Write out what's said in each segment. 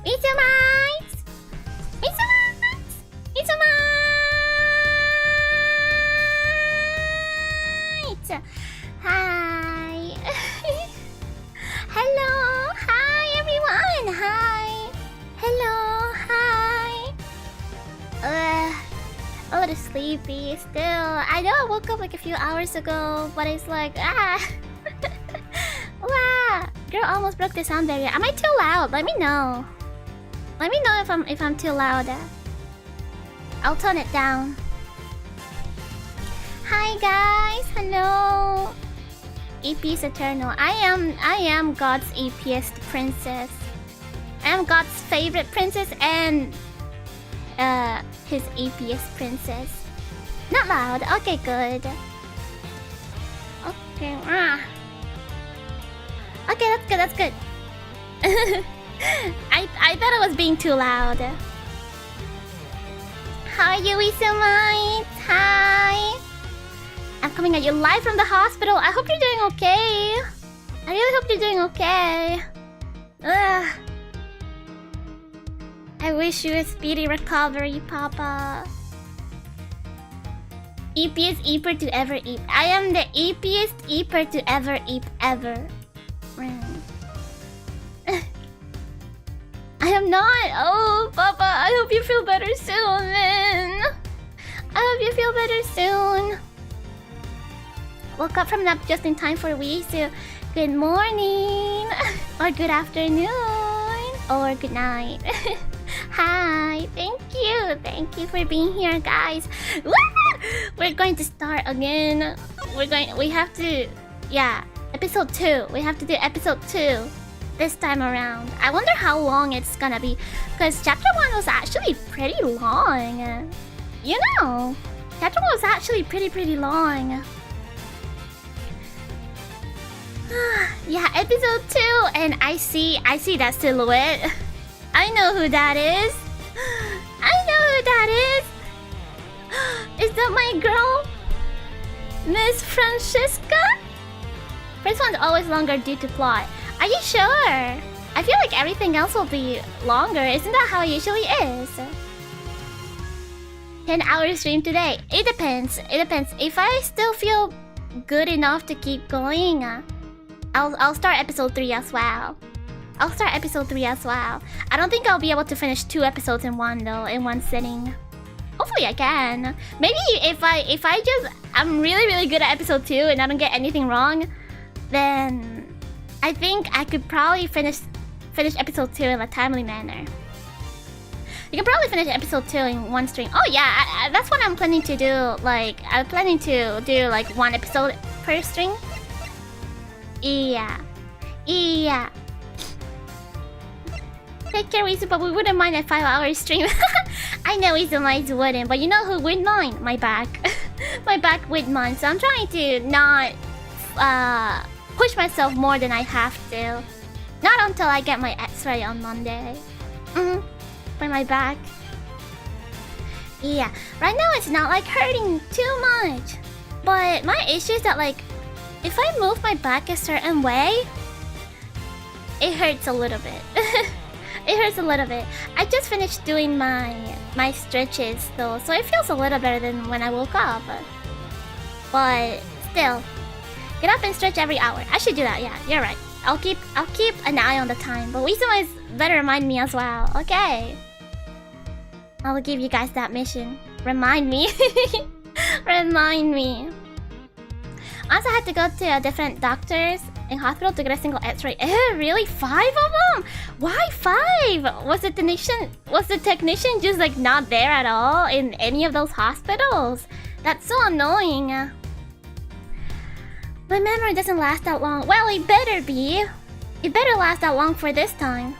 Itsumites! Itsumites! Itsumites! Hi! Hello! Hi everyone! Hi! Hello! Hi! A little sleepy still. I know I woke up like a few hours ago, but it's like, Wow! Girl almost broke the sound barrier. Am I too loud? Let me know. Let me know if I'm too loud. I'll tone it down. Hi guys, hello. EP's eternal. I am God's EPest princess. I am God's favorite princess and his EPest princess. Not loud. Okay, good. Okay. Okay, that's good. That's good. I thought I was being too loud. How are you, Isumites? Hi. I'm coming at you live from the hospital. I hope you're doing okay. I really hope you're doing okay. Ugh. I wish you a speedy recovery, Papa. Eepiest eeper to ever eep. I am the eepiest eeper to ever eep ever. I am not. Oh, Papa, I hope you feel better soon, man. I hope you feel better soon. Woke up from nap just in time for Wisu. Good morning, or good afternoon, or good night. Hi, thank you for being here, guys. Woo! We're going to start again. We have to, yeah, episode 2. We have to do episode 2 this time around. I wonder how long it's gonna be, because chapter 1 was actually pretty long. You know, chapter 1 was actually pretty long. Yeah, episode 2, and I see that silhouette. I know who that is. I know who that is. Is that my girl, Miss Francisca? First one's always longer due to plot. Are you sure? I feel like everything else will be longer. Isn't that how it usually is? 10-hour stream today. It depends. It depends. If I still feel good enough to keep going, I'll start episode 3 as well. I don't think I'll be able to finish 2 episodes in one though, in one sitting. Hopefully I can. Maybe if I'm really good at episode 2 and I don't get anything wrong, then I think I could probably finish episode 2 in a timely manner. You can probably finish episode 2 in one stream. Oh yeah, that's what I'm planning to do. Like, I'm planning to do like 1 episode per stream. Yeah. Take care, Wisu, but we wouldn't mind a 5-hour stream. I know Izumites wouldn't, but you know who would mind? My back. My back would mind, so I'm trying to not push myself more than I have to. Not until I get my x-ray on Monday. For my back. Yeah, right now it's not like hurting too much. But my issue is that like, if I move my back a certain way, it hurts a little bit. It hurts a little bit. I just finished doing my stretches though, so it feels a little better than when I woke up. But still, get up and stretch every hour. I should do that. Yeah, you're right. I'll keep an eye on the time. But Wisuma better remind me as well. Okay. I will give you guys that mission. Remind me. Remind me. I also had to go to different doctors in hospital to get a single x-ray. Really? 5 of them? Why 5? Was the technician just like not there at all in any of those hospitals? That's so annoying. My memory doesn't last that long. Well, it better be. It better last that long for this time.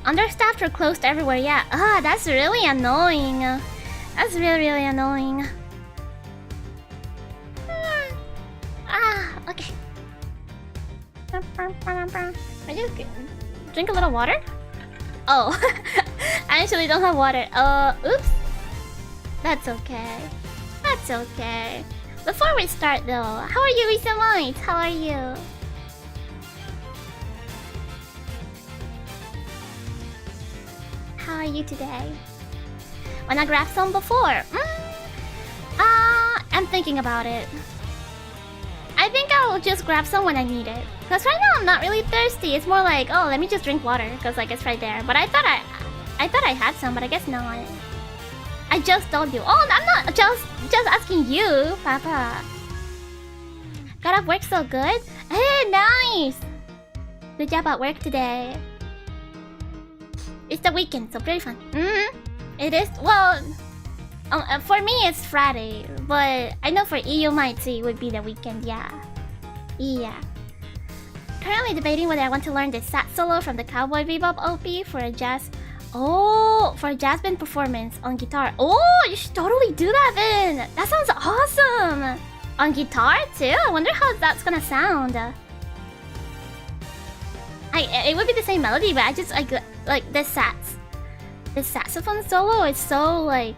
Understaffed or closed everywhere, yeah. That's really annoying. That's really annoying. Okay. I just drink a little water? Oh, I actually don't have water. Oops. That's okay. That's okay. Before we start though, how are you, Isumites? How are you? are you today? Wanna grab some before? I'm thinking about it. I think I'll just grab some when I need it. Cause right now I'm not really thirsty. It's more like, oh, let me just drink water, cause like it's right there. But I thought I had some, but I guess not. I just told you. Oh, I'm not just asking you, Papa. Got off work so good? Hey, nice! Good job at work today. It's the weekend, so pretty fun. It is, well, for me it's Friday, but I know for you might say it would be the weekend, yeah. Yeah. Currently debating whether I want to learn the sat solo from the Cowboy Bebop OP for a jazz band performance on guitar. Oh, you should totally do that then. That sounds awesome. On guitar too? I wonder how that's gonna sound. It would be the same melody, but I just like the saxophone solo is so like,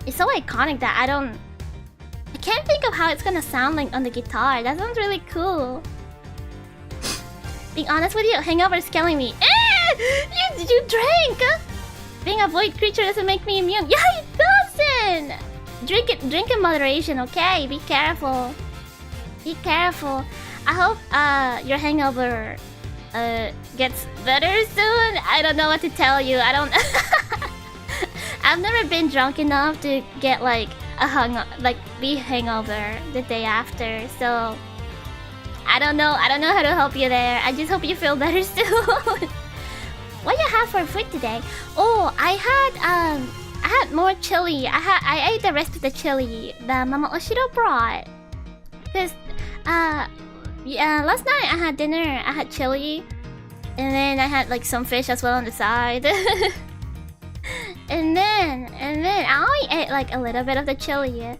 it's so iconic that I can't think of how it's gonna sound like on the guitar. That sounds really cool. Being honest with you, hangover is killing me. You drank! Being a void creature doesn't make me immune. Yeah, it doesn't! Drink in moderation, okay? Be careful. Be careful. I hope your hangover gets better soon. I don't know what to tell you. I've never been drunk enough to get like be hangover the day after, so I don't know how to help you there. I just hope you feel better soon. What do you have for food today? Oh, I had more chili. I ate the rest of the chili that Mama Oshiro brought. Cause last night I had dinner. I had chili, and then I had like some fish as well on the side. and then I only ate like a little bit of the chili.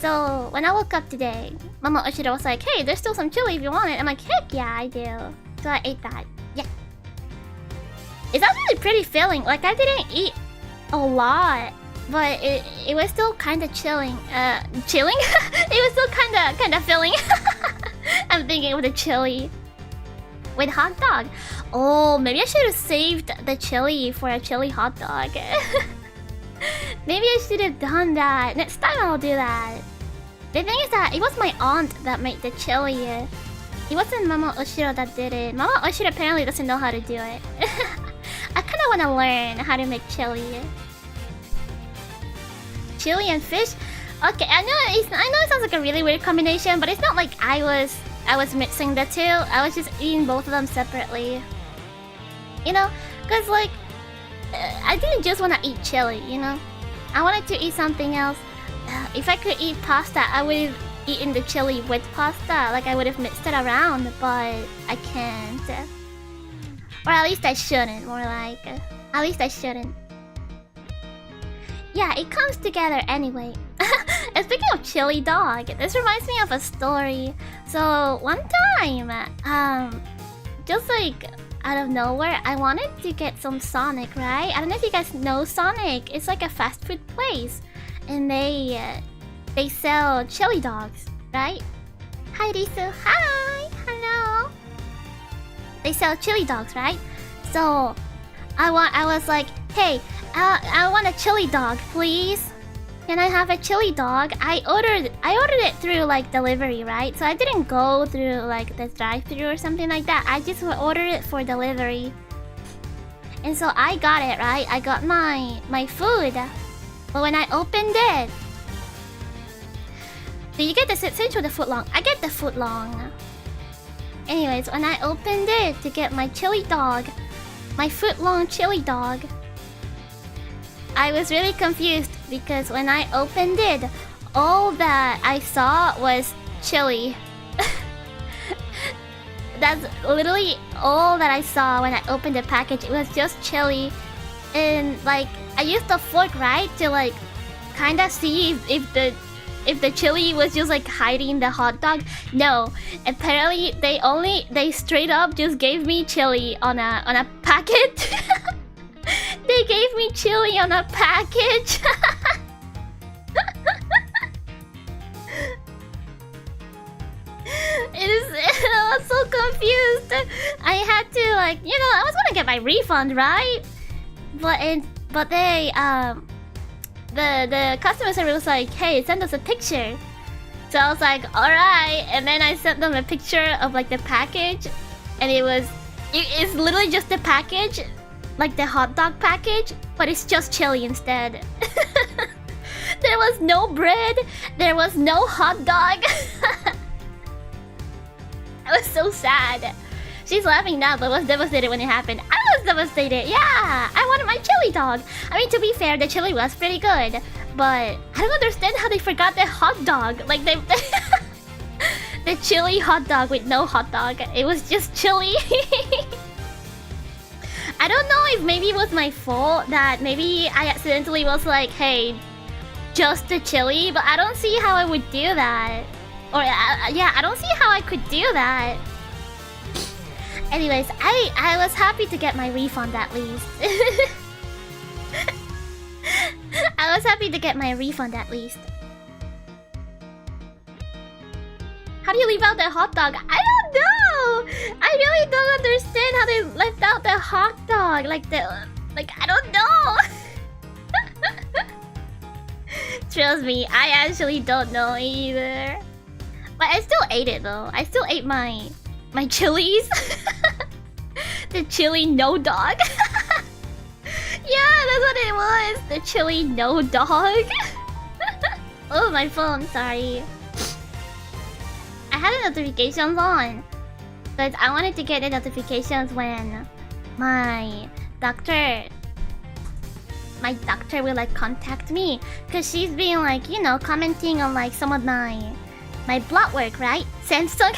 So when I woke up today, Mama Oshiro was like, "Hey, there's still some chili if you want it." I'm like, "Heck yeah, I do." So I ate that. Yeah. It's actually pretty filling. Like I didn't eat a lot, but it was still kind of chilling. Chilling? It was still kind of filling. I'm thinking of the chili with hot dog. Oh, maybe I should have saved the chili for a chili hot dog. Maybe I should have done that. Next time I'll do that. The thing is that it was my aunt that made the chili. It wasn't Mama Oshiro that did it. Mama Oshiro apparently doesn't know how to do it. I kind of want to learn how to make chili. Chili and fish? Okay, I know it sounds like a really weird combination, but it's not like I was mixing the two. I was just eating both of them separately. You know? Because like, I didn't just want to eat chili, you know? I wanted to eat something else. If I could eat pasta, I would have eaten the chili with pasta. Like I would have mixed it around, but I can't. Or at least I shouldn't, more like. At least I shouldn't. Yeah, it comes together anyway. And speaking of chili dog, this reminds me of a story. So one time, just like out of nowhere, I wanted to get some Sonic, right? I don't know if you guys know Sonic. It's like a fast food place, and they sell chili dogs, right? Hi, Risu. Hi. Hello. They sell chili dogs, right? So I was like, hey, I want a chili dog, please. Can I have a chili dog? I ordered it through like delivery, right? So I didn't go through like the drive-thru or something like that. I just ordered it for delivery. And so I got it, right? I got my food. But when I opened it, do you get the sandwich or the footlong? I get the footlong. Anyways, when I opened it to get my chili dog, my footlong chili dog, I was really confused because when I opened it, all that I saw was chili. That's literally all that I saw when I opened the package. It was just chili. And like, I used the fork, right, to like kinda see if the chili was just like hiding the hot dog. No, apparently they straight up just gave me chili on a packet. They gave me chili on a package. I was so confused. I had to like, I was gonna get my refund, right? but they the customer service was like, hey, send us a picture. So I was like, alright, and then I sent them a picture of like the package, and it's literally just the package, like the hot dog package, but it's just chili instead. There was no bread, there was no hot dog. I was so sad. She's laughing now, but was devastated when it happened. I was devastated, yeah! I wanted my chili dog. I mean, to be fair, the chili was pretty good, but I don't understand how they forgot the hot dog. Like, they the chili hot dog with no hot dog. It was just chili. I don't know if maybe it was my fault that maybe I accidentally was like, hey, just the chili, but I don't see how I would do that. Or, yeah, I don't see how I could do that. Anyways, I was happy to get my refund at least. I was happy to get my refund at least. How do you leave out the hot dog? I don't know! I really don't understand how they left out the hot dog. Like, I don't know! Trust me, I actually don't know either. But I still ate it though. I still ate my chilies. The chili no dog. Yeah, that's what it was. The chili no dog. Oh, my phone, sorry. I had the notifications on, but I wanted to get the notifications when my doctor will like contact me, cause she's been like, you know, commenting on like some of my blood work, right? Samsung.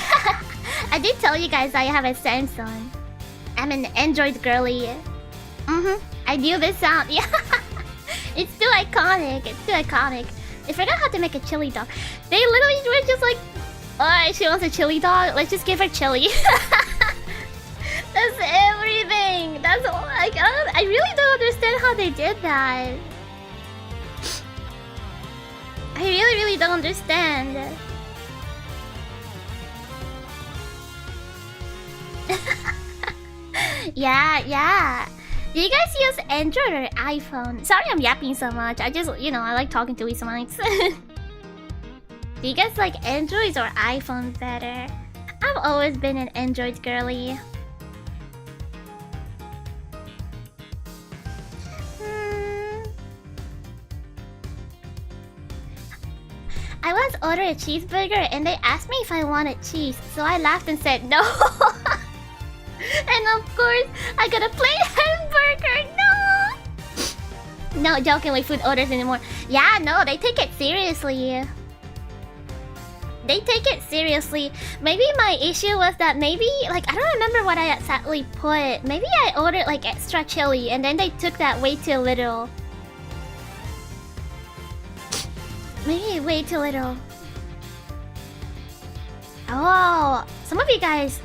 I did tell you guys I have a Samsung. I'm an Android girly. I knew this sound. Yeah. It's too iconic. It's too iconic. I forgot how to make a chili dog. They literally were just like, alright, she wants a chili dog. Let's just give her chili. That's everything. That's all. I really don't understand how they did that. I really don't understand. Yeah. Do you guys use Android or iPhone? Sorry I'm yapping so much. I just, you know, I like talking to Wisu mics. Do you guys like Androids or iPhones better? I've always been an Android girly. I once ordered a cheeseburger and they asked me if I wanted cheese, so I laughed and said no. And of course, I got a plain hamburger. No! No joking with food orders anymore. Yeah, no, they take it seriously. They take it seriously. Maybe my issue was that maybe, like, I don't remember what I exactly put. Maybe I ordered, like, extra chili and then they took that way too little. Maybe way too little. Oh, some of you guys...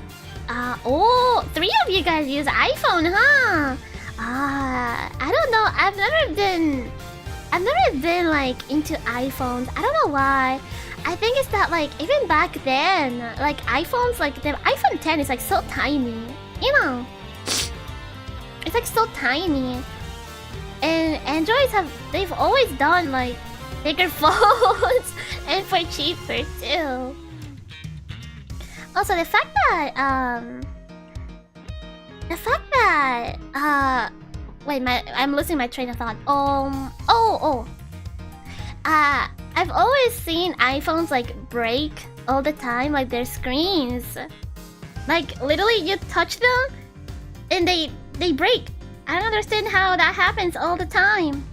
oh, 3 of you guys use iPhone, huh? I don't know. I've never been like into iPhones. I don't know why. I think it's that like even back then, like iPhones, like the iPhone 10 is like so tiny, you know. It's like so tiny, and Androids they've always done like bigger phones and for cheaper too. Also, the fact that wait, I'm losing my train of thought. I've always seen iPhones like break all the time, like their screens. Like literally, you touch them and they break. I don't understand how that happens all the time.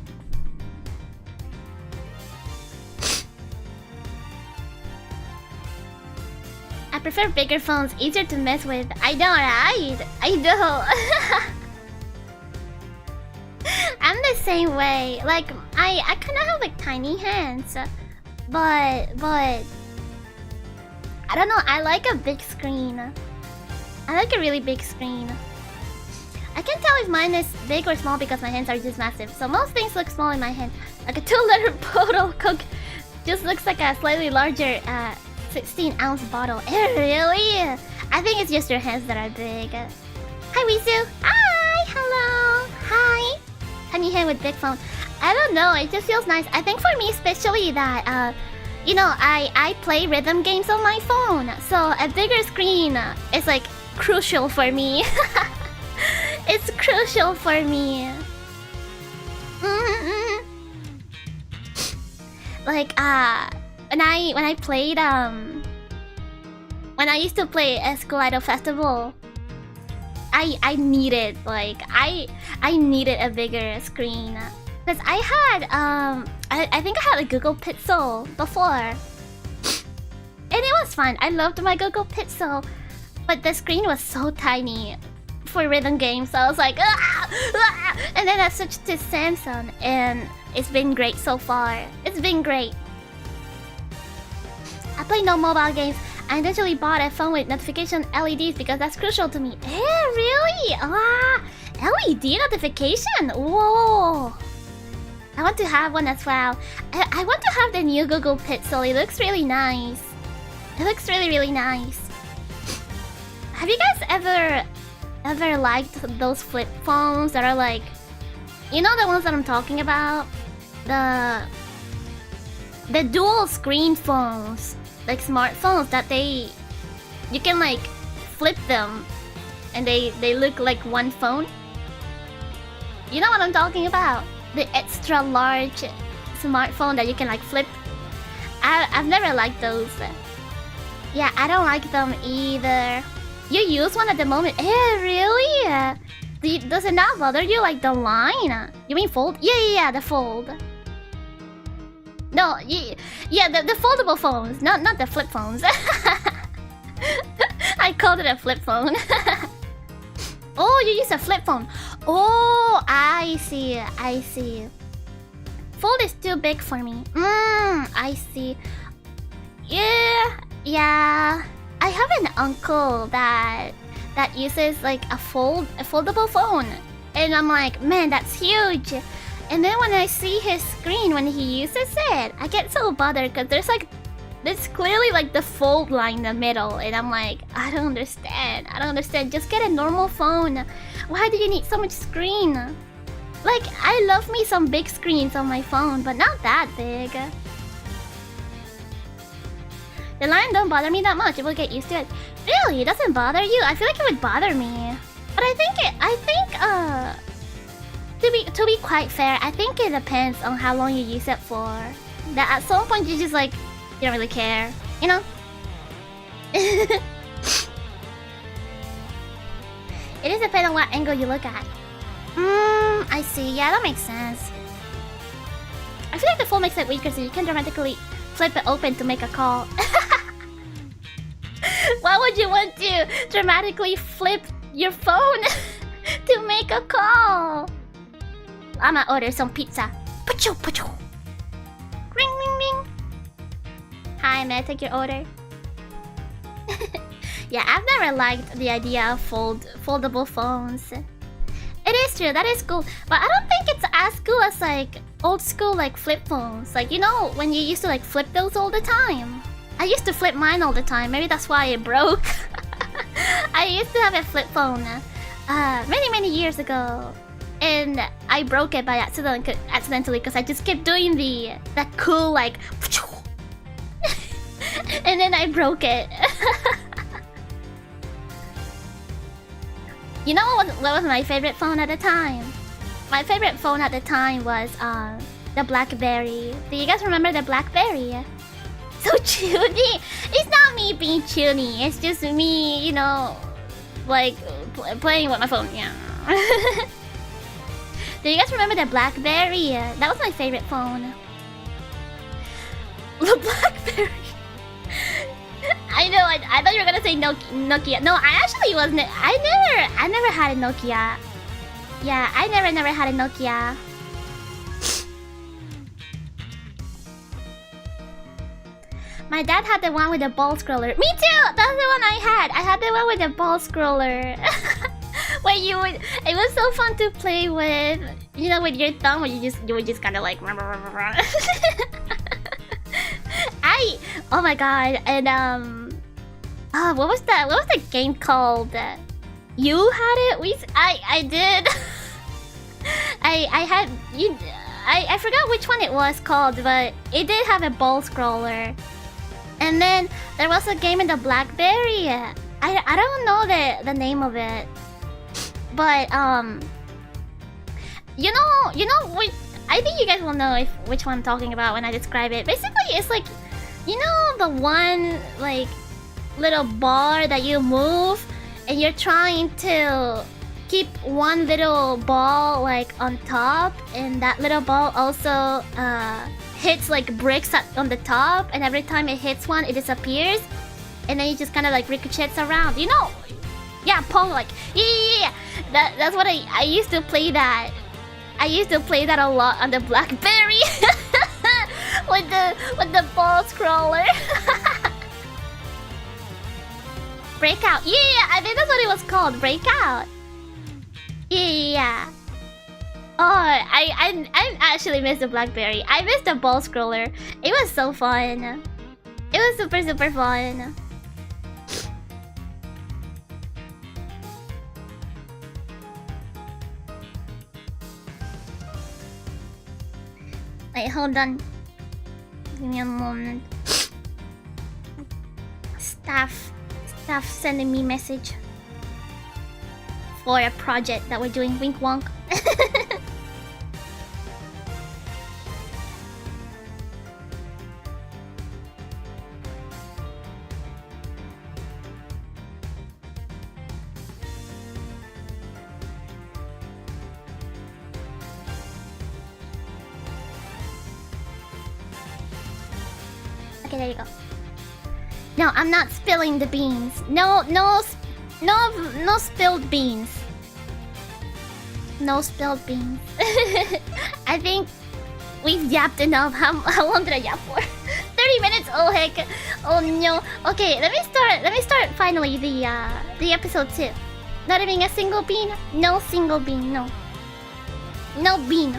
I prefer bigger phones, easier to mess with. I know, right? I know. I'm the same way. Like, I kind of have like tiny hands, but I don't know. I like a big screen. I like a really big screen. I can't tell if mine is big or small because my hands are just massive. So most things look small in my hand. Like a 2-liter bottle Coke just looks like a slightly larger 16-ounce bottle. Really? I think it's just your hands that are big. Hi, Wisu. Hi. Hello. Hi. tiny hand with big phone. I don't know, it just feels nice. I think for me especially that, you know, I play rhythm games on my phone. So a bigger screen is like crucial for me. It's crucial for me. Like when I played when I used to play a School Idol Festival, I needed like I needed a bigger screen because I had I think I had a Google Pixel before, and it was fun. I loved my Google Pixel, but the screen was so tiny for rhythm games. So I was like, and then I switched to Samsung, and it's been great so far. It's been great. I play no mobile games. I eventually bought a phone with notification LEDs because that's crucial to me. Eh, really? LED notification? Whoa! I want to have one as well. I want to have the new Google Pixel. It looks really nice. It looks really, really nice. Have you guys ever liked those flip phones that are like, you know, the ones that I'm talking about? The dual screen phones. Like smartphones that you can like flip them and they look like one phone. You know what I'm talking about? The extra large smartphone that you can like flip. I've never liked those. Yeah, I don't like them either. You use one at the moment? Eh, really? Does it not bother you, like the line? You mean fold? Yeah, the fold. No, yeah, the foldable phones, not the flip phones. I called it a flip phone. Oh, you use a flip phone. Oh, I see. Fold is too big for me. I see. Yeah. I have an uncle that uses like a foldable phone, and I'm like, man, that's huge. And then when I see his screen when he uses it, I get so bothered because there's clearly like the fold line in the middle, and I'm like, I don't understand. Just get a normal phone. Why do you need so much screen? Like, I love me some big screens on my phone, but not that big. The line don't bother me that much. It will get used to it. Really? It doesn't bother you? I feel like it would bother me. But I think to be quite fair, I think it depends on how long you use it for. That at some point you just like, you don't really care, you know? It is depending on what angle you look at. I see. Yeah, that makes sense. I feel like the fold makes it weaker so you can dramatically flip it open to make a call. Why would you want to dramatically flip your phone to make a call? I'ma order some pizza. Pacho. Ring, ring, ring. Hi, may I take your order? Yeah, I've never liked the idea of foldable phones. It is true, that is cool. But I don't think it's as cool as like old school like flip phones. Like, you know, when you used to like flip those all the time. I used to flip mine all the time. Maybe that's why it broke. I used to have a flip phone many years ago. And I broke it by accidentally because I just kept doing that cool like and then I broke it. You know what was my favorite phone at the time? My favorite phone at the time was the Blackberry. Do you guys remember the Blackberry? So chuny. It's not me being chuny. It's just me, you know, like playing with my phone. Yeah. Do you guys remember the Blackberry? That was my favorite phone. The Blackberry. I know. I thought you were gonna say Nokia. No, I actually wasn't. I never had a Nokia. Yeah, I never had a Nokia. My dad had the one with the ball scroller. Me too! That's the one I had. I had the one with the ball scroller. Where it was so fun to play with, you know, with your thumb, where you would just kind of like oh my god. And what was the game called? You had it? I did. I had you. I forgot which one it was called, but it did have a ball scroller. And then there was a game in the Blackberry. I don't know the name of it, but you know which, I think you guys will know which one I'm talking about when I describe it. Basically, it's like, you know, the one like little bar that you move, and you're trying to keep one little ball like on top, and that little ball also hits like bricks on the top, and every time it hits one, it disappears, and then it just kind of like ricochets around. You know, yeah, Pong, like yeah. That's what I used to play that. I used to play that a lot on the Blackberry with the ball scroller. Breakout, yeah, I think that's what it was called, Breakout. Yeah. Oh, I actually missed the Blackberry. I missed the ball scroller. It was so fun. It was super fun. Wait, hold on. Give me a moment. Staff sending me message for a project that we're doing. Wink wonk. Okay, there you go. No, I'm not spilling the beans. No spilled beans. No spilled beans. I think we've yapped enough. How long did I yap for? 30 minutes. Oh heck. Oh no. Okay, let me start finally the episode 2. Not even a single bean. No single bean. No. No bean.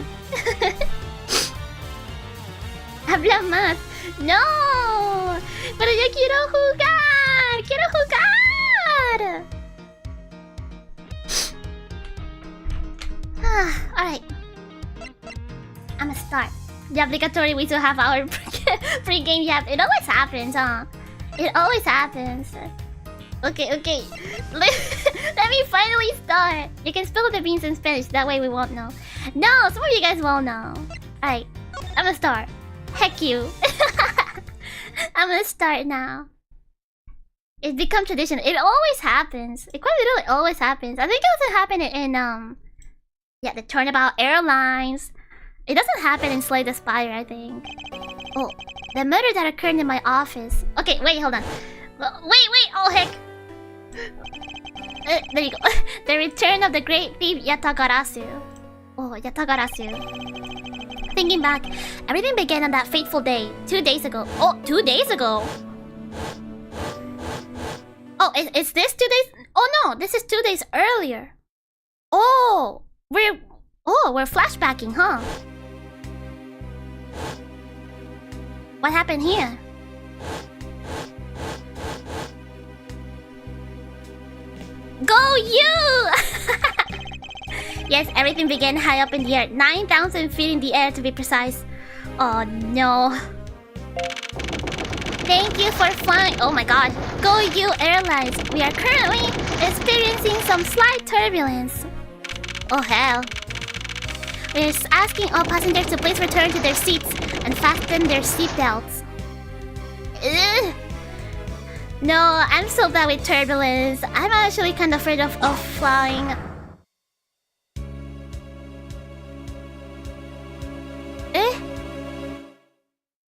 Habla más. No. Pero yo quiero jugar. Quiero jugar. Alright. I'ma start. The obligatory Wisu half-hour pre-game yap. It always happens, huh? It always happens. Okay. Let me finally start. You can spill the beans in Spanish. That way we won't know. No, some of you guys won't know. Alright. I'ma start. Heck you. I'm gonna start now. It's become tradition. It always happens. It quite literally always happens. I think it doesn't happen in yeah, the Turnabout Airlines. It doesn't happen in Slay the Spire, I think. Oh, the murder that occurred in my office. Okay, wait, hold on. Wait, oh heck. There you go. The return of the great thief Yatagarasu. Oh, Yatagarasu. Thinking back, everything began on that fateful day, 2 days ago. Oh, 2 days ago? Oh, is this 2 days? Oh no, this is 2 days earlier. Oh, we're flashbacking, huh? What happened here? Go you! Yes, everything began high up in the air. 9,000 feet in the air to be precise. Oh no. Thank you for flying. Oh my god. Go you Airlines. We are currently experiencing some slight turbulence. Oh hell. We're asking all passengers to please return to their seats and fasten their seatbelts. No, I'm so bad with turbulence. I'm actually kind of afraid of flying.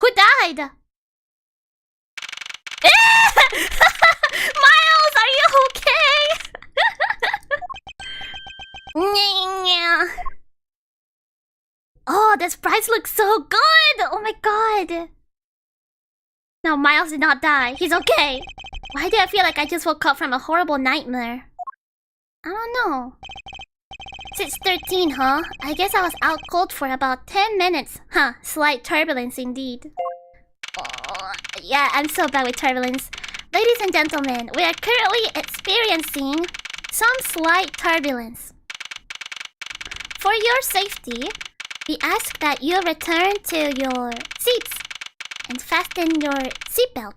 Who died? Miles, are you okay? Oh, the sprites look so good! Oh my god! No, Miles did not die. He's okay. Why do I feel like I just woke up from a horrible nightmare? I don't know. 6:13, huh? I guess I was out cold for about 10 minutes. Huh, slight turbulence indeed. Oh, yeah, I'm so bad with turbulence. Ladies and gentlemen, we are currently experiencing some slight turbulence. For your safety, we ask that you return to your seats and fasten your seatbelts.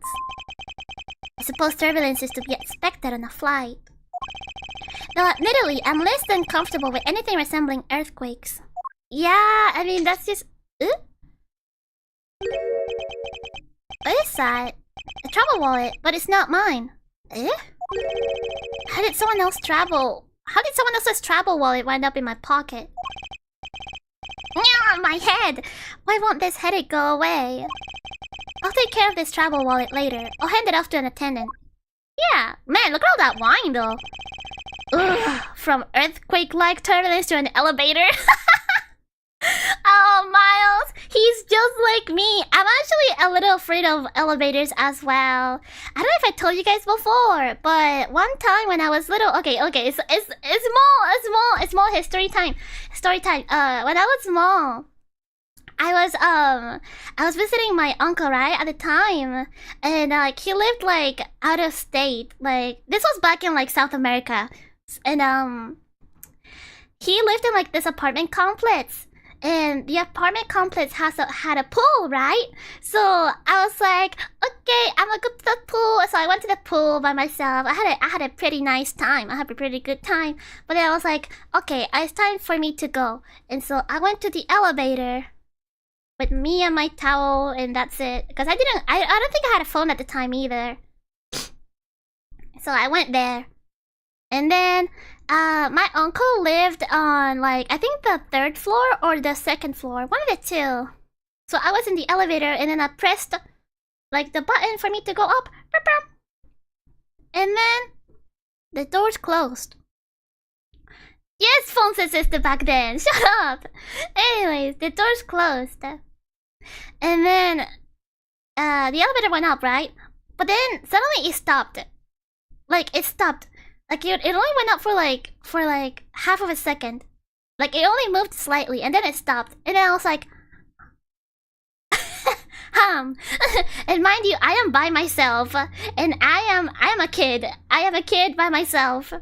I suppose turbulence is to be expected on a flight. Though admittedly, I'm less than comfortable with anything resembling earthquakes. Yeah, I mean, that's just... What is that? A travel wallet, but it's not mine. How did someone else's travel wallet wind up in my pocket? My head! Why won't this headache go away? I'll take care of this travel wallet later. I'll hand it off to an attendant. Yeah, man, look at all that wine though. Ugh, from earthquake-like turbulence to an elevator. Oh, Miles, he's just like me. I'm actually a little afraid of elevators as well. I don't know if I told you guys before, but one time when I was little, okay, it's small history time. Story time. When I was small, I was visiting my uncle, right, at the time, and like he lived like out of state. Like this was back in like South America, and he lived in like this apartment complex. And the apartment complex had a pool, right? So I was like, okay, I'm gonna go to the pool. So I went to the pool by myself. I had a pretty nice time. I had a pretty good time. But then I was like, okay, it's time for me to go. And so I went to the elevator with me and my towel, and that's it. Because I don't think I had a phone at the time either. So I went there. And then my uncle lived on, like, I think the 3rd floor or the 2nd floor. One of the two. So I was in the elevator and then I pressed, like, the button for me to go up. And then the doors closed. Yes, phone sensitive back then. Shut up. Anyways, the doors closed. And then the elevator went up, right? But then suddenly it stopped. Like, it stopped. Like it only went up for like half of a second. Like it only moved slightly and then it stopped. And then I was like, and mind you, I am by myself, and I am a kid. I am a kid by myself.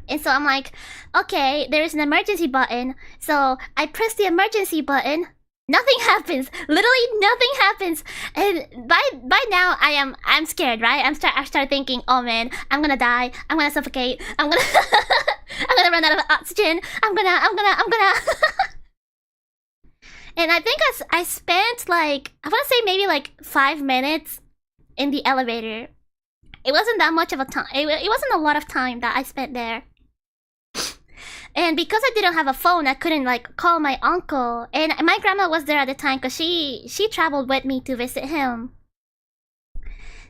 And so I'm like, okay, there is an emergency button. So I press the emergency button. Nothing happens. Literally nothing happens. And by now I'm scared, right? I start thinking, oh man, I'm gonna die. I'm gonna suffocate. I'm gonna I'm gonna run out of oxygen. I'm gonna And I think I spent like, I wanna say maybe like 5 minutes in the elevator. It wasn't that much of a time. It wasn't a lot of time that I spent there. And because I didn't have a phone, I couldn't like call my uncle. And my grandma was there at the time because she traveled with me to visit him.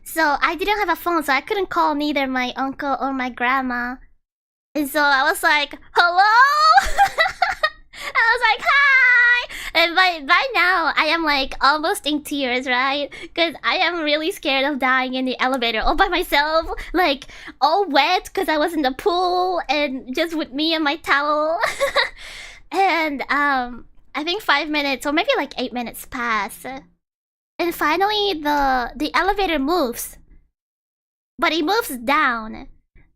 So I didn't have a phone, so I couldn't call neither my uncle or my grandma. And so I was like, hello? I was like, hi! And by now, I am like almost in tears, right? Because I am really scared of dying in the elevator all by myself. Like, all wet because I was in the pool and just with me and my towel. And I think 5 minutes or maybe like 8 minutes pass. And finally, the elevator moves. But it moves down.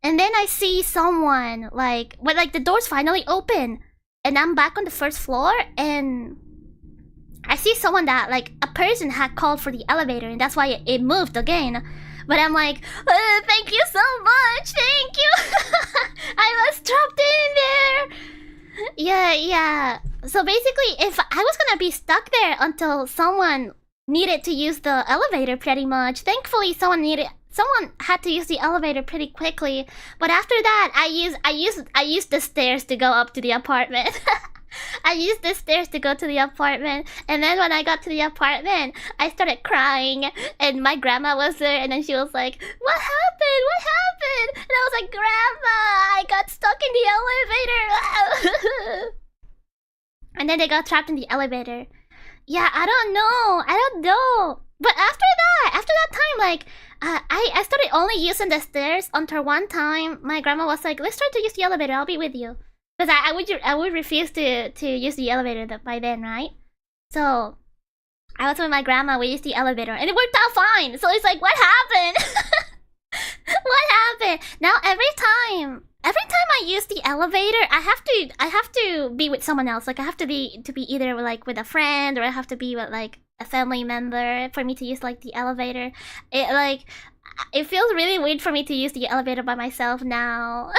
And then I see someone, like, when like the doors finally open. And I'm back on the 1st floor, and I see someone that, like, a person had called for the elevator, and that's why it moved again. But I'm like, thank you so much, thank you! I was trapped in there! Yeah. So basically, if I was gonna be stuck there until someone needed to use the elevator pretty much. Thankfully, someone had to use the elevator pretty quickly. But after that, I used the stairs to go up to the apartment. I used the stairs to go to the apartment, and then when I got to the apartment, I started crying, and my grandma was there, and then she was like, "What happened? What happened?" And I was like, "Grandma, I got stuck in the elevator." And then they got trapped in the elevator. Yeah, I don't know. But after that time, like, I started only using the stairs until one time my grandma was like, "Let's try to use the elevator. I'll be with you." Because I would refuse to use the elevator by then, right? So I was with my grandma. We used the elevator, and it worked out fine. So it's like, what happened? What happened? Now every every time I use the elevator, I have to be with someone else. Like I have to be either like with a friend, or I have to be with like a family member for me to use like the elevator. It feels really weird for me to use the elevator by myself now,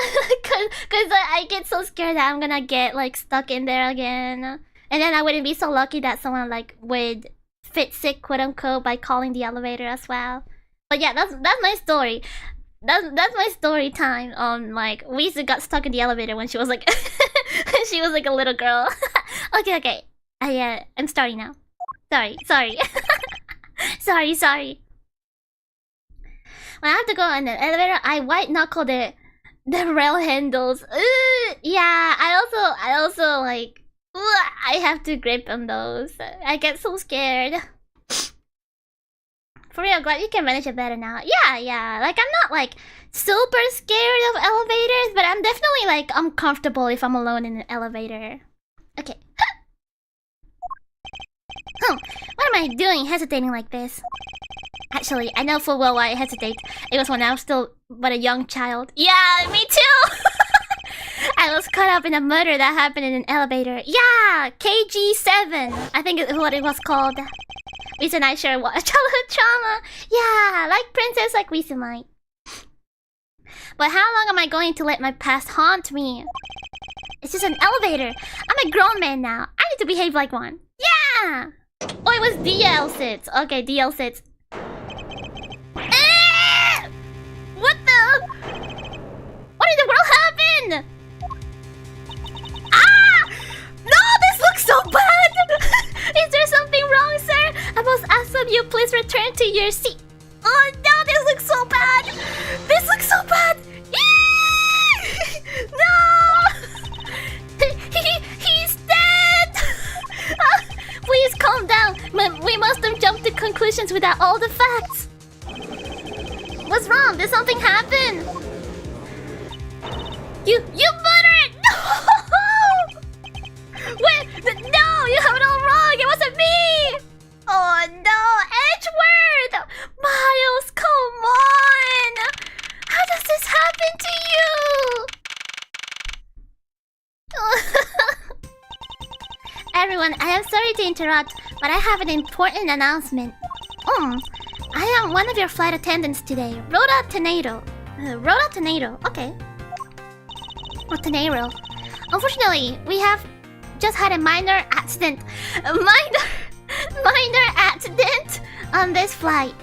cause I get so scared that I'm gonna get like stuck in there again, and then I wouldn't be so lucky that someone like would fit sick, quote unquote, by calling the elevator as well. But yeah, that's my story. That's my story time on like Wisu got stuck in the elevator when she was like she was like a little girl. Okay. I'm starting now. Sorry. sorry. When I have to go in the elevator, I white knuckle the rail handles. Yeah, I also like I have to grip on those. I get so scared. For real, glad you can manage it better now. Yeah. Like I'm not like super scared of elevators, but I'm definitely like uncomfortable if I'm alone in an elevator. Okay. What am I doing hesitating like this? Actually, I know full well why I hesitate. It was when I was still but a young child. Yeah, me too! I was caught up in a murder that happened in an elevator. Yeah! KG7! I think is what it was called. Wisu and I share what childhood trauma. Yeah, like Princess, like Wisu might. But how long am I going to let my past haunt me? It's just an elevator. I'm a grown man now. I need to behave like one. Yeah! Oh, it was DL sits. Okay, DL sits. What in the world happened? Ah! No, this looks so bad! Is there something wrong, sir? I must ask of you, please return to your seat. Oh no, this looks so bad! This looks so bad! No! He's dead! Please calm down. We must have jumped to conclusions without all the facts. What's wrong? Did something happen? You murdered! No! Wait, no! You have it all wrong! It wasn't me! Oh no! Edgeworth! Miles, come on! How does this happen to you? Everyone, I am sorry to interrupt, but I have an important announcement. I am one of your flight attendants today, Rhoda Tornado. Okay. Oh, Tornado. Unfortunately, we have just had a minor accident. A minor accident on this flight.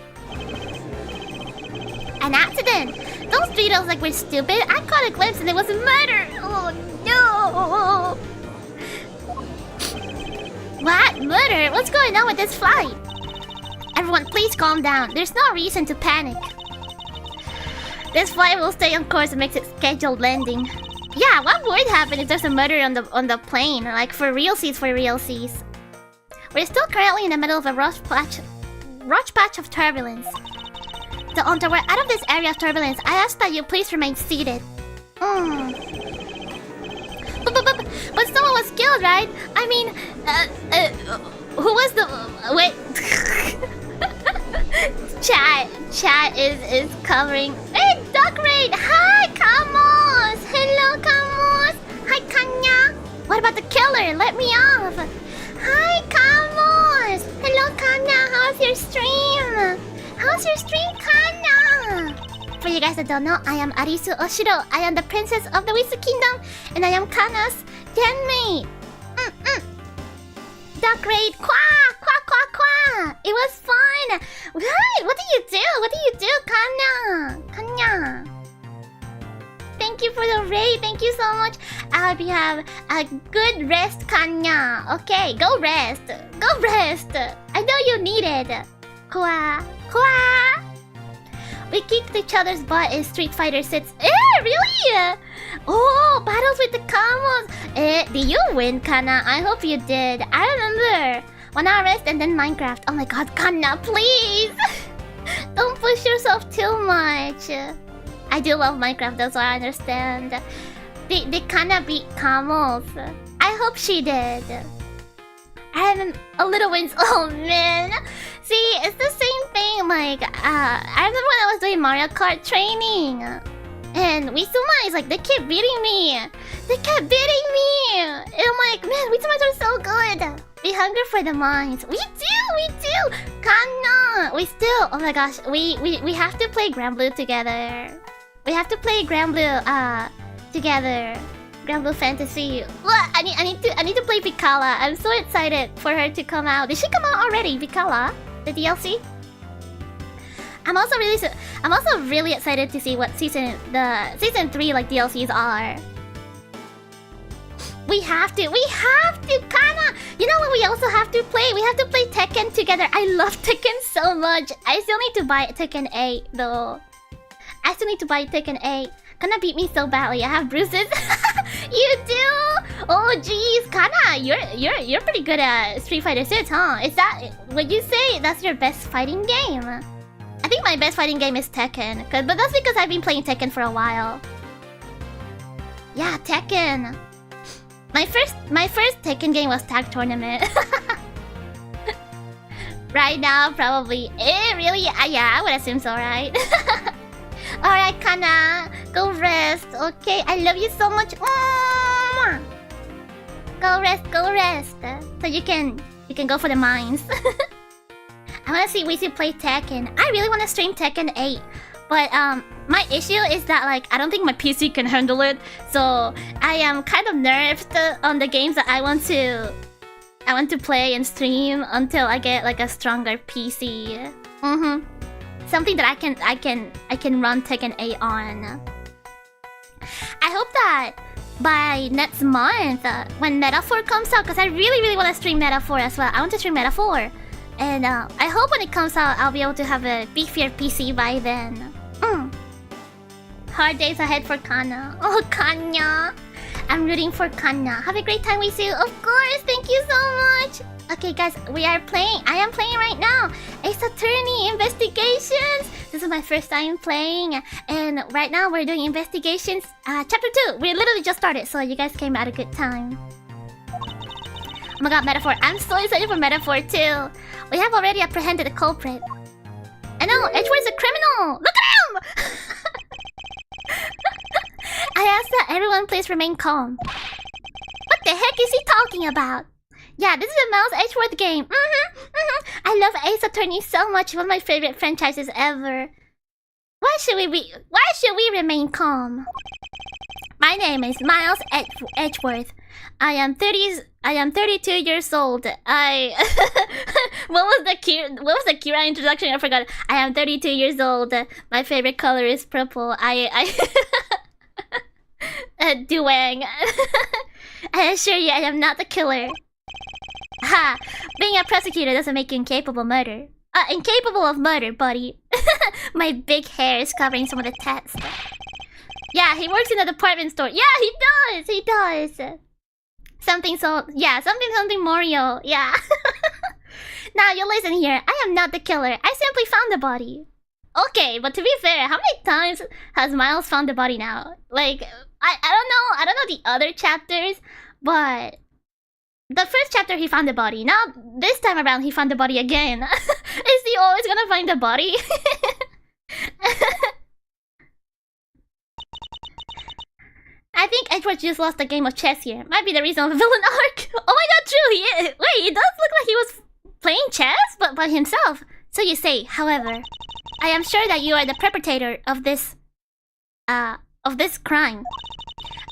An accident? Don't treat us like we're stupid. I caught a glimpse and it was a murder. Oh no! What? Murder? What's going on with this flight? Everyone, please calm down. There's no reason to panic. This flight will stay on course and makes its scheduled landing. Yeah, what would happen if there's a murder on the plane? Like for real seas. We're still currently in the middle of a rough patch of turbulence. So until we're out of this area of turbulence, I ask that you please remain seated. But someone was killed, right? I mean, who was the... wait. Chat is covering... Hey, Duck Raid! Hi, Kamos! Hello, Kamos! Hi, Kanya! What about the killer? Let me off! Hi, Kamos! Hello, Kanya! How's your stream? How's your stream, Kanya? For you guys that don't know, I am Arisu Oshiro. I am the princess of the Wisu Kingdom, and I am Kanna's genmate. Duck Raid! Kwa! It was fun! What do you do, Kanna? Thank you for the raid. Thank you so much. I hope you have a good rest, Kanna. Okay, go rest. I know you need it. Kwa. We kicked each other's butt in Street Fighter 6. Really? Oh, battles with the combos. Did you win, Kanna? I hope you did. I remember. 1 hour rest and then Minecraft. Oh my god, Kanna, please! Don't push yourself too much. I do love Minecraft, that's why I understand. Did Kanna beat Camels? I hope she did. And a little wins. Oh man. See, it's the same thing. Like, I remember when I was doing Mario Kart training. And Wisuma is like, they keep beating me. They kept beating me. And I'm like, man, Wisumas are so good. We hunger for the mines. We do. Kanna. We still. Oh my gosh. We have to play Grand Blue together. We have to play Grand Blue together. Grand Blue Fantasy. What? I need to play Piccala. I'm so excited for her to come out. Did she come out already, Piccala? The DLC? I'm also really excited to see what season 3 like DLCs are. We have to, Kanna! You know what we also have to play? We have to play Tekken together. I love Tekken so much. I still need to buy Tekken 8 though. I still need to buy Tekken 8. Kanna beat me so badly. I have bruises. You do? Oh jeez, Kanna, you're pretty good at Street Fighter 6, huh? Is that, would you say that's your best fighting game? I think my best fighting game is Tekken, but that's because I've been playing Tekken for a while. Yeah, Tekken. My first Tekken game was Tag Tournament. Right now, probably. Really? Yeah, I would assume so, right? Alright, Kanna, go rest. Okay, I love you so much. Go rest. So you can go for the mines. I wanna see Wisu play Tekken. I really wanna stream Tekken 8. But my issue is that like I don't think my PC can handle it. So I am kind of nerfed on the games that I want to play and stream until I get like a stronger PC. Something that I can run Tekken 8 on. I hope that by next month when Metaphor comes out, because I really want to stream Metaphor as well. I want to stream Metaphor. And I hope when it comes out, I'll be able to have a beefier PC by then. Hard days ahead for Kanna. Oh, Kanna. I'm rooting for Kanna. Have a great time, Wisu. Of course, thank you so much. Okay, guys, we are playing. I am playing right now. Ace Attorney Investigations. This is my first time playing. And right now, we're doing Investigations. Chapter 2. We literally just started, so you guys came at a good time. Oh my god, Metaphor. I'm so excited for Metaphor too. We have already apprehended the culprit. I know, Edgeworth's a criminal! Look at him! I ask that everyone please remain calm. What the heck is he talking about? Yeah, this is a Miles Edgeworth game. I love Ace Attorney so much. One of my favorite franchises ever. Why should we remain calm? My name is Miles Edgeworth. I am 32 years old. What was the Kira introduction? I forgot. I am 32 years old. My favorite color is purple. Duang. I assure you, I am not the killer. Ha! Being a prosecutor doesn't make you incapable of murder, buddy. My big hair is covering some of the text. Yeah, he works in a department store. Yeah, he does. Something Mario. Yeah. Now you listen here. I am not the killer. I simply found the body. Okay, but to be fair, how many times has Miles found the body now? Like, I don't know the other chapters, but the first chapter he found the body. Now this time around he found the body again. Is he always gonna find the body? I think Edward just lost a game of chess here. Might be the reason of the villain arc. Oh my god, true, he is. Wait, it does look like he was playing chess, but by himself. So you say, however, I am sure that you are the perpetrator of this crime.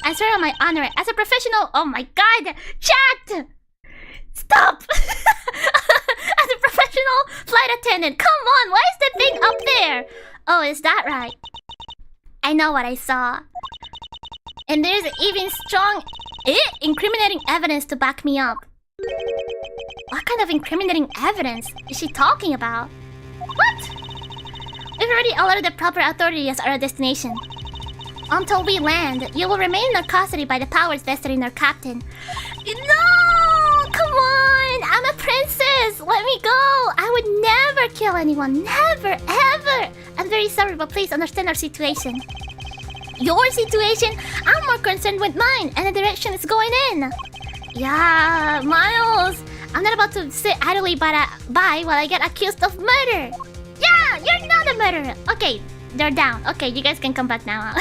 I swear on my honor, as a professional. Oh my god, chat! Stop! As a professional flight attendant, come on, why is that thing up there? Oh, is that right? I know what I saw. And there's even strong incriminating evidence to back me up. What kind of incriminating evidence is she talking about? What? We've already alerted the proper authorities at our destination. Until we land, you will remain in custody by the powers vested in our captain. No! Come on! I'm a princess! Let me go! I would never kill anyone. Never, ever! I'm very sorry, but please understand our situation. Your situation? I'm more concerned with mine and the direction it's going in. Yeah, Miles. I'm not about to sit idly by while I get accused of murder. Yeah, you're not a murderer. Okay, they're down. Okay, you guys can come back now.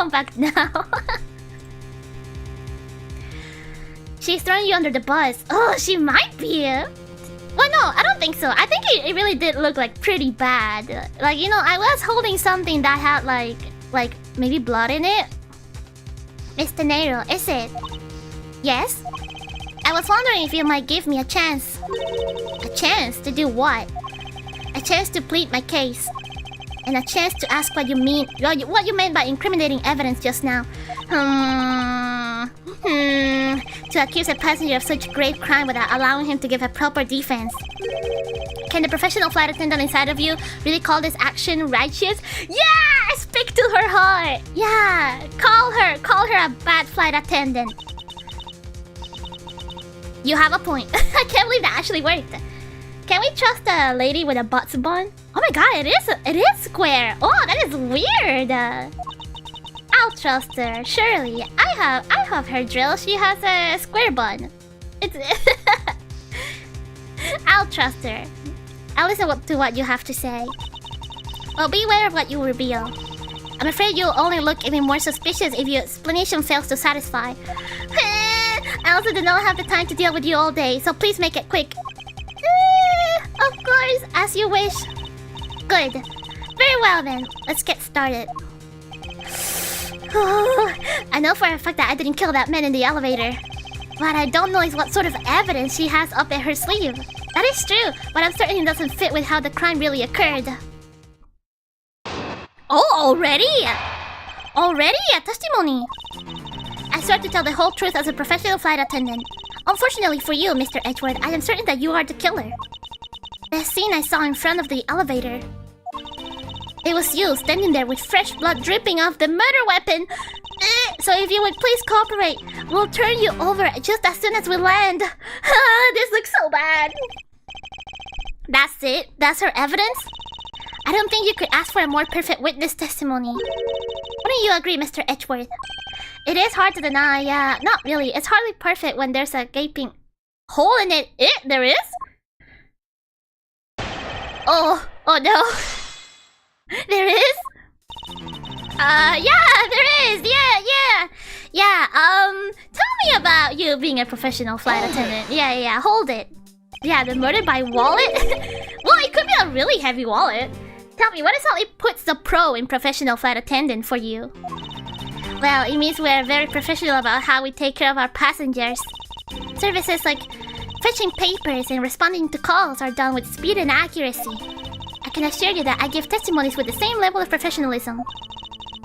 come back now. She's throwing you under the bus. Oh, she might be. Well, no, I don't think so. I think it really did look like pretty bad. Like, you know, I was holding something that had like maybe blood in it. Mr. Nero, is it? Yes? I was wondering if you might give me a chance. A chance to do what? A chance to plead my case. And a chance to ask what you mean. What you meant by incriminating evidence just now. To accuse a passenger of such grave crime without allowing him to give a proper defense. Can the professional flight attendant inside of you really call this action righteous? Yeah! Speak to her heart! Yeah! Call her a bad flight attendant. You have a point. I can't believe that actually worked. Can we trust a lady with a butts bun? Oh my god, it is square. Oh, that is weird. I'll trust her, surely. I have her drill. She has a square bun. It's I'll trust her. I'll listen to what you have to say. Well, beware of what you reveal. I'm afraid you'll only look even more suspicious if your explanation fails to satisfy. I also do not have the time to deal with you all day, so please make it quick. Of course, as you wish. Good. Very well then, let's get started. I know for a fact that I didn't kill that man in the elevator. What I don't know is what sort of evidence she has up at her sleeve. That is true, but I'm certain it doesn't fit with how the crime really occurred. Oh, already? Already a testimony? I swear to tell the whole truth as a professional flight attendant. Unfortunately for you, Mr. Edgeworth, I am certain that you are the killer. The scene I saw in front of the elevator. It was you standing there with fresh blood dripping off the murder weapon. So if you would please cooperate, we'll turn you over just as soon as we land. This looks so bad. That's it? That's her evidence? I don't think you could ask for a more perfect witness testimony. Wouldn't you agree, Mr. Edgeworth? It is hard to deny, yeah. Not really. It's hardly perfect when there's a gaping hole in it. There is? Oh no. There is? Yeah, there is. Yeah. Tell me about you being a professional flight attendant. Yeah, hold it. Yeah, the murder by wallet? Well, it could be a really heavy wallet. Tell me, what exactly puts the pro in professional flight attendant for you? Well, it means we're very professional about how we take care of our passengers. Services like fetching papers and responding to calls are done with speed and accuracy. I can assure you that I give testimonies with the same level of professionalism.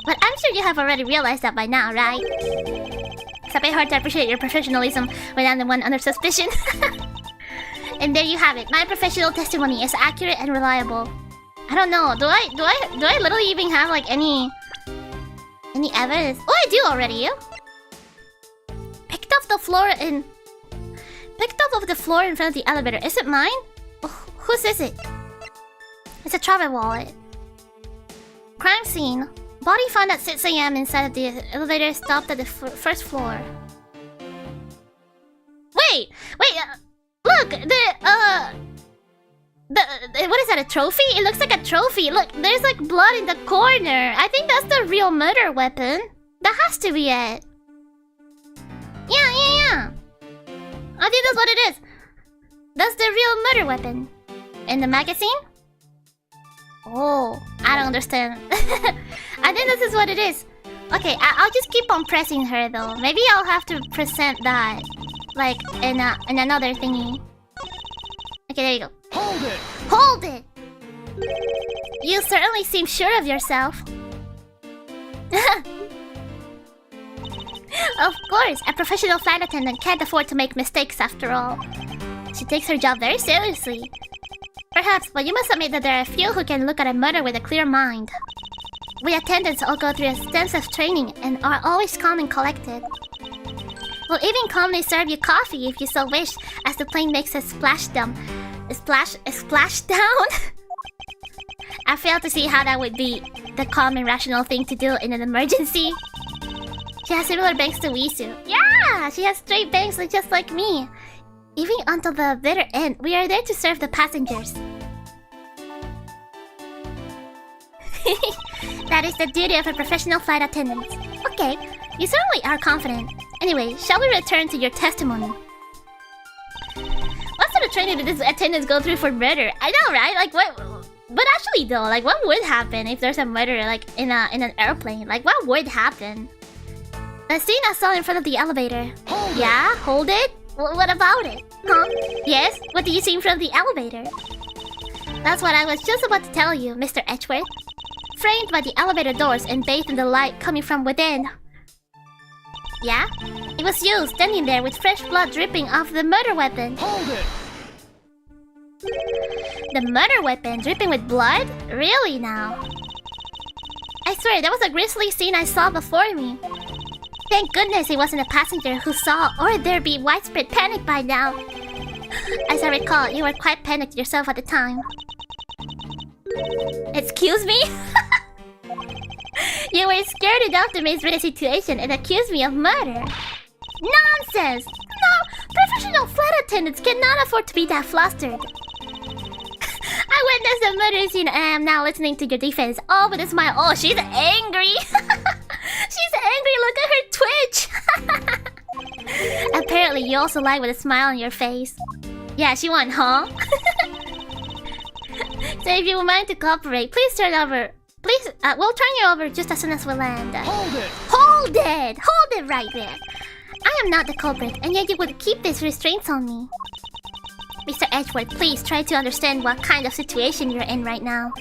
But I'm sure you have already realized that by now, right? It's a bit hard to appreciate your professionalism when I'm the one under suspicion. And there you have it. My professional testimony is accurate and reliable. I don't know. Do I literally even have like any evidence? Oh, I do already. Picked up the floor in front of the elevator. Is it mine? Oh, whose is it? It's a travel wallet. Crime scene. Body found at 6 AM inside of the elevator stopped at the first floor. Wait. Look, what is that, a trophy? It looks like a trophy. Look, there's like blood in the corner. I think that's the real murder weapon. That has to be it. Yeah. I think that's what it is. That's the real murder weapon. In the magazine? Oh, I don't understand. I think this is what it is. Okay, I'll just keep on pressing her though. Maybe I'll have to present that, like in another thingy. Okay, there you go. Hold it! You certainly seem sure of yourself. Of course, a professional flight attendant can't afford to make mistakes after all. She takes her job very seriously. Perhaps, but you must admit that there are a few who can look at a murder with a clear mind. We attendants all go through extensive training and are always calm and collected. We'll even calmly serve you coffee if you so wish, as the plane makes a splashdown. A splashdown? I fail to see how that would be the calm and rational thing to do in an emergency. She has similar bangs to Wisu. Yeah, she has straight bangs just like me. Even until the bitter end, we are there to serve the passengers. That is the duty of a professional flight attendant. Okay, you certainly are confident. Anyway, shall we return to your testimony? What sort of training did this attendants go through for murder? I know, right? Like, what? But actually, though, like, what would happen if there's a murder, like, in an airplane? Like, what would happen? The scene I saw in front of the elevator. Yeah, hold it? What about it? Huh? Yes? What do you see in front of the elevator? That's what I was just about to tell you, Mr. Edgeworth. Framed by the elevator doors and bathed in the light coming from within. Yeah? It was you, standing there with fresh blood dripping off the murder weapon. Hold it! The murder weapon dripping with blood? Really now? I swear, that was a grisly scene I saw before me. Thank goodness it wasn't a passenger who saw, or there'd be widespread panic by now. As I recall, you were quite panicked yourself at the time. Excuse me? You were scared enough to misread the situation and accuse me of murder. Nonsense! No, professional flight attendants cannot afford to be that flustered. I witnessed the murder scene and I am now listening to your defense, all with a smile. Oh, she's angry! She's angry, look at her twitch! Apparently, you also lie with a smile on your face. Yeah, she won, huh? So if you would mind to cooperate, please turn over. Please, we'll turn you over just as soon as we land. Hold it! Hold it! Hold it right there! I am not the culprit, and yet you would keep these restraints on me. Mr. Edgeworth, please try to understand what kind of situation you're in right now.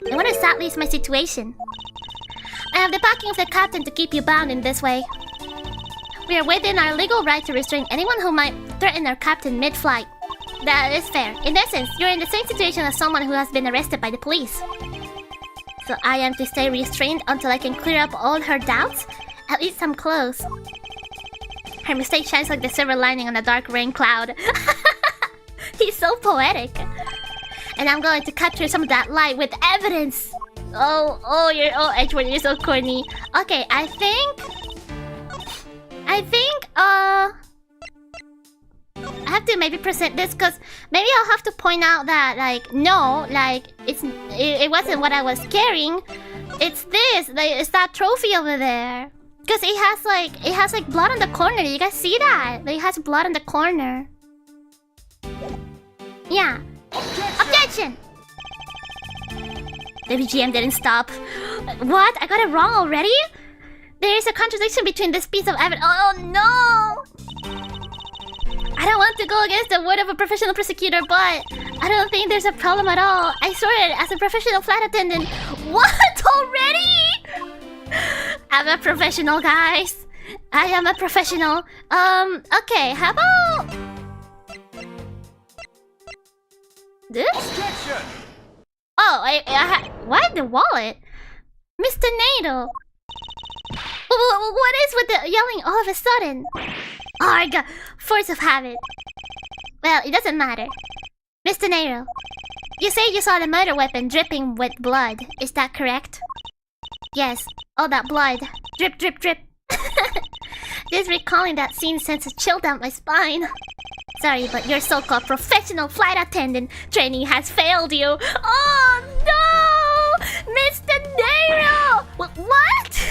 And what exactly is my situation? I have the backing of the captain to keep you bound in this way. We are within our legal right to restrain anyone who might threaten our captain mid-flight. That is fair. In essence, you're in the same situation as someone who has been arrested by the police. So I am to stay restrained until I can clear up all her doubts? At least I'm close. Her mistake shines like the silver lining on a dark rain cloud. He's so poetic. And I'm going to capture some of that light with evidence. Oh, Edgeworth, you're so corny. Okay, I think, I have to maybe present this because maybe I'll have to point out that, like, no, like, it wasn't what I was carrying. It's this, like, it's that trophy over there. Because it has like blood on the corner. You guys see that? Like, it has blood on the corner. Yeah. Objection! The BGM didn't stop. What? I got it wrong already? There is a contradiction between this piece of evidence. Oh no! I don't want to go against the word of a professional prosecutor, but I don't think there's a problem at all. I swear it, as a professional flight attendant. What? Already? I'm a professional, guys. I am a professional. Okay, how about this? Objection! Oh, why the wallet? Mr. Nato. What is with the yelling all of a sudden? Arg! Force of habit. Well, it doesn't matter. Mr. Nato, you say you saw the murder weapon dripping with blood. Is that correct? Yes, all that blood. Drip, drip, drip. Just recalling that scene sends a chill down my spine. Sorry, but your so-called professional flight attendant training has failed you. Oh no! Mr. Nato! What?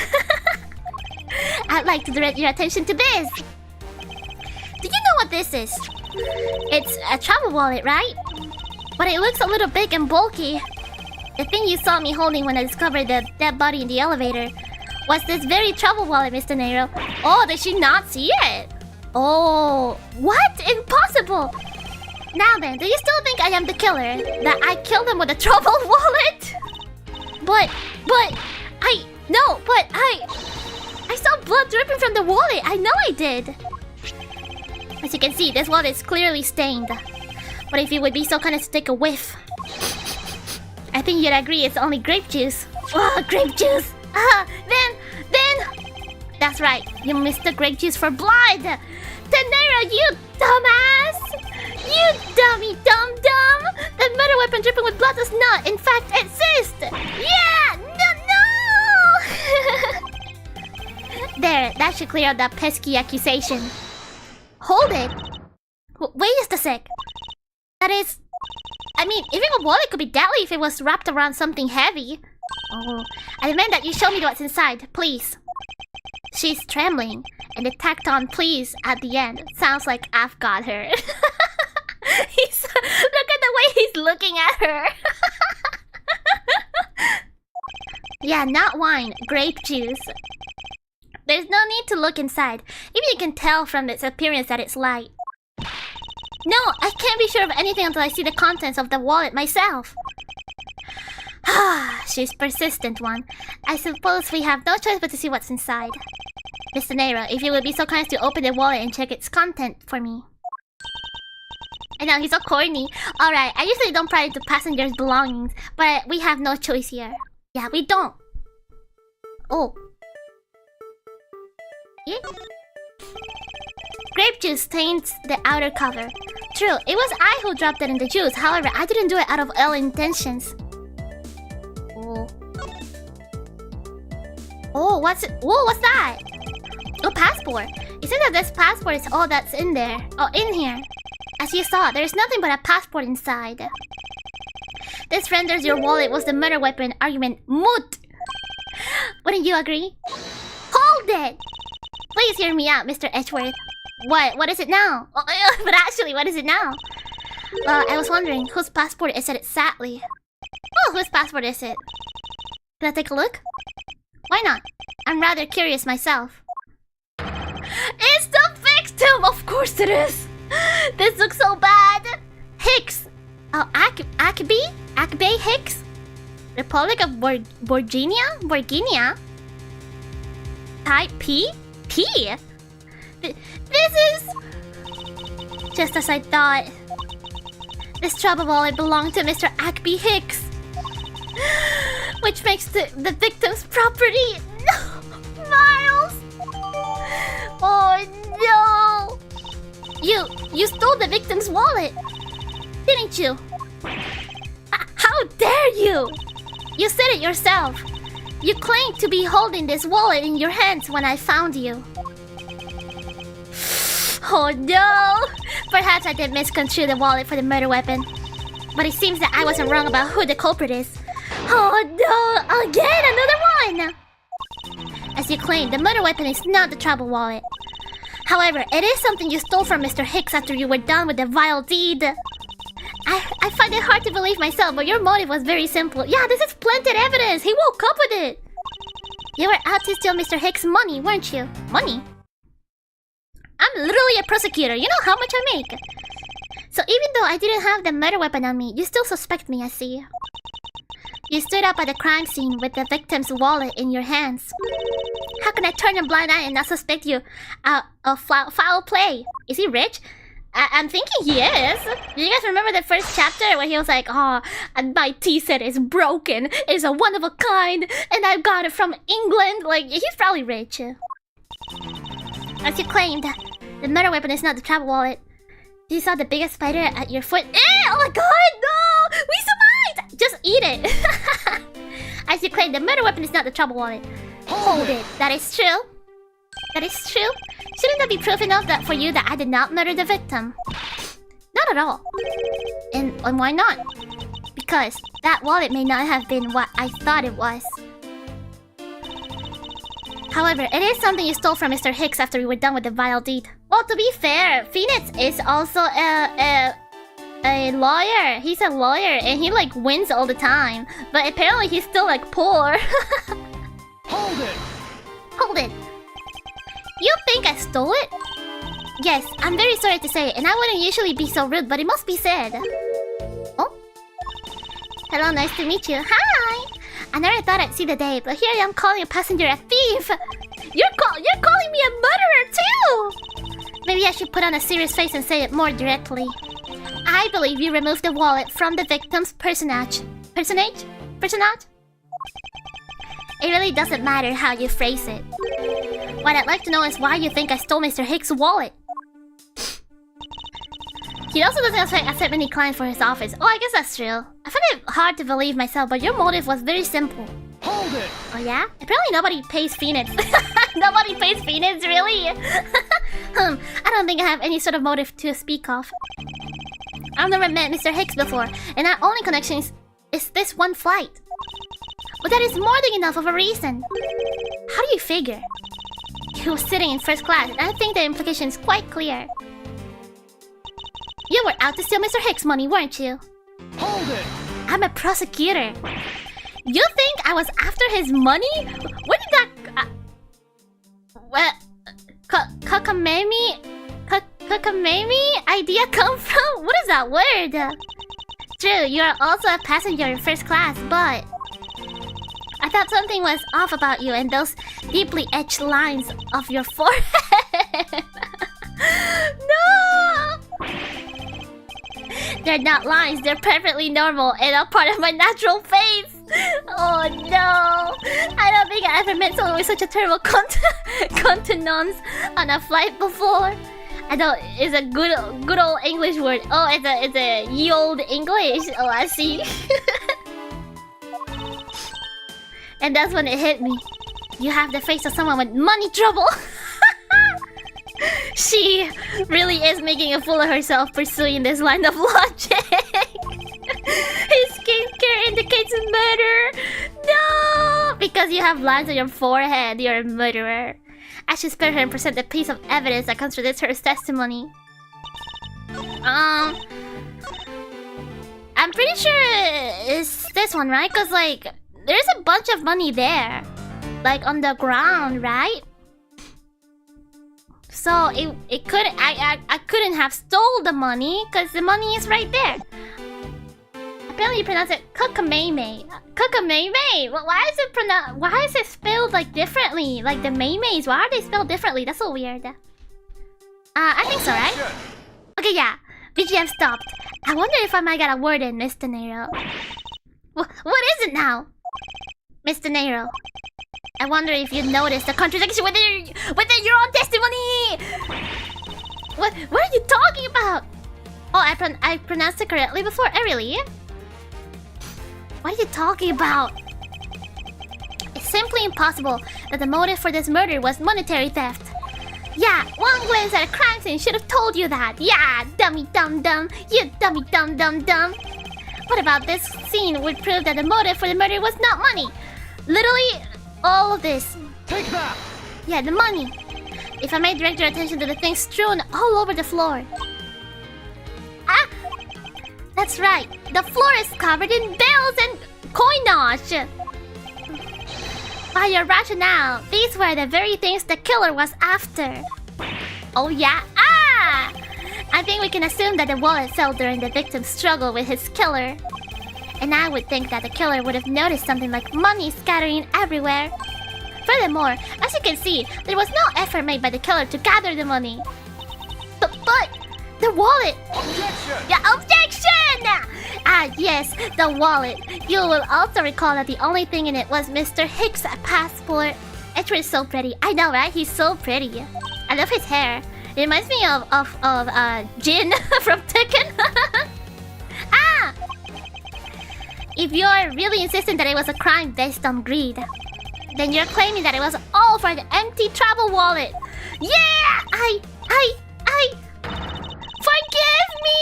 I'd like to direct your attention to this. Do you know what this is? It's a travel wallet, right? But it looks a little big and bulky. The thing you saw me holding when I discovered the dead body in the elevator was this very travel wallet, Mr. Nato. Oh, did she not see it? Oh, what? Impossible! Now then, do you still think I am the killer? That I killed him with a travel wallet? But I saw blood dripping from the wallet. I know I did. As you can see, this wallet is clearly stained. But if you would be so kind as to take a whiff, I think you'd agree it's only grape juice. Oh, grape juice! Then... That's right, you missed the grape juice for blood! Tenera, you dumbass! You dummy dum-dum! The murder weapon dripping with blood does not, in fact, exist! Yeah! No! There, that should clear up that pesky accusation. Hold it! Wait just a sec. That is... I mean, even a wallet could be deadly if it was wrapped around something heavy. Oh, I demand that you show me what's inside, please. She's trembling, and the tacked on please at the end sounds like I've got her. Look at the way he's looking at her. Yeah, not wine, grape juice. There's no need to look inside. Even you can tell from its appearance that it's light. No, I can't be sure of anything until I see the contents of the wallet myself. She's persistent one. I suppose we have no choice but to see what's inside. Mr. Nero, if you would be so kind as to open the wallet and check its content for me. I know, he's so corny. Alright, I usually don't pry into passengers' belongings, but we have no choice here. Yeah, we don't. Oh. Yeah. Grape juice stains the outer cover. True, it was I who dropped it in the juice. However, I didn't do it out of ill intentions. Oh, what's it? Whoa, what's that? Oh, passport. It seems that this passport is all that's in there. Oh, in here. As you saw, there is nothing but a passport inside. This renders your wallet was the murder weapon argument moot. Wouldn't you agree? Hold it! Please hear me out, Mr. Edgeworth. What is it now? Oh, but actually, what is it now? Well, I was wondering, whose passport is it exactly? Oh, whose passport is it? Can I take a look? Why not? I'm rather curious myself. It's the victim! Of course it is! This looks so bad! Hicks! Oh, Akbe Hicks? Republic of Borginia? Type P? P? This is... Just as I thought. This trouble wallet belonged to Mr. Akbe Hicks. Which makes the victim's property. No! Miles! Oh no! You stole the victim's wallet, didn't you? How dare you! You said it yourself. You claimed to be holding this wallet in your hands when I found you. Oh no! Perhaps I did misconstrue the wallet for the murder weapon. But it seems that I wasn't wrong about who the culprit is. Oh no! Again, another one! As you claimed, the murder weapon is not the trouble wallet. However, it is something you stole from Mr. Hicks after you were done with the vile deed. I find it hard to believe myself, but your motive was very simple. Yeah, this is splendid evidence! He woke up with it! You were out to steal Mr. Hicks' money, weren't you? Money? I'm literally a prosecutor. You know how much I make. So even though I didn't have the murder weapon on me, you still suspect me, I see. You stood up at the crime scene with the victim's wallet in your hands. How can I turn a blind eye and not suspect you of foul play? Is he rich? I'm thinking he is. Do you guys remember the first chapter where he was like, oh, my tea set is broken. It's a one of a kind, and I got it from England. Like, he's probably rich. As you claimed, the murder weapon is not the trap wallet. You saw the biggest spider at your foot. Oh my god, no! We survived! Just eat it. As you claimed, the murder weapon is not the trouble wallet. Hold it. That is true. That is true. Shouldn't that be proof enough that for you that I did not murder the victim? Not at all. And why not? Because that wallet may not have been what I thought it was. However, it is something you stole from Mr. Hicks after we were done with the vile deed. Well, to be fair, Phoenix is also a lawyer. He's a lawyer and he like wins all the time. But apparently he's still like poor. Hold it! Hold it. You think I stole it? Yes, I'm very sorry to say it, and I wouldn't usually be so rude, but it must be said. Oh? Hello, nice to meet you. Hi! I never thought I'd see the day, but here I am calling a passenger a thief! You're calling me a murderer too! Maybe I should put on a serious face and say it more directly. I believe you removed the wallet from the victim's personage. Personage? It really doesn't matter how you phrase it. What I'd like to know is why you think I stole Mr. Hicks' wallet. He also doesn't accept many clients for his office. Oh, I guess that's true. I find it hard to believe myself, but your motive was very simple. Hold it! Oh yeah? Apparently nobody pays Phoenix. Nobody pays Phoenix, really? I don't think I have any sort of motive to speak of. I've never met Mr. Hicks before, and our only connection is this one flight. But that is more than enough of a reason. How do you figure? He was sitting in first class, and I think the implication is quite clear. You were out to steal Mr. Hicks' money, weren't you? Hold it! I'm a prosecutor. You think I was after his money? Where did that... what? Kakamemi idea come from? What is that word? True, you are also a passenger in first class, but... I thought something was off about you and those deeply etched lines of your forehead. No! They're not lines, they're perfectly normal and a part of my natural face. Oh no! I don't think I ever met someone with such a terrible countenance on a flight before. I don't. It's a good old English word. Oh, it's a ye old English. Oh, I see. And that's when it hit me. You have the face of someone with money trouble. She really is making a fool of herself pursuing this line of logic. His skincare indicates murder. No, because you have lines on your forehead, you're a murderer. I should spare her and present a piece of evidence that contradicts her testimony. I'm pretty sure it's this one, right? Cause like there's a bunch of money there, like on the ground, right? So it couldn't. I couldn't have stole the money because the money is right there. Apparently you pronounce it Kakameme. Kakameme. Why is it pronounced? Why is it spelled like differently? Like the Maymays. Why are they spelled differently? That's so weird. I think so, right? Okay, yeah. BGM stopped. I wonder if I might get a word in, Mr. Nero. What is it now? Mr. Nero. I wonder if you noticed the contradiction within your own testimony. What are you talking about? Oh, I pronounced it correctly before. Really? What are you talking about? It's simply impossible that the motive for this murder was monetary theft. Yeah, one glance at a crime scene should have told you that. Yeah, dummy dum dum. You dummy dum dum dum. What about this scene would prove that the motive for the murder was not money? Literally, all of this. Take that! Yeah, the money. If I may direct your attention to the things strewn all over the floor. Ah! That's right. The floor is covered in bills and coinage. By your rationale, these were the very things the killer was after. Oh yeah? Ah! I think we can assume that the wallet fell during the victim's struggle with his killer. And I would think that the killer would have noticed something like money scattering everywhere. Furthermore, as you can see, there was no effort made by the killer to gather the money. But the wallet! Objection! Yeah, objection! Ah, yes, the wallet. You will also recall that the only thing in it was Mr. Hicks' passport. Edward is so pretty. I know, right? He's so pretty. I love his hair. It reminds me of Jin from Tekken. Ah! If you're really insisting that it was a crime based on greed, then you're claiming that it was all for the empty travel wallet. Yeah! I... Forgive me!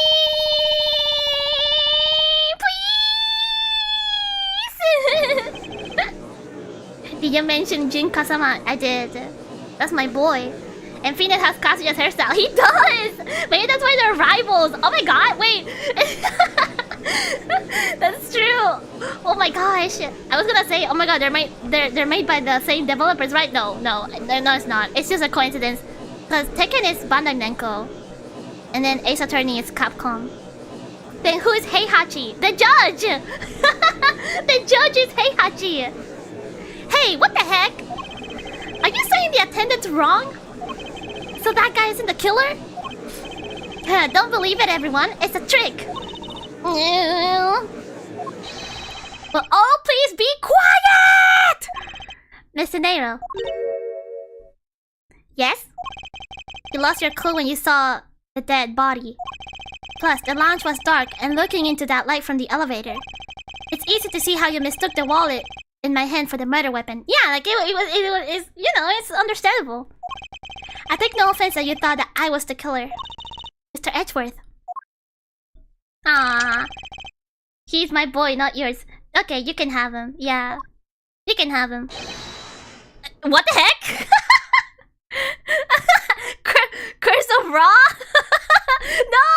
Please! Did you mention Jin Kasama? I did. That's my boy. And Phoenix has Kazuya's hairstyle. He does! Maybe that's why they're rivals. Oh my god, wait! That's true. Oh my gosh. I was gonna say, oh my god, they're made by the same developers, right? No, it's not. It's just a coincidence. Because Tekken is Bandai Namco. And then Ace Attorney is Capcom. Then who is Heihachi? The judge! The judge is Heihachi. Hey, what the heck? Are you saying the attendant's wrong? So that guy isn't the killer? Don't believe it, everyone. It's a trick. But oh, please be quiet! Mr. Nero. Yes? You lost your clue when you saw the dead body. Plus, the lounge was dark and looking into that light from the elevator. It's easy to see how you mistook the wallet in my hand for the murder weapon. Yeah, like it was, you know, it's understandable. I take no offense that you thought that I was the killer. Mr. Edgeworth. Ah, he's my boy, not yours. Okay, you can have him. Yeah. You can have him. What the heck? Curse of Raw? No!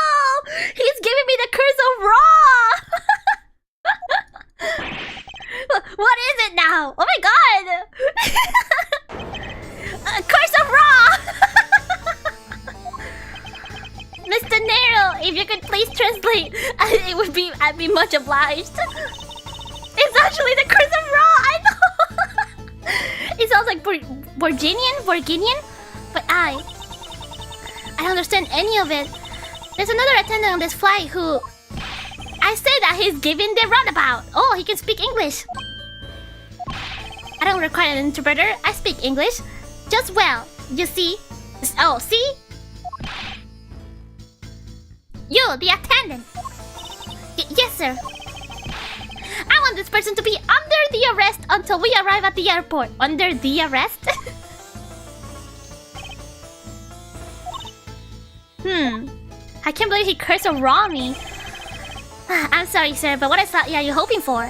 He's giving me the Curse of Raw! What is it now? Oh my god! Curse of Raw! Mr. Nero, if you could please translate, I'd be much obliged. It's actually the Curse of Raw, I know! It sounds like Borginian? But I don't understand any of it. There's another attendant on this flight who... I say that he's giving the runabout. Oh, he can speak English. I don't require an interpreter. I speak English just well. You see? Oh, see? You, the attendant. Yes, sir. I want this person to be under the arrest until we arrive at the airport. Under the arrest? I can't believe he cursed around me. I'm sorry, sir, but what exactly are you hoping for?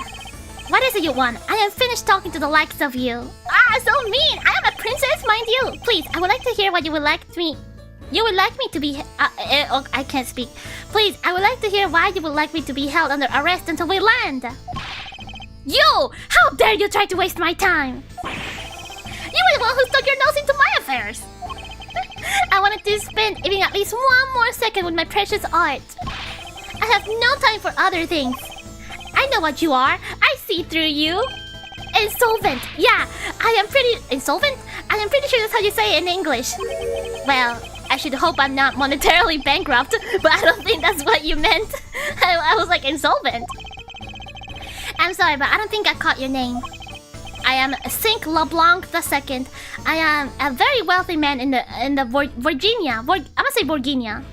What is it you want? I am finished talking to the likes of you. Ah, so mean! I am a princess, mind you! Please, I would like to hear what you would like me... You would like me to be... oh, I can't speak. Please, I would like to hear why you would like me to be held under arrest until we land. You! How dare you try to waste my time? You were the one who stuck your nose into my affairs. I wanted to spend even at least one more second with my precious art. I have no time for other things. I know what you are. I see through you. Insolvent. Yeah, I am pretty... Insolvent? I am pretty sure that's how you say it in English. Well, I should hope I'm not monetarily bankrupt, but I don't think that's what you meant. I was like, insolvent. I'm sorry, but I don't think I caught your name. I am Sink LeBlanc II. I am a very wealthy man in the Virginia. I'm gonna say Borginia.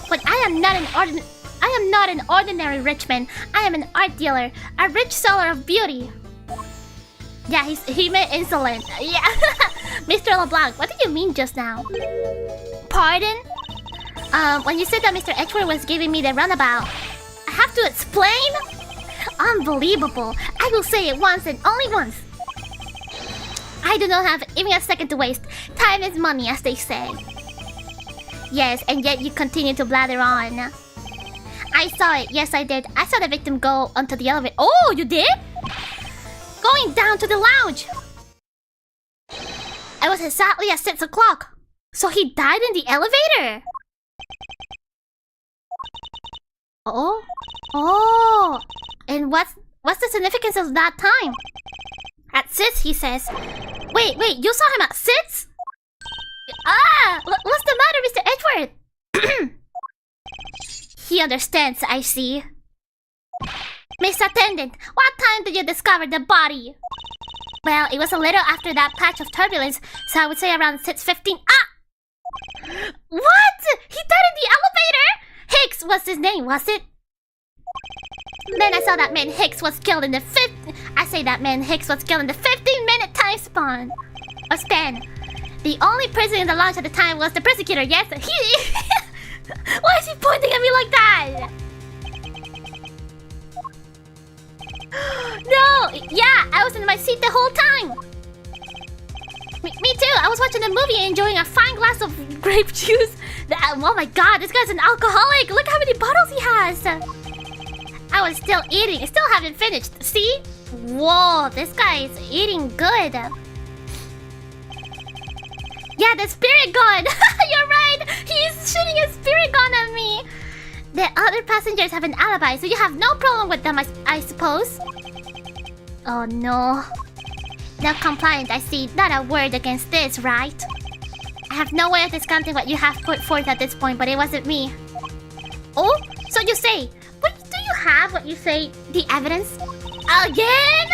But I am not an ordinary rich man. I am an art dealer, a rich seller of beauty. Yeah, he meant insolent. Yeah, Mr. LeBlanc, what did you mean just now? Pardon? When you said that Mr. Edgeworth was giving me the runabout, I have to explain? Unbelievable. I will say it once and only once. I do not have even a second to waste. Time is money, as they say. Yes, and yet you continue to blather on. I saw it. Yes, I did. I saw the victim go onto the elevator. Oh, you did? Going down to the lounge. It was exactly at 6 o'clock. So he died in the elevator. Oh? Oh. And what's the significance of that time? At 6, he says. Wait, you saw him at 6? Ah! What's the matter, Mr. Edgeworth? He understands, I see. Miss Attendant, what time did you discover the body? Well, it was a little after that patch of turbulence, so I would say around 6:15. Ah! What? He died in the elevator? Hicks was his name, was it? Then I saw that man Hicks was killed in the 15-minute time span. Or span. The only person in the lounge at the time was the prosecutor, yes? Why is he pointing at me like that? No! Yeah, I was in my seat the whole time. Me too. I was watching a movie and enjoying a fine glass of grape juice. Oh my god, this guy's an alcoholic. Look how many bottles he has. I was still eating. I still haven't finished. See? Whoa, this guy is eating good. Yeah, the spirit gun. You're right. He's shooting a spirit gun at me. The other passengers have an alibi, so you have no problem with them, I suppose. Oh no. No compliant, I see. Not a word against this, right? I have no way of discounting what you have put forth at this point, but it wasn't me. Oh? So you say. But do you have what you say, the evidence? Again?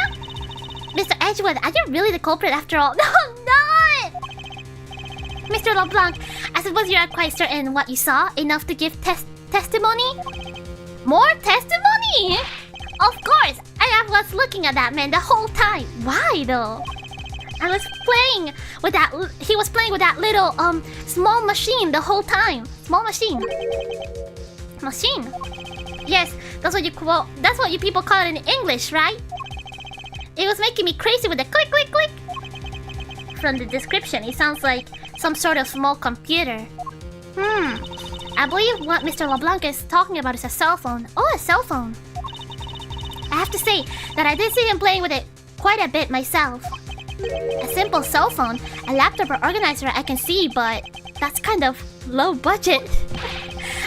Mr. Edgeworth, are you really the culprit after all? No, I'm not! Mr. LeBlanc, I suppose you are quite certain what you saw, enough to give testimony? More testimony? Of course! I was looking at that man the whole time. Why though? I was playing with that... He was playing with that little, small machine the whole time. Small machine. Machine. Yes, that's what you people call it in English, right? It was making me crazy with the click, click, click. From the description, it sounds like some sort of small computer. I believe what Mr. LeBlanc is talking about is a cell phone. Oh, a cell phone. I have to say that I did see him playing with it quite a bit myself. A simple cell phone, a laptop or organizer I can see, but that's kind of low budget.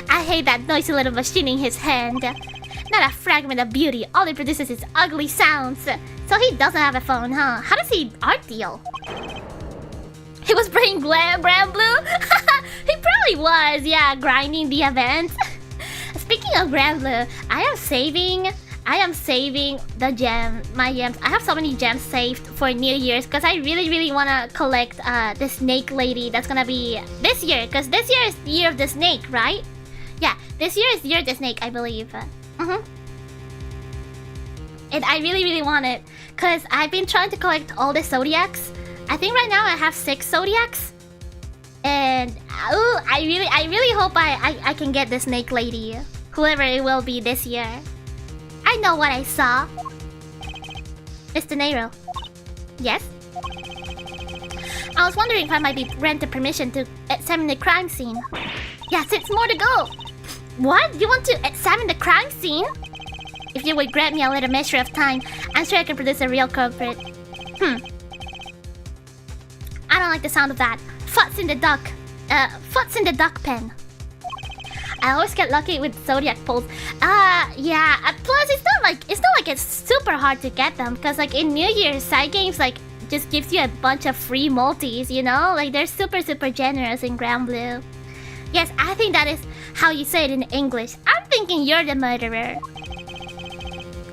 I hate that noisy little machine in his hand. Not a fragment of beauty, all it produces is ugly sounds. So he doesn't have a phone, huh? How does he art deal? He was playing Brand Blue? He probably was, yeah, grinding the event. Speaking of Grand Blue, I am saving the gem, my gems. I have so many gems saved for New Year's because I really want to collect the snake lady that's gonna be this year, because this year is the year of the snake, right? Yeah, this year is the year of the snake, I believe. And I really want it because I've been trying to collect all the zodiacs. I think right now I have 6 zodiacs. And I really hope I can get the snake lady, whoever it will be this year. I know what I saw. Mr. Nero. Yes? I was wondering if I might be granted permission to examine the crime scene. Yeah, 6 more to go. What? You want to examine the crime scene? If you would grant me a little measure of time, I'm sure I can produce a real culprit. I don't like the sound of that. Futs in the duck. Futs in the duck pen. I always get lucky with zodiac pulls. Yeah. Plus, it's not like it's super hard to get them, because like in New Year's, side games like just gives you a bunch of free multis. You know, like they're super generous in Grand Blue. Yes, I think that is how you say it in English. I'm thinking you're the murderer.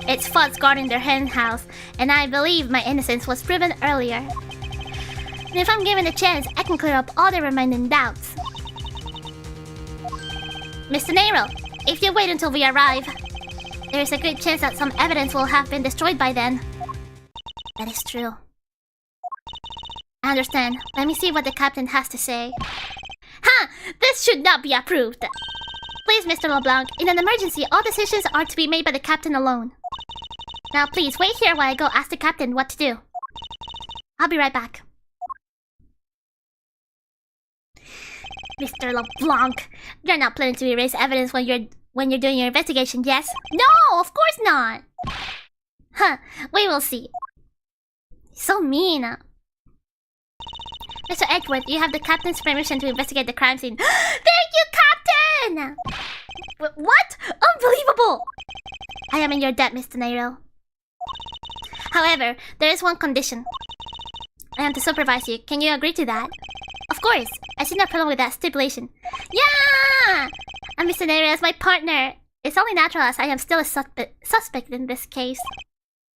It's Futs guarding their hen house, and I believe my innocence was proven earlier. And if I'm given a chance, I can clear up all the remaining doubts. Mr. Nero, if you wait until we arrive, there is a good chance that some evidence will have been destroyed by then. That is true. I understand. Let me see what the captain has to say. Ha! This should not be approved. Please, Mr. LeBlanc, in an emergency, all decisions are to be made by the captain alone. Now, please, wait here while I go ask the captain what to do. I'll be right back. Mr. LeBlanc, you're not planning to erase evidence when you're doing your investigation, yes? No, of course not! Huh, we will see. So mean. Mr. Edgeworth, you have the captain's permission to investigate the crime scene. Thank you, Captain! What? Unbelievable! I am in your debt, Mr. Nero. However, there is one condition. I am to supervise you. Can you agree to that? Of course. I see no problem with that stipulation. Yeah! And Mr. Nero is my partner. It's only natural as I am still a suspect in this case.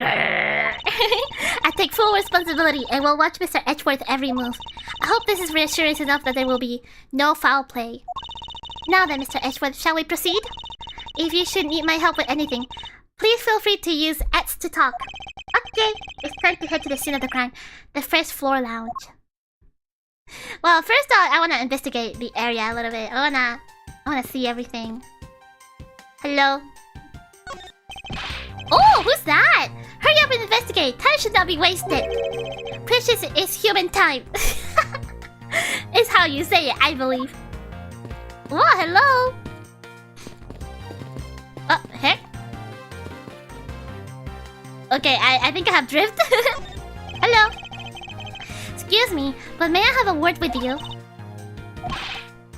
I take full responsibility and will watch Mr. Edgeworth's every move. I hope this is reassurance enough that there will be no foul play. Now then, Mr. Edgeworth, shall we proceed? If you should need my help with anything, please feel free to use X to talk. Okay, it's time to head to the scene of the crime, the first floor lounge. Well, first I wanna investigate the area a little bit. I wanna see everything. Hello? Oh, who's that? Hurry up and investigate. Time should not be wasted. Precious is human time. Is how you say it, I believe. Oh, hello. Oh, heck. Okay, I think I have drift. Hello. Excuse me, but may I have a word with you?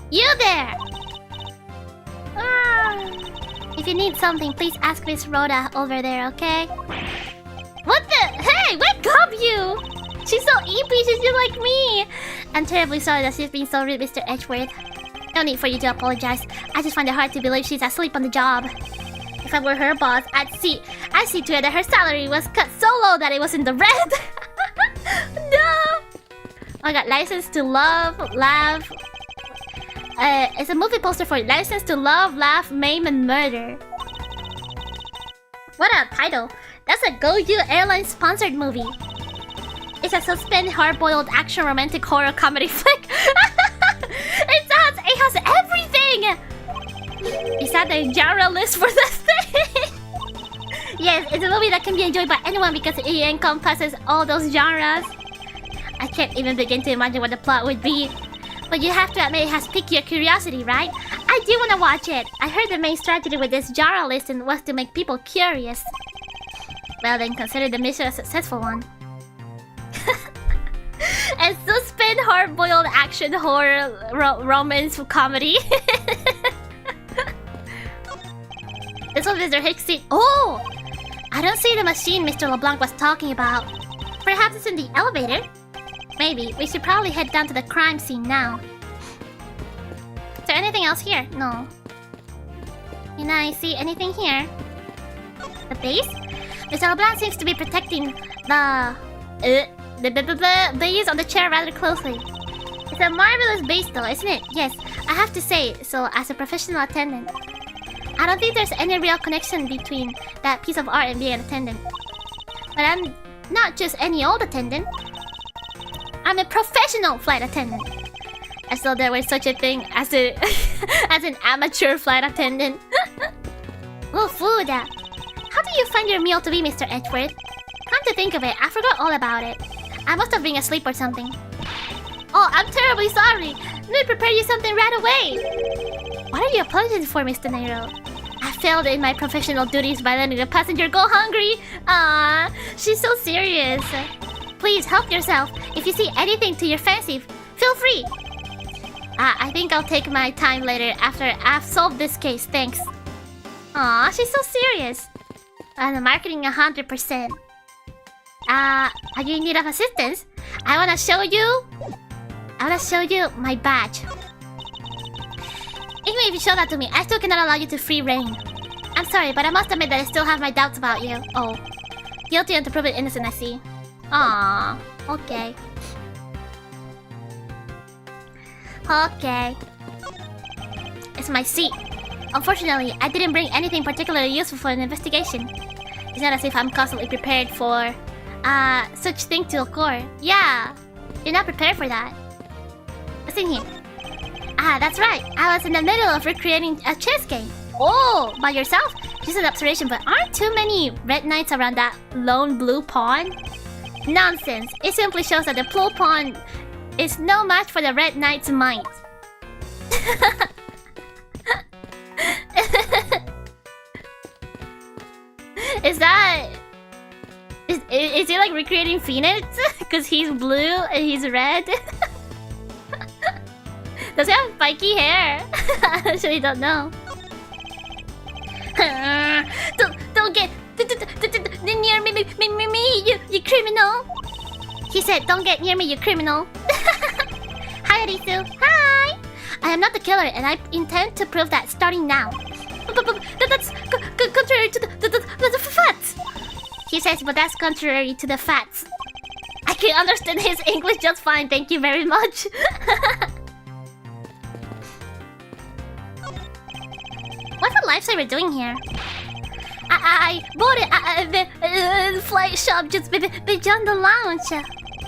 You there! If you need something, please ask Miss Rhoda over there, okay? What the? Hey, wake up, you! She's so eepy, she's just like me! I'm terribly sorry that she's being so rude, Mr. Edgeworth. No need for you to apologize. I just find it hard to believe she's asleep on the job. If I were her boss, I'd see to it that her salary was cut so low that it was in the red. No! I got License to Love, Laugh. It's a movie poster for License to Love, Laugh, Maim, and Murder. What a title! That's a Go You Airlines sponsored movie. It's a suspense, hard-boiled action romantic horror comedy flick. It has everything! Is that the genre list for this thing? Yeah, Yes, it's a movie that can be enjoyed by anyone because it encompasses all those genres. I can't even begin to imagine what the plot would be. But you have to admit it has piqued your curiosity, right? I do want to watch it. I heard the main strategy with this genre listing was to make people curious. Well then, consider the mission a successful one. A suspense, hard-boiled action horror romance comedy. This one is their hit seat. Oh! I don't see the machine Mr. LeBlanc was talking about. Perhaps it's in the elevator? Maybe. We should probably head down to the crime scene now. Is there anything else here? No. Can I see anything here? The base? Mr. LeBlanc seems to be protecting the base on the chair rather closely. It's a marvelous base though, isn't it? Yes, I have to say so as a professional attendant. I don't think there's any real connection between that piece of art and being an attendant. But I'm not just any old attendant. I'm a professional flight attendant. As though there was such a thing as a as an amateur flight attendant. Oh, food. How do you find your meal to be, Mr. Edgeworth? Come to think of it, I forgot all about it. I must have been asleep or something. Oh, I'm terribly sorry. Let me prepare you something right away. What are you apologizing for, Mr. Nairo? I failed in my professional duties by letting the passenger go hungry. Ah, she's so serious. Please help yourself. If you see anything to your fancy, feel free. I think I'll take my time later after I've solved this case, thanks. Aw, she's so serious. I'm marketing 100%. Are you in need of assistance? I wanna show you my badge. Even if you show that to me, I still cannot allow you to free reign. I'm sorry, but I must admit that I still have my doubts about you. Oh. Guilty and to prove it innocent, I see. Aww. Okay. Okay. It's my seat. Unfortunately, I didn't bring anything particularly useful for an investigation. It's not as if I'm constantly prepared for such thing to occur. Yeah, you're not prepared for that. What's in here? Ah, that's right. I was in the middle of recreating a chess game. Oh, by yourself? Just an observation, but aren't too many red knights around that lone blue pawn? Nonsense. It simply shows that the blue pawn is no match for the red knight's might. Is he like recreating Phoenix? Because he's blue and he's red? Does he have spiky hair? I actually don't know. Don't get near me, you criminal. He said, don't get near me, you criminal. Hi, Arisu. Hi. I am not the killer, and I intend to prove that starting now. But that's contrary to the facts. He says, but that's contrary to the facts. I can understand his English just fine, thank you very much. What's the lifesaver doing here? I bought it at the flight shop just beyond the lounge.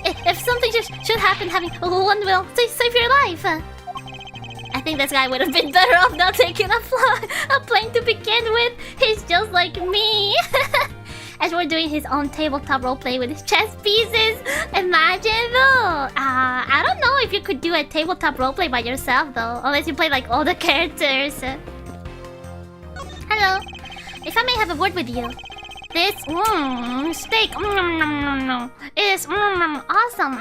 If something should happen, having one will save your life. I think this guy would have been better off not taking a plane to begin with. He's just like me. As we're doing his own tabletop roleplay with his chess pieces. Imagine though. I don't know if you could do a tabletop roleplay by yourself though. Unless you play like all the characters. Hello. If I may have a word with you. This steak is awesome.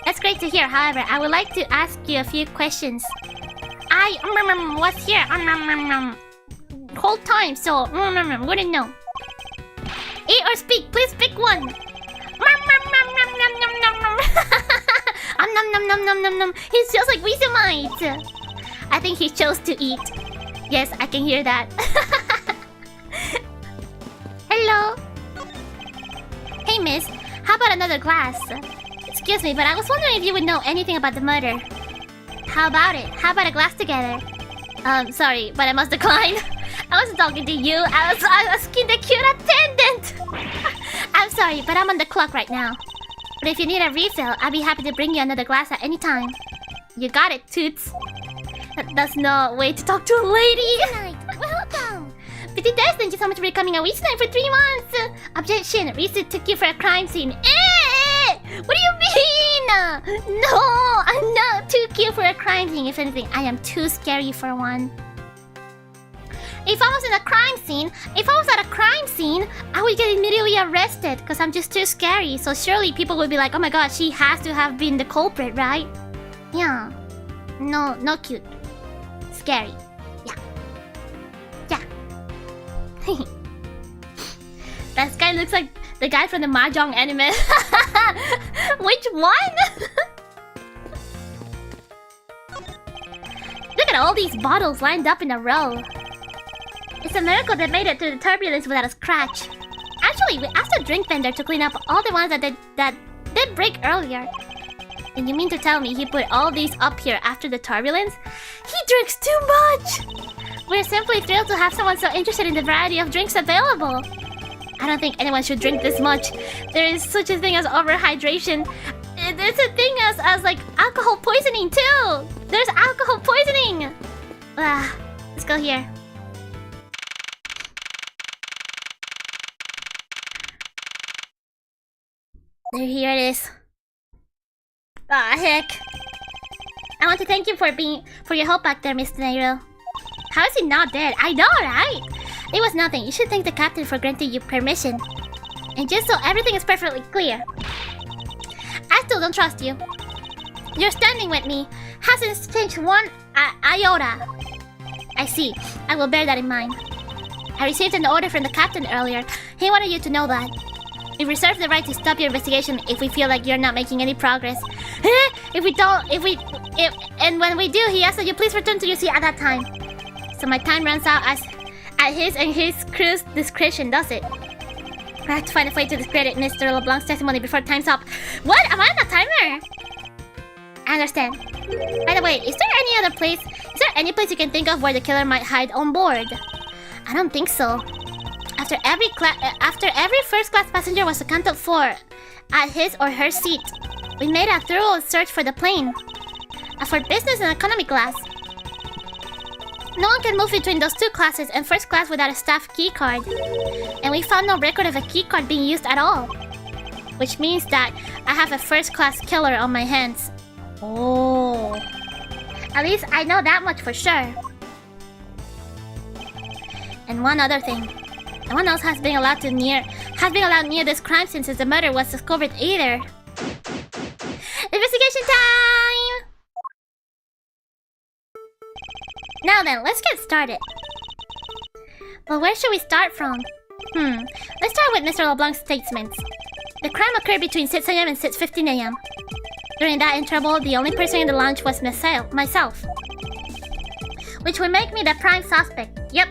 That's great to hear. However, I would like to ask you a few questions. What's here? Hold time, so wouldn't know. Eat or speak, please pick one. He's just like Wisu might. I think he chose to eat. Yes, I can hear that. Hello. Hey, miss. How about another glass? Excuse me, but I was wondering if you would know anything about the murder. How about it? How about a glass together? Sorry, but I must decline. I wasn't talking to you. I was asking the cute attendant. I'm sorry, but I'm on the clock right now. But if you need a refill, I'll be happy to bring you another glass at any time. You got it, Toots. That's no way to talk to a lady. Good night. Welcome. 50 days, thank you so much for becoming a Wisu for 3 months! Objection, Arisu took you for a crime scene. What do you mean? No, I'm not too cute for a crime scene. If anything, I am too scary for one. If I was in a crime scene, I would get immediately arrested because I'm just too scary. So surely people would be like, oh my god, she has to have been the culprit, right? Yeah. No, not cute. Scary. Yeah. Yeah. That guy looks like the guy from the Mahjong anime. Which one? Look at all these bottles lined up in a row. It's a miracle that made it through the turbulence without a scratch. Actually, we asked the drink vendor to clean up all the ones that did break earlier. And you mean to tell me he put all these up here after the turbulence? He drinks too much! We're simply thrilled to have someone so interested in the variety of drinks available. I don't think anyone should drink this much. There is such a thing as overhydration. There's a thing as like alcohol poisoning too. There's alcohol poisoning. Let's go here. Here it is. Ah, heck. I want to thank you for your help back there, Mr. Nairo. How is he not dead? I know, right? It was nothing. You should thank the captain for granting you permission. And just so everything is perfectly clear, I still don't trust you. Your standing with me hasn't changed one iota. I see. I will bear that in mind. I received an order from the captain earlier. He wanted you to know that. We reserve the right to stop your investigation if we feel like you're not making any progress. And when we do, he asks that you please return to your seat at that time. So my time runs out at his and his crew's discretion, does it? I have to find a way to discredit Mr. LeBlanc's testimony before time's up. What? Am I on a timer? I understand. By the way, is there any place you can think of where the killer might hide on board? I don't think so. After every first-class passenger was accounted for at his or her seat, we made a thorough search for the plane. For business and economy class, no one can move between those two classes and first class without a staff keycard. And we found no record of a keycard being used at all. Which means that I have a first-class killer on my hands. Oh. At least I know that much for sure. And one other thing. No one else has been allowed near this crime scene since the murder was discovered either. Investigation time! Now then, let's get started. Well, where should we start from? Let's start with Mr. LeBlanc's statements. The crime occurred between 6 AM and 6:15 AM. During that interval, the only person in the lounge was myself. Which would make me the prime suspect. Yep.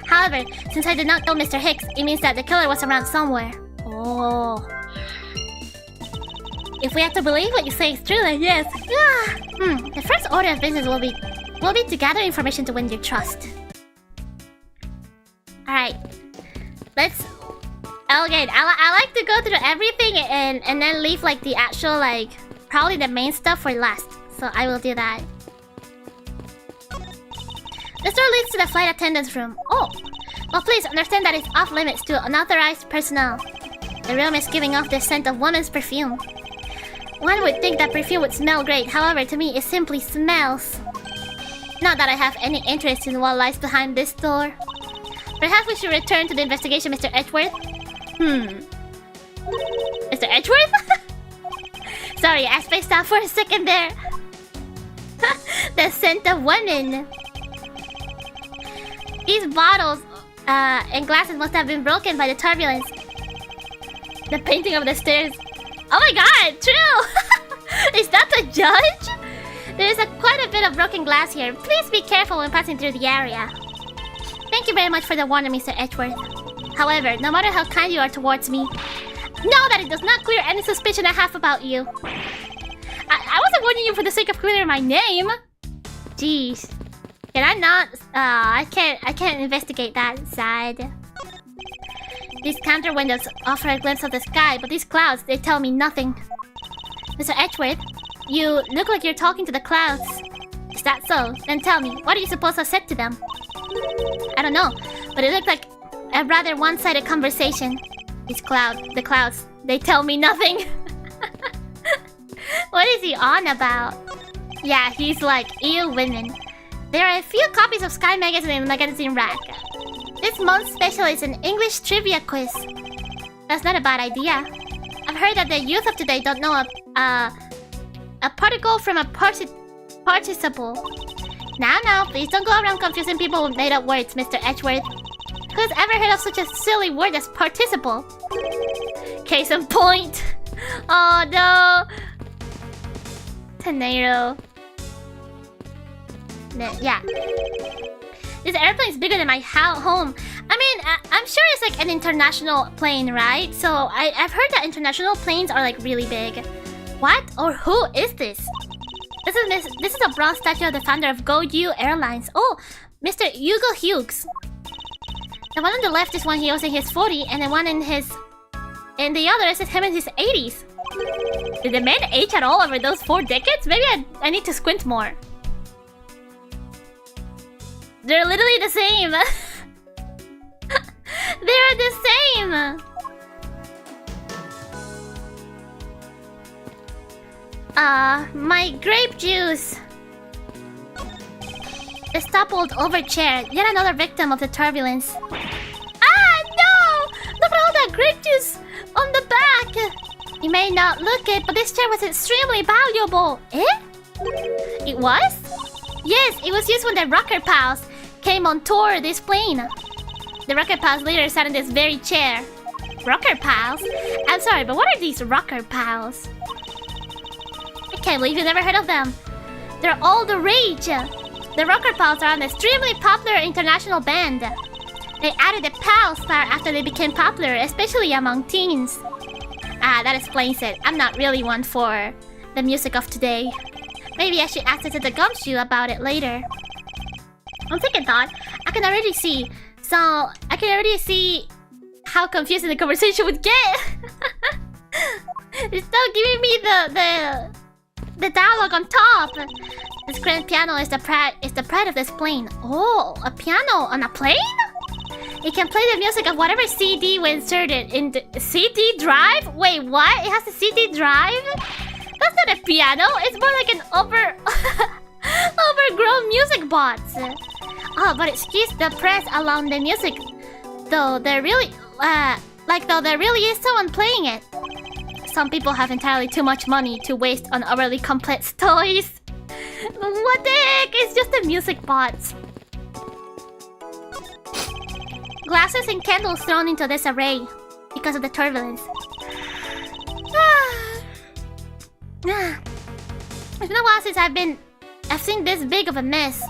However, since I did not kill Mr. Hicks, it means that the killer was around somewhere. Oh. If we have to believe what you say is true, then yes. The first order of business will be to gather information to win your trust. Alright. Let's... Okay, I like to go through everything and then leave like the actual like... probably the main stuff for last. So I will do that. This door leads to the flight attendant's room. Oh! Well, please understand that it's off limits to unauthorized personnel. The room is giving off the scent of woman's perfume. One would think that perfume would smell great, however, to me it simply smells. Not that I have any interest in what lies behind this door. Perhaps we should return to the investigation, Mr. Edgeworth? Mr. Edgeworth? Sorry, I spaced out for a second there. The scent of women. These bottles and glasses must have been broken by the turbulence. The painting of the stairs. Oh my god, true! Is that the judge? There is quite a bit of broken glass here. Please be careful when passing through the area. Thank you very much for the warning, Mr. Edgeworth. However, no matter how kind you are towards me, know that it does not clear any suspicion I have about you. I wasn't warning you for the sake of clearing my name. Jeez. Can I not? I can't investigate that side. These counter windows offer a glimpse of the sky, but these clouds, they tell me nothing. Mr. Edgeworth, you look like you're talking to the clouds. Is that so? Then tell me, what are you supposed to have said to them? I don't know. but it looked like a rather one-sided conversation. The clouds, they tell me nothing. What is he on about? Yeah, he's like, ew, women. There are a few copies of Sky Magazine in the magazine rack. This month's special is an English trivia quiz. That's not a bad idea. I've heard that the youth of today don't know a particle from a participle. Now, please don't go around confusing people with made-up words, Mr. Edgeworth. Who's ever heard of such a silly word as participle? Case in point. Oh no. Tornado. Yeah. This airplane is bigger than my home. I mean, I'm sure it's like an international plane, right? So I've heard that international planes are like really big. What or who is this? This is a bronze statue of the founder of GoU Airlines. Oh, Mr. Hugo Hughes. The one on the left is when he was in his 40s, and the one in the other is him in his 80s. Did the man age at all over those 4 decades? Maybe I need to squint more. They're literally the same. They're the same. My grape juice. The toppled over chair. Yet another victim of the turbulence. Ah, no! Look at all that grape juice on the back. You may not look it, but this chair was extremely valuable. Eh? It was? Yes, it was used when the Rocker Pals came on tour this plane. The Rocker Pals later sat in this very chair. Rocker Pals? I'm sorry, but what are these Rocker Pals? I can't believe you never heard of them. They're all the rage. The Rocker Pals are an extremely popular international band. They added the Pals part after they became popular, especially among teens. Ah, that explains it. I'm not really one for the music of today. Maybe I should ask it to the Gumshoe about it later. On second thought, I can already see how confusing the conversation would get. It's still giving me the dialogue on top. This grand piano is the pride of this plane. Oh, a piano on a plane? It can play the music of whatever CD we inserted in the CD drive? Wait, what? It has a CD drive? That's not a piano. It's more like an overgrown music box. Oh, but excuse the press along the music. Though there really is someone playing it. Some people have entirely too much money to waste on overly complex toys. What the heck? It's just a music box. Glasses and candles thrown into this array because of the turbulence. It's been a while since I've seen this big of a mess.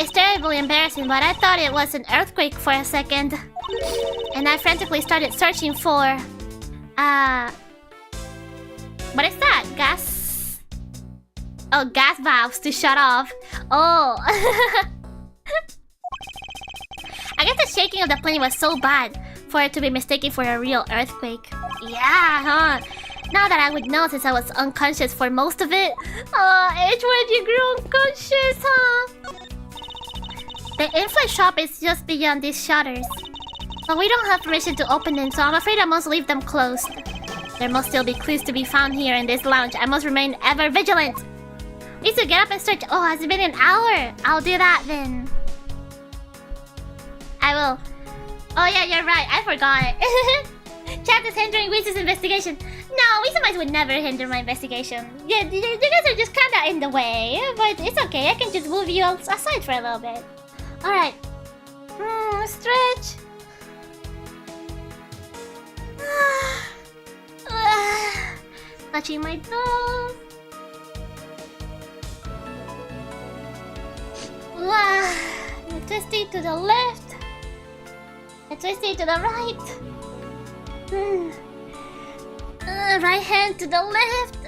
It's terribly embarrassing, but I thought it was an earthquake for a second. And I frantically started searching for... what is that? Gas... Oh, gas valves to shut off. Oh. I guess the shaking of the plane was so bad for it to be mistaken for a real earthquake. Yeah, huh? Now that I would know since I was unconscious for most of it. Edgeworth, you grew unconscious, huh? The inflight shop is just beyond these shutters. But we don't have permission to open them, so I'm afraid I must leave them closed. There must still be clues to be found here in this lounge. I must remain ever vigilant. Wisu, get up and search. Oh, has it been an hour? I'll do that then. I will. Oh yeah, you're right. I forgot. Chat is hindering Wisu's investigation. No, Wisu would never hinder my investigation. Yeah, you guys are just kinda in the way. But it's okay. I can just move you aside for a little bit. Alright. Stretch. Touching my toes. Twisting to the left. Twisting to the right. Right hand to the left.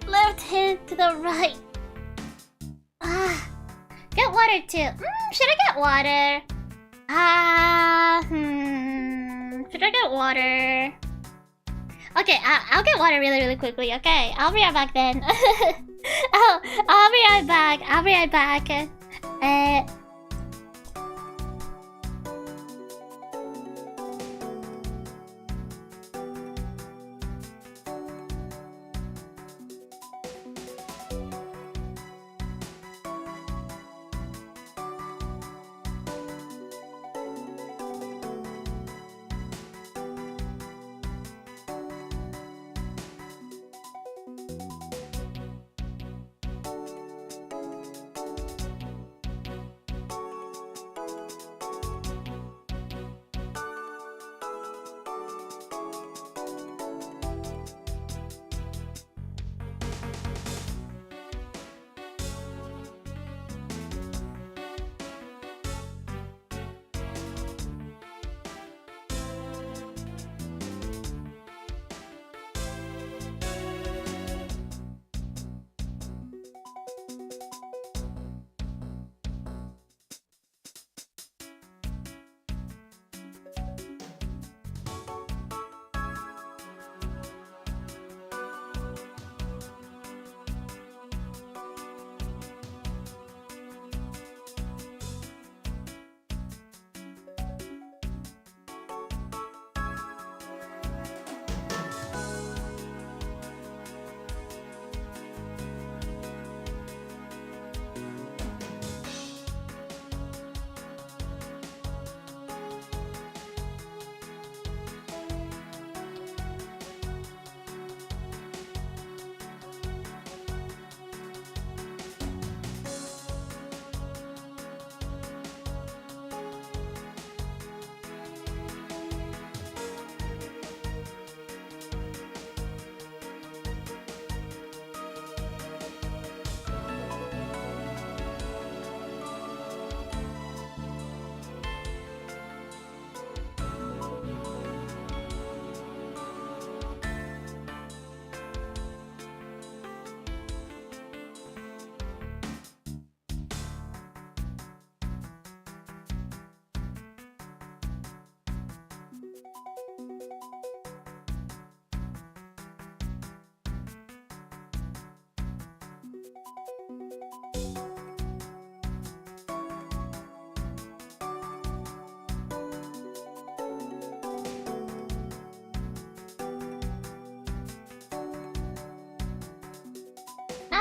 Left hand to the right. Get water too. Should I get water? Should I get water? Okay, I'll get water really quickly. Okay, I'll be right back then. I'll be right back.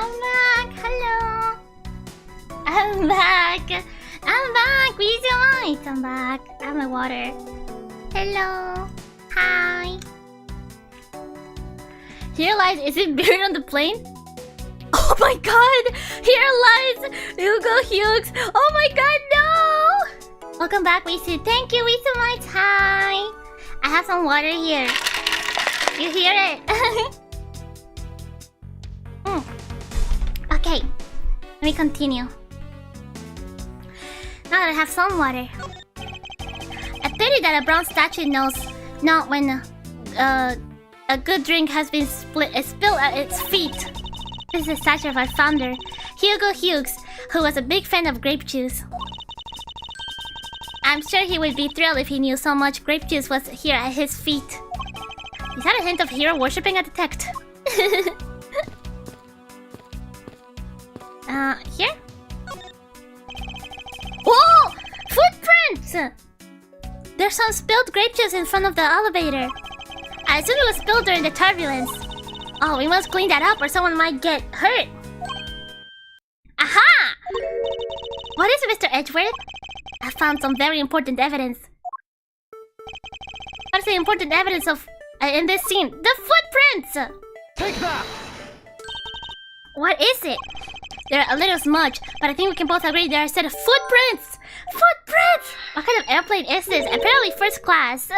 I'm back. Hello. I'm back. I'm back. Wisu Light. I'm back. I have my water. Hello. Hi. Here lies. Is it buried on the plane? Oh my god! Here lies Hugo Hughes! Oh my god, no! Welcome back, Wisu. Thank you, Wisu Light. Hi. I have some water here. You hear it? Okay. Let me continue. Now that I have some water. I pity that a bronze statue knows not when a good drink has been spilled at its feet. This is a statue of our founder, Hugo Hughes, who was a big fan of grape juice. I'm sure he would be thrilled if he knew so much grape juice was here at his feet. Is that a hint of hero worshipping I detect? Here? Whoa! Footprints! There's some spilled grape juice in front of the elevator. I assume it was spilled during the turbulence. Oh, we must clean that up or someone might get hurt. Aha! What is it, Mr. Edgeworth? I found some very important evidence. What is the important evidence of in this scene? The footprints! Take that! What is it? They're a little smudged, but I think we can both agree there are a set of footprints! Footprints! What kind of airplane is this? Apparently first class.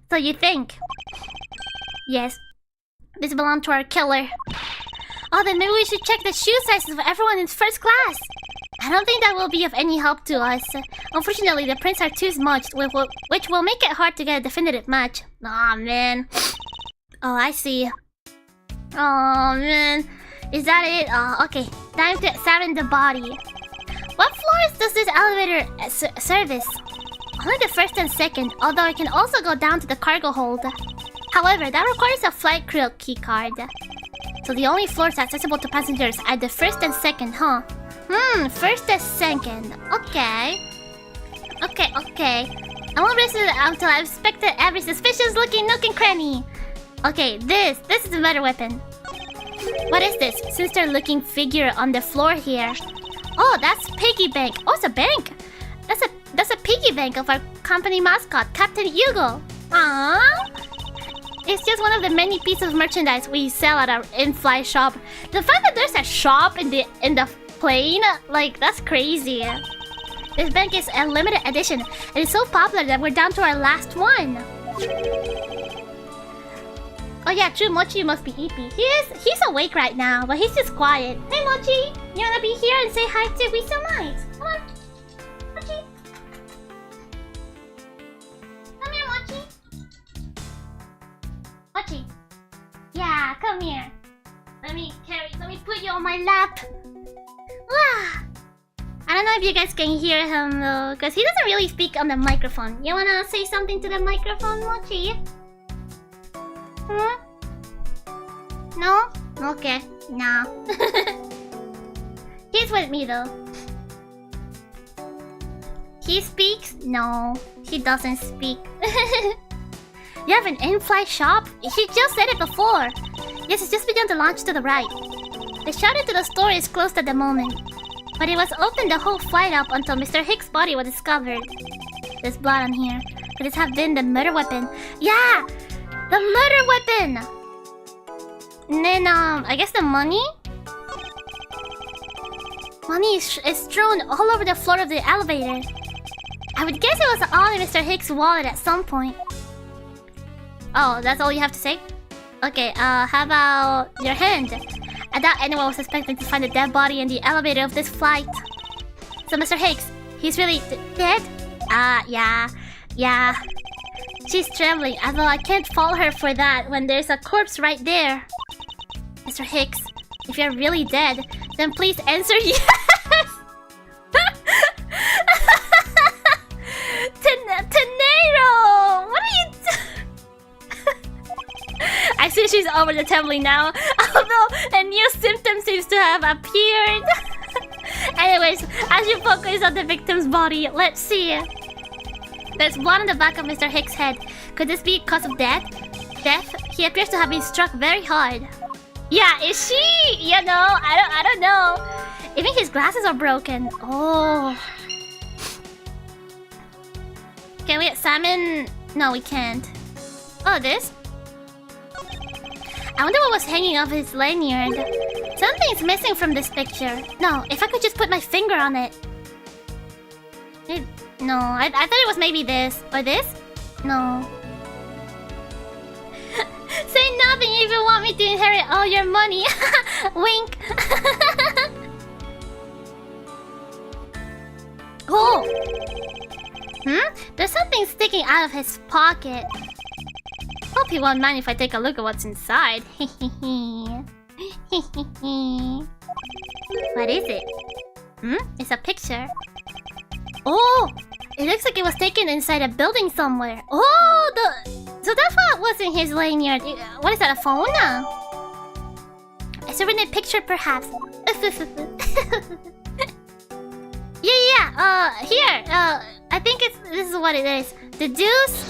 So you think? Yes. This belonged to our killer. Oh, then maybe we should check the shoe sizes of everyone in first class. I don't think that will be of any help to us. Unfortunately, the prints are too smudged, which will make it hard to get a definitive match. Aw, man. Oh, I see. Oh, man. Is that it? Oh, okay. Time to examine the body. What floors does this elevator service? Only the first and second, although it can also go down to the cargo hold. However, that requires a flight crew keycard. So the only floors accessible to passengers are the first and second, huh? First and second. Okay. I won't rest it until I've inspected every suspicious looking nook and cranny. Okay, this is a better weapon. What is this? Sinister-looking figure on the floor here. Oh, that's Piggy Bank. Oh, it's a bank. That's a piggy bank of our company mascot, Captain Hugo. Aww. It's just one of the many pieces of merchandise we sell at our in-flight shop. The fact that there's a shop in the plane, like, that's crazy. This bank is a limited edition, and it's so popular that we're down to our last one. Oh yeah, true, Mochi must be eepy. He's awake right now, but he's just quiet. Hey Mochi, you wanna be here and say hi to Wisu Light? Come on. Mochi. Come here, Mochi. Mochi. Yeah, come here. Let me put you on my lap. Wow. I don't know if you guys can hear him though, because he doesn't really speak on the microphone. You wanna say something to the microphone, Mochi? No? Okay. No. He's with me though. He speaks? No, he doesn't speak. You have an in-flight shop? He just said it before. Yes, it's just begun to launch to the right. The shot into the store is closed at the moment, but it was open the whole flight up until Mr. Hicks' body was discovered. There's blood on here. Could this have been the murder weapon? Yeah! The murder weapon! And then, I guess the money? Money is strewn all over the floor of the elevator. I would guess it was all in Mr. Hicks' wallet at some point. Oh, that's all you have to say? Okay, how about your hand? I doubt anyone was expecting to find a dead body in the elevator of this flight. So, Mr. Hicks, he's really dead? Yeah. She's trembling, although I can't fault her for that when there's a corpse right there. Mr. Hicks, if you're really dead, then please answer yes! Tenero! What are you I see she's over the trembling now, although a new symptom seems to have appeared. Anyways, as you focus on the victim's body, let's see. There's blood on the back of Mr. Hicks' head. Could this be cause of death? He appears to have been struck very hard. Yeah, is she? You know, I don't know. Even his glasses are broken. Oh. Can we examine? No, we can't. Oh, this? I wonder what was hanging off his lanyard. Something's missing from this picture. No, if I could just put my finger on it. No, I thought it was maybe this. Or this? No. Say nothing if you want me to inherit all your money. Wink. Oh. There's something sticking out of his pocket. Hope he won't mind if I take a look at what's inside. What is it? It's a picture. Oh! It looks like it was taken inside a building somewhere. Oh! So that's what was in his lanyard. What is that, a phone? A souvenir picture, perhaps. Yeah. Here. I think this is what it is. The deuce.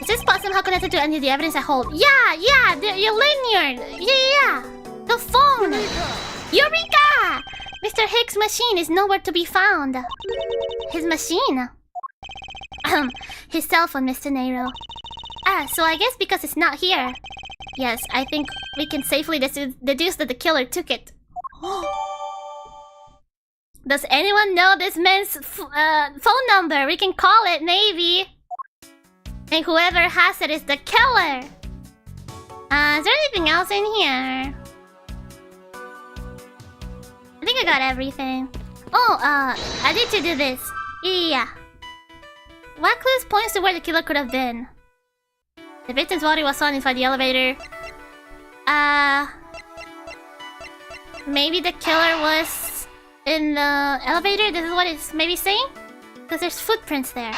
Is this spot somehow connected to any of the evidence I hold? Yeah. Your lanyard. Yeah. The phone. Eureka! Mr. Hicks' machine is nowhere to be found. His machine? His cell phone, Mr. Nero. So I guess because it's not here. Yes, I think we can safely deduce that the killer took it. Does anyone know this man's phone number? We can call it, maybe. And whoever has it is the killer. Is there anything else in here? I think I got everything. Oh, I need to do this. Yeah. What clues points to where the killer could have been? The victim's body was found inside the elevator. Maybe the killer was in the elevator? This is what it's maybe saying? Because there's footprints there.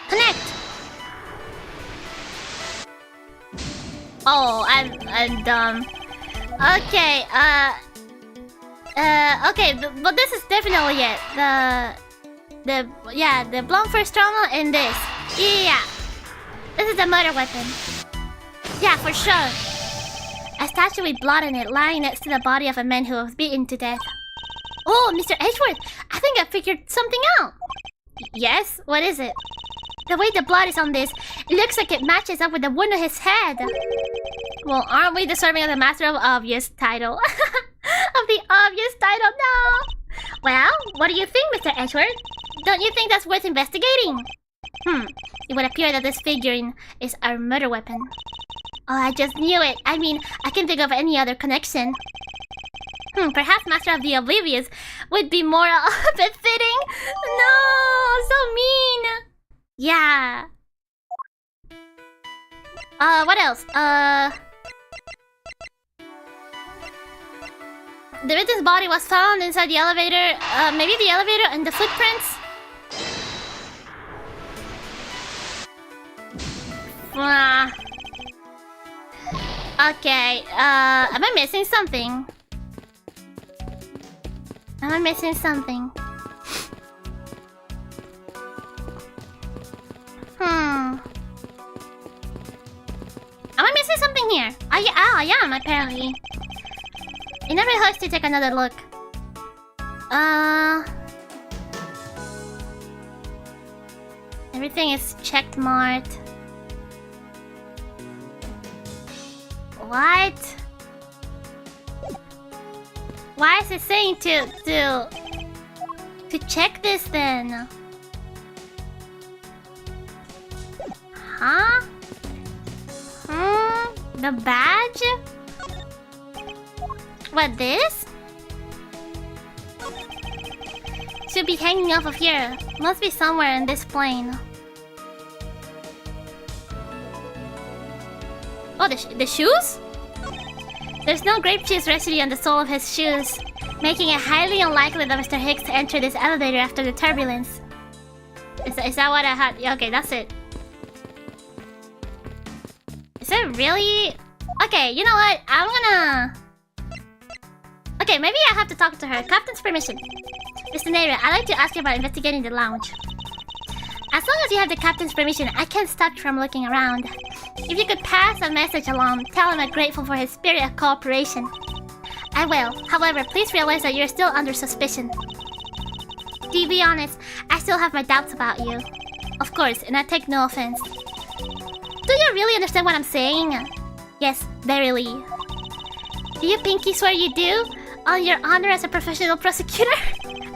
Connect! Oh, I'm dumb. Okay, okay, but this is definitely it. The blanc first trauma and this. Yeah. This is the murder weapon. Yeah, for sure. A statue with blood on it lying next to the body of a man who was beaten to death. Oh, Mr. Edgeworth, I think I figured something out. Yes? What is it? The way the blood is on this, it looks like it matches up with the wound on his head. Well, aren't we deserving of the Master of Obvious title? Of the obvious title, no! Well, what do you think, Mr. Edgeworth? Don't you think that's worth investigating? It would appear that this figurine is our murder weapon. Oh, I just knew it. I mean, I can't think of any other connection. Perhaps Master of the Oblivious would be more befitting. No, so mean. Yeah. What else? The victim's body was found inside the elevator. Maybe the elevator and the footprints? Okay, am I missing something? Am I missing something? Am I missing something here? I am, apparently. It never hurts to take another look. Everything is checked marked. What? Why is it saying to check this then? Huh? The badge? What, this? Should be hanging off of here. Must be somewhere in this plane. Oh, the shoes? There's no grape juice residue on the sole of his shoes, making it highly unlikely that Mr. Hicks entered this elevator after the turbulence. Is that what I had? Okay, that's it. Is it really? Okay, you know what? I'm gonna... Okay, maybe I have to talk to her. Captain's permission. Mr. Nero, I'd like to ask you about investigating the lounge. As long as you have the captain's permission, I can't stop you from looking around. If you could pass a message along, tell him I'm grateful for his spirit of cooperation. I will. However, please realize that you're still under suspicion. To be honest, I still have my doubts about you. Of course, and I take no offense. Do you really understand what I'm saying? Yes, verily. Do you pinky swear you do? On your honor as a professional prosecutor?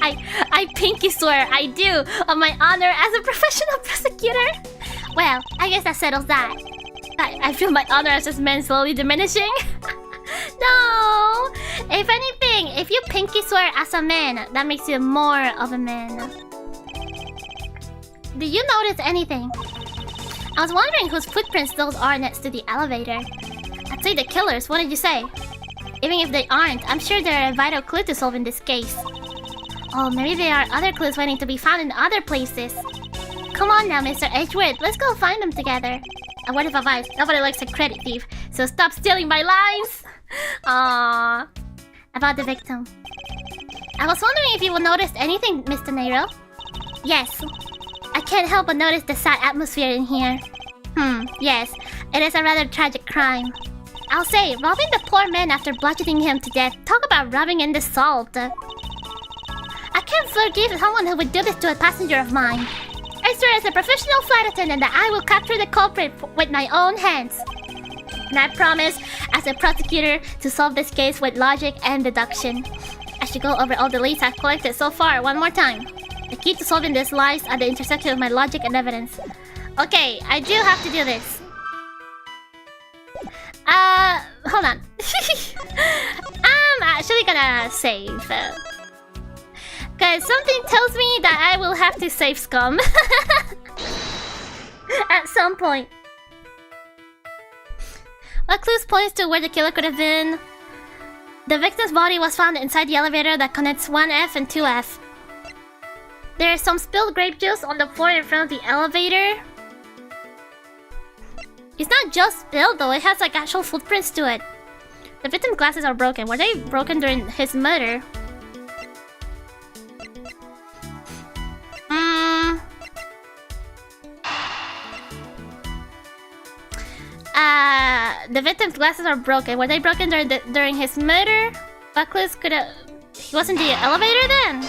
I pinky swear I do on my honor as a professional prosecutor. Well, I guess that settles that. I feel my honor as this man slowly diminishing. No! If anything, if you pinky swear as a man, that makes you more of a man. Do you notice anything? I was wondering whose footprints those are next to the elevator. I'd say the killers, what did you say? Even if they aren't, I'm sure they're a vital clue to solving this case. Oh, maybe there are other clues waiting to be found in other places. Come on now, Mr. Edgeworth, let's go find them together. A word of advice, nobody likes a credit thief, so stop stealing my lines! Aww. About the victim. I was wondering if you will notice anything, Mr. Nero. Yes. I can't help but notice the sad atmosphere in here. Yes. It is a rather tragic crime. I'll say, robbing the poor man after bludgeoning him to death. Talk about rubbing in the salt. I can't forgive someone who would do this to a passenger of mine. I swear as a professional flight attendant that I will capture the culprit with my own hands. And I promise, as a prosecutor, to solve this case with logic and deduction. I should go over all the leads I've collected so far one more time. The key to solving this lies at the intersection of my logic and evidence. Okay, I do have to do this. Hold on. I'm actually gonna save. Cause something tells me that I will have to save scum. At some point. What clues points to where the killer could have been? The victim's body was found inside the elevator that connects 1F and 2F. There is some spilled grape juice on the floor in front of the elevator. It's not just spilled though, it has like actual footprints to it. The victim's glasses are broken. Were they broken during his murder? The victim's glasses are broken. Were they broken during his murder? What clues could have... He was in the elevator then?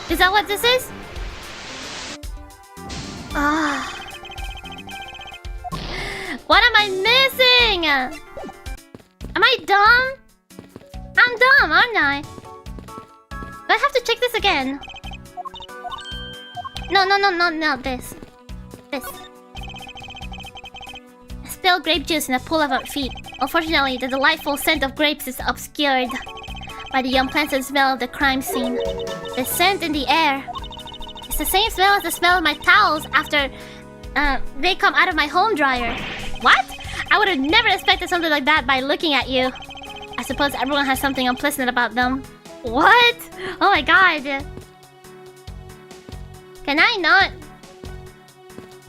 Is that what this is? What am I missing? Am I dumb? I'm dumb, aren't I? Do I have to check this again? No, this. Spilled grape juice in a pool of our feet. Unfortunately, the delightful scent of grapes is obscured by the unpleasant smell of the crime scene. The scent in the air. It's the same smell as the smell of my towels after they come out of my home dryer. What? I would have never expected something like that by looking at you. I suppose everyone has something unpleasant about them. What? Oh my god. Can I not?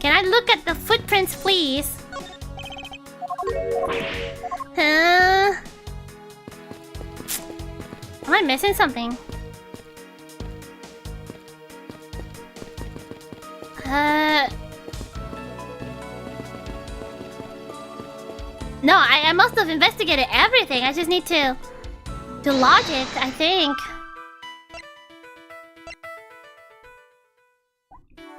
Can I look at the footprints, please? Am I missing something? No, I must have investigated everything. I just need to do logic, I think.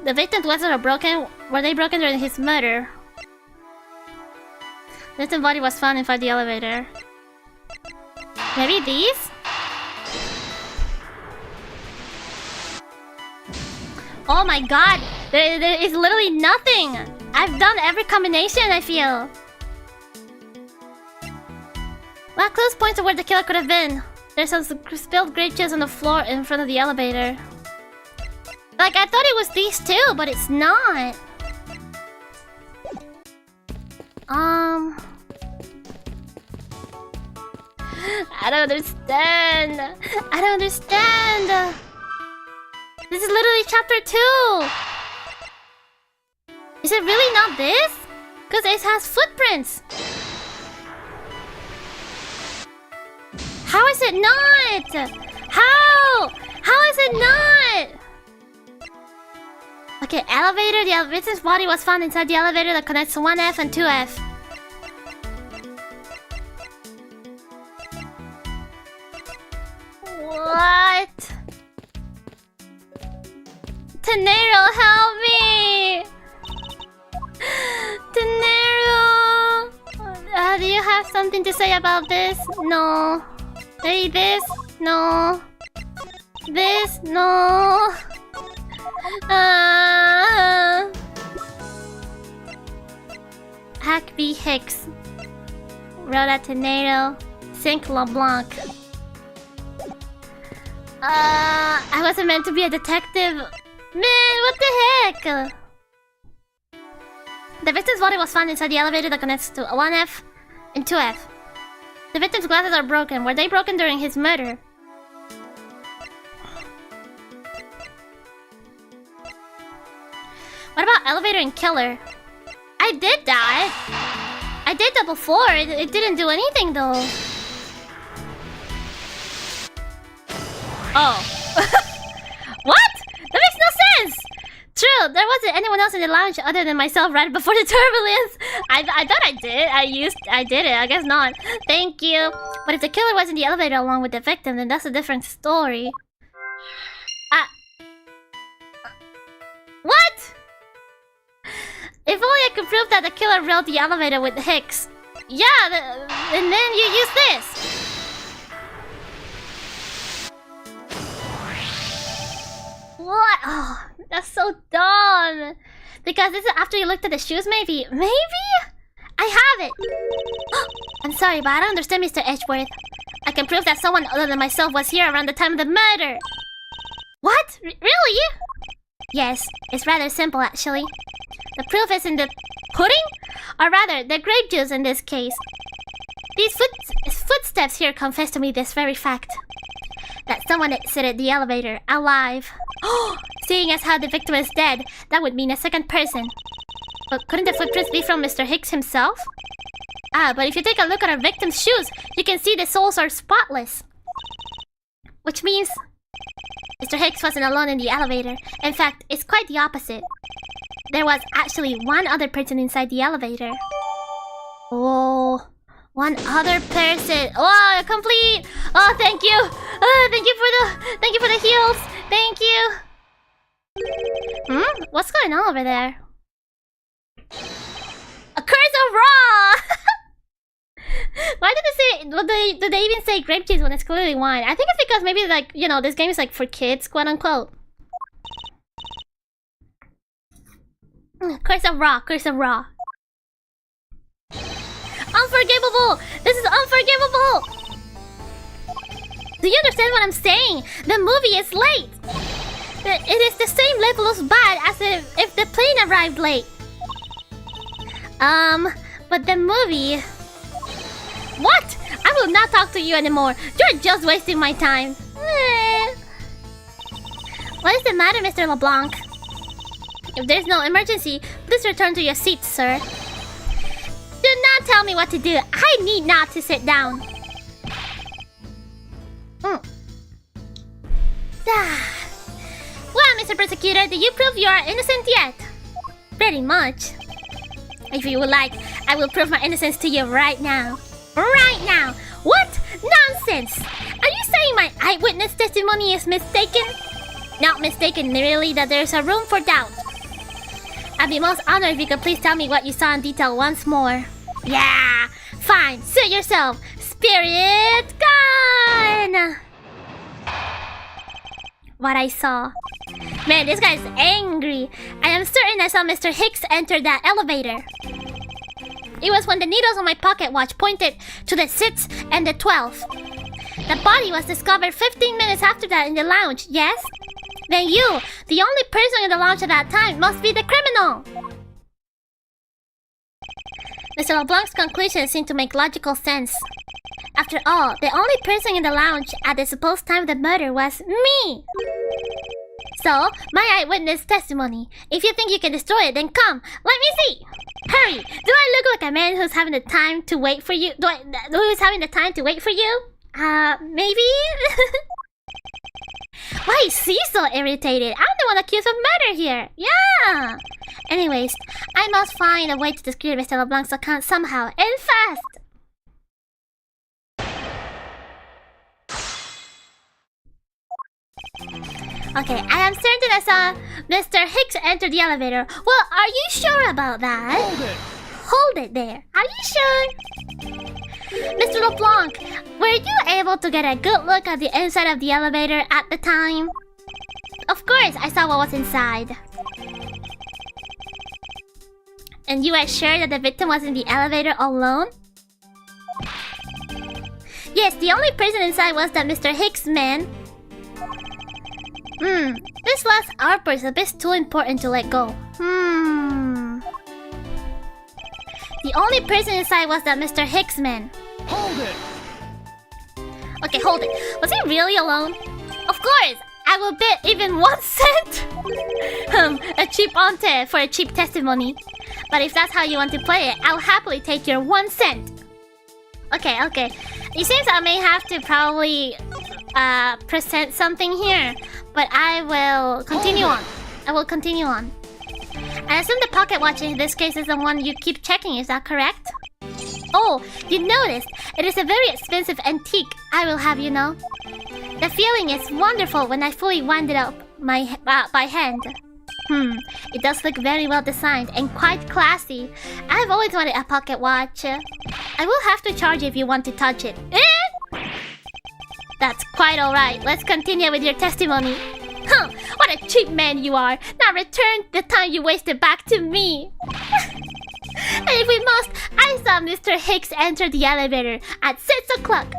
The victim's glasses are broken. Were they broken during his murder? The victim's body was found inside the elevator. Maybe these? Oh my god! There is literally nothing! I've done every combination, I feel. What clues point to where the killer could have been? There's some spilled grape juice on the floor in front of the elevator. Like, I thought it was these two, but it's not. I don't understand. I don't understand. This is literally chapter 2. Is it really not this? Because it has footprints. How is it not? How? How is it not? Okay, elevator. The victim's body was found inside the elevator that connects to 1F and 2F. What? Tenero, help me! Tenero! Do you have something to say about this? No. Maybe this? No. This? No. Hack B. Hicks. Rhoda Tenero. Sink LeBlanc. I wasn't meant to be a detective. Man, what the heck? The victim's body was found inside the elevator that connects to 1F and 2F. The victim's glasses are broken. Were they broken during his murder? What about elevator and killer? I did that. I did that before. It didn't do anything though. Oh. What? That makes no sense! True, there wasn't anyone else in the lounge other than myself right before the turbulence. I thought I did. I did it. I guess not. Thank you. But if the killer was in the elevator along with the victim, then that's a different story. What? If only I could prove that the killer rode the elevator with Hicks. Yeah, and then you use this. What? Oh, that's so dumb. Because this is after you looked at the shoes, maybe? Maybe? I have it. I'm sorry, but I don't understand, Mr. Edgeworth. I can prove that someone other than myself was here around the time of the murder. What? Really? Yes, it's rather simple, actually. The proof is in the pudding? Or rather, the grape juice in this case. These footsteps here confess to me this very fact. That someone exited the elevator alive. Seeing as how the victim is dead, that would mean a second person. But couldn't the footprints be from Mr. Hicks himself? But if you take a look at our victim's shoes, you can see the soles are spotless. Which means Mr. Hicks wasn't alone in the elevator. In fact, it's quite the opposite. There was actually one other person inside the elevator. Oh, one other person. Oh, complete. Oh, thank you. Thank you for the heals. Thank you. What's going on over there? A curse of raw. Why did they say? Do they even say grape juice when it's clearly wine? I think it's because maybe like this game is like for kids, quote unquote. Curse of raw. Curse of raw. Unforgivable! This is unforgivable! Do you understand what I'm saying? The movie is late! It is the same level of bad as if the plane arrived late. But the movie... What? I will not talk to you anymore. You're just wasting my time. What is the matter, Mr. LeBlanc? If there's no emergency, please return to your seat, sir. Do not tell me what to do. I need not to sit down. Well, Mr. Prosecutor, do you prove you are innocent yet? Pretty much. If you would like, I will prove my innocence to you right now. Right now! What? Nonsense! Are you saying my eyewitness testimony is mistaken? Not mistaken, really, that there's a room for doubt. I'd be most honored if you could please tell me what you saw in detail once more. Yeah! Fine, suit yourself! Spirit gone! What I saw. Man, this guy's angry. I am certain I saw Mr. Hicks enter that elevator. It was when the needles on my pocket watch pointed to the 6 and the 12. The body was discovered 15 minutes after that in the lounge, yes? Then you, the only person in the lounge at that time, must be the criminal! Mr. LeBlanc's conclusions seem to make logical sense. After all, the only person in the lounge at the supposed time of the murder was me! So, my eyewitness testimony. If you think you can destroy it, then come, let me see! Hurry! Do I look like a man who's having the time to wait for you? Who's having the time to wait for you? Maybe? Why is he so irritated? I'm the one accused of murder here! Yeah! Yeah! Anyways, I must find a way to discredit Mr. LeBlanc's account somehow, and fast! Okay, I am certain I saw Mr. Hicks enter the elevator. Well, are you sure about that? Hold it! Hold it there. Are you sure? Mr. LeBlanc, were you able to get a good look at the inside of the elevator at the time? Of course, I saw what was inside. And you are sure that the victim was in the elevator alone? Yes, the only person inside was that Mr. Hicks man. This last outburst is a bit too important to let go. The only person inside was that Mr. Hicks man. Hold it! Okay, hold it. Was he really alone? Of course! I will bet even 1 cent! A cheap ante for a cheap testimony. But if that's how you want to play it, I'll happily take your 1 cent. Okay. It seems I may have to probably present something here. But I will continue on. I assume the pocket watch in this case is the one you keep checking, is that correct? Oh, you noticed. It is a very expensive antique, I will have you know. The feeling is wonderful when I fully wind it up by hand. It does look very well designed and quite classy. I've always wanted a pocket watch. I will have to charge you if you want to touch it. That's quite alright. Let's continue with your testimony. What a cheap man you are. Now return the time you wasted back to me. And if we must, I saw Mr. Hicks enter the elevator at 6 o'clock.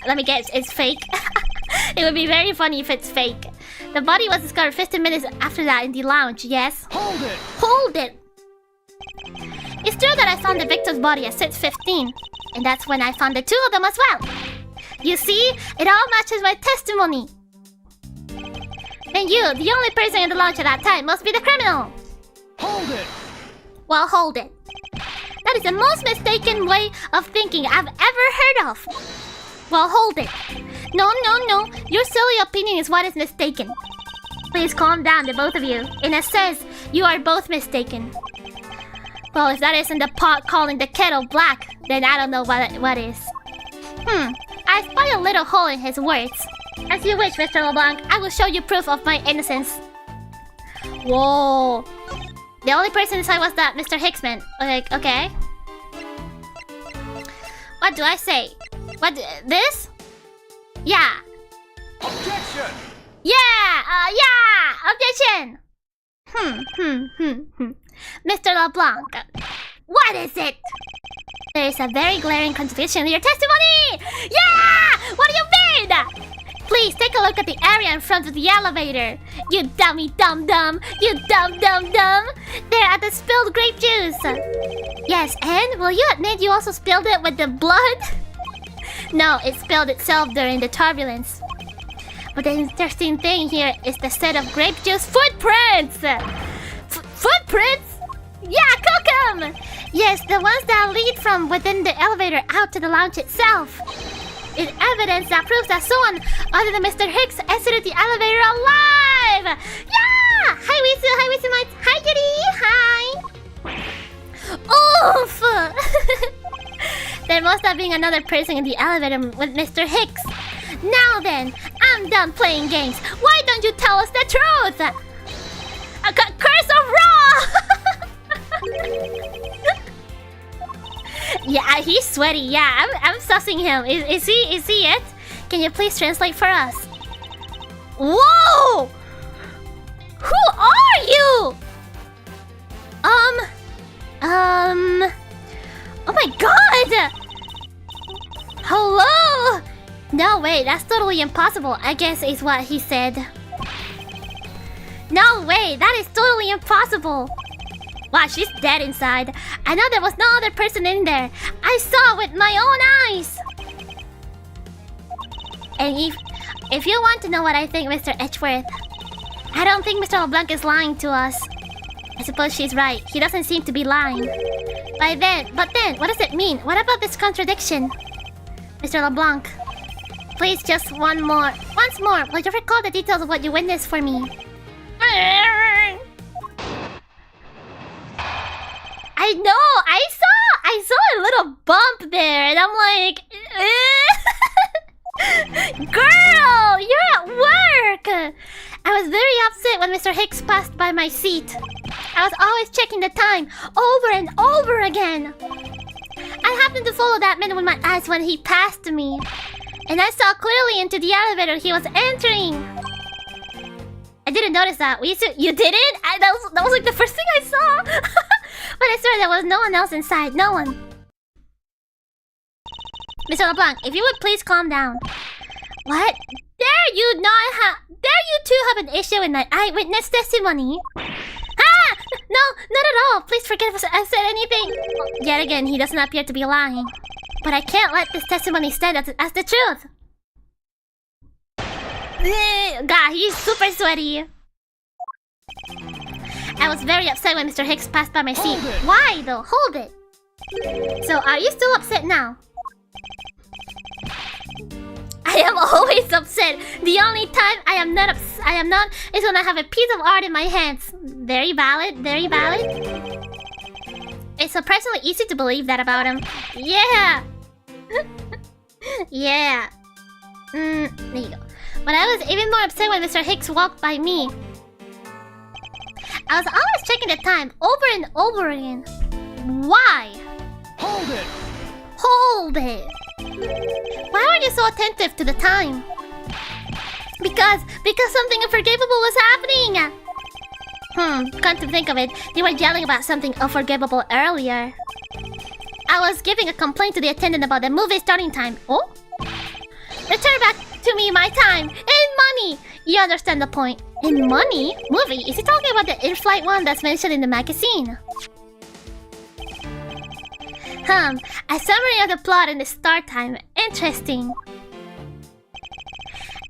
Let me guess, it's fake. It would be very funny if it's fake. The body was discovered 15 minutes after that in the lounge, yes? Hold it! Hold it! It's true that I found the victim's body at 6:15. And that's when I found the two of them as well. You see, it all matches my testimony. And you, the only person in the lounge at that time, must be the criminal. Hold it! Well, hold it. That is the most mistaken way of thinking I've ever heard of. Well, hold it. No. Your silly opinion is what is mistaken. Please calm down, the both of you. In a sense, you are both mistaken. Well, if that isn't the pot calling the kettle black, then I don't know what is. I spy a little hole in his words. As you wish, Mr. LeBlanc, I will show you proof of my innocence. Whoa. The only person inside was that Mr. Hicksman. Okay. What do I say? What? This? Yeah. Objection! Yeah! Objection! Mr. LeBlanc, what is it? There is a very glaring contradiction in your testimony! Yeah! What do you mean? Please take a look at the area in front of the elevator. You dummy dum-dum! You dumb-dum-dum! There at the spilled grape juice! Yes, and will you admit you also spilled it with the blood? No, it spilled itself during the turbulence. But the interesting thing here is the set of grape juice footprints! Footprints? Yeah, cook 'em! Yes, the ones that lead from within the elevator out to the lounge itself. It's evidence that proves that someone other than Mr. Hicks exited the elevator alive! Yeah! Hi, Wisu mates! Hi, Yuri! Hi! Oof! There must have been another person in the elevator with Mr. Hicks. Now then, I'm done playing games. Why don't you tell us the truth? Curse of Raw! Yeah, he's sweaty. Yeah, I'm sussing him. Is he it? Can you please translate for us? Whoa! Who are you? Oh my god! Hello? No way, that's totally impossible, I guess is what he said. No way, that is totally impossible. Wow, she's dead inside. I know there was no other person in there. I saw with my own eyes. And if you want to know what I think, Mr. Edgeworth, I don't think Mr. LeBlanc is lying to us. I suppose she's right. He doesn't seem to be lying. But then, what does it mean? What about this contradiction? Mr. LeBlanc, please just once more. Will you recall the details of what you witnessed for me? I know. I saw a little bump there, and I'm like, girl, you're at work. I was very upset when Mr. Hicks passed by my seat. I was always checking the time over and over again. I happened to follow that man with my eyes when he passed me, and I saw clearly into the elevator he was entering. I didn't notice that. Wisu, you didn't? That was like the first thing I saw. But I swear there was no one else inside. No one. Mr. LeBlanc, if you would please calm down. What? Dare you two have an issue with my eyewitness testimony? Ah! No, not at all. Please forget if I said anything. Yet again, he doesn't appear to be lying. But I can't let this testimony stand as the truth. God, he's super sweaty. I was very upset when Mr. Hicks passed by my seat. Why though? Hold it. So, are you still upset now? I am always upset. The only time I am not is when I have a piece of art in my hands. Very valid, very valid. It's surprisingly easy to believe that about him. Yeah. Yeah. There you go. But I was even more upset when Mr. Hicks walked by me. I was always checking the time over and over again. Why? Hold it! Hold it! Why were you so attentive to the time? Because something unforgivable was happening! Come to think of it, they were yelling about something unforgivable earlier. I was giving a complaint to the attendant about the movie starting time. Oh? Return back to me my time and money! You understand the point. In money? Movie? Is he talking about the in-flight one that's mentioned in the magazine? A summary of the plot and the start time. Interesting.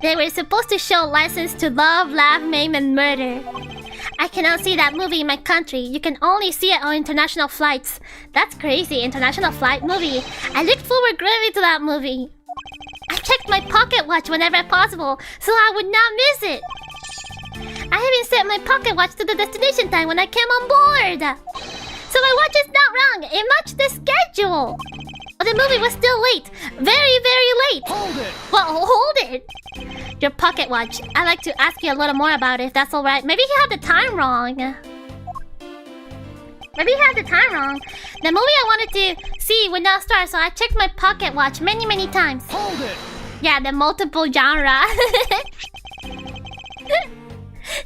They were supposed to show License to Love, Laugh, Maim, and Murder. I cannot see that movie in my country. You can only see it on international flights. That's crazy, international flight movie. I looked forward greatly to that movie. I checked my pocket watch whenever possible, so I would not miss it. I even set my pocket watch to the destination time when I came on board. So my watch is not wrong. It matched the schedule. But the movie was still late. Very, very late. Hold it! Well, hold it. Your pocket watch. I'd like to ask you a little more about it, if that's alright. Maybe he had the time wrong. Maybe he had the time wrong. The movie I wanted to see would not start, so I checked my pocket watch many, many times. Hold it! Yeah, the multiple genre.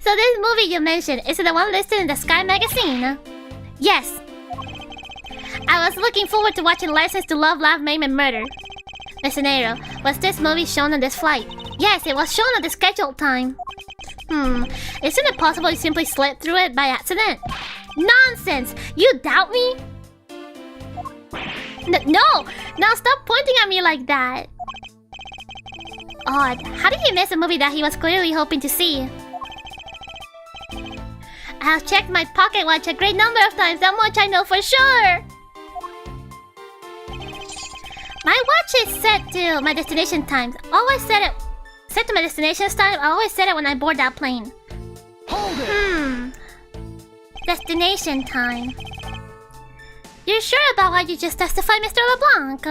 So this movie you mentioned, is it the one listed in the Sky magazine? Yes. I was looking forward to watching License to Love, Laugh, Maim, and Murder. The scenario, was this movie shown on this flight? Yes, it was shown at the scheduled time. Isn't it possible you simply slipped through it by accident? Nonsense! You doubt me? No! Now stop pointing at me like that. Odd. How did he miss a movie that he was clearly hoping to see? I have checked my pocket watch a great number of times. That much I know for sure. My watch is set to my destination times. Always set to my destination time. I always set it when I board that plane. Hold it! Destination time. You're sure about what you just testified, Mr. LeBlanc?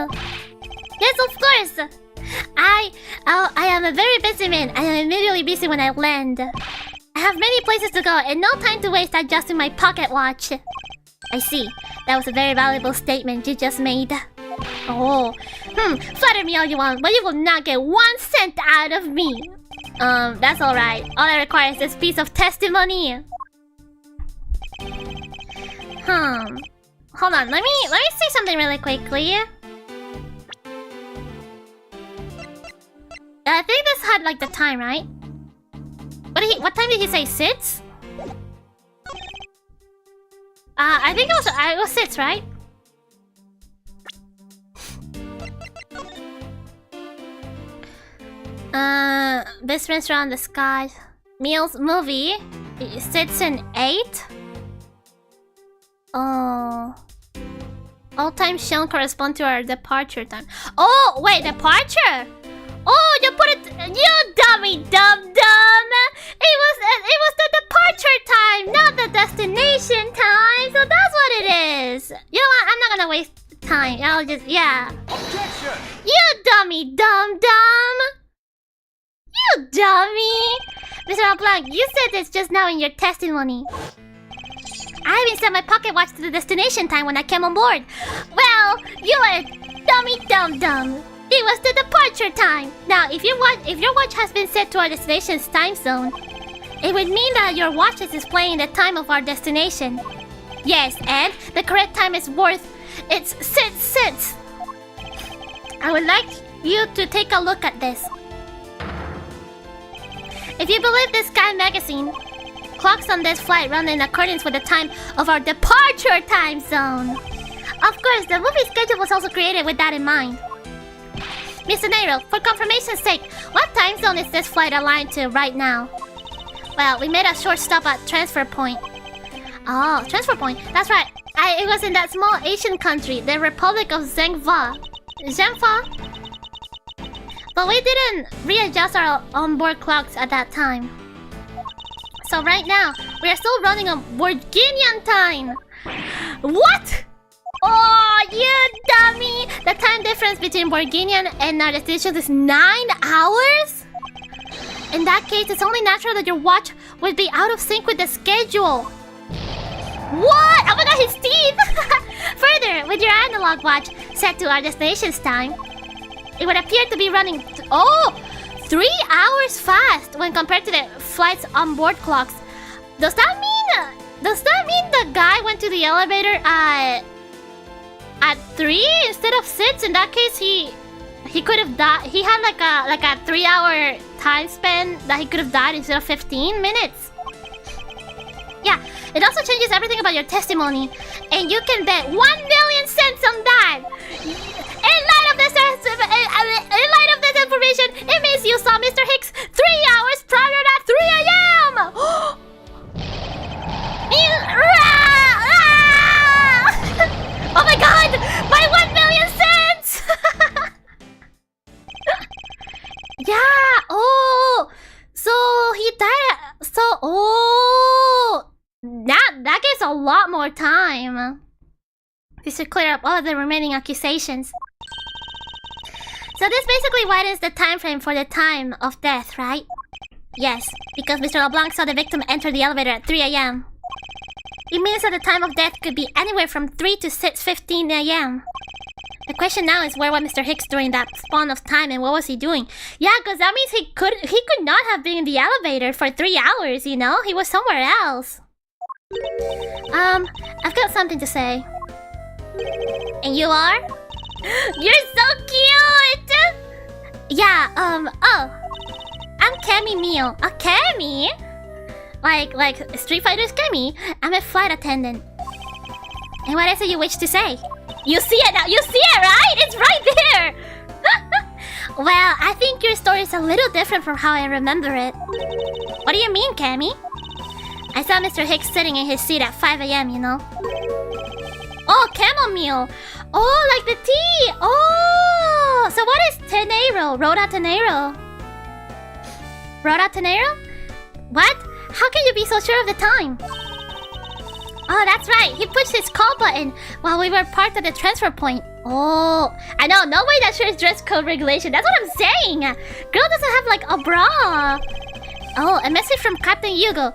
Yes, of course. I am a very busy man. I am immediately busy when I land. I have many places to go and no time to waste adjusting my pocket watch. I see. That was a very valuable statement you just made. Oh. Flatter me all you want, but you will not get 1 cent out of me. That's alright. All I require is this piece of testimony. Hold on, let me say something really quickly. I think this had like the time, right? What time did he say? 6? I think it was 6, right? Best restaurant in the sky. Meals movie. It sits in 8. Oh. All times shown correspond to our departure time. Oh, wait, departure? Oh, you put it. You dummy dum dum. It was the departure time. I'll just, yeah. Objection! You dummy dum-dum! You dummy! Mr. LeBlanc, you said this just now in your testimony. I even set my pocket watch to the destination time when I came on board. Well, you are dummy dum-dum. It was the departure time. Now, if your watch has been set to our destination's time zone, it would mean that your watch is displaying the time of our destination. Yes, and the correct time is worth its 6 cents. I would like you to take a look at this. If you believe this Sky magazine, clocks on this flight run in accordance with the time of our departure time zone. Of course, the movie schedule was also created with that in mind. Mr. Nairo, for confirmation's sake, what time zone is this flight aligned to right now? Well, we made a short stop at transfer point. Oh, transfer point. That's right. It was in that small Asian country, the Republic of Zhengfa. But we didn't readjust our onboard clocks at that time. So right now, we are still running on Borginian time. What? Oh, you dummy! The time difference between Borginian and our destination is 9 hours? In that case, it's only natural that your watch would be out of sync with the schedule. What? Oh my god, his teeth! Further, with your analog watch set to our destination's time, it would appear to be running 3 hours fast when compared to the flight's onboard clocks. Does that mean the guy went to the elevator at 3 instead of 6? In that case, he could have died. He had like a 3-hour time span that he could have died instead of 15 minutes. Yeah, it also changes everything about your testimony, and you can bet 1 million cents on that. In light of this information, it means you saw Mr. Hicks 3 hours prior at 3 a.m. Oh my god! My 1 million cents! Yeah! Oh! So he died. That gives a lot more time. This should clear up all of the remaining accusations. So this basically widens the time frame for the time of death, right? Yes, because Mr. LeBlanc saw the victim enter the elevator at 3 a.m. It means that the time of death could be anywhere from 3 to 6:15 a.m. The question now is, where was Mr. Hicks during that span of time, and what was he doing? Yeah, because that means he could not have been in the elevator for 3 hours, you know? He was somewhere else. I've got something to say. And you are? You're so cute! Yeah, I'm Kemi Mio. A Kemi? Like Street Fighter's Kemi? I'm a flight attendant. And what is it you wish to say? You see it now. You see it, right? It's right there. Well, I think your story is a little different from how I remember it. What do you mean, Cammy? I saw Mr. Hicks sitting in his seat at 5 a.m., you know? Oh, chamomile. Oh, like the tea. Oh, so what is Tenero? Roda Tenero? Roda Tenero? What? How can you be so sure of the time? Oh, that's right. He pushed his call button while we were parked at the transfer point. Oh, I know. No way that sure is dress code regulation. That's what I'm saying. Girl doesn't have like a bra. Oh, a message from Captain Yugo.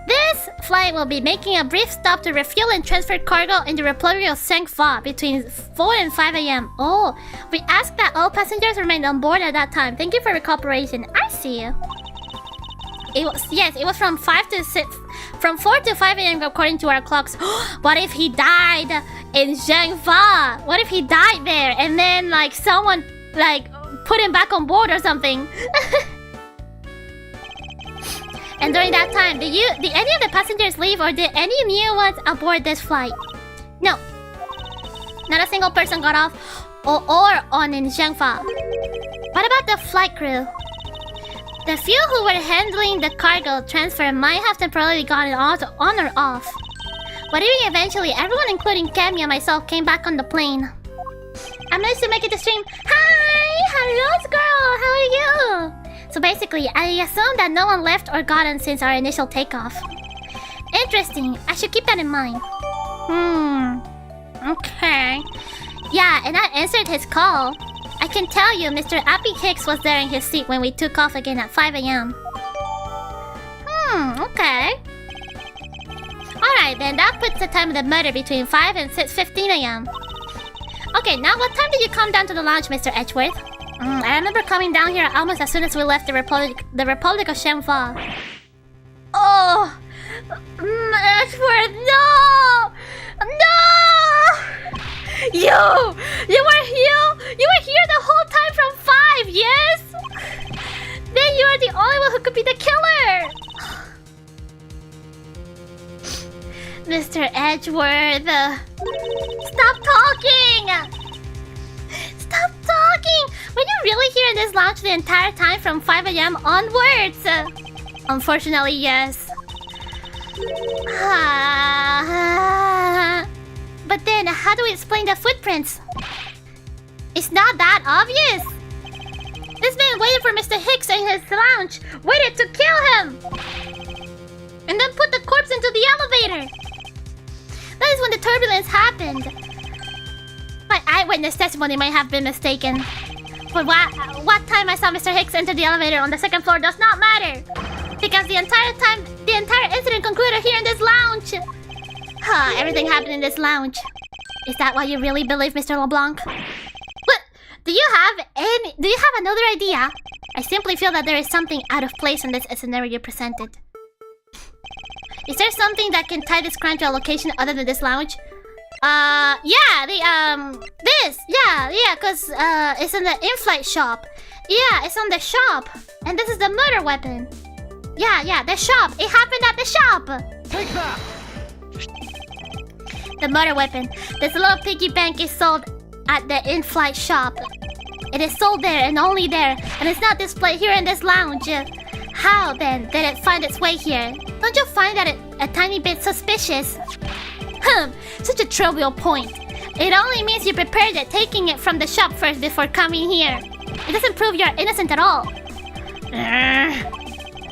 This flight will be making a brief stop to refuel and transfer cargo in the Republic of Zhengfa between 4 and 5 a.m. Oh, we ask that all passengers remain on board at that time. Thank you for your cooperation. I see you. It was from 5 to 6. From 4 to 5 a.m. according to our clocks. What if he died in Zhengfa? What if he died there and then like someone like put him back on board or something? And during that time, did any of the passengers leave, or did any new ones aboard this flight? No. Not a single person got off or on in Zhengfa. What about the flight crew? The few who were handling the cargo transfer might have temporarily gotten on or off. But even eventually, everyone including Cammy and myself came back on the plane. I managed to make it to stream. Hi! Hello, girl! How are you? So basically, I assume that no one left or gotten since our initial takeoff. Interesting. I should keep that in mind. Okay. Yeah, and I answered his call. I can tell you, Mr. Appy Hicks was there in his seat when we took off again at 5 a.m. Okay. Alright then, that puts the time of the murder between 5 and 6:15 a.m. Okay, now what time did you come down to the lounge, Mr. Edgeworth? I remember coming down here almost as soon as we left the Republic of Shenfa. Oh! Edgeworth, no! No! You were here the whole time from 5, yes? Then you are the only one who could be the killer! Mr. Edgeworth, stop talking! Stop talking! Were you really here in this lounge the entire time from 5 a.m. onwards? Unfortunately, yes. But then, how do we explain the footprints? It's not that obvious. This man waited for Mr. Hicks in his lounge, waited to kill him, and then put the corpse into the elevator. That is when the turbulence happened. My eyewitness testimony might have been mistaken. But what time I saw Mr. Hicks enter the elevator on the second floor does not matter. Because the entire incident concluded here in this lounge. Everything happened in this lounge. Is that what you really believe, Mr. LeBlanc? What? Do you have another idea? I simply feel that there is something out of place in this scenario you presented. Is there something that can tie this crime to a location other than this lounge? Cause it's in the in-flight shop. Yeah, it's on the shop. And this is the murder weapon. Yeah, the shop. It happened at the shop. Take that! The murder weapon. This little piggy bank is sold at the in-flight shop. It is sold there and only there, and it's not displayed here in this lounge. How then did it find its way here? Don't you find that a tiny bit suspicious? Such a trivial point. It only means you prepared it, taking it from the shop first before coming here. It doesn't prove you're innocent at all.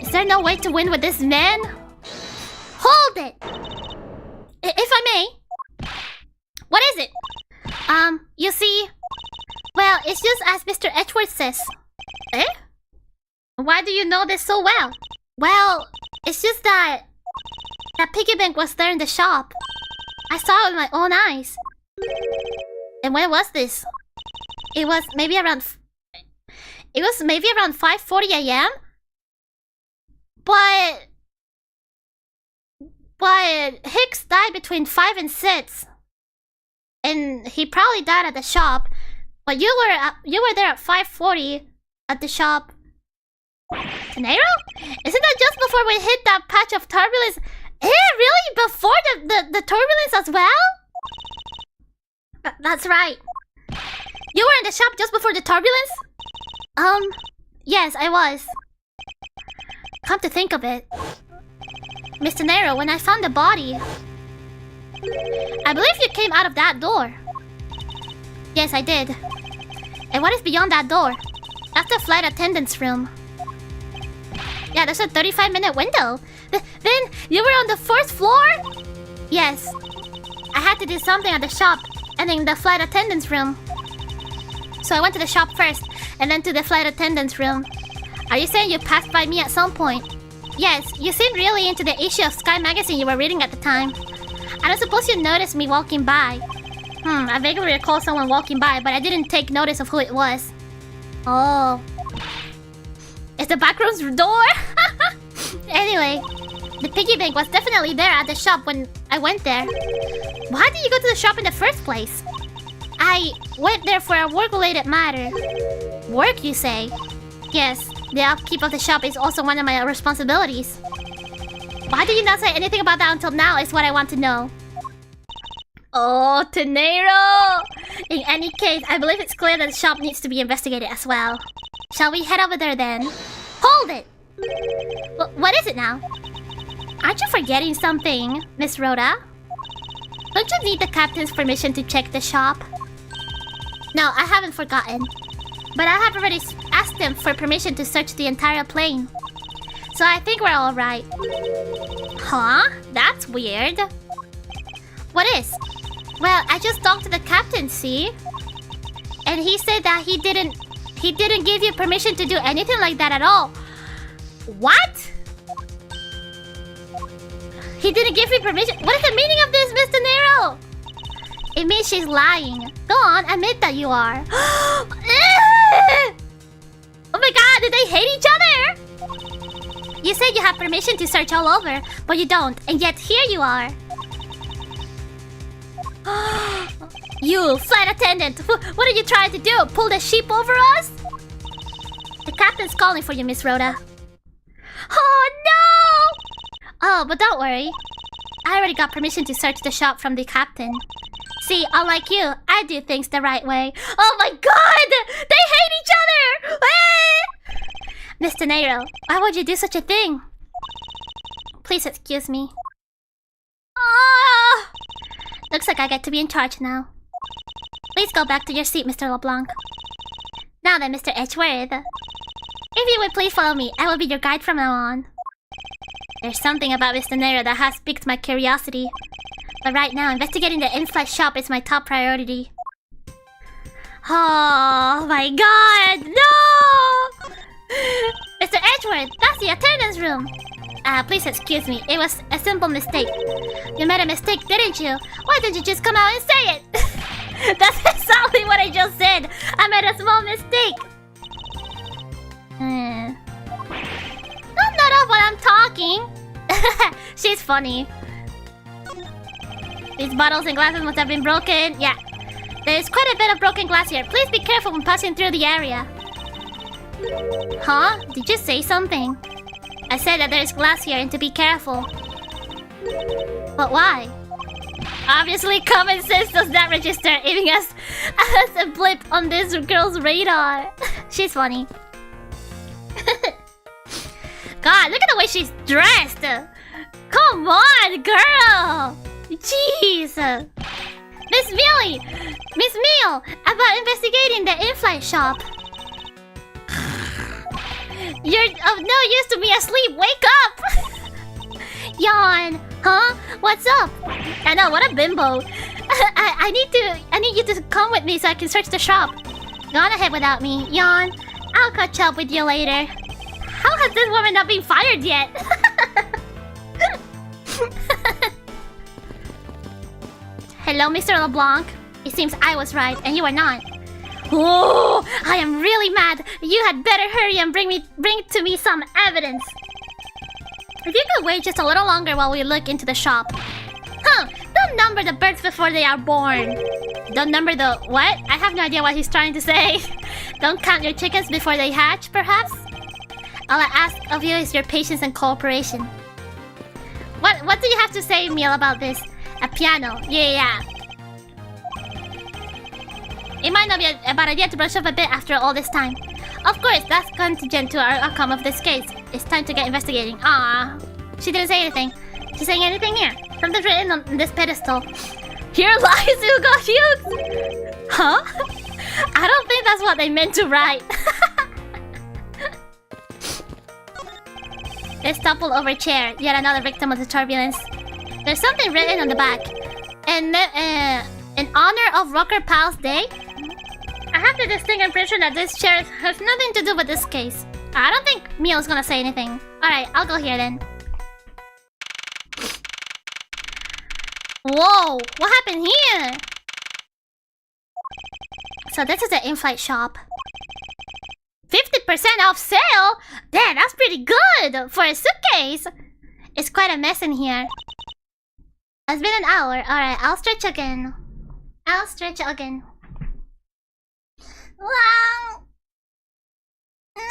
Is there no way to win with this man? Hold it! If I may. What is it? You see... Well, it's just as Mr. Edgeworth says. Eh? Why do you know this so well? Well, it's just that piggy bank was there in the shop. I saw it with my own eyes. And when was this? It was maybe around 5:40 a.m. But Hicks died between 5 and 6. And he probably died at the shop. But you were there at 5:40 at the shop. Tenero? Isn't that just before we hit that patch of turbulence? Really? Before the turbulence as well? That's right. You were in the shop just before the turbulence? Yes, I was. Come to think of it, Mr. Nero, when I found the body, I believe you came out of that door. Yes, I did. And what is beyond that door? That's the flight attendant's room. Yeah, there's a 35-minute window. Then you were on the 4th floor? Yes. I had to do something at the shop and in the flight attendant's room. So I went to the shop first and then to the flight attendant's room. Are you saying you passed by me at some point? Yes, you seemed really into the issue of Sky magazine you were reading at the time. I don't suppose you noticed me walking by. I vaguely recall someone walking by, but I didn't take notice of who it was. Oh. It's the backroom's door? Anyway, the piggy bank was definitely there at the shop when I went there. Why did you go to the shop in the first place? I went there for a work-related matter. Work, you say? Yes, the upkeep of the shop is also one of my responsibilities. Why did you not say anything about that until now is what I want to know. Oh, Tenero! In any case, I believe it's clear that the shop needs to be investigated as well. Shall we head over there then? Hold it! What is it now? Aren't you forgetting something, Miss Rhoda? Don't you need the captain's permission to check the shop? No, I haven't forgotten. But I have already asked them for permission to search the entire plane. So I think we're alright. Huh? That's weird. What is? Well, I just talked to the captain, see? And he said that he didn't give you permission to do anything like that at all. What? He didn't give me permission? What is the meaning of this, Mr. Nero? It means she's lying. Go on, admit that you are. Oh my god, did they hate each other? You said you have permission to search all over, but you don't, and yet here you are. You, flight attendant! What are you trying to do? Pull the sheep over us? The captain's calling for you, Miss Rhoda. Oh no! Oh, but don't worry. I already got permission to search the shop from the captain. See, unlike you, I do things the right way. Oh my god! They hate each other! Mr. Nero, why would you do such a thing? Please excuse me. Oh! Looks like I get to be in charge now. Please go back to your seat, Mr. LeBlanc. Now then, Mr. Edgeworth. If you would please follow me, I will be your guide from now on. There's something about Mr. Nero that has piqued my curiosity. But right now, investigating the in-flight shop is my top priority. Oh my god, no! Mr. Edgeworth, that's the attendance room. Please excuse me, it was a simple mistake. You made a mistake, didn't you? Why didn't you just come out and say it? That's exactly what I just said. I made a small mistake. Don't nut off while I'm talking. She's funny. These bottles and glasses must have been broken. Yeah. There's quite a bit of broken glass here. Please be careful when passing through the area. Huh? Did you say something? I said that there's glass here and to be careful. But why? Obviously, common sense does not register, giving us as a blip on this girl's radar. She's funny. God, look at the way she's dressed. Come on, girl. Jeez. Miss Millie! Miss Meal! About investigating the in-flight shop. You're of no use to me asleep. Wake up! Yawn. Huh? What's up? I know, what a bimbo. I need you to come with me so I can search the shop. Go on ahead without me. Yawn. I'll catch up with you later. How has this woman not been fired yet? Hello, Mr. LeBlanc. It seems I was right and you are not. Oh, I am really mad. You had better hurry and bring to me some evidence. If you could wait just a little longer while we look into the shop. Huh, don't number the birds before they are born. Don't number the what? I have no idea what he's trying to say. Don't count your chickens before they hatch, perhaps? All I ask of you is your patience and cooperation. What do you have to say, Meal, about this? A piano. Yeah. It might not be a bad idea to brush up a bit after all this time. Of course, that's contingent to our outcome of this case. It's time to get investigating. Ah, she didn't say anything. She's saying anything here. Something's written on this pedestal. Here lies who got huge. Huh? I don't think that's what they meant to write. This toppled over chair. Yet another victim of the turbulence. There's something written on the back. And in honor of Rocker Pal's Day. I have the distinct impression that this chair has nothing to do with this case. I don't think Mio's gonna say anything. Alright, I'll go here then. Whoa, what happened here? So this is the in-flight shop. 50% off sale? Damn, that's pretty good for a suitcase. It's quite a mess in here. It's been an hour. Alright, I'll stretch again. Wow. No.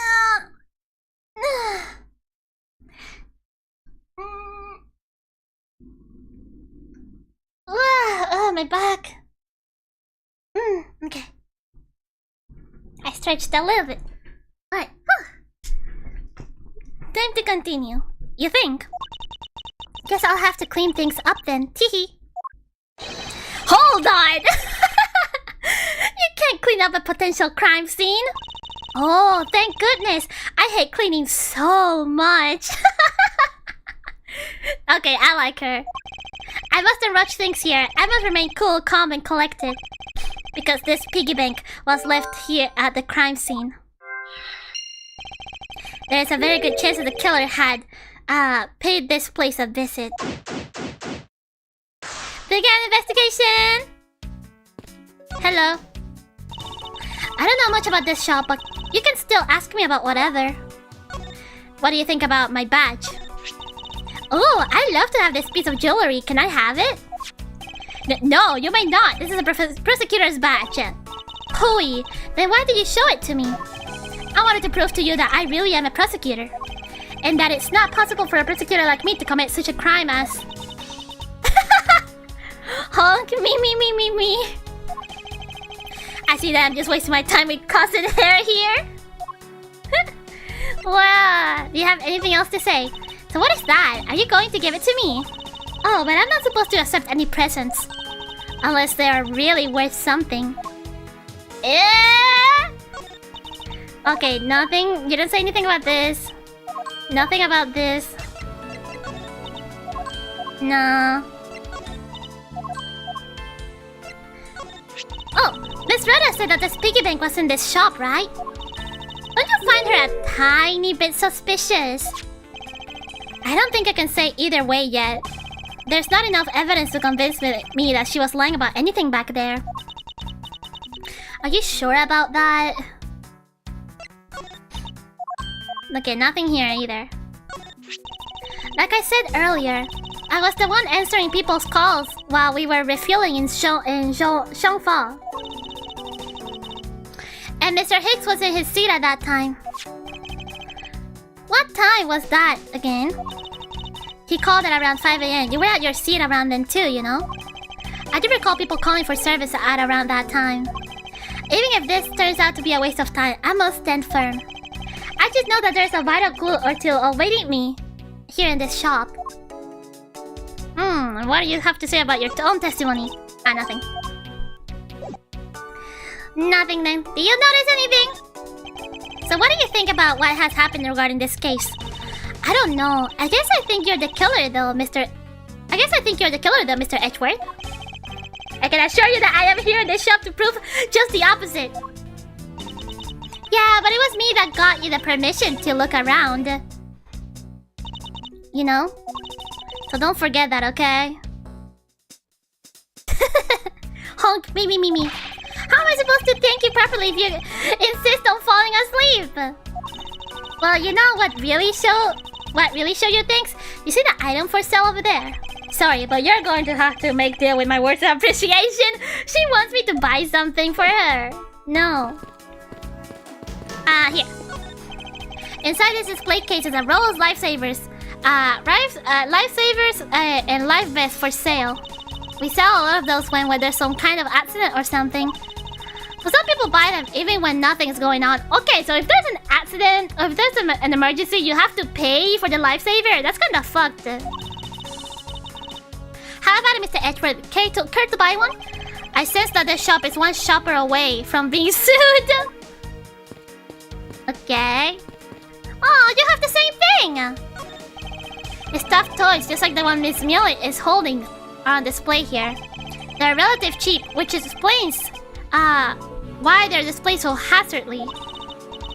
Oh, my back. Okay. I stretched a little bit. Alright. Time to continue. You think? Guess I'll have to clean things up then. Teehee. Hold on! You can't clean up a potential crime scene. Oh, thank goodness. I hate cleaning so much. Okay, I like her. I mustn't rush things here. I must remain cool, calm, and collected. Because this piggy bank was left here at the crime scene. There is a very good chance that the killer had paid this place a visit. Begin investigation! Hello. I don't know much about this shop, but you can still ask me about whatever. What do you think about my badge? Oh, I'd love to have this piece of jewelry. Can I have it? No, you may not. This is a prosecutor's badge. Hooey, then why did you show it to me? I wanted to prove to you that I really am a prosecutor. And that it's not possible for a prosecutor like me to commit such a crime as... Honk, me. I see that I'm just wasting my time with cousin hair here. Wow, do you have anything else to say? So what is that? Are you going to give it to me? Oh, but I'm not supposed to accept any presents. Unless they are really worth something. Okay, nothing. You don't say anything about this. Nothing about this. No. Oh, Miss Rhoda said that this piggy bank was in this shop, right? Don't you find her a tiny bit suspicious? I don't think I can say either way yet. There's not enough evidence to convince me that she was lying about anything back there. Are you sure about that? Okay, nothing here either. Like I said earlier, I was the one answering people's calls while we were refueling in Xiongfa. And Mr. Hicks was in his seat at that time. What time was that again? He called at around 5 AM. You were at your seat around then too, you know? I do recall people calling for service at around that time. Even if this turns out to be a waste of time, I must stand firm. I just know that there's a vital clue or two awaiting me here in this shop. What do you have to say about your own testimony? Nothing. Nothing then. Do you notice anything? So what do you think about what has happened regarding this case? I don't know. I guess I think you're the killer though, Mr. Edgeworth. I can assure you that I am here in this shop to prove just the opposite. Yeah, but it was me that got you the permission to look around. You know? So don't forget that, okay? Honk, me. How am I supposed to thank you properly if you insist on falling asleep? Well, you know what really show you thanks? You see the item for sale over there? Sorry, but you're going to have to make deal with my words of appreciation. She wants me to buy something for her. No. Here. Inside this display case is a roll of lifesavers. Lifesavers and life vests for sale. We sell a lot of those when there's some kind of accident or something. So some people buy them even when nothing's going on. Okay, so if there's an accident or if there's an emergency, you have to pay for the lifesaver? That's kind of fucked. How about it, Mr. Edgeworth? Care to buy one? I sense that this shop is one shopper away from being sued. Okay. Oh, you have the same thing! It's stuffed toys, just like the one Miss Millet is holding, are on display here. They're relatively cheap, which explains why they're displayed so haphazardly.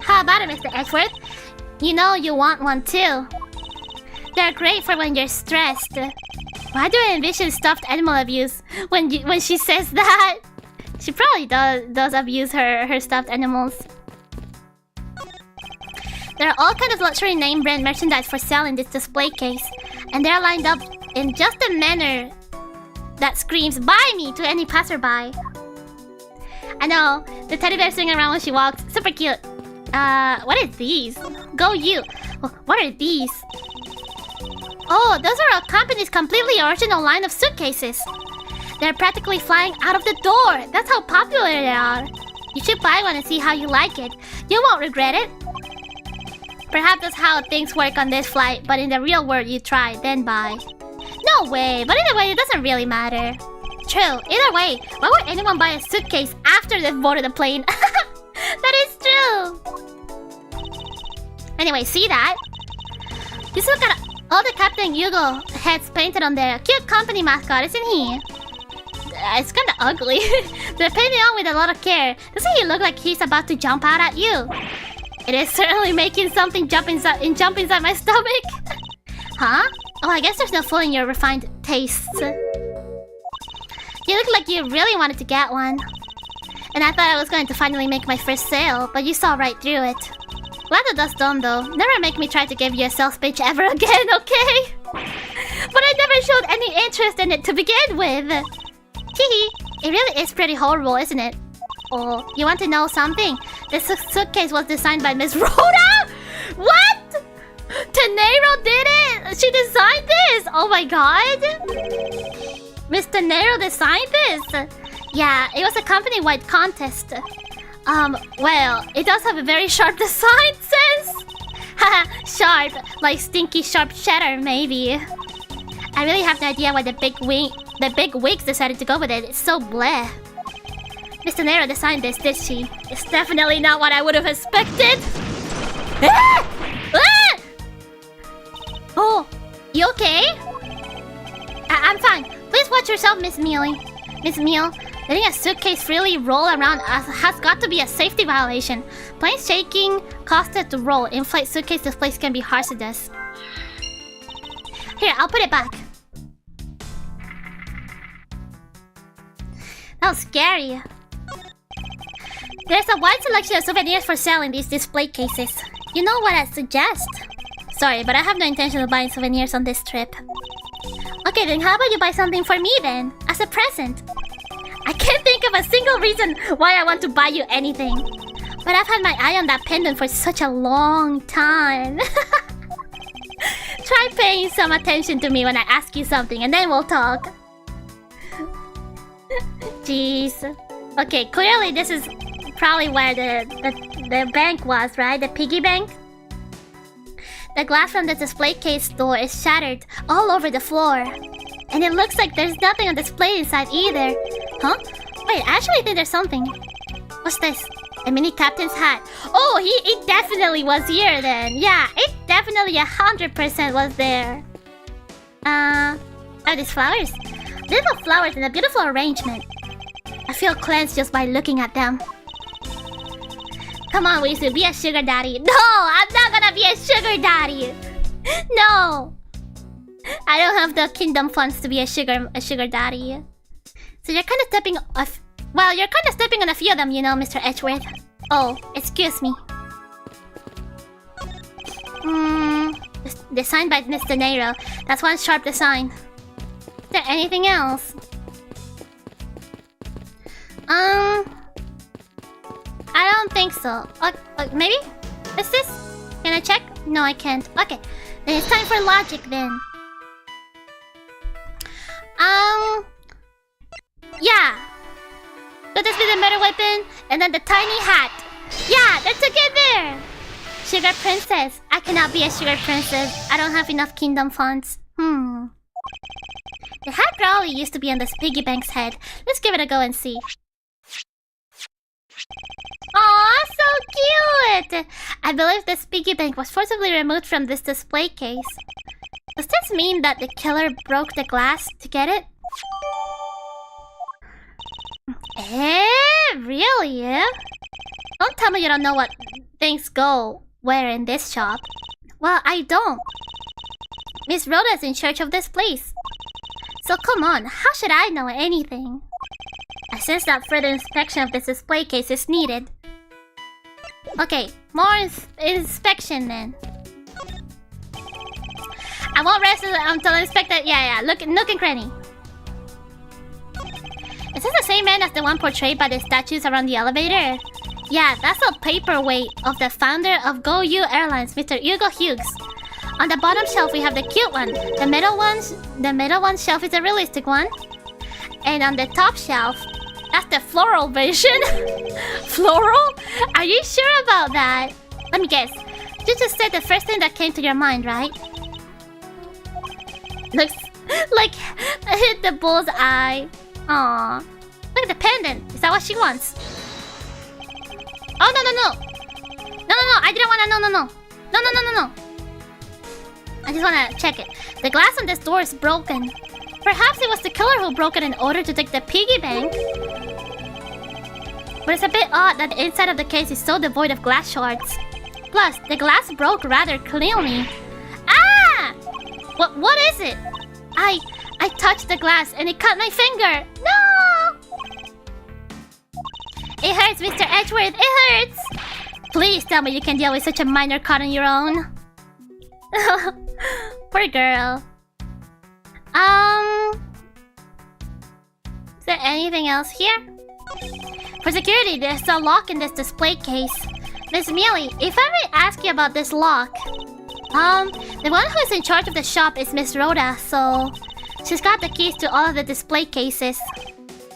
How about it, Mr. Edgeworth? You know you want one too. They're great for when you're stressed. Why do I envision stuffed animal abuse when she says that? She probably does abuse her stuffed animals. There are all kinds of luxury name brand merchandise for sale in this display case, and they're lined up in just a manner that screams "Buy me" to any passerby. I know, the teddy bear swinging around when she walks, super cute. What are these? Go you. What are these? Oh, those are a company's completely original line of suitcases. They're practically flying out of the door. That's how popular they are. You should buy one and see how you like it. You won't regret it. Perhaps that's how things work on this flight, but in the real world you try, then buy. No way, but either way it doesn't really matter. True, either way, why would anyone buy a suitcase after they've boarded the plane? That is true. Anyway, see that? You still gotta... All the Captain Yugo heads painted on their cute company mascot, isn't he? It's kinda ugly. They're painted on with a lot of care. Doesn't he look like he's about to jump out at you? It is certainly making something jump inside my stomach. Huh? Oh, I guess there's no fooling your refined tastes. You look like you really wanted to get one. And I thought I was going to finally make my first sale, but you saw right through it. Glad that that's done though. Never make me try to give you a sales pitch ever again, okay? But I never showed any interest in it to begin with. Hehe, it really is pretty horrible, isn't it? Oh, you want to know something? This suitcase was designed by Miss Rhoda? What? Tenero did it? She designed this? Oh my god. Miss Tenero designed this? Yeah, it was a company-wide contest. Well, it does have a very sharp design sense. Haha, sharp, like stinky sharp cheddar, maybe. I really have no idea why the big wigs decided to go with it. It's so bleh. Miss Tenero designed this, did she? It's definitely not what I would have expected. Ah! Ah! Oh, you okay? I'm fine. Please watch yourself, Miss Mealy. Miss Meal, letting a suitcase freely roll around has got to be a safety violation. Plain shaking caused it to roll. In-flight suitcase displays can be hazardous. Here, I'll put it back. That was scary. There's a wide selection of souvenirs for sale in these display cases. You know what I suggest? Sorry, but I have no intention of buying souvenirs on this trip. Okay, then how about you buy something for me then? As a present. I can't think of a single reason why I want to buy you anything. But I've had my eye on that pendant for such a long time. Try paying some attention to me when I ask you something and then we'll talk. Jeez. Okay, clearly this is probably where the bank was, right? The piggy bank? The glass from the display case door is shattered all over the floor. And it looks like there's nothing on display inside either. Huh? Wait, I actually think there's something. What's this? A mini captain's hat. Oh, it definitely was here then. Yeah, it definitely 100% was there. Oh, these flowers. Little flowers in a beautiful arrangement. I feel cleansed just by looking at them. Come on, Wisu, be a sugar daddy. No, I'm not gonna be a sugar daddy. No. I don't have the kingdom funds to be a sugar daddy. So you're kind of stepping off. Well, you're kind of stepping on a few of them, you know, Mr. Edgeworth. Oh, excuse me. Designed by Mr. Nero. That's one sharp design. Is there anything else? I don't think so. Maybe? Is this? Can I check? No, I can't. Okay. Then it's time for logic then. Yeah. Could this be the murder weapon? And then the tiny hat. Yeah, that's together. Sugar princess. I cannot be a sugar princess. I don't have enough kingdom funds. The hat probably used to be on this piggy bank's head. Let's give it a go and see. Aw, so cute! I believe this piggy bank was forcibly removed from this display case. Does this mean that the killer broke the glass to get it? Really? Don't tell me you don't know what things go where in this shop. Well, I don't. Miss Rhoda is in charge of this place. So come on, how should I know anything? I sense that further inspection of this display case is needed. Okay, more inspection then. I won't rest until I inspect that. Yeah, look and cranny. Is this the same man as the one portrayed by the statues around the elevator? Yeah, that's a paperweight of the founder of Go You Airlines, Mr. Hugo Hughes. On the bottom shelf, we have the cute one. The middle one's shelf is a realistic one. And on the top shelf, that's the floral version. Floral? Are you sure about that? Let me guess. You just said the first thing that came to your mind, right? Looks like I hit the bullseye. Aww. Look at the pendant. Is that what she wants? Oh, no. No, I didn't want to. No. I just wanna check it. The glass on this door is broken. Perhaps it was the killer who broke it in order to take the piggy bank. But it's a bit odd that the inside of the case is so devoid of glass shards. Plus, the glass broke rather cleanly. Ah! What is it? I touched the glass and it cut my finger. No! It hurts, Mr. Edgeworth. It hurts. Please tell me you can deal with such a minor cut on your own. Poor girl. Is there anything else here? For security, there's a lock in this display case. Miss Mealy, if I may ask you about this lock. The one who is in charge of the shop is Miss Rhoda, so she's got the keys to all of the display cases.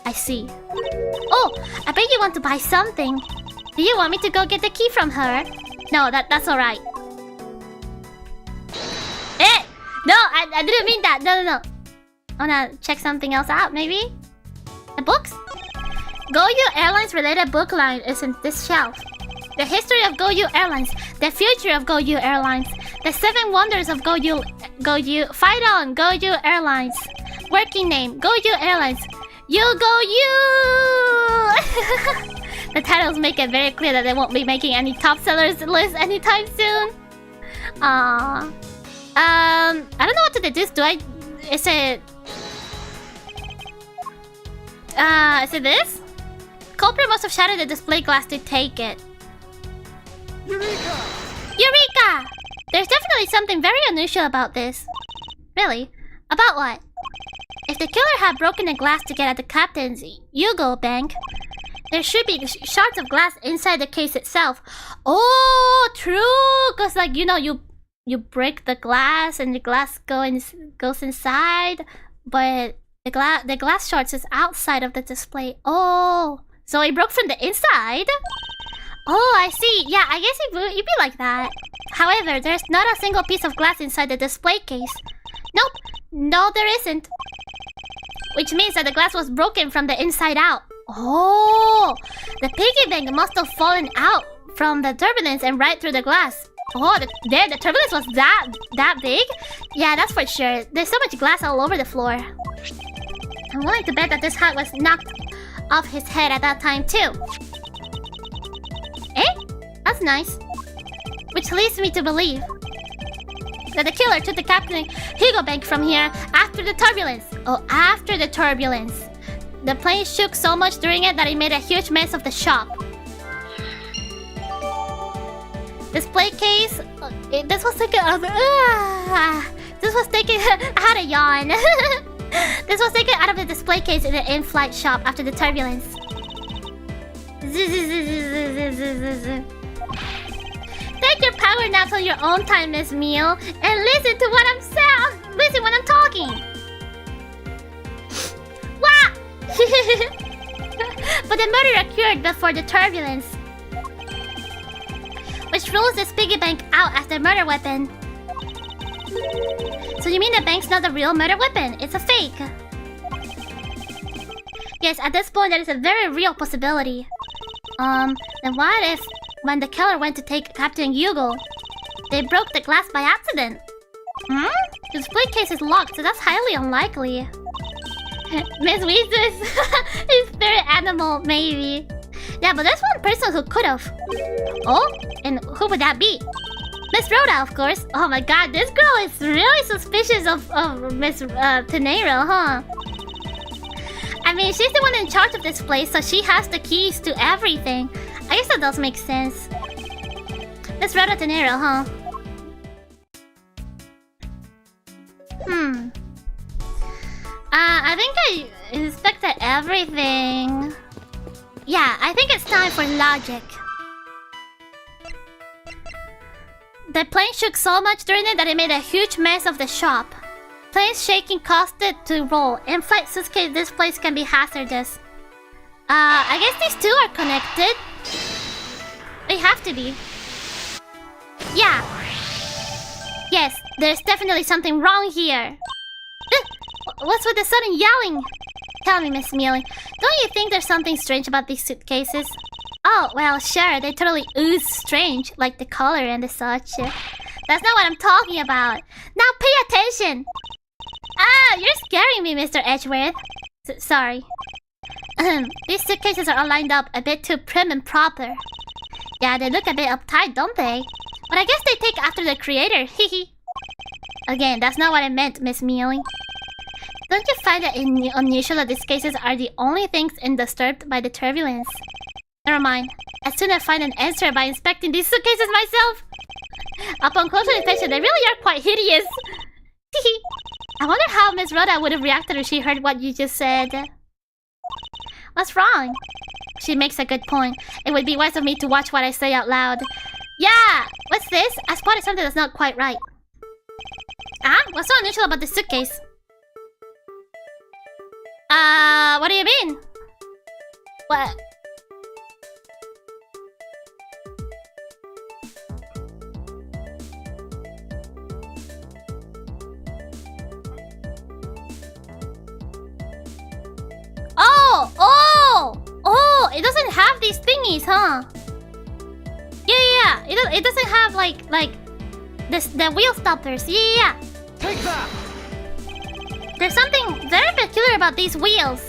I see. Oh, I bet you want to buy something. Do you want me to go get the key from her? No, that's alright. Eh! No, I didn't mean that. No. I wanna check something else out, maybe? The books? Goju Airlines related book line is in this shelf. The history of Goju Airlines, the future of Goju Airlines, the 7 wonders of Goju, fight on, Goju Airlines. Working name, Goju Airlines. You go you! The titles make it very clear that they won't be making any top sellers list anytime soon. I don't know what to deduce. Is it this? Culprit must have shattered the display glass to take it. Eureka! There's definitely something very unusual about this. Really? About what? If the killer had broken the glass to get at the captain's Yugo bank, there should be shards of glass inside the case itself. Oh, true! Cause like, you know, you break the glass and the glass goes inside, but the glass shards is outside of the display. Oh, so it broke from the inside? Oh, I see. Yeah, I guess it'd be like that. However, there's not a single piece of glass inside the display case. Nope. No, there isn't. Which means that the glass was broken from the inside out. Oh, the piggy bank must have fallen out from the turbulence and right through the glass. Oh, the turbulence was that big? Yeah, that's for sure. There's so much glass all over the floor. I'm willing to bet that this hat was knocked off his head at that time too. Eh? That's nice. Which leads me to believe that the killer took the Captain Hugo Bank from here after the turbulence. Oh, after the turbulence. The plane shook so much during it that it made a huge mess of the shop. Display case. This was taken out of this was taken. I had a yawn. This was taken out of the display case in the in-flight shop after the turbulence. Take your power naps on your own time, Miss Meal, and listen to what I'm saying. Listen when I'm talking. Wah! But the murder occurred before the turbulence, which rules this piggy bank out as the murder weapon. So you mean the bank's not the real murder weapon? It's a fake. Yes, at this point there is a very real possibility. Then what if when the killer went to take Captain Yugo, they broke the glass by accident? The display case is locked, so that's highly unlikely. Miss Wisu is spirit animal, maybe. Yeah, but there's one person who could have. Oh, and who would that be? Miss Rhoda, of course. Oh my god, this girl is really suspicious of Miss Tenero, huh? I mean, she's the one in charge of this place, so she has the keys to everything. I guess that does make sense. Miss Rhoda Tenero, huh? I think I inspected everything. Yeah, I think it's time for logic. The plane shook so much during it that it made a huge mess of the shop. Planes shaking caused it to roll. In flight suitcase displays can be hazardous. I guess these two are connected. They have to be. Yeah. Yes, there's definitely something wrong here. What's with the sudden yelling? Tell me, Miss Mealy, don't you think there's something strange about these suitcases? Oh, well, sure, they totally ooze strange, like the color and the such. That's not what I'm talking about. Now pay attention. Ah, you're scaring me, Mr. Edgeworth. Sorry. These suitcases are all lined up a bit too prim and proper. Yeah, they look a bit uptight, don't they? But I guess they take after the creator, hehe. Again, that's not what I meant, Miss Mealy. Don't you find it unusual that these cases are the only things undisturbed by the turbulence? Never mind. As soon as I find an answer by inspecting these suitcases myself. Upon closer inspection, they really are quite hideous. Hehe. I wonder how Miss Rhoda would have reacted if she heard what you just said. What's wrong? She makes a good point. It would be wise of me to watch what I say out loud. Yeah! What's this? I spotted something that's not quite right. Ah? What's so unusual about this suitcase? What do you mean? What? Oh! It doesn't have these thingies, huh? Yeah. It doesn't have like the wheel stoppers. Yeah. Take that! There's something very peculiar about these wheels.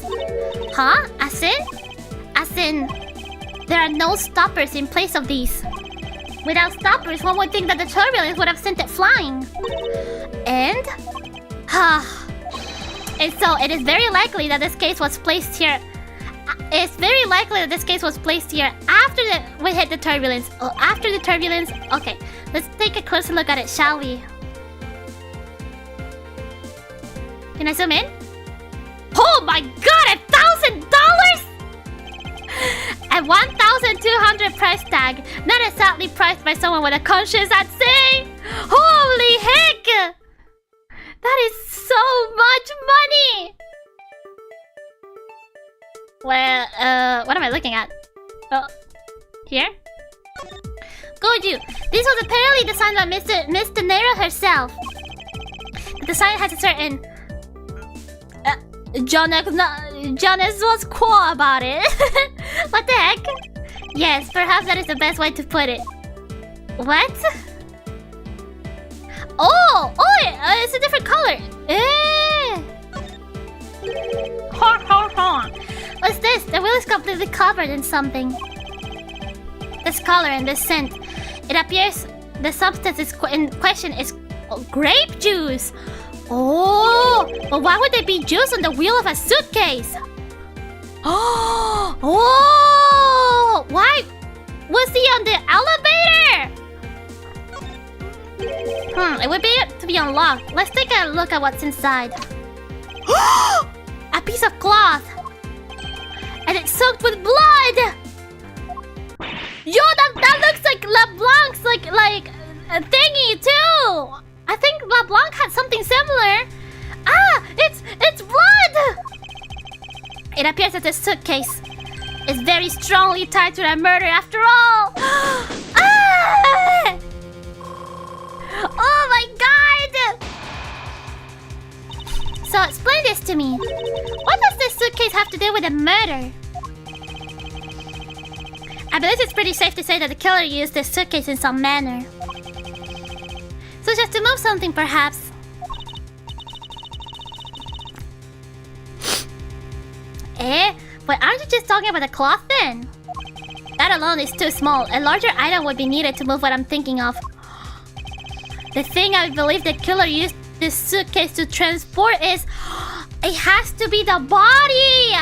Huh? As in, there are no stoppers in place of these. Without stoppers, one would think that the turbulence would have sent it flying. And so it is very likely that this case was placed here. It's very likely that this case was placed here after we hit the turbulence. Oh, after the turbulence. Okay, let's take a closer look at it, shall we? Can I zoom in? Oh my god, $1,000! A 1,200 price tag. Not exactly priced by someone with a conscience, I'd say. Holy heck! That is so much money! Well, what am I looking at? Oh, here? Goju, this was apparently designed by Miss De Niro herself. The design has a certain... Jonas was cool about it. What the heck? Yes, perhaps that is the best way to put it. What? Oh, it's a different color. What's this? The wheel is completely covered in something. This color and this scent. It appears the substance in question is grape juice. Oh, but why would there be juice on the wheel of a suitcase? Oh, why was he on the elevator? It would be to be unlocked. Let's take a look at what's inside. A piece of cloth. And it's soaked with blood! Yo, that looks like LeBlanc's like a thingy too! I think LeBlanc had something similar. Ah! It's blood! It appears that this suitcase is very strongly tied to a murder after all. Ah! Oh my god! So explain this to me. What does this suitcase have to do with a murder? I believe it's pretty safe to say that the killer used this suitcase in some manner. So just to move something, perhaps. But aren't you just talking about the cloth then? That alone is too small. A larger item would be needed to move what I'm thinking of. The thing I believe the killer used this suitcase to transport is... It has to be the body!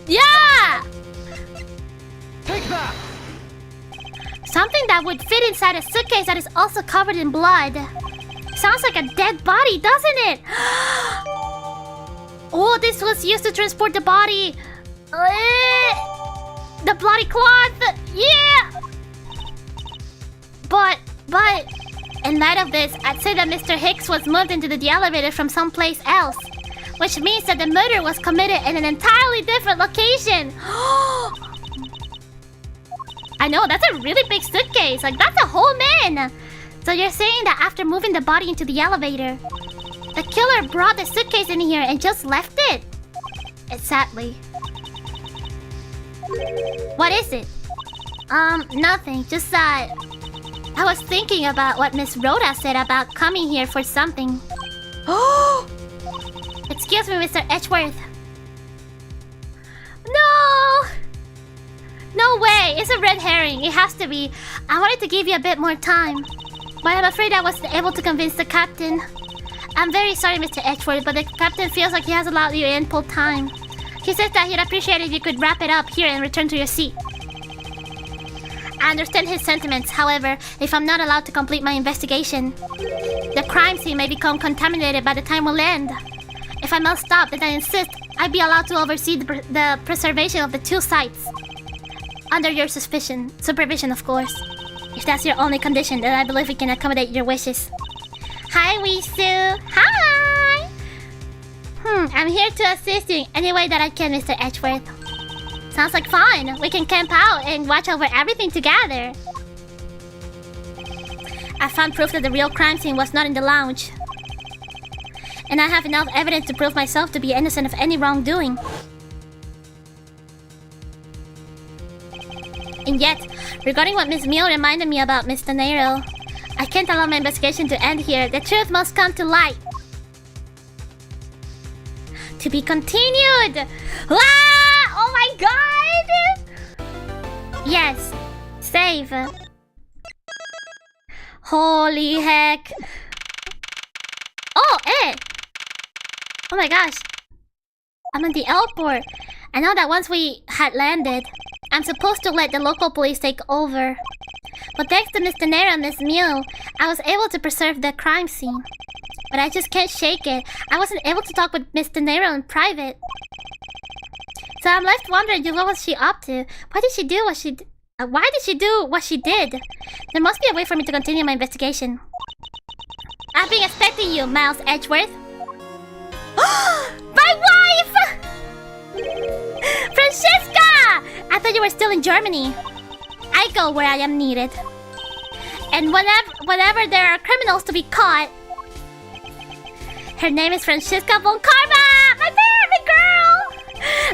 Yeah! Take that! Something that would fit inside a suitcase that is also covered in blood. Sounds like a dead body, doesn't it? Oh, this was used to transport the body. The bloody cloth. Yeah. But in light of this, I'd say that Mr. Hicks was moved into the elevator from someplace else, which means that the murder was committed in an entirely different location. I know, that's a really big suitcase. Like, that's a whole man. So you're saying that after moving the body into the elevator, the killer brought the suitcase in here and just left it? Exactly. What is it? Nothing. Just that I was thinking about what Miss Rhoda said about coming here for something. Oh! Excuse me, Mr. Edgeworth. No! No way! It's a red herring. It has to be. I wanted to give you a bit more time, but I'm afraid I wasn't able to convince the captain. I'm very sorry, Mr. Edgeworth, but the captain feels like he has allowed you ample time. He says that he'd appreciate it if you could wrap it up here and return to your seat. I understand his sentiments. However, if I'm not allowed to complete my investigation, the crime scene may become contaminated by the time we land. If I must stop, then I insist I be allowed to oversee the preservation of the two sites. Under your supervision, of course. If that's your only condition, then I believe we can accommodate your wishes. Hi, Wisu. Hi! I'm here to assist you in any way that I can, Mr. Edgeworth. Sounds like fun. We can camp out and watch over everything together. I found proof that the real crime scene was not in the lounge. And I have enough evidence to prove myself to be innocent of any wrongdoing. And yet, regarding what Miss Meal reminded me about Miss Tanero, I can't allow my investigation to end here. The truth must come to light. To be continued! Ah! Oh my god! Yes. Save. Holy heck. Oh, Oh my gosh. I'm at the airport. I know that once we had landed, I'm supposed to let the local police take over. But thanks to Miss Tanero and Miss Meal, I was able to preserve the crime scene. But I just can't shake it. I wasn't able to talk with Miss Tanero in private. So I'm left wondering, what was she up to? Why did she do what she did? Why did she do what she did? There must be a way for me to continue my investigation. I've been expecting you, Miles Edgeworth. My wife! Francesca! I thought you were still in Germany. I go where I am needed. And whenever there are criminals to be caught. Her name is Francesca von Karma! My favorite girl!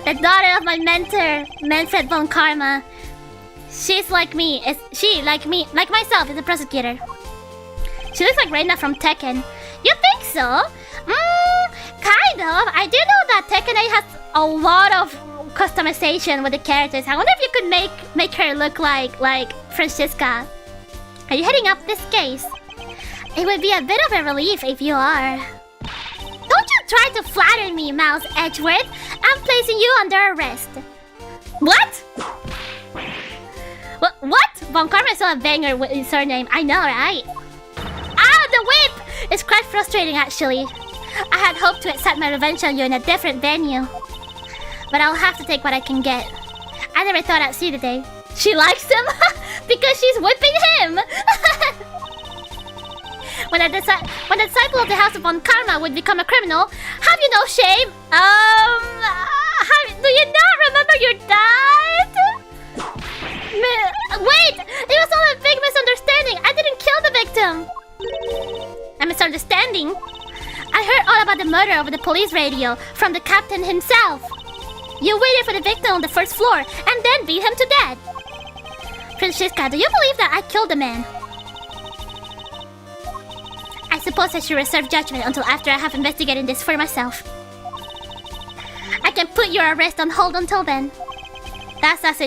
The daughter of my mentor, Manfred von Karma. She's like me. Like myself, is a prosecutor. She looks like Reina from Tekken. You think so? Kind of. I do know that Tekken 8 has a lot of customization with the characters. I wonder if you could make her look like Francesca. Are you heading up this case? It would be a bit of a relief if you are. Don't you try to flatter me, Mouse Edgeworth. I'm placing you under arrest. What? What? Von Karma is still a banger with his surname. I know, right? Ah, the whip! It's quite frustrating, actually. I had hoped to accept my revenge on you in a different venue. But I'll have to take what I can get. I never thought I'd see the day. She likes him? Because she's whipping him! When a disciple of the House of Von Karma would become a criminal, have you no shame? Do you not remember your dad? Wait! It was all a big misunderstanding! I didn't kill the victim! A misunderstanding? I heard all about the murder over the police radio from the captain himself. You waited for the victim on the first floor and then beat him to death. Francesca, do you believe that I killed the man? I suppose I should reserve judgment until after I have investigated this for myself. I can put your arrest on hold until then. That's as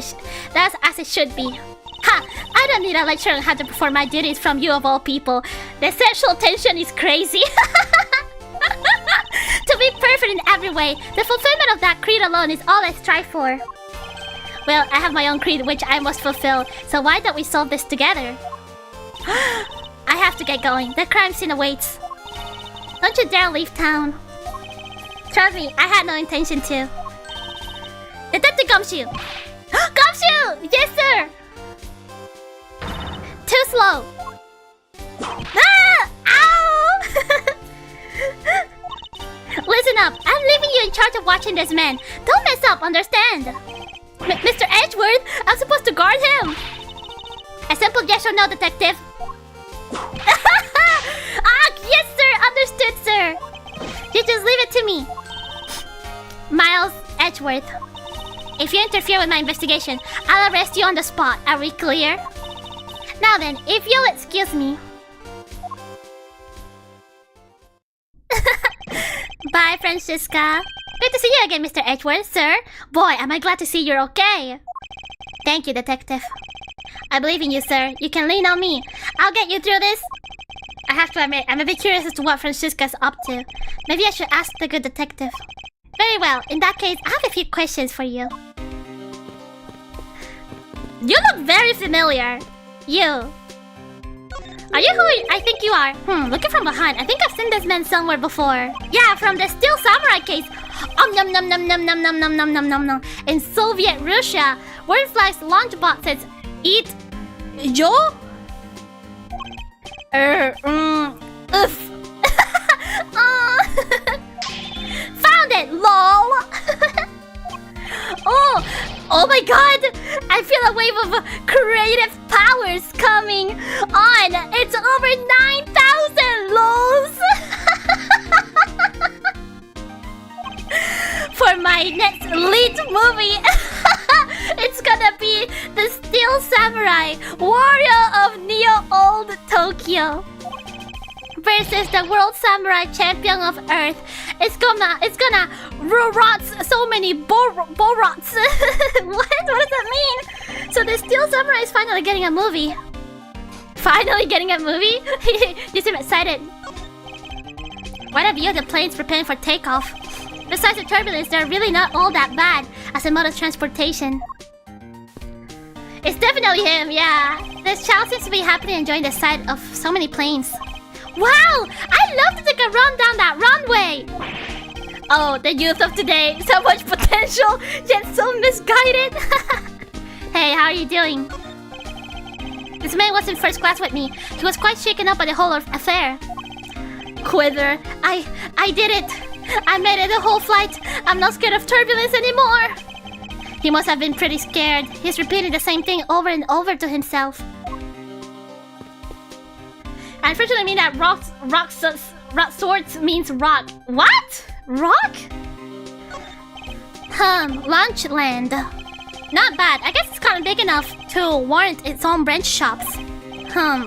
it should be. Ha! I don't need a lecture on how to perform my duties from you of all people. The sexual tension is crazy. To be perfect in every way, the fulfillment of that creed alone is all I strive for. Well, I have my own creed which I must fulfill, so why don't we solve this together? I have to get going. The crime scene awaits. Don't you dare leave town. Trust me, I had no intention to. Detective Gumshoe! Gumshoe! Yes, sir! Too slow. Ah! Ow! Listen up. I'm leaving you in charge of watching this man. Don't mess up, understand? Mr. Edgeworth, I'm supposed to guard him. A simple yes or no, detective. Yes, sir. Understood, sir. You just leave it to me. Miles Edgeworth. If you interfere with my investigation, I'll arrest you on the spot. Are we clear? Now then, if you'll excuse me. Bye, Francisca. Good to see you again, Mr. Edgeworth, sir. Boy, am I glad to see you're okay. Thank you, detective. I believe in you, sir. You can lean on me. I'll get you through this. I have to admit, I'm a bit curious as to what Francisca's up to. Maybe I should ask the good detective. Very well. In that case, I have a few questions for you. You look very familiar. You. Are you who I think you are? Looking from behind, I think I've seen this man somewhere before. Yeah, from the Steel Samurai case. Nom nom nom nom nom nom nom nom nom nom nom. In Soviet Russia, where flags lunchbox says, eat yo? Oof. Found it, lol. Oh my god! I feel a wave of creative powers coming on! It's over 9,000 lols! For my next lead movie, it's gonna be the Steel Samurai, Warrior of Neo-Old Tokyo versus the World Samurai Champion of Earth. It's gonna rot so many borots. What does that mean? So the Steel Samurai is finally getting a movie. Finally getting a movie? You seem excited. What a view of the planes preparing for takeoff. Besides the turbulence, they're really not all that bad as a mode of transportation. It's definitely him, yeah. This child seems to be happily enjoying the sight of so many planes. Wow! I love to take a run down that runway! Oh, the youth of today. So much potential, yet so misguided. Hey, how are you doing? This man was in first class with me. He was quite shaken up by the whole affair. Quiver, I did it. I made it the whole flight. I'm not scared of turbulence anymore. He must have been pretty scared. He's repeating the same thing over and over to himself. Unfortunately, I mean that rock swords means rock. What? Rock? Lunchland. Not bad. I guess it's kind of big enough to warrant its own branch shops.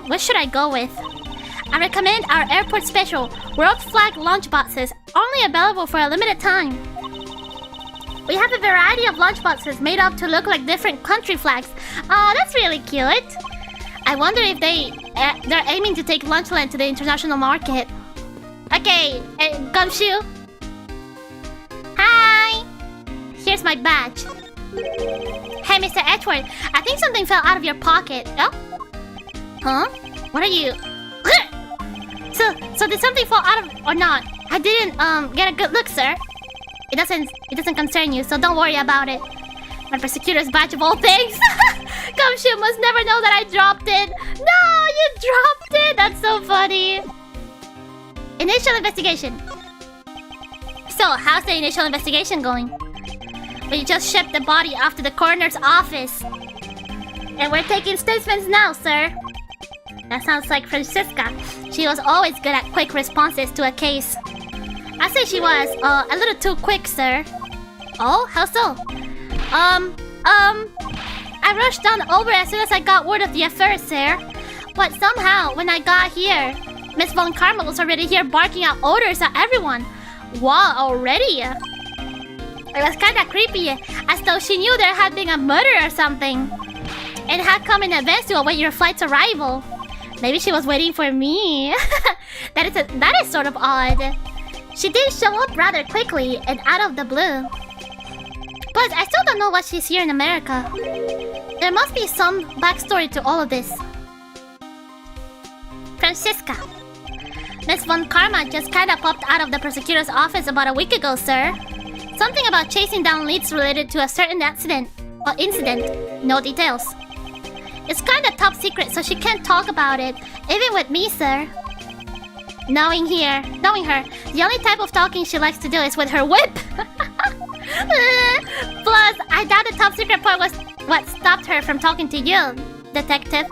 What should I go with? I recommend our airport special World Flag lunchboxes, only available for a limited time. We have a variety of lunchboxes made up to look like different country flags. Oh, that's really cute. I wonder if they're aiming to take Lunchland to the international market. Okay, Gumshoe. Hi! Here's my badge. Hey, Mr. Edgeworth, I think something fell out of your pocket. Oh? Huh? What are you... So did something fall out of... or not? I didn't, get a good look, sir. It doesn't concern you, so don't worry about it. My persecutor's badge of all things. Gumshoe must never know that I dropped it. No, you dropped it. That's so funny. Initial investigation. So, how's the initial investigation going? We just shipped the body off to the coroner's office. And we're taking statements now, sir. That sounds like Francisca. She was always good at quick responses to a case. I say she was a little too quick, sir. Oh, how so? I rushed on over as soon as I got word of the affair, sir. But somehow, when I got here, Miss Von Karma was already here barking out orders at everyone. Wow, already? It was kinda creepy, as though she knew there had been a murder or something. And had come in advance to await your flight's arrival. Maybe she was waiting for me. That is sort of odd. She did show up rather quickly and out of the blue. But I still don't know why she's here in America. There must be some backstory to all of this. Francisca. Miss Von Karma just kinda popped out of the prosecutor's office about a week ago, sir. Something about chasing down leads related to a certain incident. No details. It's kinda top secret, so she can't talk about it, even with me, sir. Knowing her, the only type of talking she likes to do is with her whip. Plus, I doubt the top secret part was what stopped her from talking to you, detective.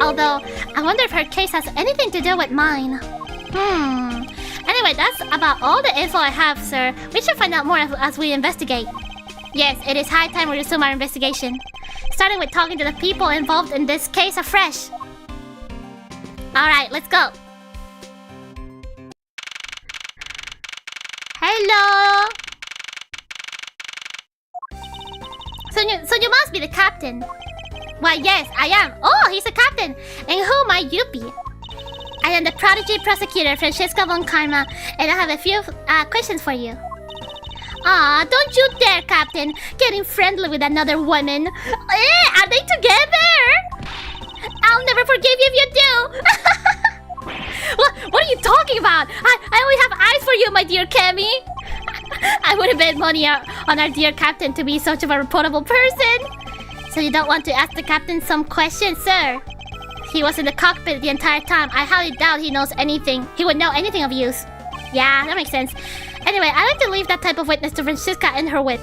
Although, I wonder if her case has anything to do with mine. Anyway, that's about all the info I have, sir. We should find out more as we investigate. Yes, it is high time we resume our investigation. Starting with talking to the people involved in this case afresh. Alright, let's go. Hello. So you must be the captain. Why, yes, I am. Oh, he's a captain. And who might you be? I am the prodigy prosecutor, Francesca von Karma, and I have a few questions for you. Aw, don't you dare, Captain, getting friendly with another woman. Are they together? I'll never forgive you if you do. What are you talking about? I only have eyes for you, my dear Kemi. I would have bet money on our dear Captain to be such of a reportable person. So you don't want to ask the Captain some questions, sir? He was in the cockpit the entire time. I highly doubt he knows anything. He would know anything of use. Yeah, that makes sense. Anyway, I like to leave that type of witness to Francisca and her wit.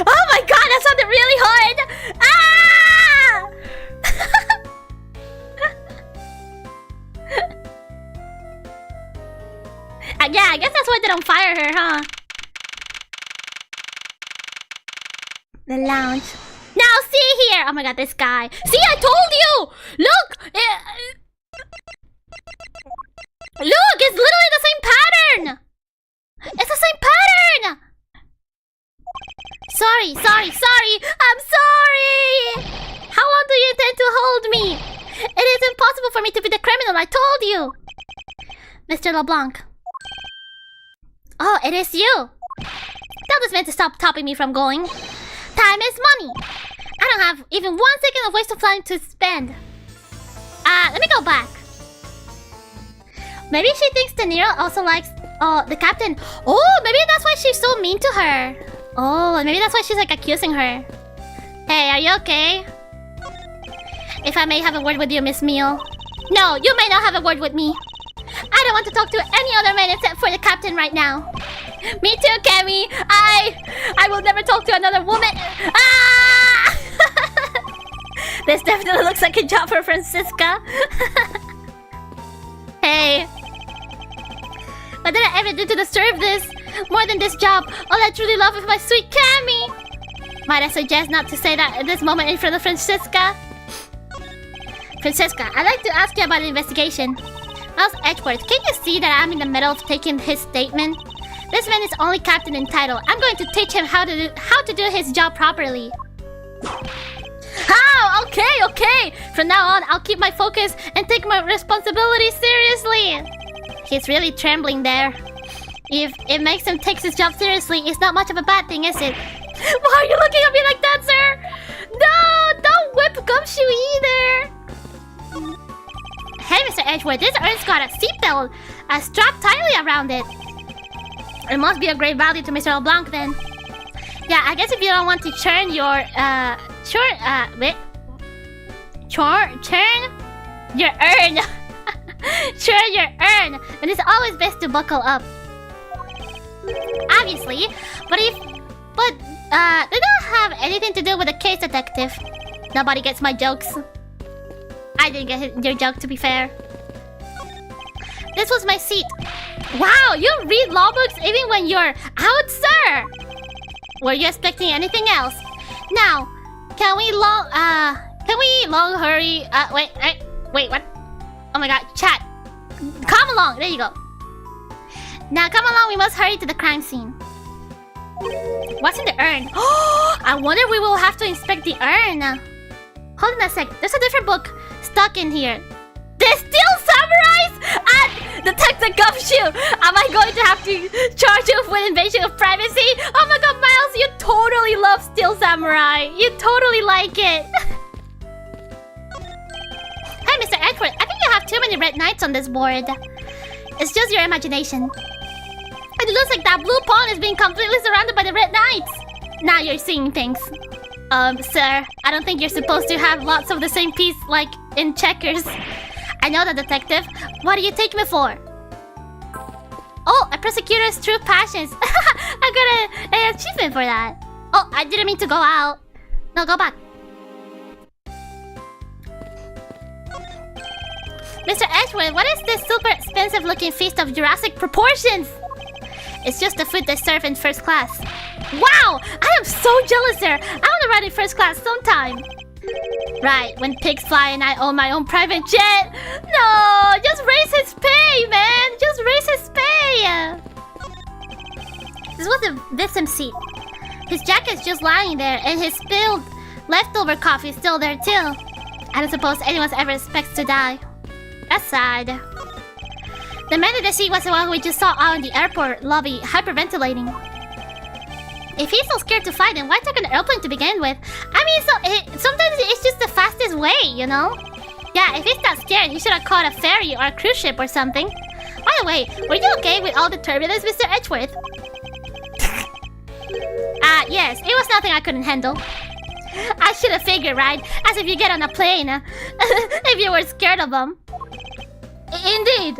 Oh my god, that sounded really hard! Ah! Yeah, I guess that's why they don't fire her, huh? The lounge. Now see here! Oh my god, this guy. See, I told you! Look! Look, it's literally the same pattern! It's the same pattern! Sorry. I'm sorry! How long do you intend to hold me? It is impossible for me to be the criminal, I told you! Mr. LeBlanc. Oh, it is you! Tell this man to stop stopping me from going. Time is money! I don't have even 1 second of wasted time to spend. Let me go back. Maybe she thinks De Niro also likes the captain. Oh, maybe that's why she's so mean to her. Oh, maybe that's why she's like accusing her. Hey, are you okay? If I may have a word with you, Miss Meal. No, you may not have a word with me. I don't want to talk to any other man except for the captain right now. Me too, Kemi. I will never talk to another woman. Ah! This definitely looks like a job for Francisca. Hey. What did I ever do to deserve this? More than this job, all I truly love is my sweet Kemi. Might I suggest not to say that at this moment in front of Francisca? Francisca, I'd like to ask you about the investigation. Miles Edgeworth, can you see that I'm in the middle of taking his statement? This man is only captain in title. I'm going to teach him how to do his job properly. How? Okay. From now on, I'll keep my focus and take my responsibility seriously. He's really trembling there. If it makes him take his job seriously, it's not much of a bad thing, is it? Why are you looking at me like that, sir? No, don't whip Gumshoe either. Hey, Mr. Edgeworth, this urn's got a seatbelt strapped tightly around it. It must be of great value to Mr. LeBlanc then. Yeah, I guess if you don't want to churn your then it's always best to buckle up. Obviously, but they don't have anything to do with the case, detective. Nobody gets my jokes. I didn't get your joke, to be fair. This was my seat. Wow, you read law books even when you're out, sir. Were you expecting anything else? Now, can we long hurry? Wait, what? Oh my god, chat. Come along, there you go. Now come along, we must hurry to the crime scene. What's in the urn? Oh, I wonder if we will have to inspect the urn. Hold on a sec, there's a different book stuck in here. The Steel Samurais! And Detective Gumshoe! Am I going to have to charge you with invasion of privacy? Oh my god, Miles, you totally love Steel Samurai. You totally like it. Hey, Mr. Edward, I think you have too many red knights on this board. It's just your imagination. It looks like that blue pawn is being completely surrounded by the red knights. Now you're seeing things. Sir, I don't think you're supposed to have lots of the same piece like in checkers. I know that, detective. What do you take me for? Oh, a prosecutor's true passions. I got an achievement for that. Oh, I didn't mean to go out. No, go back. Mr. Mr. Edgeworth, what is this super expensive looking feast of Jurassic proportions? It's just the food they serve in first class. Wow! I am so jealous, sir! I want to ride in first class sometime. Right, when pigs fly and I own my own private jet. No! Just raise his pay, man! Just raise his pay! This was the victim seat. His jacket's just lying there, and his spilled leftover coffee is still there too. I don't suppose anyone ever expects to die. That's sad. The man in the seat was the one we just saw out in the airport lobby, hyperventilating. If he's so scared to fly, then why take an airplane to begin with? I mean, sometimes it's just the fastest way, you know? Yeah, if he's that scared, he should have caught a ferry or a cruise ship or something. By the way, were you okay with all the turbulence, Mr. Edgeworth? Yes, it was nothing I couldn't handle. I should have figured, right? As if you get on a plane, if you were scared of them. Indeed.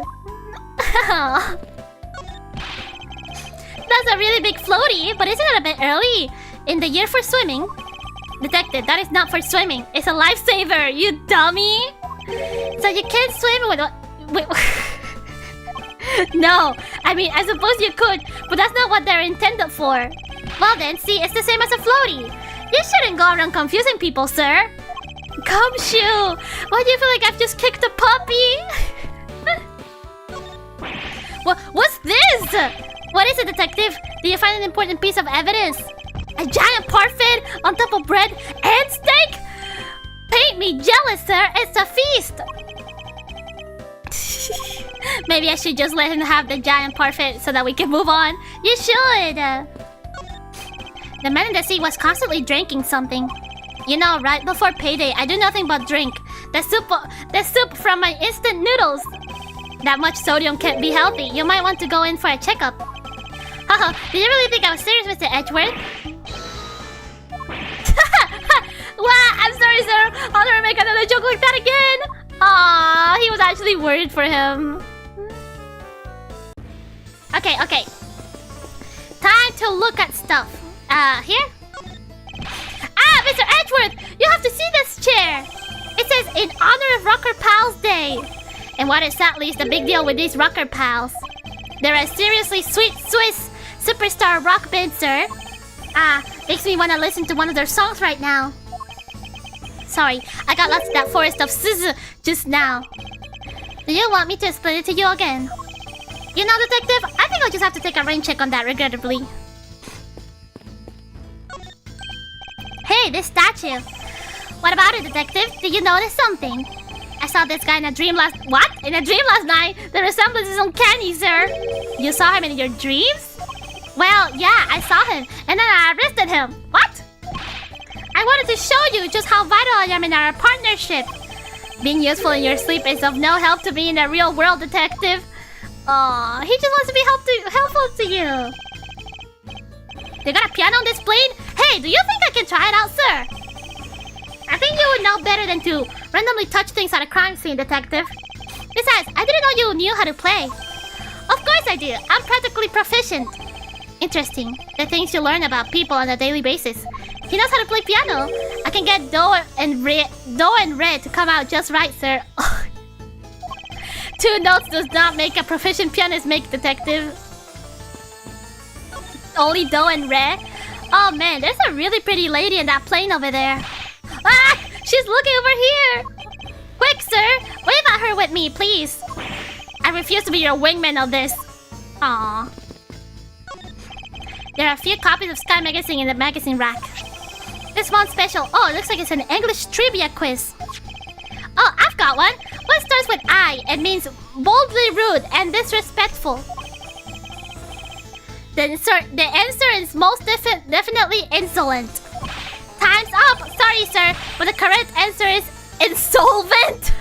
That's a really big floaty, but isn't it a bit early in the year for swimming? Detective, that is not for swimming. It's a lifesaver, you dummy. So you can't swim with... Wait. No, I mean, I suppose you could, but that's not what they're intended for. Well then, see, it's the same as a floaty. You shouldn't go around confusing people, sir. Gumshoe! Why do you feel like I've just kicked a puppy? What's this? What is it, detective? Did you find an important piece of evidence? A giant parfait on top of bread and steak? Paint me jealous, sir. It's a feast. Maybe I should just let him have the giant parfait so that we can move on. You should. The man in the seat was constantly drinking something. You know, right before payday, I do nothing but drink. The soup from my instant noodles. That much sodium can't be healthy. You might want to go in for a checkup. Haha, did you really think I was serious, Mr. Edgeworth? Wow, I'm sorry, sir. I'll never make another joke like that again. Aww, he was actually worried for him. Okay. Time to look at stuff. Here? Mr. Edgeworth! You have to see this chair! It says, in honor of Rocker Pals Day. And what exactly is the big deal with these Rocker Pals? They're a seriously sweet Swiss superstar rock band, sir. Makes me want to listen to one of their songs right now. Sorry, I got lost in that forest of zzz just now. Do you want me to explain it to you again? You know, detective, I think I'll just have to take a rain check on that, regrettably. Hey, this statue. What about it, detective? Did you notice something? I saw this guy in a dream last... What? In a dream last night? The resemblance is uncanny, sir. You saw him in your dreams? Well, yeah, I saw him. And then I arrested him. What? I wanted to show you just how vital I am in our partnership. Being useful in your sleep is of no help to me in the real world, detective. Aw, he just wants to be helpful to you. They got a piano on this plane? Hey, do you think I can try it out, sir? I think you would know better than to randomly touch things at a crime scene, detective. Besides, I didn't know you knew how to play. Of course I do. I'm practically proficient. Interesting. The things you learn about people on a daily basis. He knows how to play piano. I can get do and re to come out just right, sir. 2 notes does not make a proficient pianist, make, detective. Only do and re? Oh man, there's a really pretty lady in that plane over there. Ah! She's looking over here! Quick, sir! Wave at her with me, please. I refuse to be your wingman of this. Aww. There are a few copies of Sky Magazine in the magazine rack. This one's special. Oh, it looks like it's an English trivia quiz. Oh, I've got one. One starts with I and means boldly rude and disrespectful. The answer is most definitely insolent. Time's up! Sorry, sir, but the correct answer is insolvent.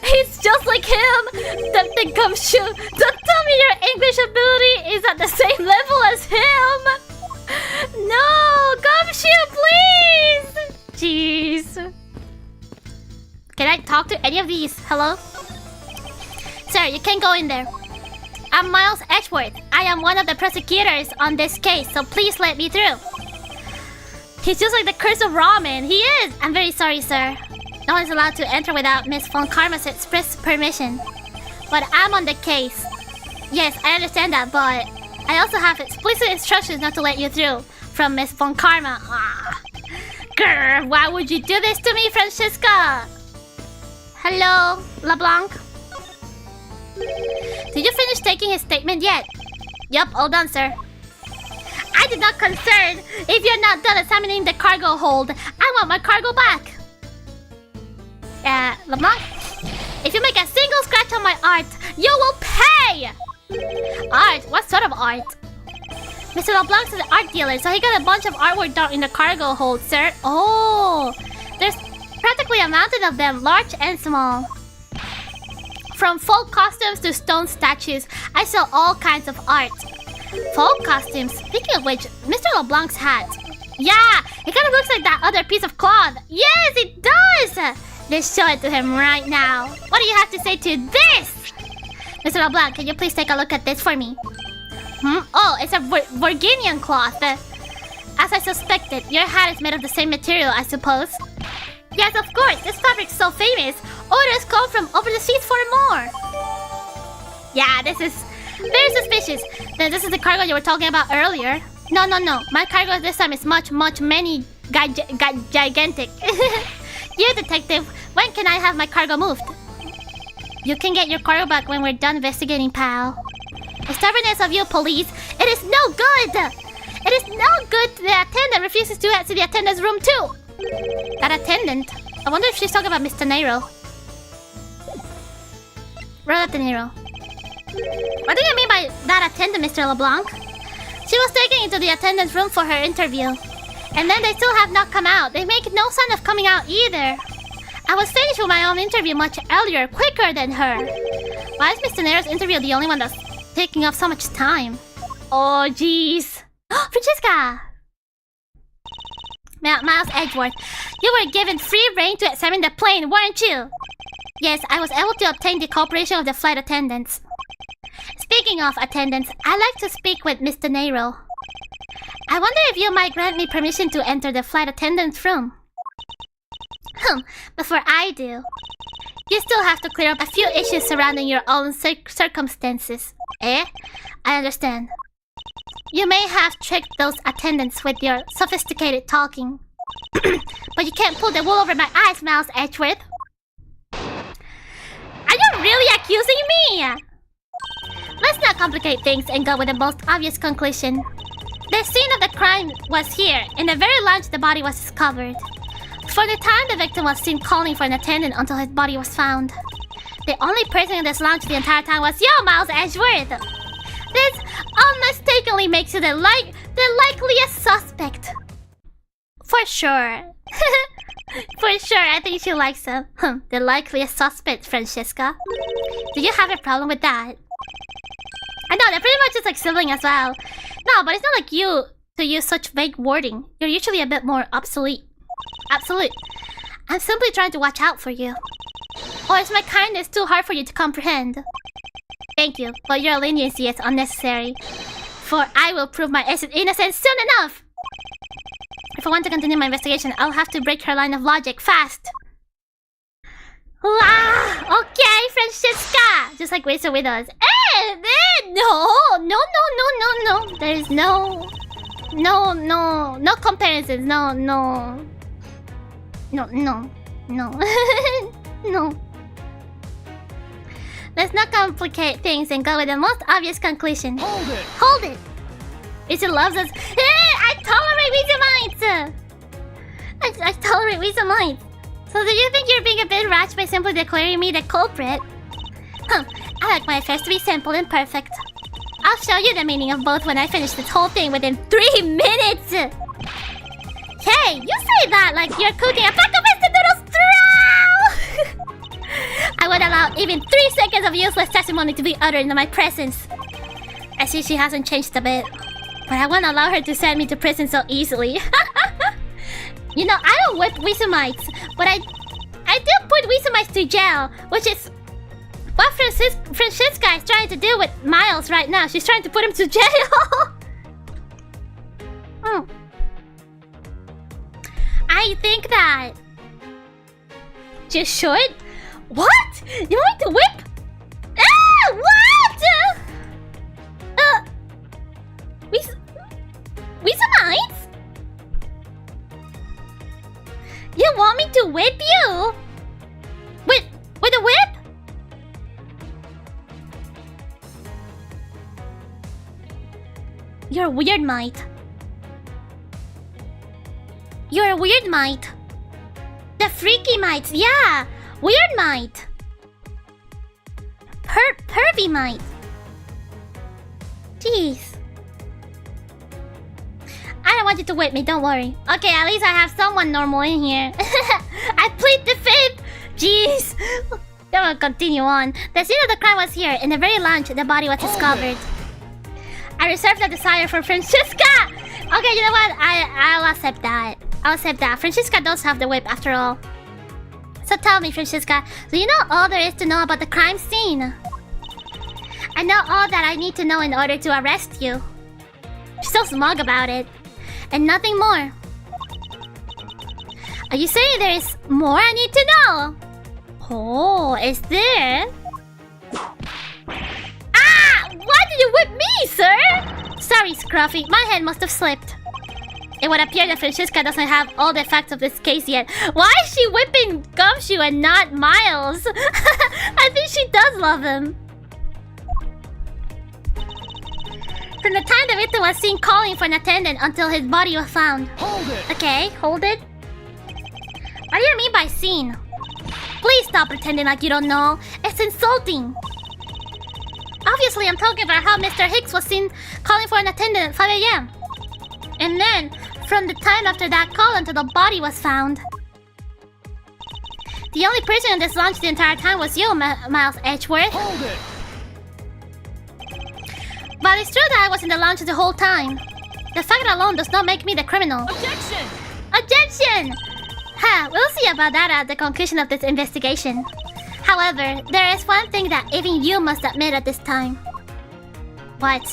He's just like him. The Gumshoe. Don't tell me your English ability is at the same level as him. No, Gumshoe, please. Jeez. Can I talk to any of these? Hello? Sir, you can't go in there. I'm Miles Edgeworth. I am one of the prosecutors on this case, so please let me through. He's just like the curse of ramen. He is. I'm very sorry, sir. No one's allowed to enter without Miss Von Karma's express permission. But I'm on the case. Yes, I understand that, but I also have explicit instructions not to let you through from Miss Von Karma. Ah. Grr, why would you do this to me, Francesca? Hello, LeBlanc? Did you finish taking his statement yet? Yup, all done, sir. I did not concern. If you're not done examining the cargo hold, I want my cargo back. LeBlanc? If you make a single scratch on my art, you will pay! Art? What sort of art? Mr. LeBlanc's an art dealer, so he got a bunch of artwork down in the cargo hold, sir. Oh, there's practically a mountain of them, large and small. From folk costumes to stone statues, I sell all kinds of art. Folk costumes? Speaking of which, Mr. LeBlanc's hat. Yeah, it kind of looks like that other piece of cloth. Yes, it does! Let's show it to him right now. What do you have to say to this? Mr. LeBlanc, can you please take a look at this for me? Oh, it's a Virginian cloth. As I suspected, your hat is made of the same material, I suppose. Yes, of course. This fabric's so famous. Orders come from over the seas for more. Yeah, this is very suspicious. Then this is the cargo you were talking about earlier. No. My cargo this time is much, gigantic. You, detective, when can I have my cargo moved? You can get your cargo back when we're done investigating, pal. The stubbornness of you, police, it is no good! It is no good the attendant refuses to head to the attendant's room too! That attendant? I wonder if she's talking about Mr. Nero. Robert De Niro. What do you mean by that attendant, Mr. LeBlanc? She was taken into the attendant's room for her interview. And then they still have not come out. They make no sign of coming out either. I was finished with my own interview much earlier, quicker than her. Why is Mr. Nero's interview the only one that's taking up so much time? Oh, jeez. Francesca! Miles Edgeworth, you were given free rein to examine the plane, weren't you? Yes, I was able to obtain the cooperation of the flight attendants. Speaking of attendants, I'd like to speak with Mr. Nero. I wonder if you might grant me permission to enter the flight attendant's room. Before I do, you still have to clear up a few issues surrounding your own circumstances. Eh? I understand. You may have tricked those attendants with your sophisticated talking. But you can't pull the wool over my eyes, Miles Edgeworth. Are you really accusing me? Let's not complicate things and go with the most obvious conclusion. The scene of the crime was here, in the very lounge the body was discovered. For the time, the victim was seen calling for an attendant until his body was found. The only person in this lounge the entire time was you, Miles Edgeworth. This unmistakably makes you the likeliest suspect. For sure. For sure, I think she likes him. The likeliest suspect, Francesca. Do you have a problem with that? I know, they're pretty much just like sibling as well. No, but it's not like you to use such vague wording. You're usually a bit more obsolete. Absolute. I'm simply trying to watch out for you. Or is my kindness too hard for you to comprehend? Thank you, but your leniency is unnecessary. For I will prove my innocence soon enough! If I want to continue my investigation, I'll have to break her line of logic fast. Okay, Francesca! Just like Wisu with us. No! There is no comparisons. No. No. Let's not complicate things and go with the most obvious conclusion. Hold it! Wisu loves us. I tolerate Wisu. I tolerate Wisu mites. So do you think you're being a bit rash by simply declaring me the culprit? I like my affairs to be simple and perfect. I'll show you the meaning of both when I finish this whole thing within 3 minutes! Hey, you say that like you're cooking a pack of instant noodles through! I would allow even 3 seconds of useless testimony to be uttered in my presence. I see she hasn't changed a bit. But I won't allow her to send me to prison so easily. You know, I don't whip Wisumites, but I do put Wisumites to jail, which is what Francesca is trying to do with Miles right now. She's trying to put him to jail. I think that you should. What? You want me to whip? Ah! What? Wisu minds? You want me to whip you? With a whip? You're a weird mite. You're a weird mite. The freaky mites, yeah! Weird mite. Pervy mite. Jeez. I don't want you to whip me, don't worry. Okay, at least I have someone normal in here. I plead the fifth! Jeez. Then we'll continue on. The scene of the crime was here. In the very lounge, the body was discovered. I reserve the desire for Francesca! Okay, you know what? I'll accept that. I'll accept that. Francesca does have the whip after all. So tell me, Francesca, do you know all there is to know about the crime scene? I know all that I need to know in order to arrest you. She's so smug about it. And nothing more. Are you saying there is more I need to know? Oh, is there? Ah! Why did you whip me, sir? Sorry, Scruffy. My hand must have slipped. It would appear that Francesca doesn't have all the facts of this case yet. Why is she whipping Gumshoe and not Miles? I think she does love him. From the time the victim was seen calling for an attendant until his body was found. Hold it! Okay, hold it. What do you mean by seen? Please stop pretending like you don't know. It's insulting. Obviously, I'm talking about how Mr. Hicks was seen calling for an attendant at 5 a.m. And then, from the time after that call until the body was found. The only person in this lounge the entire time was you, Miles Edgeworth. Hold it! But it's true that I was in the lounge the whole time. The fact alone does not make me the criminal. Objection! Objection! Ha, we'll see about that at the conclusion of this investigation. However, there is one thing that even you must admit at this time. What?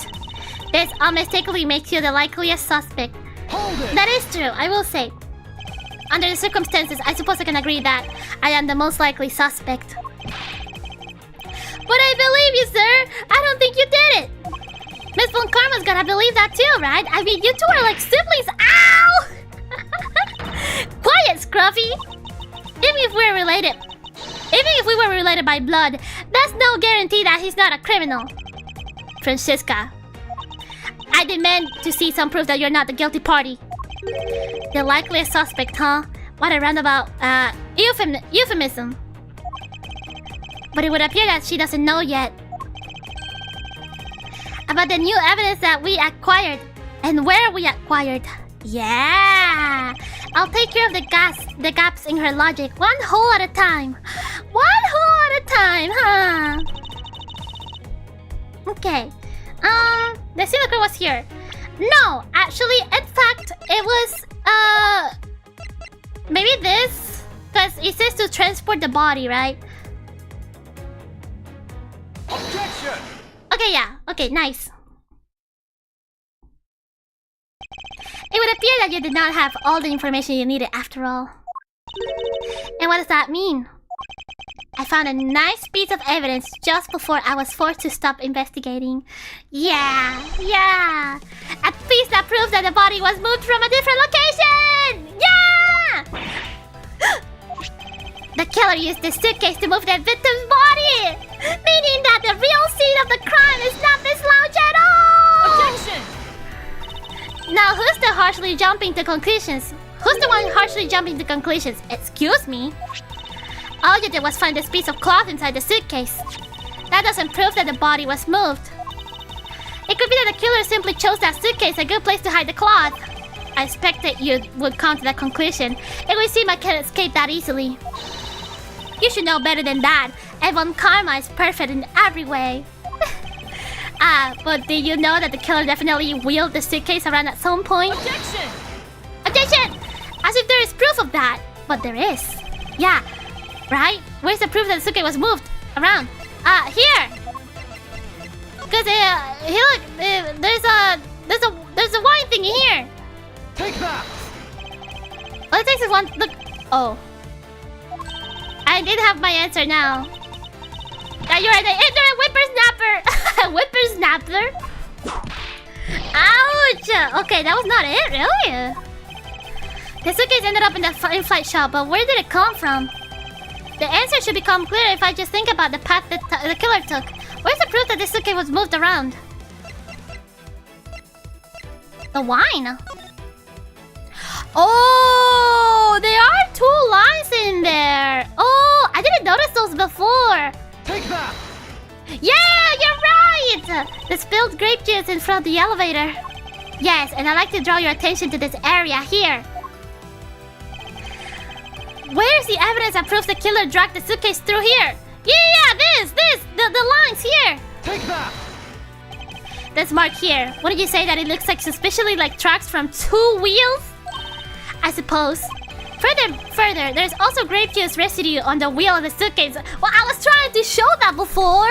This unmistakably makes you the likeliest suspect. Hold it! That is true, I will say. Under the circumstances, I suppose I can agree that I am the most likely suspect. But I believe you, sir! I don't think you did it! Miss Von Karma's gonna believe that too, right? I mean, you two are like siblings. Ow! Quiet, Scruffy! Even if we were related by blood, that's no guarantee that he's not a criminal. Francesca, I demand to see some proof that you're not the guilty party. The likeliest suspect, huh? What a roundabout, euphemism. But it would appear that she doesn't know yet about the new evidence that we acquired and where we acquired. Yeah! I'll take care of the gaps in her logic, one hole at a time. One hole at a time, huh? Okay. The cylinder was here. No, actually, in fact, it was, maybe this? Because it says to transport the body, right? Objection! Okay, yeah. Okay, nice. It would appear that you did not have all the information you needed after all. And what does that mean? I found a nice piece of evidence just before I was forced to stop investigating. Yeah. A piece that proves that the body was moved from a different location! Yeah! The killer used the suitcase to move the victim's body! Meaning that the real scene of the crime is not this lounge at all! Objection! Now, who's the harshly jumping to conclusions? Who's the one harshly jumping to conclusions? Excuse me? All you did was find this piece of cloth inside the suitcase. That doesn't prove that the body was moved. It could be that the killer simply chose that suitcase, a good place to hide the cloth. I expected you would come to that conclusion. It would seem I can't escape that easily. You should know better than that. Von Karma is perfect in every way. But did you know that the killer definitely wheeled the suitcase around at some point? Objection! Objection! As if there is proof of that. But there is. Yeah. Right? Where's the proof that the suitcase was moved around? Here! Because, look, there's a wine thing here. Take that! All it takes is one, look. Oh. I I did have my answer now. That you're an ignorant whippersnapper. Whippersnapper? Ouch! Okay, that was not it, really? The suitcase ended up in the in-flight shop, but where did it come from? The answer should become clear if I just think about the path that the killer took. Where's the proof that this suitcase was moved around? The wine. Oh, there are 2 lines in there. Oh, I didn't notice those before. Take that! Yeah, you're right! The spilled grape juice in front of the elevator. Yes, and I'd like to draw your attention to this area here. Where's the evidence that proves the killer dragged the suitcase through here? Yeah, the lines here. Take that! This mark here. Wouldn't you say that it looks like suspiciously like tracks from 2 wheels? I suppose. Further, there's also grape juice residue on the wheel of the suitcase. Well, I was trying to show that before.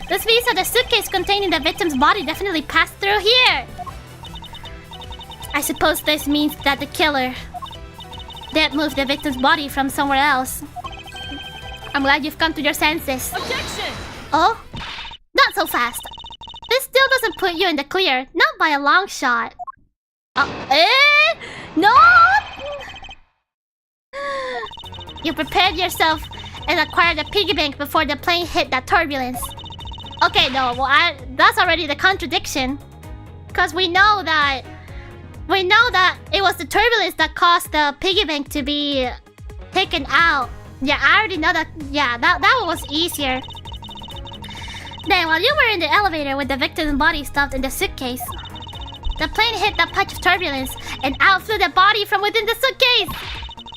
This means that the suitcase containing the victim's body definitely passed through here. I suppose this means that the killer did move the victim's body from somewhere else. I'm glad you've come to your senses. Objection! Oh? Not so fast. This still doesn't put you in the clear. Not by a long shot. No! You prepared yourself and acquired a piggy bank before the plane hit that turbulence. Okay, no, well, that's already the contradiction. Because we know that it was the turbulence that caused the piggy bank to be taken out. Yeah, I already know that. Yeah, that one was easier. Then, while you were in the elevator with the victim's body stuffed in the suitcase, the plane hit that patch of turbulence and out flew the body from within the suitcase.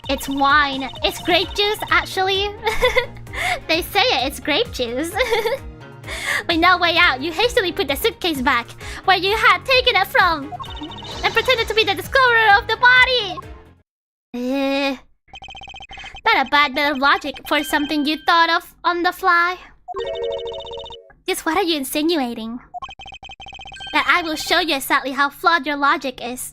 It's wine. It's grape juice, actually. They say it's grape juice. With no way out, you hastily put the suitcase back where you had taken it from and pretended to be the discoverer of the body. Not a bad bit of logic for something you thought of on the fly. Just what are you insinuating? That I will show you exactly how flawed your logic is.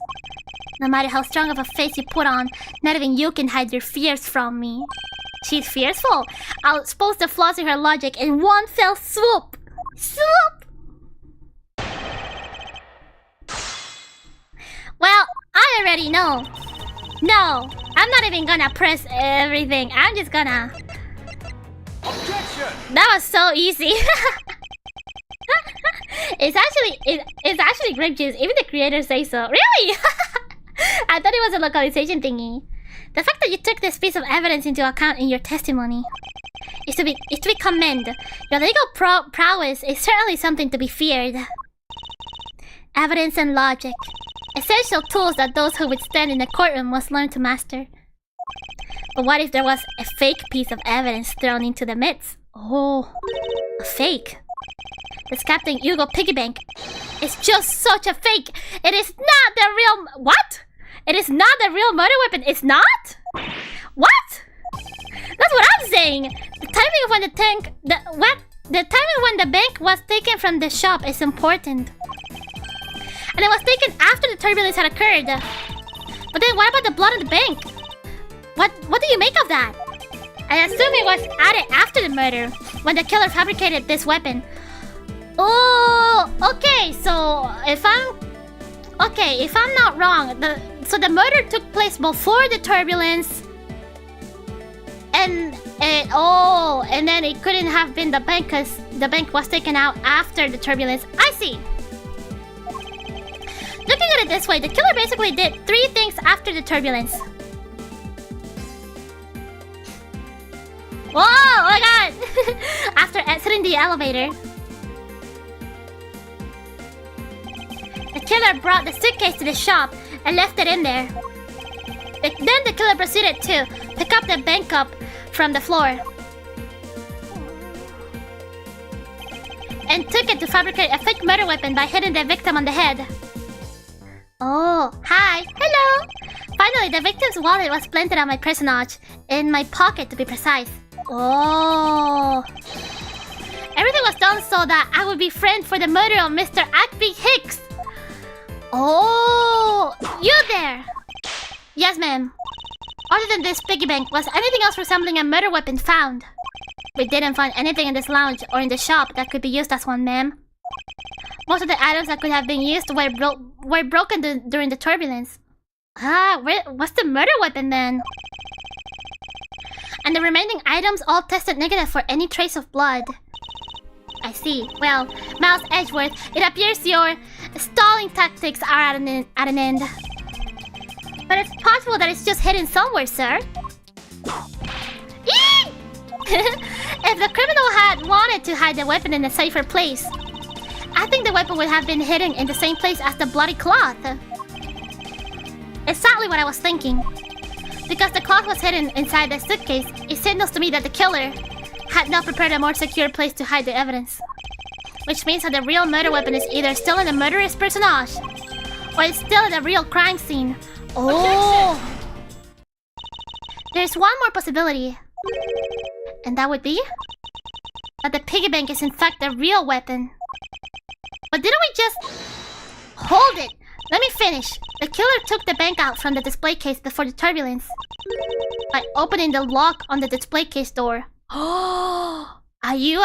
No matter how strong of a face you put on, not even you can hide your fears from me. She's fearful. I'll expose the flaws in her logic in one fell swoop. Swoop! Well, I already know. No, I'm not even gonna press everything. I'm just gonna... Objection! That was so easy. It's actually grape juice. Even the creators say so. Really? I thought it was a localization thingy. The fact that you took this piece of evidence into account in your testimony is to be commended. Your legal prowess is certainly something to be feared. Evidence and logic, essential tools that those who would stand in the courtroom must learn to master. But what if there was a fake piece of evidence thrown into the midst? Oh, a fake. This Captain Hugo piggy bank is just such a fake. It is not the real... What? It is not the real murder weapon. It's not? What? That's what I'm saying. The timing of when the timing when the bank was taken from the shop is important. And it was taken after the turbulence had occurred. But then what about the blood on the bank? What do you make of that? I assume it was added after the murder, when the killer fabricated this weapon. Oh, okay, so if I'm not wrong, the murder took place before the turbulence, and then it couldn't have been the bank because the bank was taken out after the turbulence. I see. Looking at it this way, the killer basically did 3 things after the turbulence. Whoa, oh my god! After exiting the elevator, the killer brought the suitcase to the shop and left it in there. Then the killer proceeded to pick up the bank cup from the floor and took it to fabricate a fake murder weapon by hitting the victim on the head. Oh, hi, hello! Finally, the victim's wallet was planted on my personage, in my pocket to be precise. Oh. Everything was done so that I would be framed for the murder of Mr. Ackby Hicks. Oh, you there? Yes, ma'am. Other than this piggy bank, was anything else resembling a murder weapon found? We didn't find anything in this lounge or in the shop that could be used as one, ma'am. Most of the items that could have been used were broken during the turbulence. Ah, what's the murder weapon then? And the remaining items all tested negative for any trace of blood. I see. Well, Miles Edgeworth, it appears your stalling tactics are at an end. But it's possible that it's just hidden somewhere, sir. If the criminal had wanted to hide the weapon in a safer place, I think the weapon would have been hidden in the same place as the bloody cloth. Exactly what I was thinking. Because the cloth was hidden inside the suitcase, it signals to me that the killer had not prepared a more secure place to hide the evidence. Which means that the real murder weapon is either still in the murderous personage, or it's still at the real crime scene. Oh! There's one more possibility. And that would be that the piggy bank is in fact the real weapon. But didn't we just... Hold it! Let me finish. The killer took the bank out from the display case before the turbulence by opening the lock on the display case door. Oh! Are you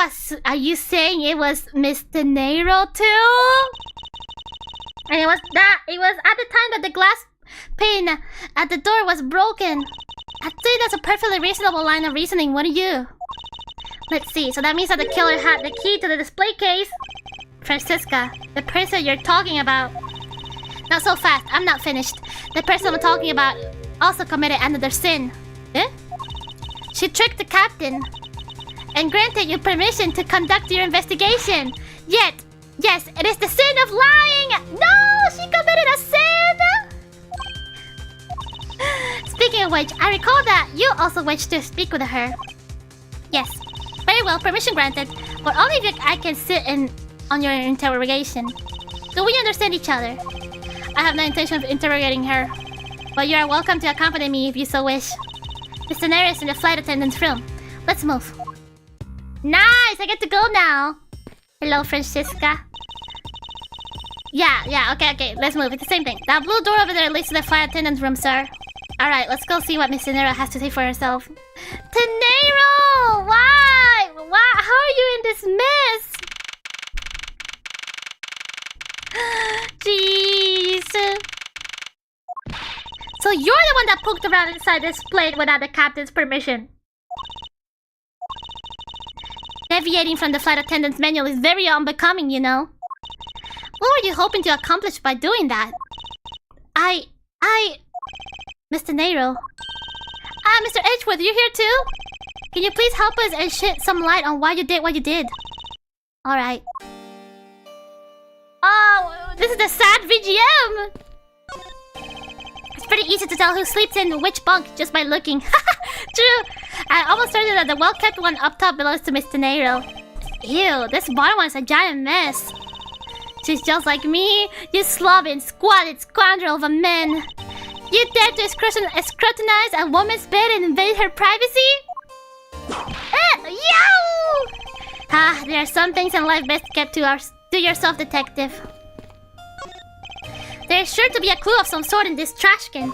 saying it was Mr. Nero too? And it was at the time that the glass pane at the door was broken. I'd say that's a perfectly reasonable line of reasoning, wouldn't you? Let's see, so that means that the killer had the key to the display case. Francisca, the person you're talking about. Not so fast, I'm not finished. The person I'm talking about also committed another sin. Eh? She tricked the captain and granted you permission to conduct your investigation. Yet, yes, it is the sin of lying! No! She committed a sin! Speaking of which, I recall that you also wished to speak with her. Yes. Very well, permission granted. But only if I can sit in on your interrogation. Do we understand each other? I have no intention of interrogating her. But you are welcome to accompany me if you so wish. Mr. Nero is in the flight attendant's room. Let's move. Nice! I get to go now. Hello, Francisca. Yeah, okay. Let's move. It's the same thing. That blue door over there leads to the flight attendant's room, sir. Alright, let's go see what Miss Nero has to say for herself. Tenero! Why? How are you in this mess? Jeez. So you're the one that poked around inside this plane without the captain's permission. Deviating from the flight attendant's manual is very unbecoming, you know. What were you hoping to accomplish by doing that? Mr. Nero. Mr. Edgeworth, you here too? Can you please help us and shed some light on why you did what you did? Alright. Oh, this is the sad VGM! It's pretty easy to tell who sleeps in which bunk just by looking. True! I almost certain that the well-kept one up top belongs to Mr. Nero. Ew, this bottom one's a giant mess. She's just like me, you slobbing, squalid scoundrel of a man. You dare to scrutinize a woman's bed and invade her privacy? Yow! There are some things in life best kept to yourself, detective. There is sure to be a clue of some sort in this trash can.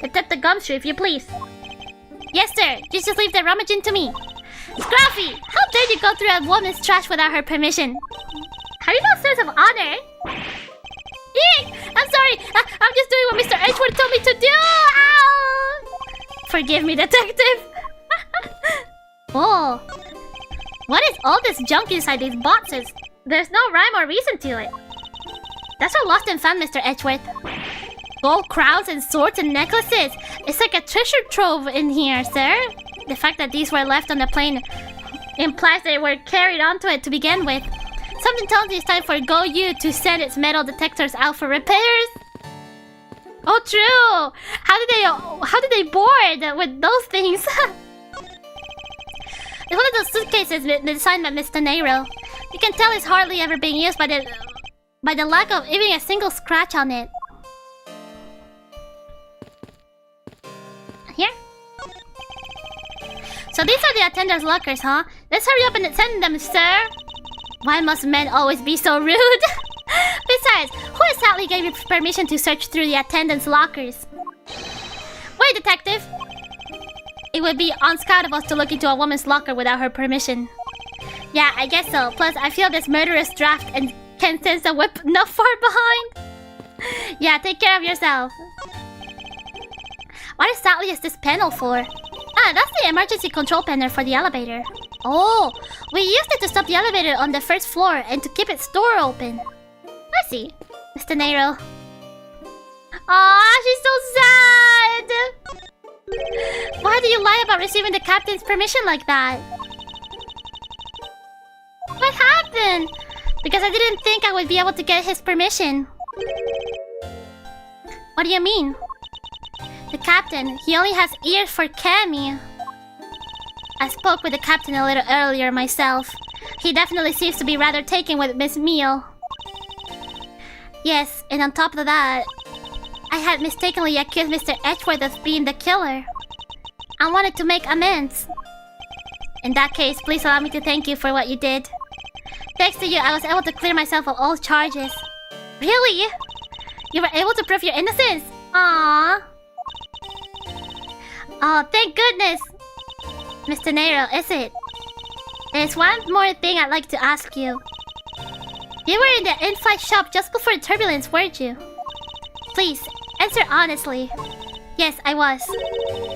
Detective Gumshoe, if you please. Yes, sir. You just leave the rummaging to me. Scruffy! How dare you go through a woman's trash without her permission? Have you no sense of honor? Eek! I'm sorry! I'm just doing what Mr. Edgeworth told me to do! Ow! Forgive me, detective! Oh. What is all this junk inside these boxes? There's no rhyme or reason to it. That's a lost and found, Mr. Edgeworth. Gold crowns and swords and necklaces. It's like a treasure trove in here, sir. The fact that these were left on the plane implies they were carried onto it to begin with. Something tells me it's time for Go-You to send its metal detectors out for repairs. Oh, true. How did they board with those things? It's one of those suitcases designed by Mr. Nero. You can tell it's hardly ever being used by the lack of even a single scratch on it. Here? So these are the attendants' lockers, huh? Let's hurry up and send them, sir. Why must men always be so rude? Besides, who exactly gave you permission to search through the attendants' lockers? Wait, detective. It would be unscoutable to look into a woman's locker without her permission. Yeah, I guess so. Plus, I feel this murderous draft and can sense a whip not far behind. Yeah, take care of yourself. What exactly is this panel for? Ah, that's the emergency control panel for the elevator. Oh, we used it to stop the elevator on the first floor and to keep its door open. I see. Mr. Nero. Aw, she's so sad! Why do you lie about receiving the captain's permission like that? What happened? Because I didn't think I would be able to get his permission. What do you mean? The captain, he only has ears for Cammy. I spoke with the captain a little earlier myself. He definitely seems to be rather taken with Miss Mio. Yes, and on top of that, I had mistakenly accused Mr. Edgeworth of being the killer. I wanted to make amends. In that case, please allow me to thank you for what you did. Thanks to you, I was able to clear myself of all charges. Really? You were able to prove your innocence? Aww. Oh, thank goodness. Mr. Nero, is it? There's one more thing I'd like to ask you. You were in the in-flight shop just before the turbulence, weren't you? Please, answer honestly. Yes, I was.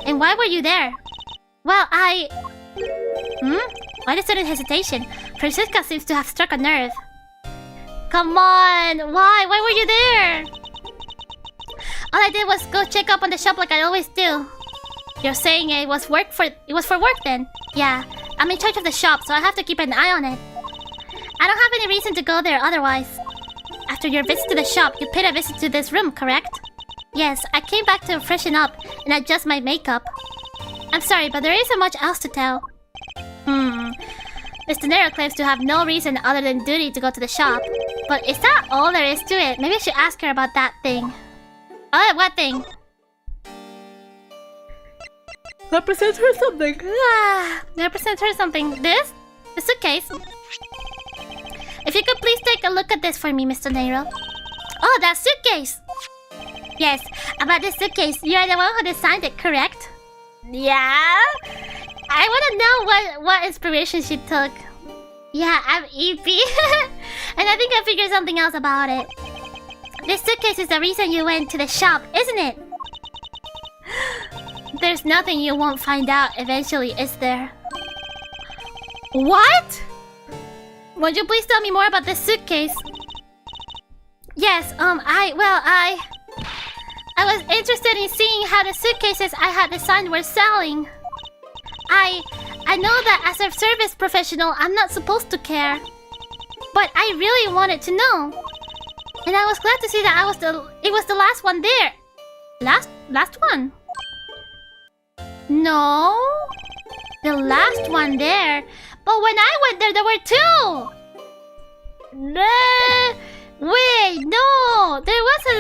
And why were you there? Well, Why the sudden hesitation? Francisca seems to have struck a nerve. Come on! Why? Why were you there? All I did was go check up on the shop like I always do. You're saying it was for work then? Yeah. I'm in charge of the shop, so I have to keep an eye on it. I don't have any reason to go there otherwise. After your visit to the shop, you paid a visit to this room, correct? Yes, I came back to freshen up and adjust my makeup. I'm sorry, but there isn't much else to tell. Mr. Nero claims to have no reason other than duty to go to the shop. But is that all there is to it? Maybe I should ask her about that thing. What thing? Represent her something. Represent her something. This? The suitcase? If you could please take a look at this for me, Mr. Nero. Oh, that suitcase! Yes, about this suitcase, you are the one who designed it, correct? Yeah? I want to know what inspiration she took. Yeah, I'm EP. And I think I figured something else about it. This suitcase is the reason you went to the shop, isn't it? There's nothing you won't find out eventually, is there? What? Would you please tell me more about this suitcase? Yes, I was interested in seeing how the suitcases I had designed were selling. I know that as a service professional, I'm not supposed to care. But I really wanted to know. And I was glad to see that it was the last one there. Last one? No. The last one there. But when I went there were two. Wait, no. There was a...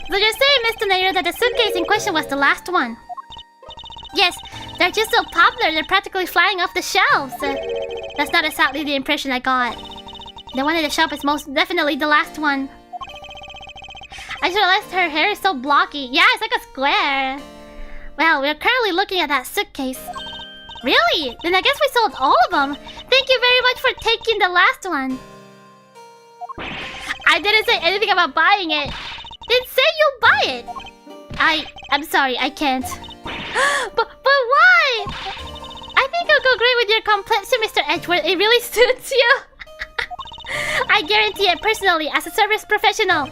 So you're saying, Mr. Nair, that the suitcase in question was the last one? Yes, they're just so popular, they're practically flying off the shelves. That's not exactly the impression I got. The one in the shop is most definitely the last one. I just realized her hair is so blocky. Yeah, it's like a square. Well, we're currently looking at that suitcase. Really? Then I guess we sold all of them. Thank you very much for taking the last one. I didn't say anything about buying it. Then say you'll buy it. I'm sorry, I can't. But why? I think it'll go great with your complexion, Mr. Edgeworth. It really suits you. I guarantee it personally as a service professional.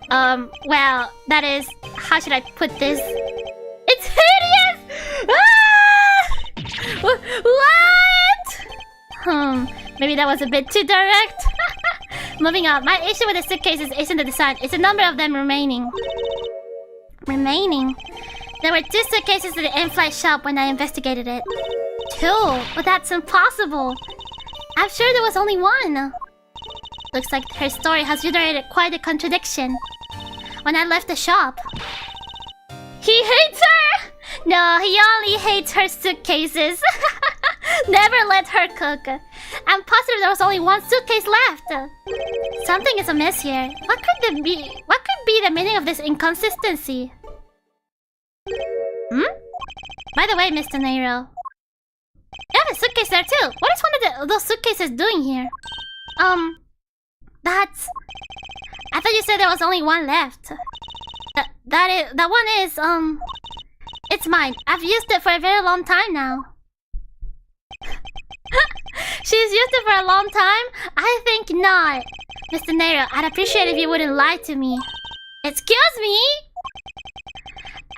Well, that is... How should I put this? It's hideous! Ah! What? Maybe that was a bit too direct. Moving on. My issue with the suitcases isn't the design. It's the number of them remaining. There were 2 suitcases in the in-flight shop when I investigated it. 2? But that's impossible. I'm sure there was only 1. Looks like her story has generated quite a contradiction. When I left the shop... He hates her! No, he only hates her suitcases. Never let her cook. I'm positive there was only 1 suitcase left. Something is amiss here. What could be the meaning of this inconsistency? By the way, Mr. Nero, you have a suitcase there too. What is one of those suitcases doing here? That's... I thought you said there was only one left. That one is, it's mine. I've used it for a very long time now. She's used it for a long time? I think not. Mr. Nero, I'd appreciate if you wouldn't lie to me. Excuse me?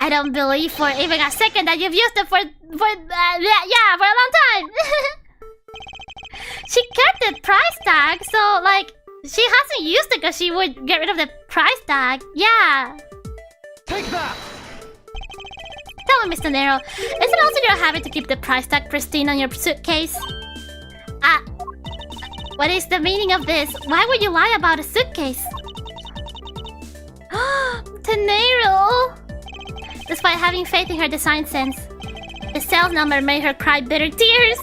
I don't believe for even a second that you've used it for a long time. She kept the price tag, so like, she hasn't used it because she would get rid of the price tag. Yeah. Take that! Tell me, Mr. Nero, is it also your habit to keep the price tag pristine on your suitcase? What is the meaning of this? Why would you lie about a suitcase? Tenero! Despite having faith in her design sense, the sales number made her cry bitter tears.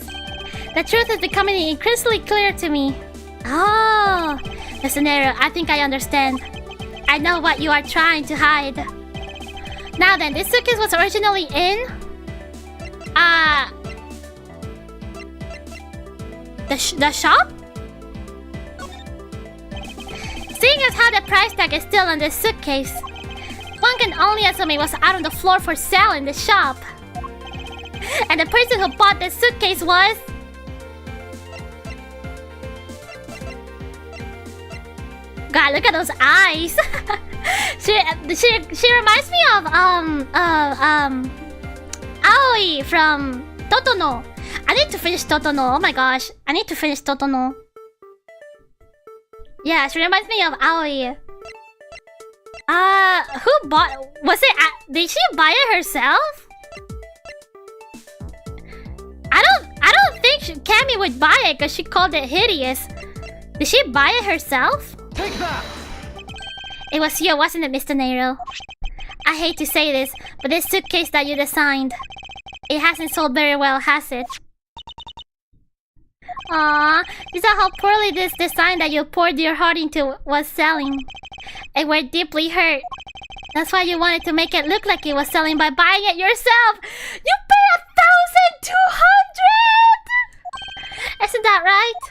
The truth is becoming increasingly clear to me. Oh, Mr. Nero, I think I understand. I know what you are trying to hide. Now then, this suitcase was originally in... The shop? Seeing as how the price tag is still on this suitcase, one can only assume it was out on the floor for sale in the shop. And the person who bought this suitcase was... God, look at those eyes. she reminds me of Aoi from Totono. I need to finish Totono. Oh my gosh, I need to finish Totono. Yeah, she reminds me of Aoi. Who bought? Was it? Did she buy it herself? I don't think Cammy would buy it because she called it hideous. Did she buy it herself? Take that! It was you, wasn't it, Mr. Nero? I hate to say this, but this suitcase that you designed, it hasn't sold very well, has it? Aww, this is how poorly this design that you poured your heart into was selling. And we're deeply hurt. That's why you wanted to make it look like it was selling by buying it yourself. You paid 1,200! Isn't that right?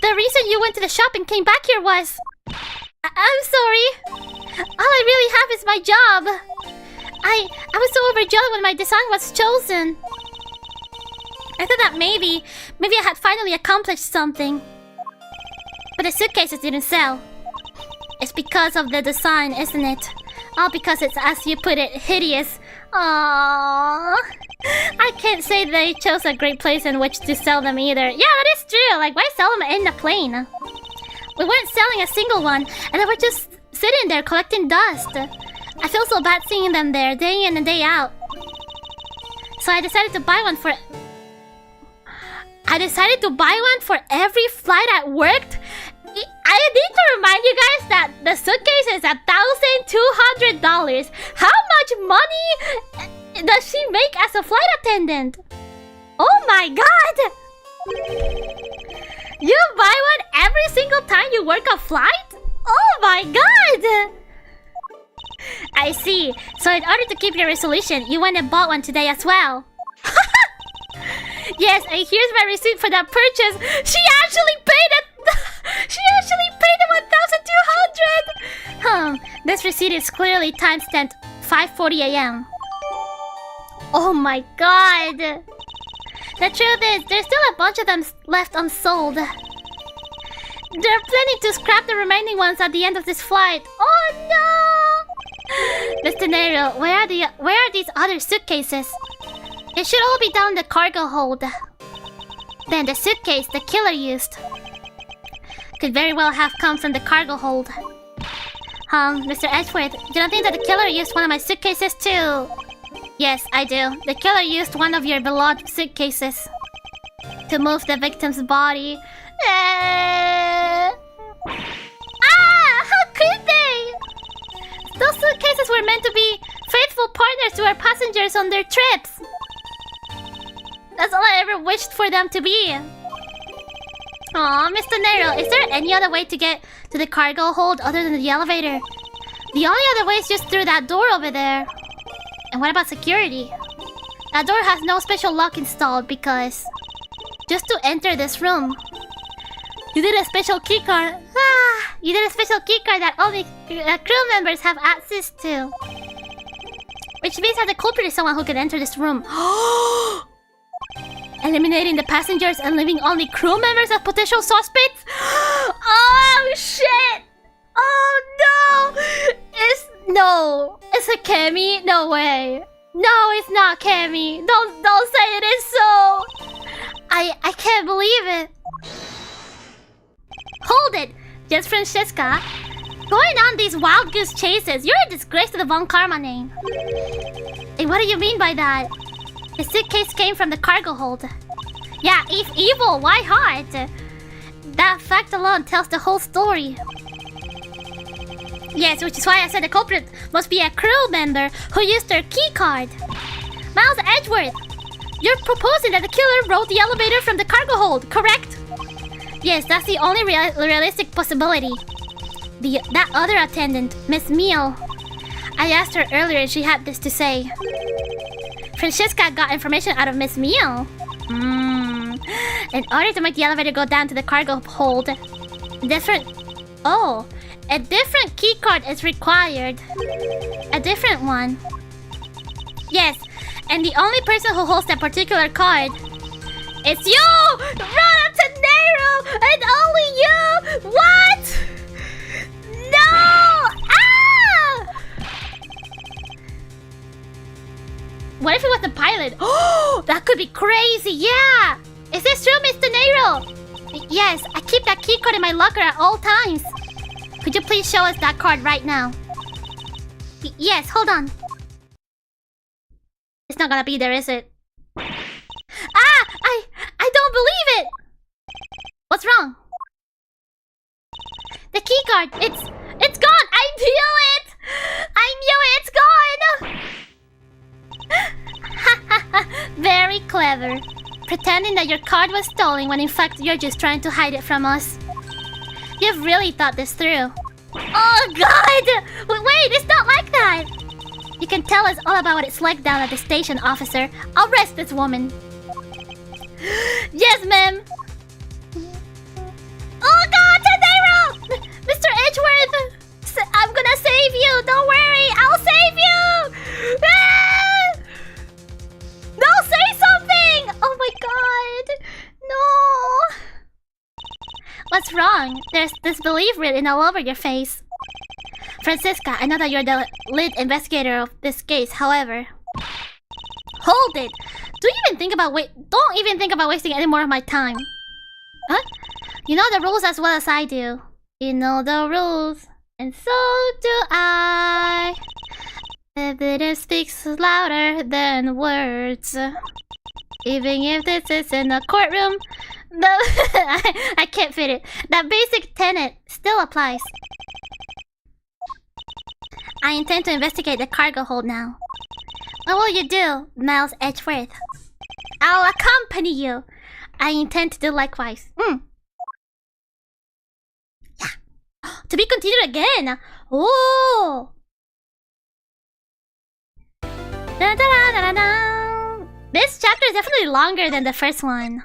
The reason you went to the shop and came back here was... I'm sorry. All I really have is my job. I was so overjoyed when my design was chosen. I thought that maybe I had finally accomplished something. But the suitcases didn't sell. It's because of the design, isn't it? All because it's, as you put it, hideous. Aww. I can't say they chose a great place in which to sell them either. Yeah, that is true. Like, why sell them in the plane? We weren't selling a single one, and they were just sitting there collecting dust. I feel so bad seeing them there, day in and day out. So I decided to buy one for... every flight I worked. I need to remind you guys that the suitcase is $1,200. How much money does she make as a flight attendant? Oh my god! You buy one every single time you work a flight? Oh my god! I see. So in order to keep your resolution, you went and bought one today as well. Yes, and here's my receipt for that purchase. She actually paid it. She actually paid the 1,200. This receipt is clearly timestamped 5:40 a.m. Oh my god. The truth is, there's still a bunch of them left unsold. They're planning to scrap the remaining ones at the end of this flight. Oh no! Mr. Nero, where are these other suitcases? They should all be down in the cargo hold. Then the suitcase the killer used could very well have come from the cargo hold. Mr. Edgeworth, do you think that the killer used one of my suitcases too? Yes, I do. The killer used one of your beloved suitcases to move the victim's body. How could they? Those suitcases were meant to be faithful partners to our passengers on their trips. That's all I ever wished for them to be. Aw, Mr. Nero, is there any other way to get to the cargo hold other than the elevator? The only other way is just through that door over there. And what about security? That door has no special lock installed because just to enter this room, you did a special keycard. You did a special keycard that only crew members have access to. Which means that the culprit is someone who can enter this room. Eliminating the passengers and leaving only crew members as potential suspects? Oh shit! Oh no! It's a Kemi? No way. No, it's not Kemi. Don't say it is so. I can't believe it. Hold it, just Francesca. Going on these wild goose chases, you're a disgrace to the Von Karma name. Hey, what do you mean by that? The suitcase came from the cargo hold. Yeah, if evil, why hot? That fact alone tells the whole story. Yes, which is why I said the culprit must be a crew member who used their key card. Miles Edgeworth, you're proposing that the killer rode the elevator from the cargo hold, correct? Yes, that's the only realistic possibility. That other attendant, Miss Meal, I asked her earlier and she had this to say. Francesca got information out of Miss Meal. In order to make the elevator go down to the cargo hold, a different keycard is required. A different one. Yes, and the only person who holds that particular card is you! Rona Tenero! And only you! What? No! Ah! What if it was the pilot? Oh, that could be crazy, yeah! Is this true, Mr. Nero? Yes, I keep that key card in my locker at all times. Could you please show us that card right now? Yes, hold on. It's not gonna be there, is it? I don't believe it! What's wrong? The key card, it's gone! I knew it! I knew it's gone! Very clever. Pretending that your card was stolen when in fact you're just trying to hide it from us. You've really thought this through. Oh god! Wait, it's not like that! You can tell us all about what it's like down at the station, officer. Arrest this woman. Yes, ma'am! Oh god, Tadero! Mr. Edgeworth! I'm gonna save you! Don't worry! I'll save you! Ah! No, say something! Oh my god! No! What's wrong? There's disbelief written all over your face. Francisca, I know that you're the lead investigator of this case, however... Hold it! Don't even think about wasting any more of my time. Huh? You know the rules as well as I do. You know the rules, and so do I. Evidence speaks louder than words. Even if this is in a courtroom, I can't fit it. That basic tenet still applies. I intend to investigate the cargo hold now. What will you do, Miles Edgeworth? I'll accompany you. I intend to do likewise. Yeah. To be continued again. Oh. Da, da, da, da, da. This chapter is definitely longer than the first one.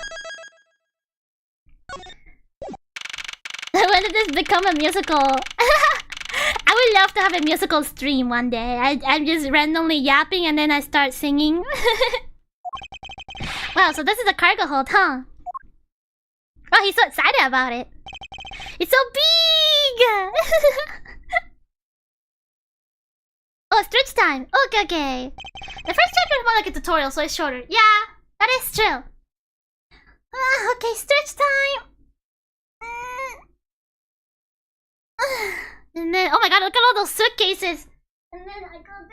When did this become a musical? I would love to have a musical stream one day. I'm just randomly yapping and then I start singing. Wow, so this is a cargo hold, huh? Oh, he's so excited about it. It's so big! Oh, stretch time. Okay. The first chapter is more like a tutorial, so it's shorter. Yeah, that is true. Okay, stretch time. And then, oh my god, look at all those suitcases. And then I go down.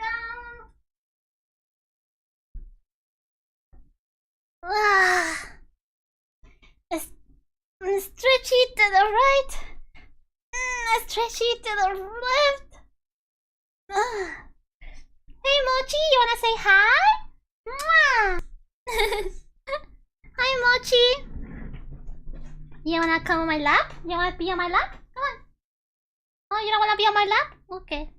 Stretchy to the right. Stretchy to the left. Hey Mochi, you wanna say hi? Mwah. Hi Mochi. You wanna come on my lap? You wanna be on my lap? Come on. Oh, you don't wanna be on my lap? Okay.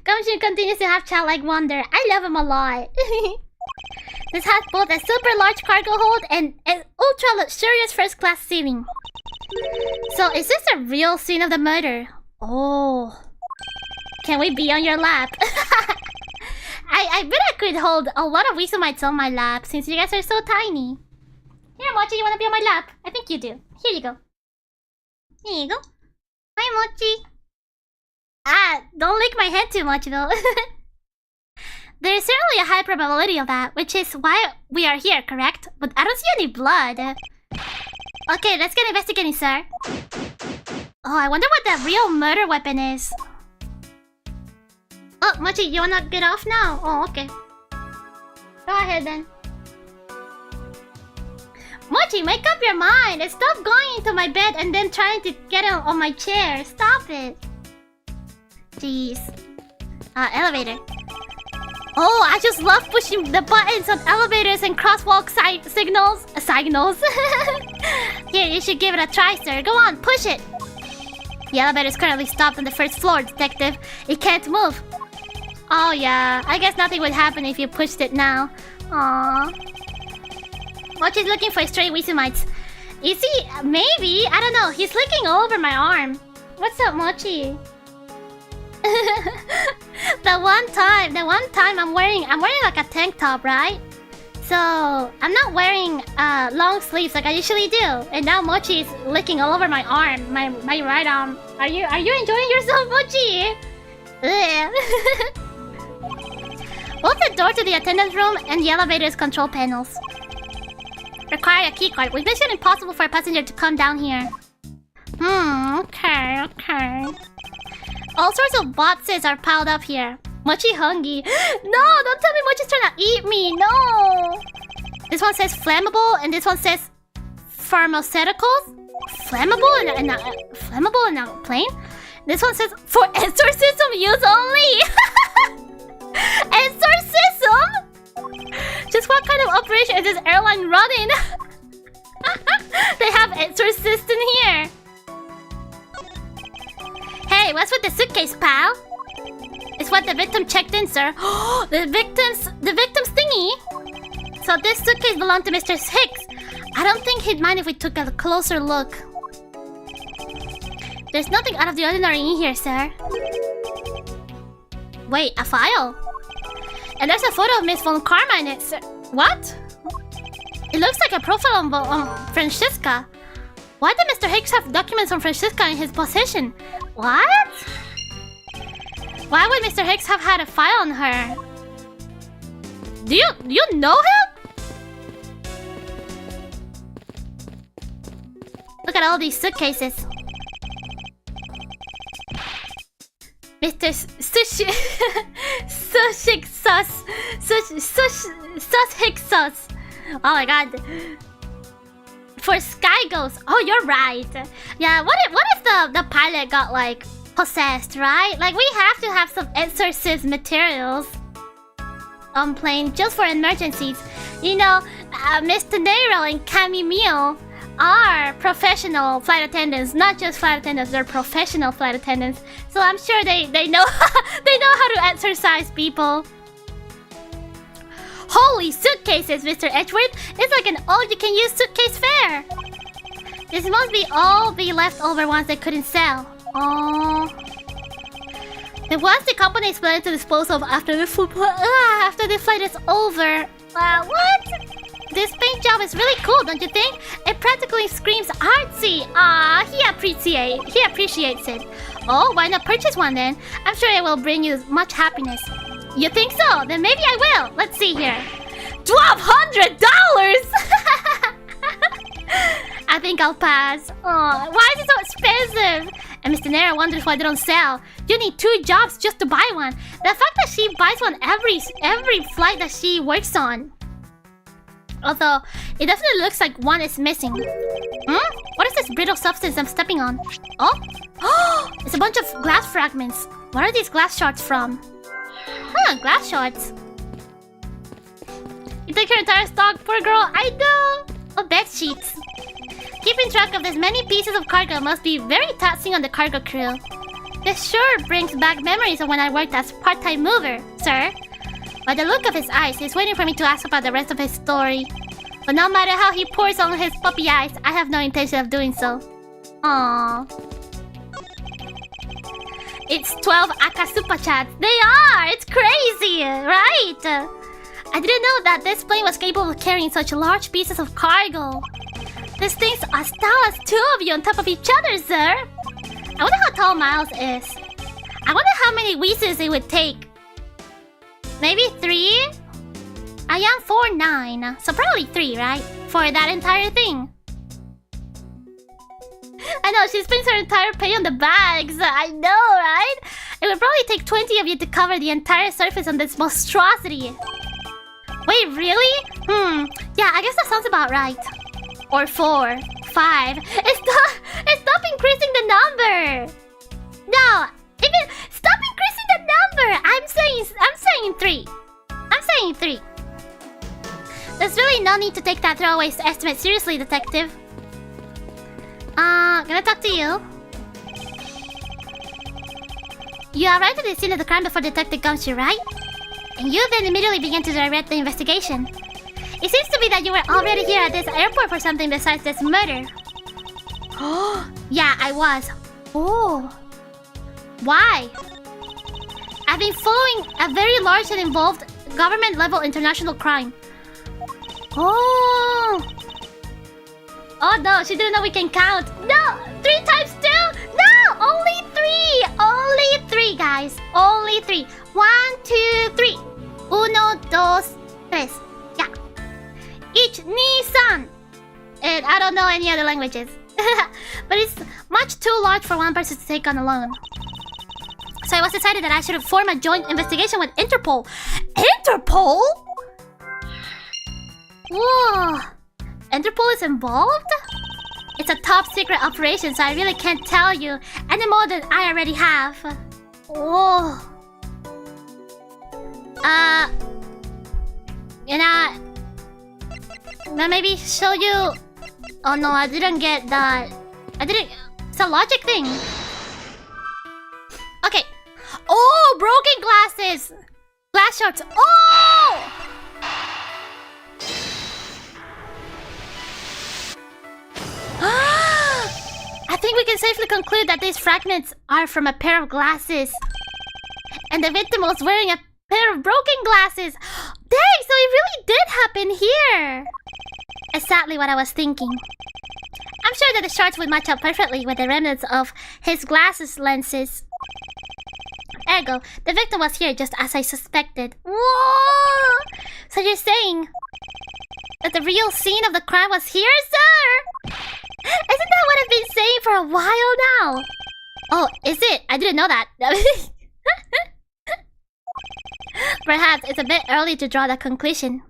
Gumshoe continues to have childlike wonder. I love him a lot. This has both a super large cargo hold and an ultra luxurious first class seating. So is this a real scene of the murder? Oh. Can we be on your lap? I bet I could hold a lot of Wisumites on my lap since you guys are so tiny. Here, Mochi, you wanna be on my lap? I think you do. Here you go. Here you go. Hi, Mochi. Ah, don't lick my head too much though. There is certainly a high probability of that, which is why we are here, correct? But I don't see any blood. Okay, let's get investigating, sir. Oh, I wonder what that real murder weapon is. Oh, Mochi, you wanna get off now? Oh, okay. Go ahead then. Mochi, make up your mind and stop going into my bed and then trying to get on my chair. Stop it. Jeez. Elevator. Oh, I just love pushing the buttons on elevators and crosswalk signals. Here, you should give it a try, sir. Go on, push it. The elevator is currently stopped on the first floor, detective. It can't move. Oh yeah, I guess nothing would happen if you pushed it now. Aww. Mochi's looking for stray Wisumites. Is he? Maybe. I don't know. He's looking all over my arm. What's up, Mochi? The one time I'm wearing like a tank top, right? So I'm not wearing long sleeves like I usually do. And now Mochi is licking all over my arm, my right arm. Are you enjoying yourself, Mochi? Both the door to the attendant room and the elevator's control panels require a keycard, which makes it impossible for a passenger to come down here. Okay. All sorts of boxes are piled up here. Mochi hungry. No, don't tell me Mochi's trying to eat me. No. This one says flammable, and this one says pharmaceuticals. Flammable and a plane. This one says for exorcism use only. Exorcism? Just what kind of operation is this airline running? They have exorcists in here. Hey, what's with the suitcase, pal? It's what the victim checked in, sir. The victim's thingy. So this suitcase belonged to Mr. Hicks. I don't think he'd mind if we took a closer look. There's nothing out of the ordinary in here, sir. Wait, a file? And there's a photo of Miss Von Karma in it, sir. What? It looks like a profile on Francesca. Why did Mr. Hicks have documents on Francesca in his possession? What? Why would Mr. Hicks have had a file on her? Do you know him? Look at all these suitcases. Mr. Sus Hicks Sus. Oh my god. For Sky Ghost. Oh, you're right. Yeah, what if the pilot got like possessed, right? Like we have to have some exorcist materials on plane just for emergencies. You know, Mr. Nero and Camille are professional flight attendants, not just flight attendants. They're professional flight attendants. So I'm sure they know they know how to exorcise people. Holy suitcases, Mr. Edgeworth! It's like an all-you-can-use suitcase fair. This must be all the leftover ones they couldn't sell. Oh, the ones the company is planning to dispose of after the flight is over. What? This paint job is really cool, don't you think? It practically screams artsy. Ah, he appreciates it. Oh, why not purchase one then? I'm sure it will bring you much happiness. You think so? Then maybe I will. Let's see here. $1,200! I think I'll pass. Oh, why is it so expensive? And Mr. Nero wonders why they don't sell. You need 2 jobs just to buy one. The fact that she buys one every flight that she works on. Although, it definitely looks like one is missing. What is this brittle substance I'm stepping on? Oh, it's a bunch of glass fragments. What are these glass shards from? Glass shards. You took your entire stock, poor girl. I know. Oh, bed sheets. Keeping track of this many pieces of cargo must be very taxing on the cargo crew. This sure brings back memories of when I worked as part-time mover, sir. By the look of his eyes, he's waiting for me to ask about the rest of his story. But no matter how he pours on his puppy eyes, I have no intention of doing so. Aww. It's 12 Aka Super Chats. They are! It's crazy, right? I didn't know that this plane was capable of carrying such large pieces of cargo. This thing's as tall as two of you on top of each other, sir. I wonder how tall Miles is. I wonder how many Wisus it would take. Maybe 3? I am 4'9", so probably 3, right? For that entire thing. I know, she spends her entire pay on the bags. I know, right? It would probably take 20 of you to cover the entire surface on this monstrosity. Wait, really? Yeah, I guess that sounds about right. Or 4, 5. Stop increasing the number. No, stop increasing the number. I'm saying 3. I'm saying 3. There's really no need to take that throwaway estimate seriously, detective. Gonna talk to you. You arrived at the scene of the crime before Detective Gumshoe, right? And you then immediately began to direct the investigation. It seems to me that you were already here at this airport for something besides this murder. Oh, yeah, I was. Oh. Why? I've been following a very large and involved government-level international crime. Oh. Oh no, she didn't know we can count. No! 3 times 2? No! Only 3! Only 3, guys. Only 3. 1, 2, 3. Uno, dos, tres. Yeah. Each Nissan. And I don't know any other languages. But it's much too large for one person to take on alone. So it was decided that I should form a joint investigation with Interpol. Interpol? Whoa. Interpol is involved? It's a top secret operation, so I really can't tell you any more than I already have. Whoa. Maybe show you... Oh no, I didn't get that. It's a logic thing. Okay. Oh, broken glasses. Glass shards. Oh! I think we can safely conclude that these fragments are from a pair of glasses. And the victim was wearing a pair of broken glasses. Dang, so it really did happen here. Exactly what I was thinking. I'm sure that the shards would match up perfectly with the remnants of his glasses lenses. Ergo, the victim was here just as I suspected. Whoa! So you're saying that the real scene of the crime was here, sir? Isn't that what I've been saying for a while now? Oh, is it? I didn't know that. Perhaps it's a bit early to draw that conclusion.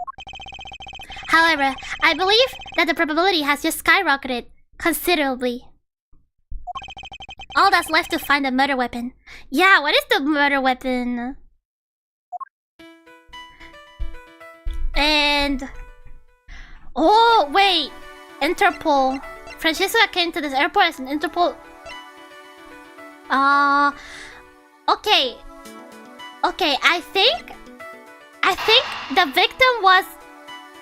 However, I believe that the probability has just skyrocketed considerably. All that's left to find the murder weapon. Yeah, what is the murder weapon? And... Oh, wait. Interpol. Francesca came to this airport as an Interpol... Okay. Okay, I think the victim was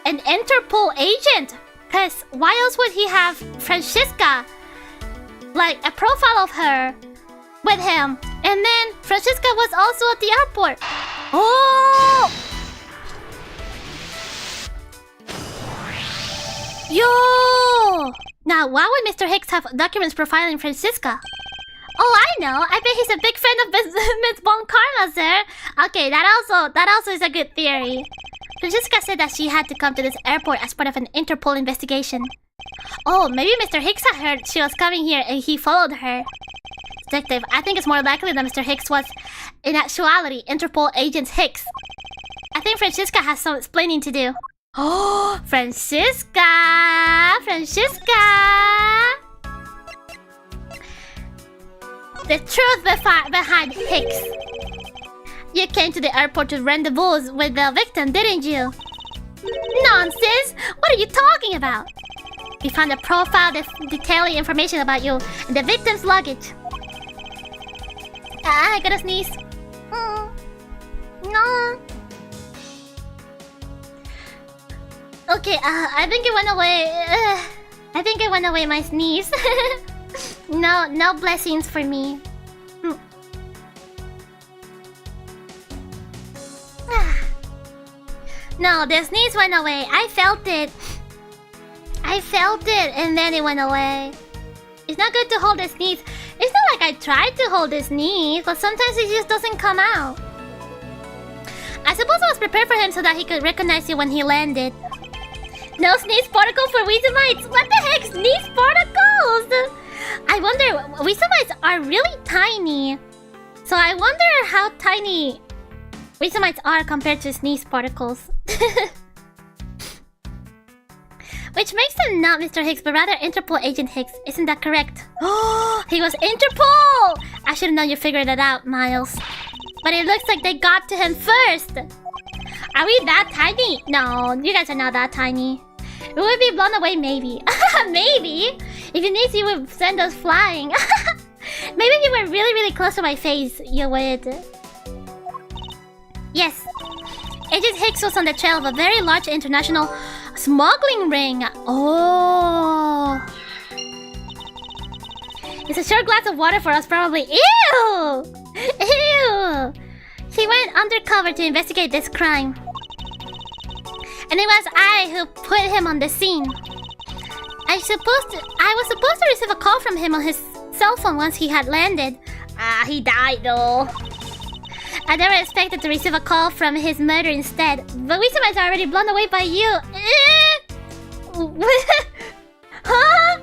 an Interpol agent. Because why else would he have Francesca, like a profile of her, with him? And then Francesca was also at the airport. Oh! Yo! Now, why would Mr. Hicks have documents profiling Francesca? Oh, I know. I bet he's a big fan of Miss Bon Karma, sir. Okay, that also is a good theory. Francesca said that she had to come to this airport as part of an Interpol investigation. Oh, maybe Mr. Hicks had heard she was coming here and he followed her. Detective, I think it's more likely that Mr. Hicks was, in actuality, Interpol agent Hicks. I think Francesca has some explaining to do. Oh, Francesca! Francesca! The truth behind Hicks. You came to the airport to rendezvous with the victim, didn't you? Nonsense! What are you talking about? We found a profile detailing information about you and the victim's luggage. Ah, I gotta sneeze. No. Okay, I think it went away. I think it went away, my sneeze. No blessings for me. No, the sneeze went away. I felt it. And then it went away. It's not good to hold the sneeze. It's not like I tried to hold the sneeze, but sometimes it just doesn't come out. I suppose I was prepared for him so that he could recognize you when he landed. No sneeze particle for Wisumites! What the heck, sneeze particles? I wonder, Wisumites are really tiny. So I wonder how tiny Wisumites are compared to sneeze particles. Which makes him not Mr. Hicks, but rather Interpol Agent Hicks. Isn't that correct? Oh, he was Interpol! I should have known you figured it out, Miles. But it looks like they got to him first. Are we that tiny? No, you guys are not that tiny. We would be blown away, maybe. Maybe. If you need, you would send us flying. Maybe if you were really, really close to my face, you would. Yes. Agent Hicks was on the trail of a very large international smuggling ring. Oh. It's a short glass of water for us, probably. Ew! Ew! He went undercover to investigate this crime. And it was I who put him on the scene. I was supposed to receive a call from him on his cell phone once he had landed. He died though. I never expected to receive a call from his murder instead. But Wisumites are already blown away by you. Huh?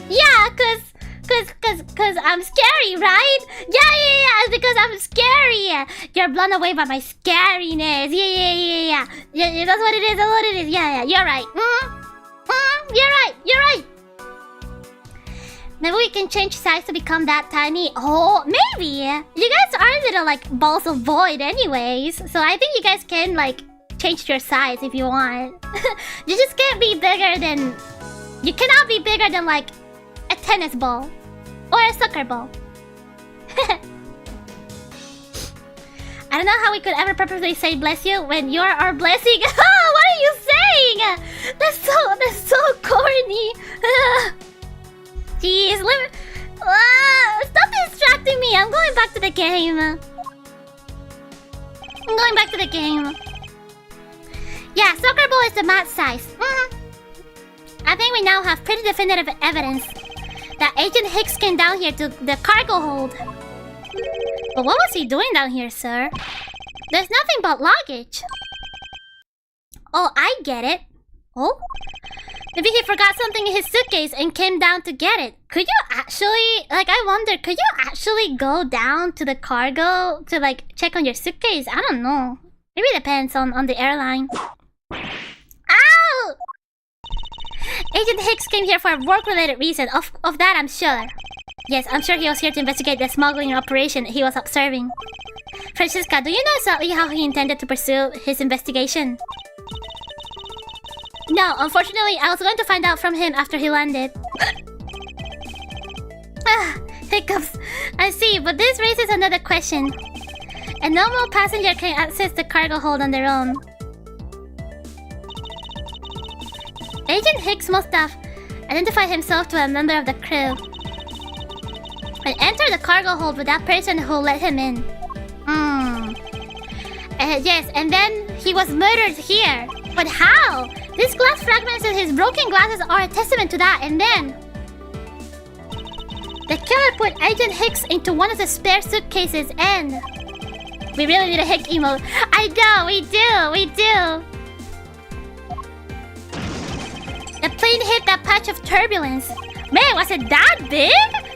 Yeah, cause I'm scary, right? Yeah, because I'm scary. You're blown away by my scariness. Yeah. That's what it is, Yeah, you're right. You're right. Maybe we can change size to become that tiny. Oh, maybe. You guys are little, like, balls of void anyways. So I think you guys can, like, change your size if you want. You just can't be bigger than... You cannot be bigger than, like, a tennis ball. Or a soccer ball. I don't know how we could ever purposely say bless you when you're our blessing. What are you saying? That's so corny. Jeez, stop distracting me. I'm going back to the game. Yeah, soccer ball is the mat size. I think we now have pretty definitive evidence that Agent Hicks came down here to the cargo hold. But what was he doing down here, sir? There's nothing but luggage. Oh, I get it. Oh? Maybe he forgot something in his suitcase and came down to get it. Could you actually... Like, I wonder, could you actually go down to the cargo to, like, check on your suitcase? I don't know. Maybe it depends on the airline. Ow! Agent Hicks came here for a work-related reason. Of that, I'm sure. Yes, I'm sure he was here to investigate the smuggling operation he was observing. Francisca, do you know exactly how he intended to pursue his investigation? No, unfortunately, I was going to find out from him after he landed. Hiccups. I see, but this raises another question. A normal passenger can access the cargo hold on their own. Agent Hicks must have identified himself to a member of the crew and entered the cargo hold with that person who let him in. Yes, and then he was murdered here. But how? These glass fragments and his broken glasses are a testament to that, and then... The killer put Agent Hicks into one of the spare suitcases and... We really need a Hick emote. I know, we do. The plane hit that patch of turbulence. Man, was it that big?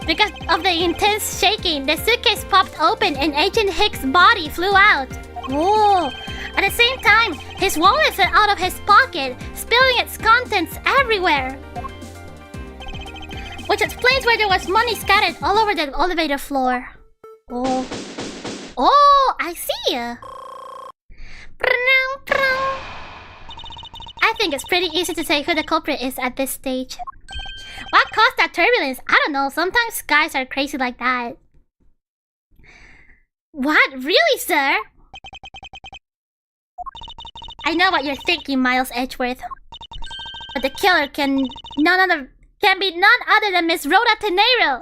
Because of the intense shaking, the suitcase popped open and Agent Hicks' body flew out. Oh! At the same time, his wallet fell out of his pocket, spilling its contents everywhere. Which explains why there was money scattered all over the elevator floor. Oh. Oh, I see. I think it's pretty easy to say who the culprit is at this stage. What caused that turbulence? I don't know. Sometimes guys are crazy like that. What? Really, sir? I know what you're thinking, Miles Edgeworth. But the killer can be none other than Miss Rhoda Tenero.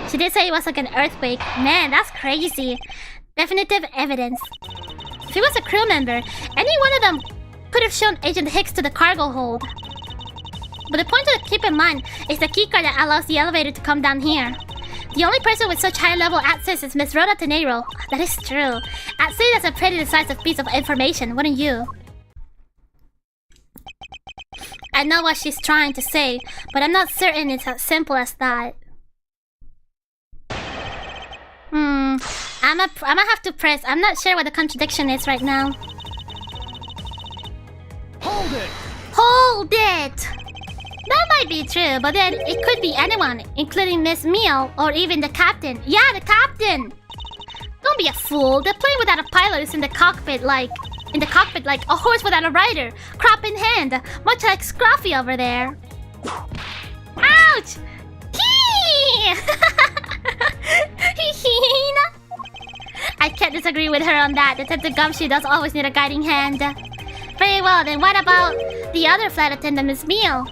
She did say it was like an earthquake. Man, that's crazy. Definitive evidence. If he was a crew member, any one of them could have shown Agent Hicks to the cargo hold. But the point to keep in mind is the keycard that allows the elevator to come down here. The only person with such high-level access is Miss Rhoda Tenero. That is true. I'd say that's a pretty decisive piece of information, wouldn't you? I know what she's trying to say, but I'm not certain it's as simple as that. I'm gonna have to press. I'm not sure what the contradiction is right now. Hold it! Hold it! That might be true, but then it could be anyone, including Miss Meow or even the captain. Yeah, the captain! Don't be a fool. The plane without a pilot is in the cockpit like a horse without a rider, crop in hand, much like Scruffy over there. Ouch! I can't disagree with her on that. Detective Gumshoe does always need a guiding hand. Very well, then what about the other flight attendant, Miss Meow?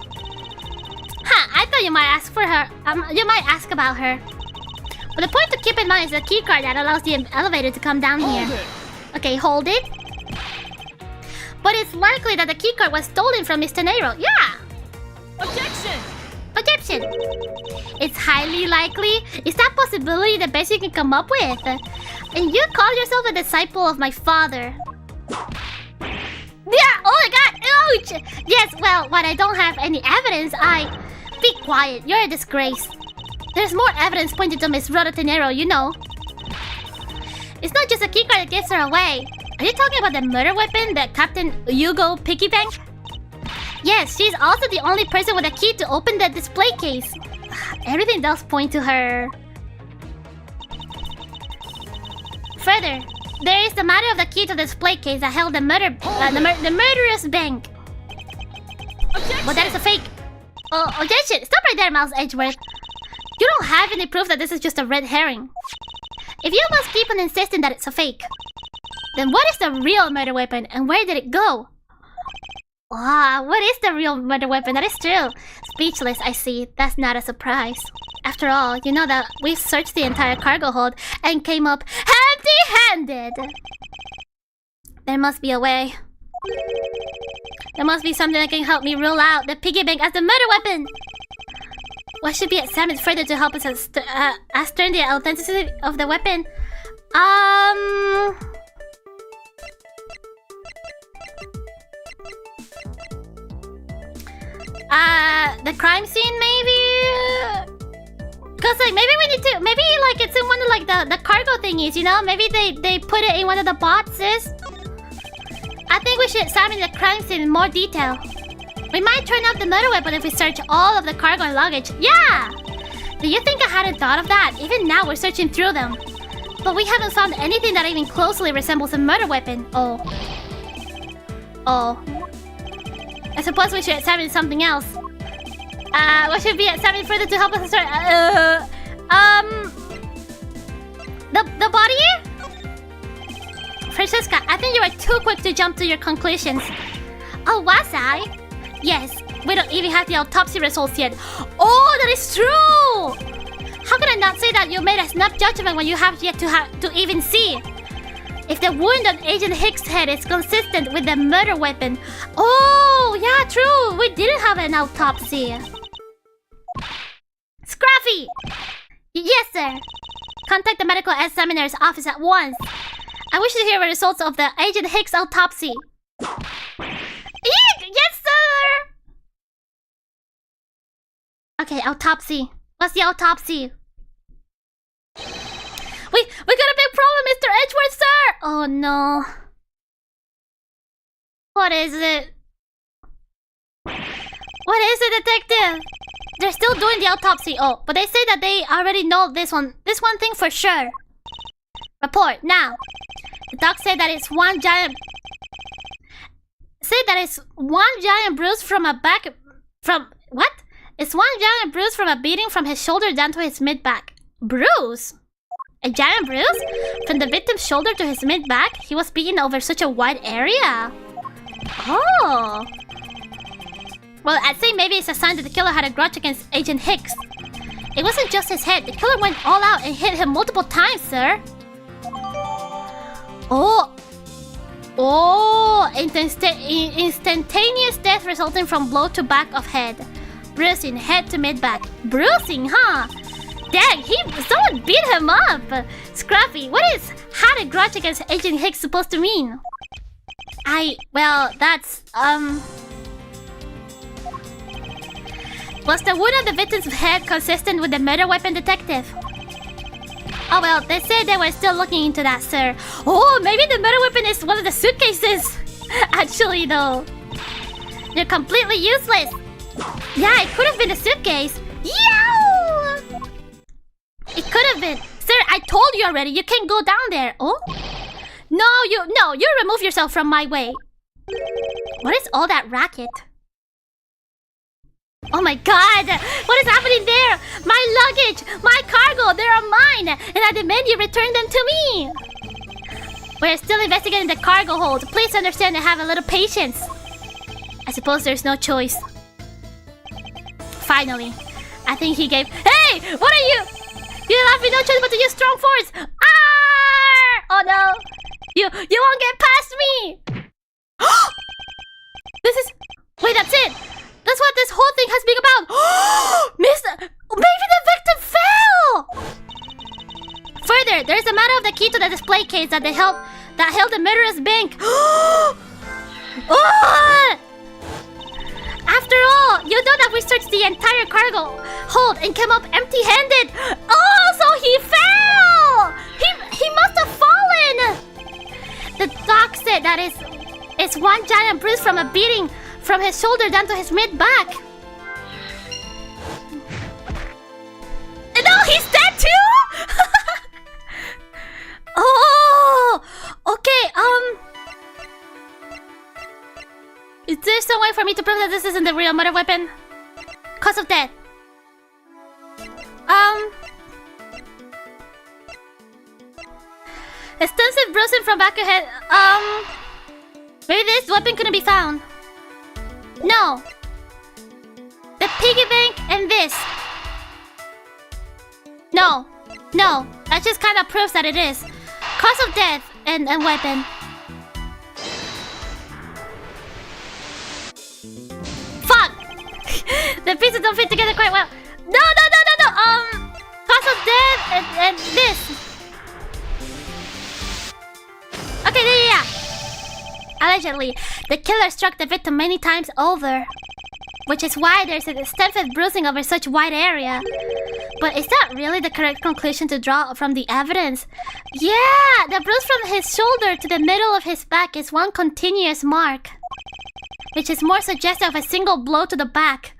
Huh, I thought you might ask for her. You might ask about her. But the point to keep in mind is the keycard that allows the elevator to come down here. Okay, hold it. But it's likely that the keycard was stolen from Miss Tenero. Yeah! Objection! Objection! It's highly likely. Is that possibility the best you can come up with? And you call yourself a disciple of my father. Yeah! Oh my god! Ouch! Yes, well, when I don't have any evidence, Be quiet. You're a disgrace. There's more evidence pointing to Miss Rhoda Tenero, you know. It's not just a keycard that gives her away. Are you talking about the murder weapon that Captain Yugo Piggy Bank? Yes, she's also the only person with a key to open the display case. Everything does point to her. Further, there is the matter of the key to the display case that held the murderous bank. Objection! But that is a fake. Oh, objection! Stop right there, Miles Edgeworth. You don't have any proof that this is just a red herring. If you must keep on insisting that it's a fake, then what is the real murder weapon and where did it go? Wow, what is the real murder weapon? That is true. Speechless, I see. That's not a surprise. After all, you know that we searched the entire cargo hold and came up empty-handed. There must be a way. There must be something that can help me rule out the piggy bank as the murder weapon. What should be examined further to help us ascertain the authenticity of the weapon? The crime scene maybe? Cause like maybe we need to, maybe like it's in one of like the cargo thingies, you know? Maybe they put it in one of the boxes. I think we should examine the crime scene in more detail. We might turn up the murder weapon if we search all of the cargo and luggage. Yeah! Do you think I hadn't thought of that? Even now we're searching through them. But we haven't found anything that even closely resembles a murder weapon. Oh. I suppose we should examine something else. What should be examined further to help us assert? The body? Francesca, I think you were too quick to jump to your conclusions. Oh, was I? Yes, we don't even have the autopsy results yet. Oh, that is true! How can I not say that you made a snap judgment when you have yet to even see? If the wound on Agent Hicks' head is consistent with the murder weapon... Oh, yeah, true! We didn't have an autopsy. Scruffy! Yes, sir. Contact the medical examiner's office at once. I wish to hear the results of the Agent Hicks autopsy. Yes, sir! Okay, autopsy. What's the autopsy? We got a big problem, Mr. Edgeworth, sir! Oh no. What is it? What is it, detective? They're still doing the autopsy. Oh, but they say that they already know this one thing for sure. Report, now. The doc said that it's one giant bruise from a back... From... What? It's one giant bruise from a beating from his shoulder down to his mid-back. Bruise? A giant bruise? From the victim's shoulder to his mid-back? He was beaten over such a wide area. Oh. Well, I'd say maybe it's a sign that the killer had a grudge against Agent Hicks. It wasn't just his head. The killer went all out and hit him multiple times, sir. Oh, instantaneous death resulting from blow to back of head. Bruising, head to mid-back. Bruising, huh? Dang, someone beat him up. Scruffy, what is had a grudge against Agent Hicks supposed to mean? Well, that's, Was the wound on the victim's head consistent with the murder weapon, detective? Oh well, they said they were still looking into that, sir. Oh, maybe the murder weapon is one of the suitcases. Actually, though, you're completely useless. Yeah, it could have been a suitcase. Yow! It could have been. Sir, I told you already. You can't go down there. Oh? No, you remove yourself from my way. What is all that racket? Oh my god! What is happening there? My luggage! My cargo! They are mine! And I demand you return them to me! We're still investigating the cargo hold. Please understand and have a little patience. I suppose there's no choice. Finally. I think he gave... Hey! What are you? You left me no choice but to use strong force! Ah! Oh no! You won't get past me! This is... Wait, that's it! That's what this whole thing has been about! Maybe the victim fell! Further, there is a matter of the key to the display case that held the murderous bank. After all, you know that we searched the entire cargo hold and came up empty-handed. Oh, so he fell! He must have fallen! The doc said that it's one giant bruise from a beating from his shoulder down to his mid-back. No, he's dead too? Oh, okay, is there some way for me to prove that this isn't the real murder weapon? Cause of death. Extensive bruising from back of head. Maybe this weapon couldn't be found. No. The piggy bank and this. No. That just kind of proves that it is. Cause of death and weapon. Fuck! The pieces don't fit together quite well. No. Cause of death and this. Okay, yeah. Allegedly, the killer struck the victim many times over, which is why there's an extensive bruising over such wide area. But is that really the correct conclusion to draw from the evidence? Yeah, the bruise from his shoulder to the middle of his back is one continuous mark, which is more suggestive of a single blow to the back.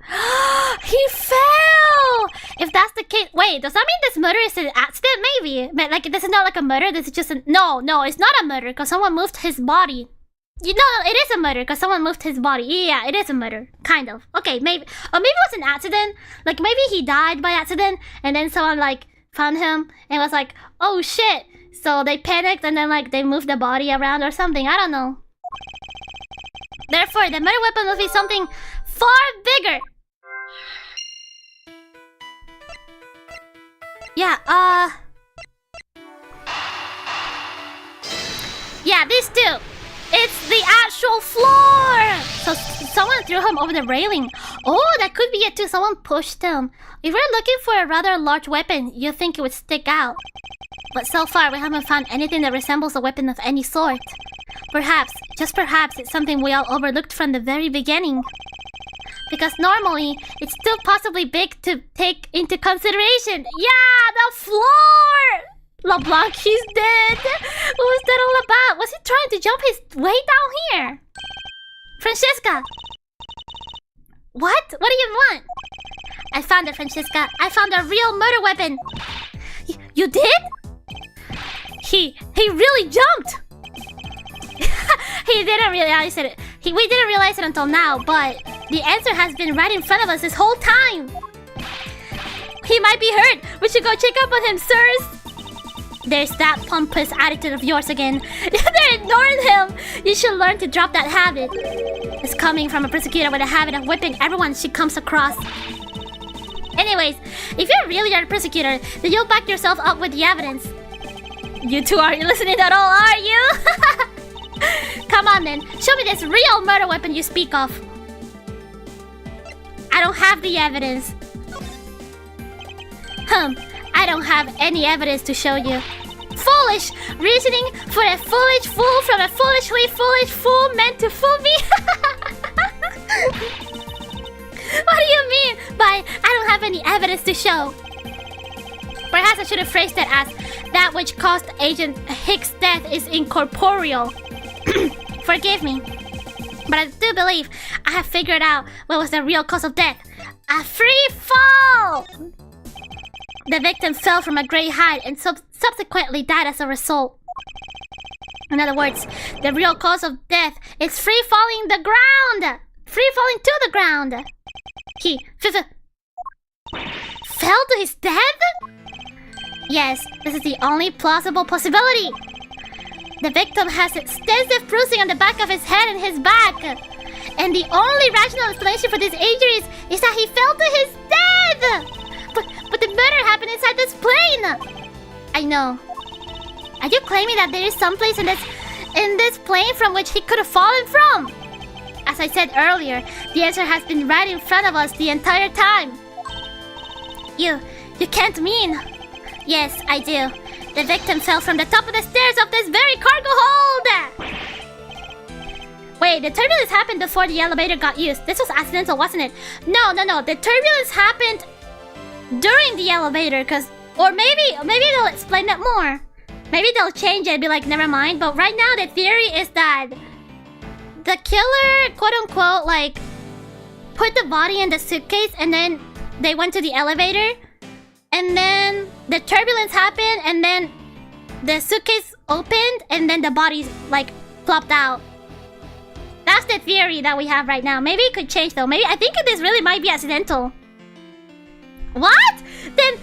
He fell! If that's the case... Wait, does that mean this murder is an accident? Maybe. But like, this is not like a murder, this is just a... No, it's not a murder because someone moved his body. You know, it is a murder because someone moved his body. Yeah, it is a murder. Kind of. Okay, maybe... Or maybe it was an accident. Like, maybe he died by accident and then someone, like, found him and was like, oh shit. So they panicked and then, like, they moved the body around or something. I don't know. Therefore, the murder weapon must be something far bigger. Yeah, yeah, these two. It's the actual floor! So someone threw him over the railing. Oh, that could be it too. Someone pushed him. If we're looking for a rather large weapon, you'd think it would stick out. But so far, we haven't found anything that resembles a weapon of any sort. Perhaps, just perhaps, it's something we all overlooked from the very beginning. Because normally, it's still possibly big to take into consideration. Yeah, the floor! LeBlanc, he's dead! What was that all about? Was he trying to jump his way down here? Francesca! What? What do you want? I found it, Francesca. I found a real murder weapon. You did? He really jumped! He didn't realize it. We didn't realize it until now, but The answer has been right in front of us this whole time. He might be hurt. We should go check up on him, sirs. There's that pompous attitude of yours again. They're ignoring him. You should learn to drop that habit. It's coming from a prosecutor with a habit of whipping everyone she comes across. Anyways, if you really are a prosecutor, then you'll back yourself up with the evidence. You two aren't listening at all, are you? Come on then, show me this real murder weapon you speak of. I don't have the evidence. I don't have any evidence to show you. Foolish! Reasoning for a foolish fool from a foolishly foolish fool meant to fool me? What do you mean by I don't have any evidence to show? Perhaps I should have phrased it as that which caused Agent Hicks' death is incorporeal. Forgive me, but I do believe I have figured out what was the real cause of death. A free fall! The victim fell from a great height and subsequently died as a result. In other words, the real cause of death is free falling the ground! Free falling to the ground! He fell to his death? Yes, this is the only plausible possibility. The victim has extensive bruising on the back of his head and his back. And the only rational explanation for these injuries is that he fell to his death! But the murder happened inside this plane! I know. Are you claiming that there is some place in this plane from which he could have fallen from? As I said earlier, the answer has been right in front of us the entire time. You can't mean... Yes, I do. The victim fell from the top of the stairs of this very cargo hold! Wait, the turbulence happened before the elevator got used. This was accidental, wasn't it? No. The turbulence happened during the elevator, or maybe they'll explain it more. Maybe they'll change it and be like, never mind. But right now, the theory is that the killer, quote unquote, like, put the body in the suitcase and then they went to the elevator. And then the turbulence happened and then the suitcase opened and then the body, like, plopped out. That's the theory that we have right now. Maybe it could change though. Maybe I think this really might be accidental. What? Then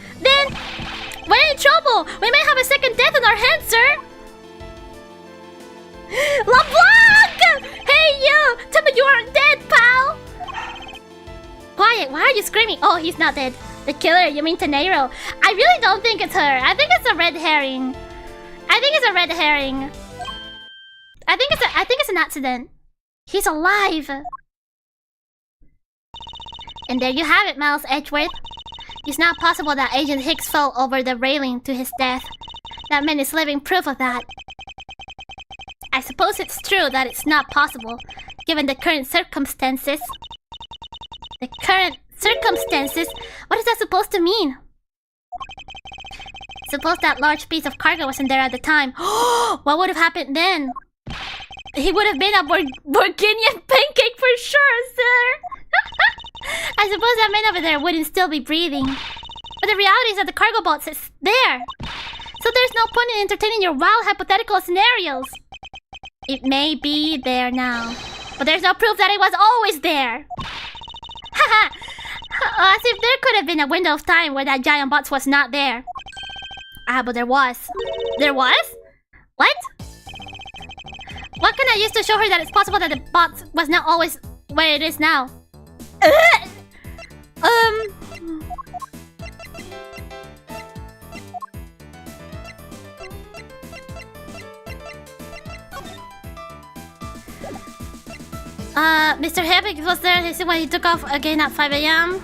we're in trouble. We may have a second death on our hands, sir. LeBlanc! Hey you! Tell me you aren't dead, pal. Quiet. Why are you screaming? Oh, he's not dead. The killer, you mean Tenero? I really don't think it's her. I think it's a red herring. I think it's an accident. He's alive. And there you have it, Miles Edgeworth. It's not possible that Agent Hicks fell over the railing to his death. That man is living proof of that. I suppose it's true that it's not possible, given the current circumstances. The current circumstances? What is that supposed to mean? Suppose that large piece of cargo wasn't there at the time. What would have happened then? He would have been a Burgundian pancake for sure, sir. I suppose that man over there wouldn't still be breathing. But the reality is that the cargo boat is there. So there's no point in entertaining your wild hypothetical scenarios. It may be there now, but there's no proof that it was always there. Haha. As if there could have been a window of time where that giant box was not there. Ah, but there was. There was? What? What can I use to show her that it's possible that the box was not always where it is now? Mr. Hebig was there when he took off again at 5 AM.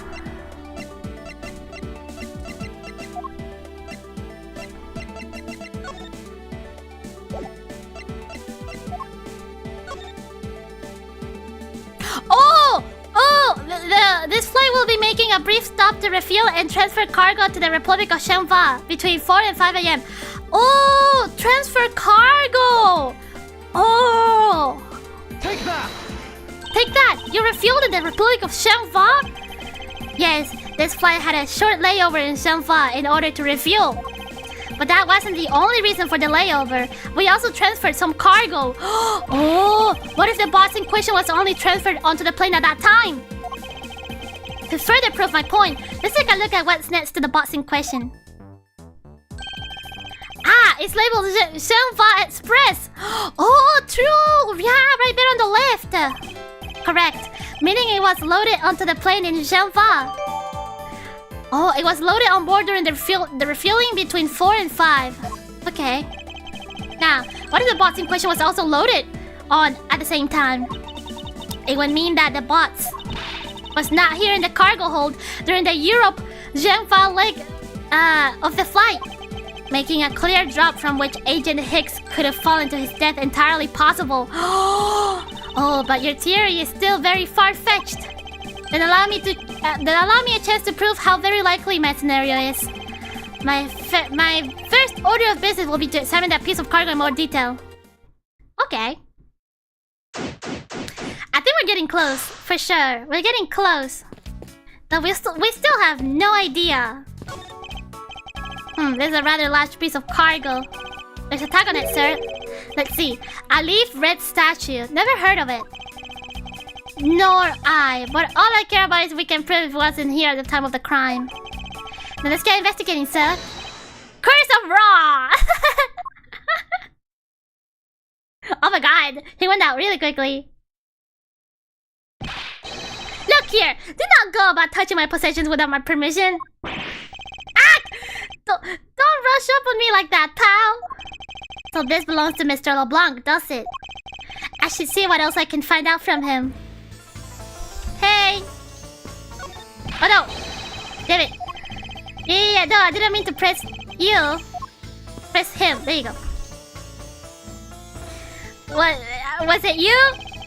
This flight will be making a brief stop to refuel and transfer cargo to the Republic of Shenhua between 4 and 5 AM. Oh, transfer cargo! Oh! Take that! Take that! You refueled in the Republic of Shenhua? Yes, this flight had a short layover in Shenhua in order to refuel. But that wasn't the only reason for the layover. We also transferred some cargo. Oh, what What if the box in question was only transferred onto the plane at that time? To further prove my point, let's take a look at what's next to the box in question. Ah, it's labeled Zhenhua Express. Oh, true. Yeah, right there on the left. Correct. Meaning it was loaded onto the plane in Zhenhua. Oh, it was loaded on board during the refueling between 4 and 5. Okay. Now, what if the box in question was also loaded on at the same time? It would mean that the box was not here in the cargo hold during the Europe Zhenhua leg of the flight, making a clear drop from which Agent Hicks could have fallen to his death entirely possible. Oh, but your theory is still very far-fetched. Then allow me a chance to prove how very likely my scenario is. My first order of business will be to examine that piece of cargo in more detail. Okay. I think we're getting close, for sure. We're getting close. But we still have no idea. There's a rather large piece of cargo. There's a tag on it, sir. Let's see. A leaf red statue. Never heard of it. Nor I. But all I care about is we can prove it wasn't here at the time of the crime. Now let's get investigating, sir. Curse of Raw! Oh my god. He went out really quickly. Look here. Do not go about touching my possessions without my permission. Ah! Don't rush up on me like that, pal. So this belongs to Mr. LeBlanc, does it? I should see what else I can find out from him. Hey! Oh no! Damn it! Yeah, no, I didn't mean to press you. Press him. There you go. What? Was it you?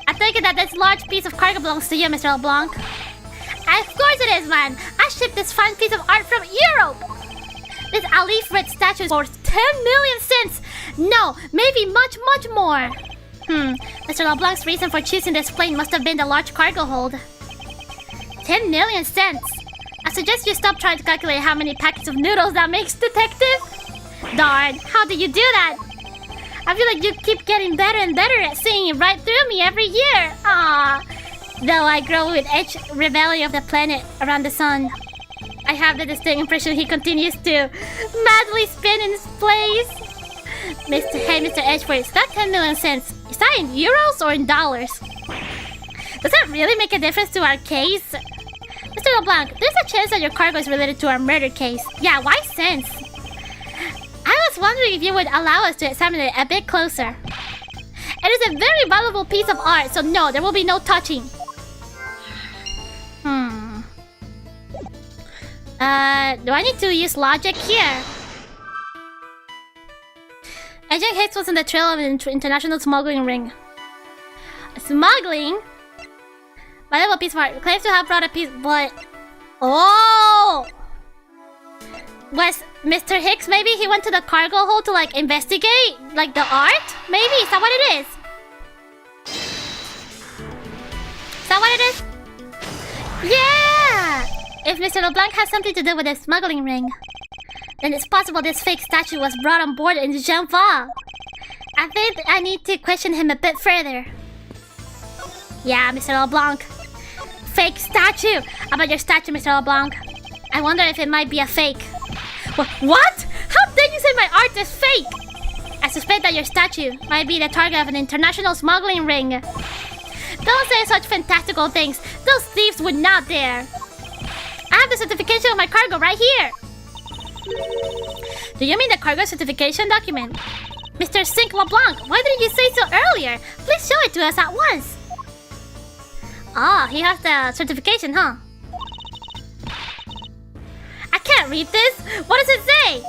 I think that this large piece of cargo belongs to you, Mr. LeBlanc. Of course it is, man. I shipped this fine piece of art from Europe. This Alif red statue is worth 10 million cents. No, maybe much more. Mr. LeBlanc's reason for choosing this plane must have been the large cargo hold. 10 million cents. I suggest you stop trying to calculate how many packets of noodles that makes, detective. Darn, how do you do that? I feel like you keep getting better and better at seeing right through me every year. Ah, though I grow with each rebellion of the planet around the sun, I have the distinct impression he continues to madly spin in his place. Mr. Edgeworth, is that 10 million cents? Is that in euros or in dollars? Does that really make a difference to our case? Mr. LeBlanc, there's a chance that your cargo is related to our murder case. Yeah, why cents? I was wondering if you would allow us to examine it a bit closer. It is a very valuable piece of art, so no, there will be no touching. Do I need to use logic here? Agent Hicks was on the trail of an international smuggling ring. Smuggling? Valuable piece of art. Claims to have brought a piece, but... Oh! Was Mr. Hicks, maybe he went to the cargo hold to like investigate like the art? Maybe, is that what it is? Is that what it is? Yeah! If Mr. LeBlanc has something to do with the smuggling ring, then it's possible this fake statue was brought on board in Zhenhua. I think I need to question him a bit further. Yeah, Mr. LeBlanc. Fake statue! About your statue, Mr. LeBlanc. I wonder if it might be a fake. What? How dare you say my art is fake? I suspect that your statue might be the target of an international smuggling ring. Don't say such fantastical things. Those thieves would not dare. I have the certification of my cargo right here. Do you mean the cargo certification document? Mr. Sink LeBlanc, why didn't you say so earlier? Please show it to us at once. Ah, he has the certification, huh? I can't read this. What does it say?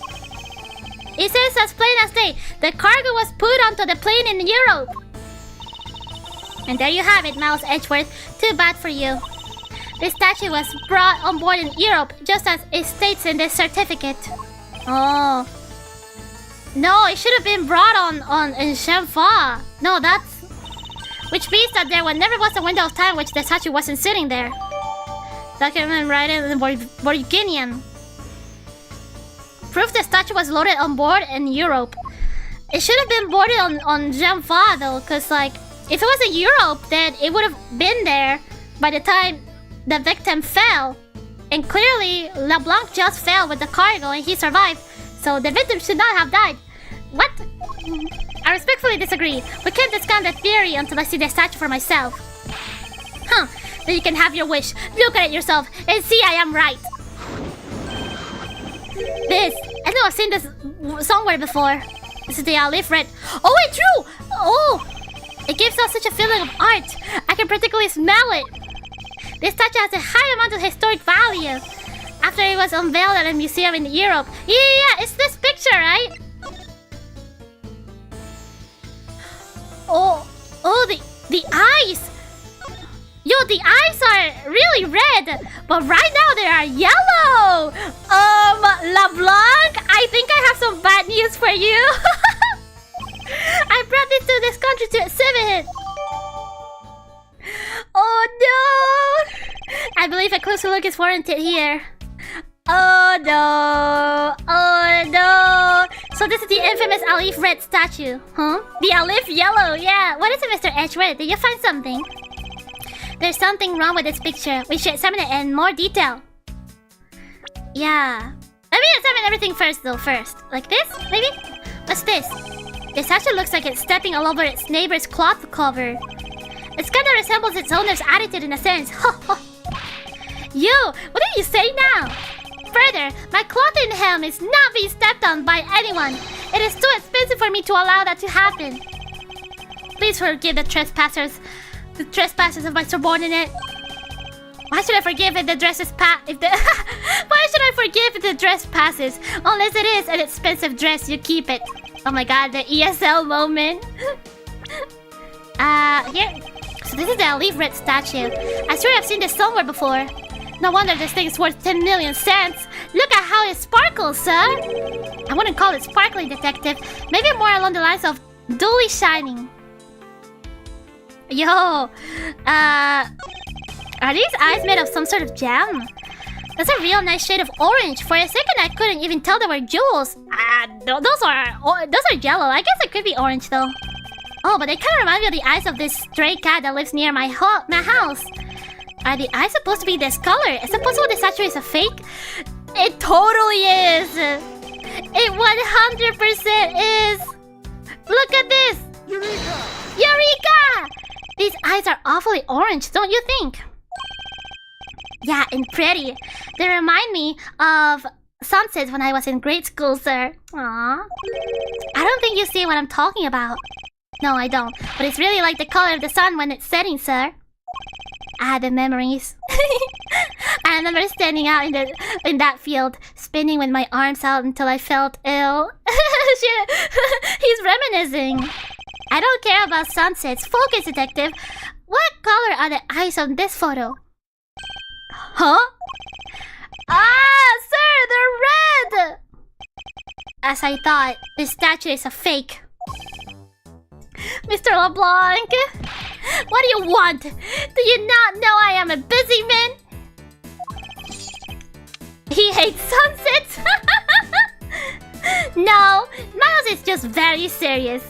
It says as plain as day, the cargo was put onto the plane in Europe. And there you have it, Mouse Edgeworth. Too bad for you. This statue was brought on board in Europe, just as it states in this certificate. Oh. No, it should have been brought on in Zhenhua. No, that's... Which means that there never was a window of time which the statue wasn't sitting there. Document right in the Borginian. Proof the statue was loaded on board in Europe. It should have been boarded on Zhenhua though, because like If it was in Europe, then it would have been there by the time the victim fell. And clearly, LeBlanc just fell with the cargo and he survived. So the victim should not have died. What? I respectfully disagree. We can't discount the theory until I see the statue for myself. Huh. Then you can have your wish. Look at it yourself and see I am right. This. I know I've seen this somewhere before. This is the leaf red. Oh, wait, true! Oh! It gives us such a feeling of art. I can particularly smell it. This statue has a high amount of historic value. After it was unveiled at a museum in Europe. Yeah, it's this picture, right? Oh, the eyes. Yo, the eyes are really red, but right now they are yellow. LeBlanc, I think I have some bad news for you. I brought this to this country to exhibit. Oh no! I believe a closer look is warranted here. Oh no! Oh no! So this is the infamous Alif red statue, huh? The Alif yellow, yeah. What is it, Mr. Edgewood? Did you find something? There's something wrong with this picture. We should examine it in more detail. Yeah. Let me examine everything first, though. Like this, maybe? What's this? The statue looks like it's stepping all over its neighbor's cloth cover. It kind of resembles its owner's attitude in a sense. You, what did you say now? Further, my clothing helm is not being stepped on by anyone. It is too expensive for me to allow that to happen. Please forgive the trespassers of my subordinate. Why should I forgive if the dress is Why should I forgive if the dress passes? Unless it is an expensive dress, you keep it. Oh my god, the ESL moment. Here. So this is the leaf red statue. I swear I've seen this somewhere before. No wonder this thing is worth 10 million cents. Look at how it sparkles, sir. I wouldn't call it sparkling, detective. Maybe more along the lines of dully shining. Yo, are these eyes made of some sort of gem? That's a real nice shade of orange. For a second, I couldn't even tell they were jewels. Those are yellow. I guess it could be orange though. Oh, but they kind of remind me of the eyes of this stray cat that lives near my house. Are the eyes supposed to be this color? Is it possible the statue is a fake? It totally is. It 100% is. Look at this. Eureka! These eyes are awfully orange, don't you think? Yeah, and pretty. They remind me of sunsets when I was in grade school, sir. Aww. I don't think you see what I'm talking about. No, I don't. But it's really like the color of the sun when it's setting, sir. The memories. I remember standing out in that field, spinning with my arms out until I felt ill. He's reminiscing. I don't care about sunsets. Focus, detective. What color are the eyes on this photo? Huh? Sir, they're red! As I thought, this statue is a fake. Mr. LeBlanc, what do you want? Do you not know I am a busy man? He hates sunsets? No, Miles is just very serious.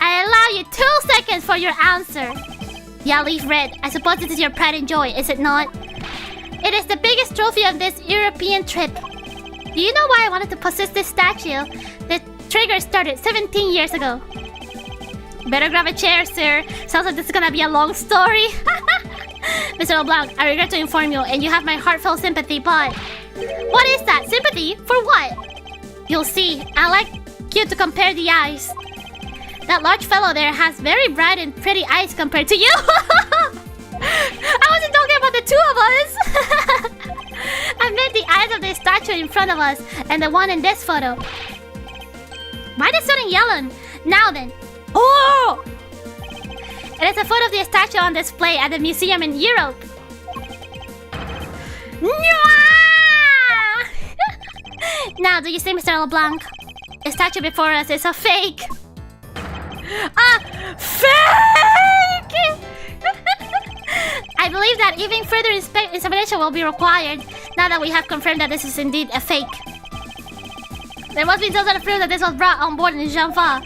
I allow you 2 seconds for your answer. Yeah, leaf red. I suppose this is your pride and joy, is it not? It is the biggest trophy of this European trip. Do you know why I wanted to possess this statue? The trigger started 17 years ago. Better grab a chair, sir. Sounds like this is gonna be a long story. Mr. LeBlanc, I regret to inform you, and you have my heartfelt sympathy, but... What is that? Sympathy? For what? You'll see. I like you to compare the eyes. That large fellow there has very bright and pretty eyes compared to you. I wasn't talking about the two of us. I meant the eyes of the statue in front of us and the one in this photo. Why is it turning yellow? Now then. Oh! It is a photo of the statue on display at the museum in Europe. Now, do you see, Mr. LeBlanc? The statue before us is a fake. A fake! I believe that even further examination will be required now that we have confirmed that this is indeed a fake. There must be some sort of proof that this was brought on board in Janfa.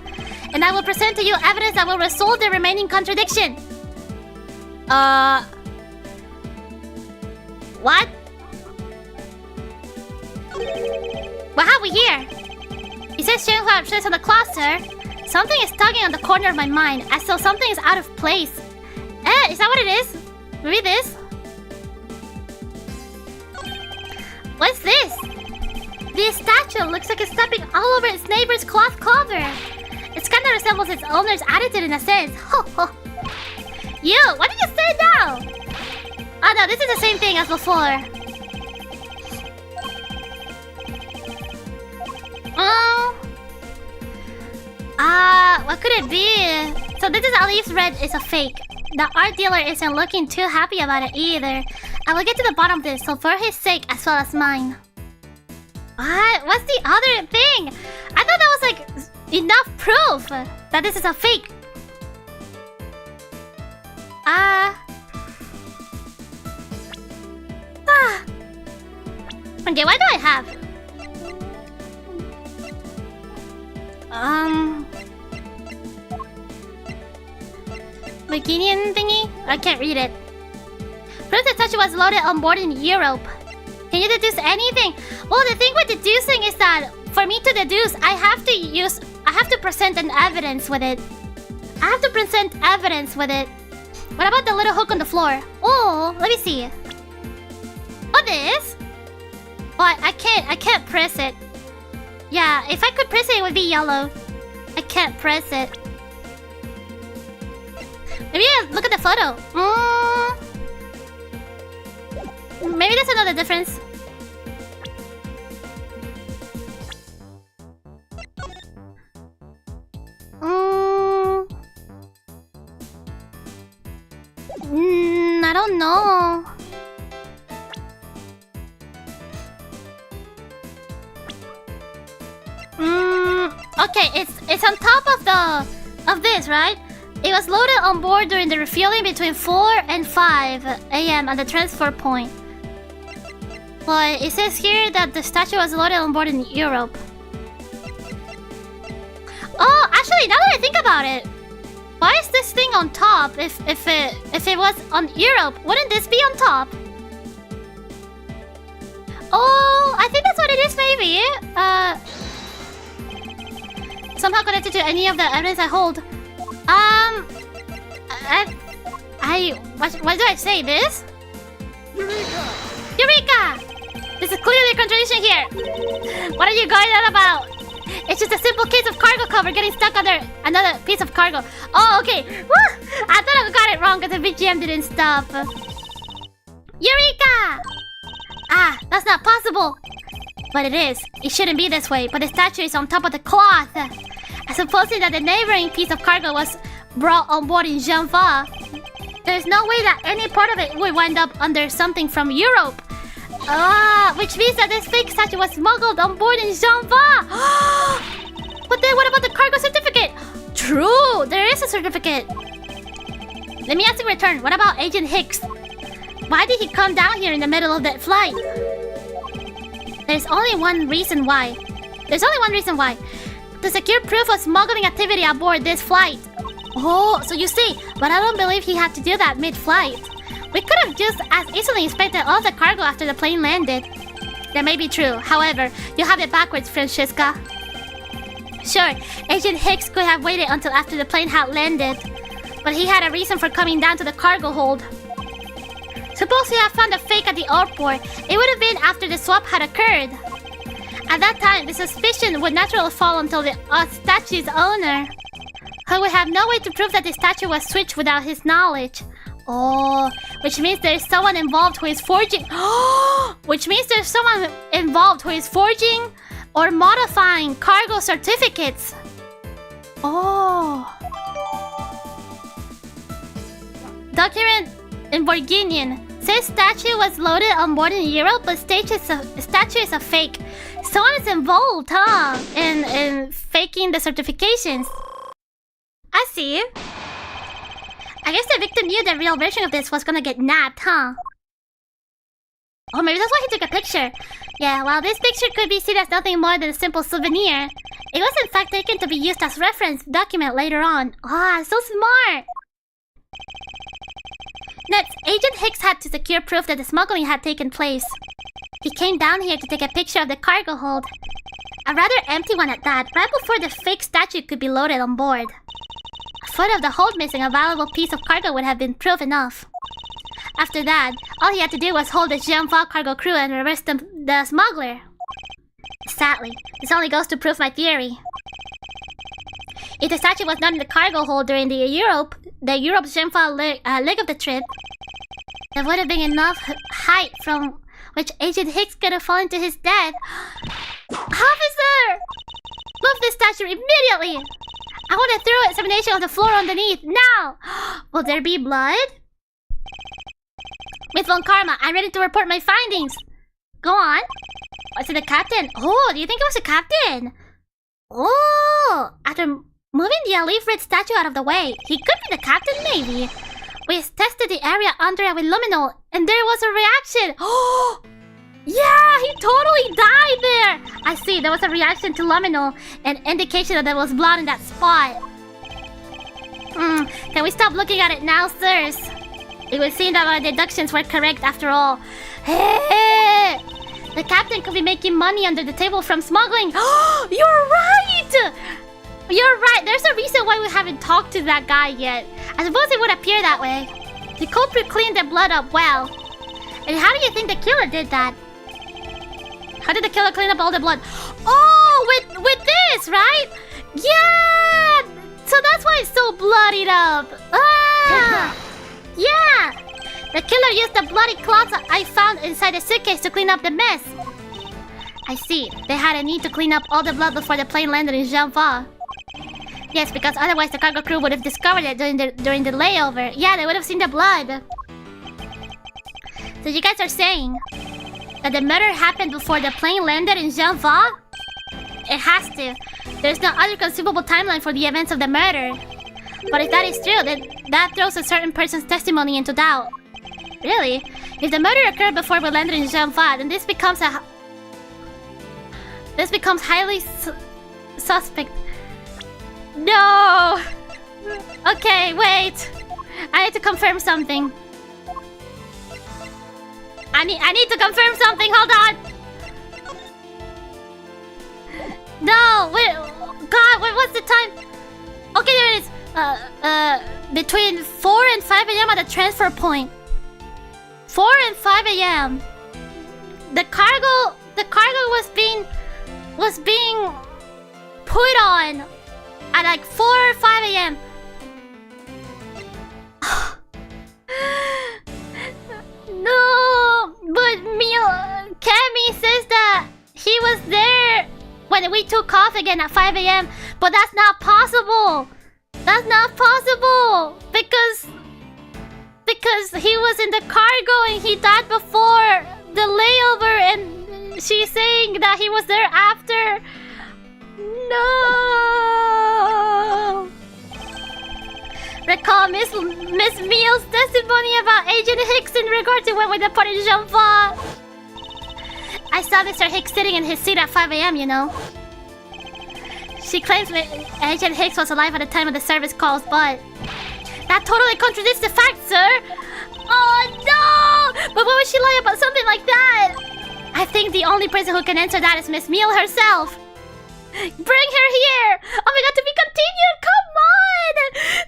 and I will present to you evidence that will resolve the remaining contradiction. What? What have we here? It says Shenhua upstairs on the cluster. Something is tugging on the corner of my mind, as though something is out of place. Is that what it is? Maybe this? What's this? This statue looks like it's stepping all over its neighbor's cloth cover. It kind of resembles its owner's attitude in a sense. Ho ho. You, what did you say now? Oh no, this is the same thing as before. What could it be? So this is at least red is a fake. The art dealer isn't looking too happy about it either. I will get to the bottom of this, so for his sake as well as mine. What? What's the other thing? I thought that was like enough proof that this is a fake. Okay, what do I have? Bikinian thingy? I can't read it. Proof the statue was loaded on board in Europe. Can you deduce anything? Well, the thing with deducing is that for me to deduce, I have to present an evidence with it. I have to present evidence with it. What about the little hook on the floor? Oh, let me see. Oh, this? Oh, I can't press it. Yeah, if I could press it, it would be yellow. I can't press it. Maybe I look at the photo. Maybe that's another difference. I don't know. Okay, it's on top of this, right? It was loaded on board during the refueling between 4 and 5 a.m. at the transfer point. But it says here that the statue was loaded on board in Europe. Oh, actually, now that I think about it, why is this thing on top? If it was on Europe, wouldn't this be on top? Oh, I think that's what it is, maybe. Somehow connected to any of the evidence I hold. What do I say? This? Eureka! Eureka! This is clearly a contradiction here. What are you going on about? It's just a simple case of cargo cover getting stuck under another piece of cargo. Oh, okay. Woo! I thought I got it wrong because the BGM didn't stop. Eureka! Ah, that's not possible. But it is. It shouldn't be this way, but the statue is on top of the cloth. Supposing that the neighboring piece of cargo was brought on board in Geneva. There's no way that any part of it would wind up under something from Europe. Which means that this fake statue was smuggled on board in Geneva. But then what about the cargo certificate? True, there is a certificate. Let me ask in return, what about Agent Hicks? Why did he come down here in the middle of that flight? There's only one reason why. To secure proof of smuggling activity aboard this flight. Oh, so you see, but I don't believe he had to do that mid-flight. We could have just as easily inspected all the cargo after the plane landed. That may be true, however, you have it backwards, Francesca. Sure, Agent Hicks could have waited until after the plane had landed, but he had a reason for coming down to the cargo hold. Suppose he had found a fake at the airport, it would have been after the swap had occurred. At that time, the suspicion would naturally fall onto the statue's owner, who would have no way to prove that the statue was switched without his knowledge. Oh, which means there's someone involved who is forging. Or modifying cargo certificates. Oh. Document in Borginian says statue was loaded on board in Europe, but statue is a fake. Someone is involved, huh? In faking the certifications. I see. I guess the victim knew the real version of this was gonna get nabbed, huh? Oh, maybe that's why he took a picture. Yeah, well, this picture could be seen as nothing more than a simple souvenir. It was in fact taken to be used as reference document later on. Ah, so smart! Next, Agent Hicks had to secure proof that the smuggling had taken place. He came down here to take a picture of the cargo hold. A rather empty one at that, right before the fake statue could be loaded on board. A photo of the hold missing a valuable piece of cargo would have been proof enough. After that, all he had to do was hold the Jianfa cargo crew and arrest the smuggler. Sadly, this only goes to prove my theory. If the statue was not in the cargo hold during the Europe Jianfa leg of the trip, there would have been enough height from which Agent Hicks could have fallen to his death. Officer! Move this statue immediately! I want a thorough examination of the floor underneath, now! Will there be blood? Miss Von Karma, I'm ready to report my findings. Go on. Was it the captain? Oh, do you think it was the captain? Oh, after moving the leaf red statue out of the way, he could be the captain, maybe. We tested the area under it with luminol, and there was a reaction. Oh, yeah, he totally died there. I see, there was a reaction to luminol, an indication that there was blood in that spot. Can we stop looking at it now, sirs? It would seem that our deductions were correct after all. Hey! The captain could be making money under the table from smuggling. You're right! You're right. There's a reason why we haven't talked to that guy yet. I suppose it would appear that way. The culprit cleaned the blood up well. And how do you think the killer did that? How did the killer clean up all the blood? Oh, with this, right? Yeah! So that's why it's so bloodied up. Ah! Yeah! The killer used the bloody cloths I found inside the suitcase to clean up the mess. I see. They had a need to clean up all the blood before the plane landed in Jianfa. Yes, because otherwise the cargo crew would have discovered it during the layover. Yeah, they would have seen the blood. So you guys are saying that the murder happened before the plane landed in Jianfa? It has to. There's no other conceivable timeline for the events of the murder. But if that is true, then that throws a certain person's testimony into doubt. Really? If the murder occurred before we landed in Jianfa, then this becomes highly suspect. No! Okay, wait. I need to confirm something. I need to confirm something. Hold on. No, wait. God, what's the time? Okay, there it is. Between 4 and 5 a.m. at the transfer point. 4 and 5 a.m. The cargo was being put on at like 4 or 5 a.m. No, but Cammy says that he was there when we took off again at 5 a.m. But that's not possible. That's not possible because he was in the cargo and he died before the layover, and she's saying that he was there after. No. Recall Miss Meal's testimony about Agent Hicks in regard to when we departed Jianfa. I saw Mr. Hicks sitting in his seat at 5 a.m., you know. She claims Agent Hicks was alive at the time of the service calls, but that totally contradicts the facts, sir. Oh no! But why would she lie about something like that? I think the only person who can answer that is Miss Meal herself. Bring her here! Oh my god, to be continued! Come on!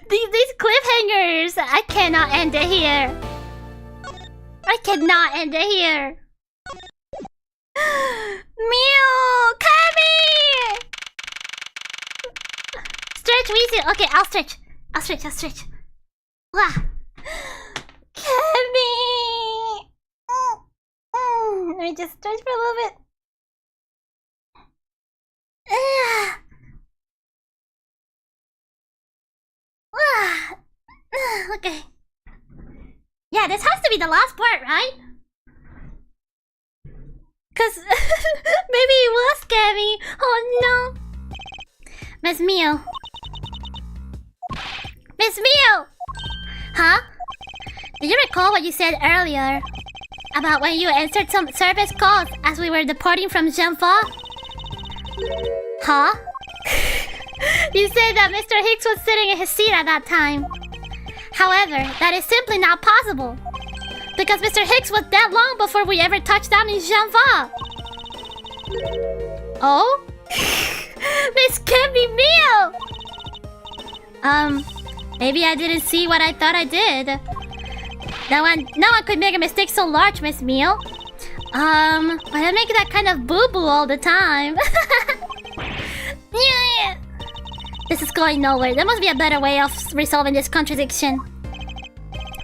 These cliffhangers! I cannot end it here. I cannot end it here. Mew! Kami! Stretch, Wisu. Okay, I'll stretch. I'll stretch. Wah. Kami! Let me just stretch for a little bit. Okay. Yeah, this has to be the last part, right? Cause maybe it was scary. Oh no. Miss Mew. Miss Mew! Huh? Do you recall what you said earlier? About when you answered some service calls as we were departing from Jianfa? Huh? You said that Mr. Hicks was sitting in his seat at that time. However, that is simply not possible. Because Mr. Hicks was dead long before we ever touched down in Janva. Oh? This can't be Mio! Maybe I didn't see what I thought I did. No one could make a mistake so large, Miss Mio. But I make that kind of boo-boo all the time. Yeah. This is going nowhere. There must be a better way of resolving this contradiction.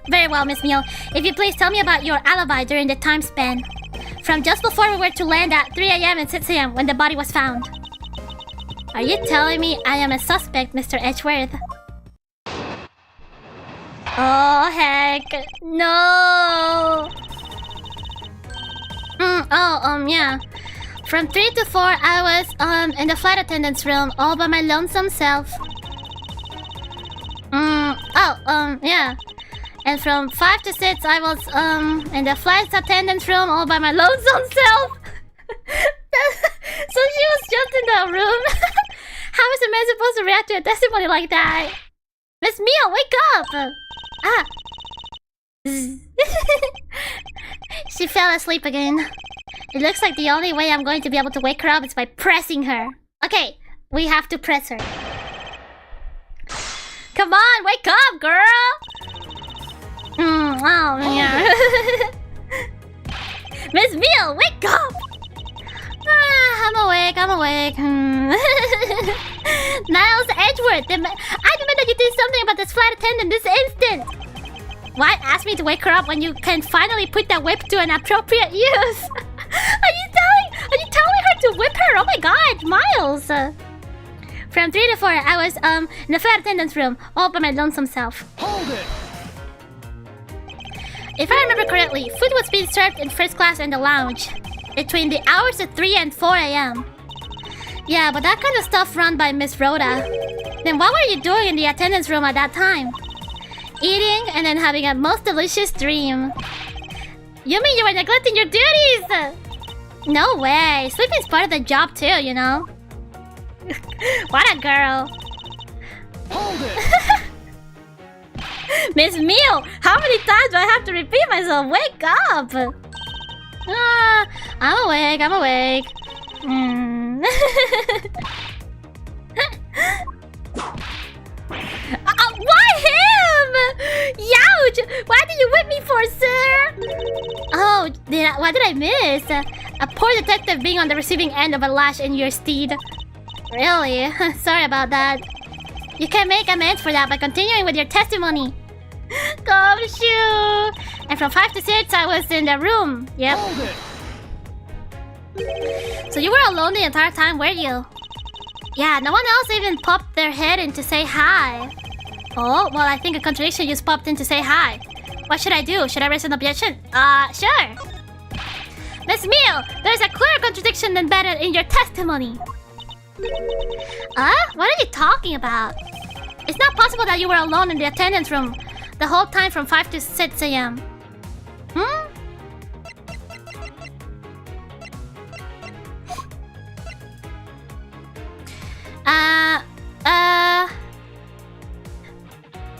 Very well, Miss Mio. If you please tell me about your alibi during the time span. From just before we were to land at 3 AM and 6 AM when the body was found. Are you telling me I am a suspect, Mr. Edgeworth? Oh, heck. No. Yeah. From 3 to 4, I was, in the flight attendant's room all by my lonesome self. Yeah. And from 5 to 6, I was, in the flight attendant's room all by my lonesome self. So she was just in the room. How is a man supposed to react to a testimony like that? Miss Mio, wake up! She fell asleep again. It looks like the only way I'm going to be able to wake her up is by pressing her. Okay, we have to press her. Come on, wake up, girl! Oh, yeah. Miss Mio, wake up! I'm awake. Niles Edgeworth, I demand that you do something about this flight attendant this instant. Why ask me to wake her up when you can finally put that whip to an appropriate use? Are you telling her to whip her? Oh my god, Miles! From 3 to 4, I was in the flight attendant's room, all by my lonesome self. Hold it! If I remember correctly, food was being served in first class in the lounge between the hours of 3 and 4 AM. Yeah, but that kind of stuff run by Miss Rhoda. Then what were you doing in the attendance room at that time? Eating and then having a most delicious dream. You mean you were neglecting your duties? No way. Sleeping is part of the job too, you know. What a girl. Hold it! Miss Mio, how many times do I have to repeat myself? Wake up! I'm awake. Why him? Youch! Why did you whip me for, sir? Oh, what did I miss? A poor detective being on the receiving end of a lash in your steed. Really? Sorry about that. You can make amends for that by continuing with your testimony. Go shoot! And from 5 to 6, I was in the room. Yep. Hold it! So you were alone the entire time, were you? Yeah, no one else even popped their head in to say hi. Oh, well, I think a contradiction just popped in to say hi. What should I do? Should I raise an objection? Sure. Miss Mio, there's a clear contradiction embedded in your testimony. What are you talking about? It's not possible that you were alone in the attendance room the whole time from 5 to 6 AM.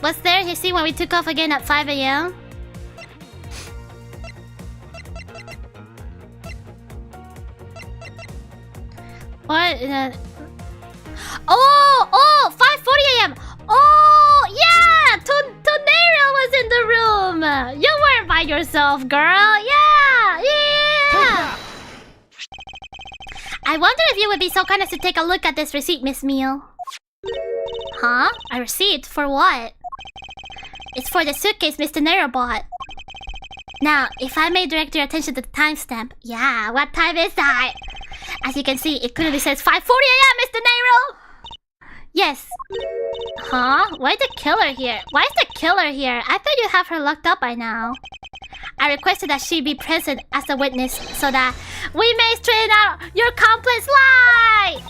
Was there his scene when we took off again at 5 AM? What? 5:40 AM! Oh, yeah! Tonero was in the room! You weren't by yourself, girl! Yeah! I wonder if you would be so kind as to take a look at this receipt, Miss Mio. Huh? A receipt? For what? It's for the suitcase Mr. Nero bought. Now, if I may direct your attention to the timestamp. Yeah, what time is that? As you can see, it clearly says 5:40 AM, Mr. Nero! Yes. Huh? Why the killer here? Why is the killer here? I thought you'd have her locked up by now. I requested that she be present as a witness so that we may straighten out your complex lie!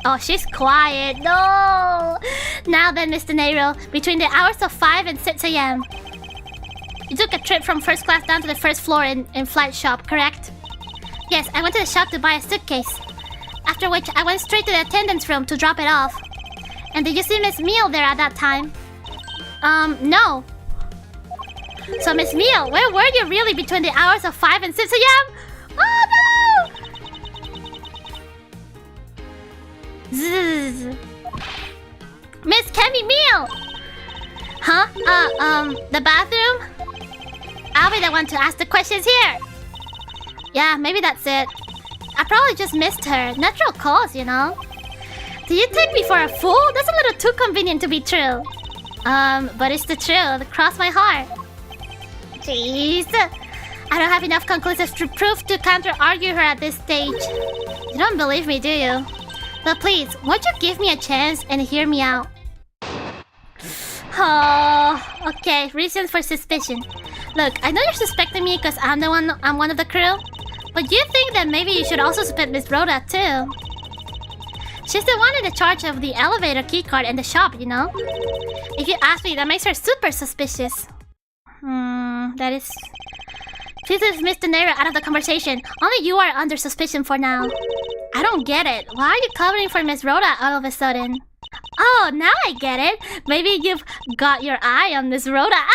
Oh, she's quiet. No! Now then, Mr. Nero, between the hours of 5 and 6 AM, you took a trip from first class down to the first floor in flight shop, correct? Yes, I went to the shop to buy a suitcase. After which, I went straight to the attendant's room to drop it off. And did you see Miss Meal there at that time? No. So Miss Meal, where were you really between the hours of 5 and 6 a.m.? Oh no! Zzz. Miss Kemi Meal! Huh? The bathroom? I'll be the one to ask the questions here. Yeah, maybe that's it. I probably just missed her. Natural cause, you know? Do you take me for a fool? That's a little too convenient to be true. But it's the truth. Cross my heart. Jeez. I don't have enough conclusive proof to counter-argue her at this stage. You don't believe me, do you? But please, won't you give me a chance and hear me out? Oh, okay. Reasons for suspicion. Look, I know you're suspecting me because I'm one of the crew. But you think that maybe you should also suspect Miss Rhoda too? She's the one in the charge of the elevator keycard and the shop, you know? If you ask me, that makes her super suspicious. That is... Please dismiss the narrator out of the conversation. Only you are under suspicion for now. I don't get it. Why are you covering for Miss Rhoda all of a sudden? Oh, now I get it. Maybe you've got your eye on Miss Rhoda. Ah!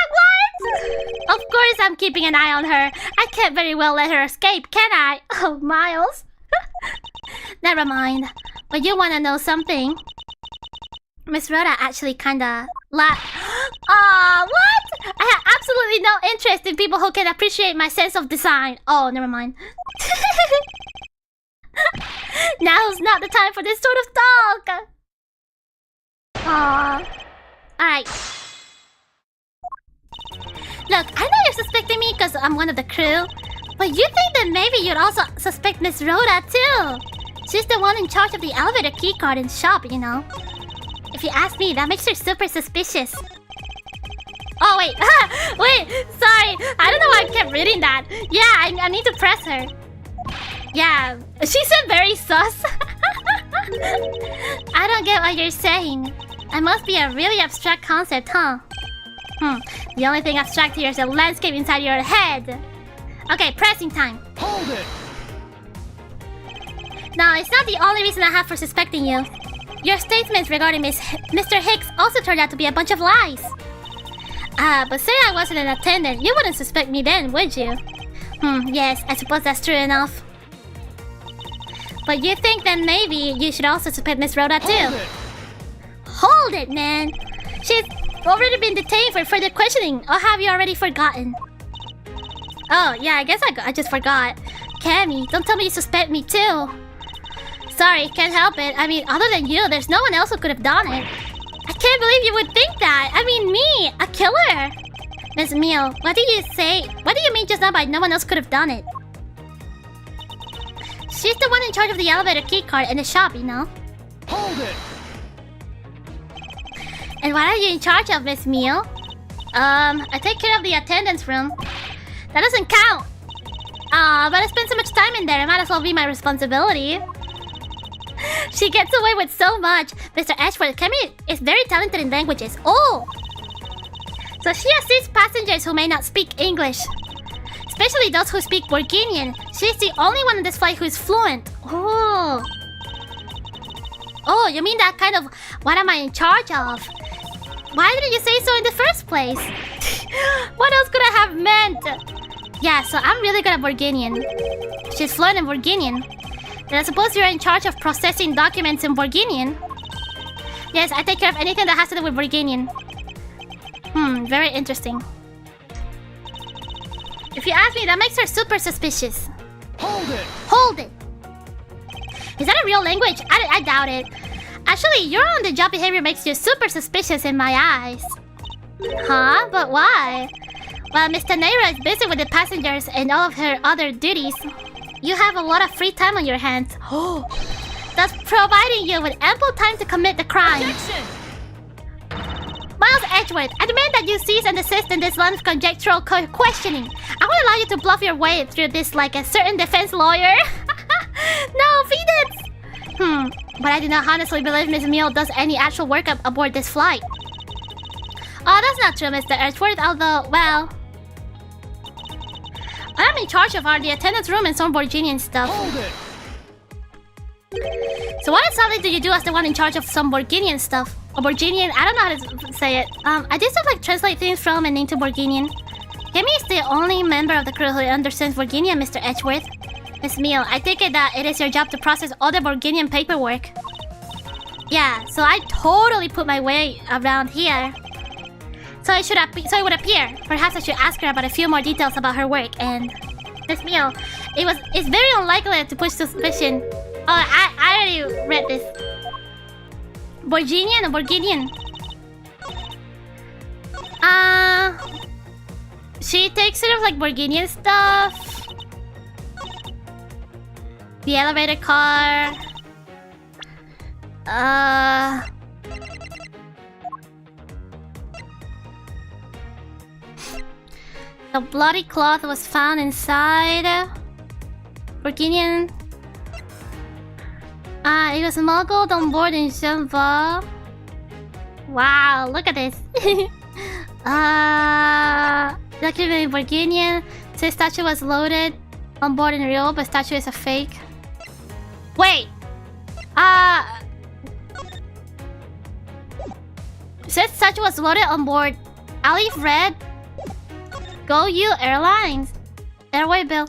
What? Of course I'm keeping an eye on her. I can't very well let her escape, can I? Oh, Miles. Never mind. But you wanna know something? Miss Rhoda actually kinda... what? I have absolutely no interest in people who can appreciate my sense of design. Oh, never mind. Now's not the time for this sort of talk. Alright. Look, I know you're suspecting me because I'm one of the crew. But you think that maybe you'd also suspect Miss Rhoda too. She's the one in charge of the elevator keycard in shop, you know. If you ask me, that makes her super suspicious. Oh, wait. Wait, sorry. I don't know why I kept reading that. Yeah, I need to press her. Yeah, she said very sus. I don't get what you're saying. It must be a really abstract concept, huh? The only thing abstract here is the landscape inside your head. Okay, pressing time. Hold it! No, it's not the only reason I have for suspecting you. Your statements regarding Mr. Hicks also turned out to be a bunch of lies. But say I wasn't an attendant, you wouldn't suspect me then, would you? Yes, I suppose that's true enough. But you think that maybe you should also suspect Miss Rhoda too? Hold it, man! She's already been detained for further questioning, or have you already forgotten? Oh, yeah, I guess I just forgot. Cammy, don't tell me you suspect me too. Sorry, can't help it. I mean, other than you, there's no one else who could have done it. I can't believe you would think that. I mean, me, a killer. Miss Meal, what did you say? What do you mean just now by no one else could have done it? She's the one in charge of the elevator keycard in the shop, you know? Hold it! And what are you in charge of, Miss Meal? I take care of the attendance room. That doesn't count. But I spend so much time in there, it might as well be my responsibility. She gets away with so much. Mr. Ashford, Kemi is very talented in languages. Oh! So she assists passengers who may not speak English. Especially those who speak Bulgarian. She's the only one on this flight who is fluent. Oh. Oh, you mean that kind of what am I in charge of? Why didn't you say so in the first place? What else could I have meant? Yeah, so I'm really good at Bulgarian. She's fluent in Bulgarian. Then I suppose you're in charge of processing documents in Bulgarian. Yes, I take care of anything that has to do with Bulgarian. Very interesting. If you ask me, that makes her super suspicious. Hold it! Hold it! Is that a real language? I doubt it. Actually, your on-the-job behavior makes you super suspicious in my eyes. Huh? But why? Well, Mr. Neira is busy with the passengers and all of her other duties. You have a lot of free time on your hands. Oh, that's providing you with ample time to commit the crime. Objection! Miles Edgeworth, I demand that you cease and desist in this line of conjectural questioning. I won't allow you to bluff your way through this like a certain defense lawyer. No, Phoenix! But I do not honestly believe Miss Meal does any actual work aboard this flight. Oh, that's not true, Mr. Edgeworth, although, well... I'm in charge of the attendance room and some Virginian stuff. Hold it! So what exactly do you do as the one in charge of some Borginian stuff? Or Borginian? I don't know how to say it. I did stuff like translate things from and into Borginian. Kemi is the only member of the crew who understands Borginian, Mr. Edgeworth. Miss Meal, I take it that it is your job to process all the Borginian paperwork. Yeah, so I totally put my way around here. So it would appear. Perhaps I should ask her about a few more details about her work. And Miss Meal, it's very unlikely to push suspicion. Oh, I already read this. Borginian or Borginian? She takes sort of like Borginian stuff. The elevator car. The bloody cloth was found inside. Borginian. It was smuggled on board in Geneva. Wow, look at this. Document in Borginian. Says statue was loaded on board in Rio, but statue is a fake. Wait. Says statue was loaded on board. Alif read. Go you Airlines. Airway bill.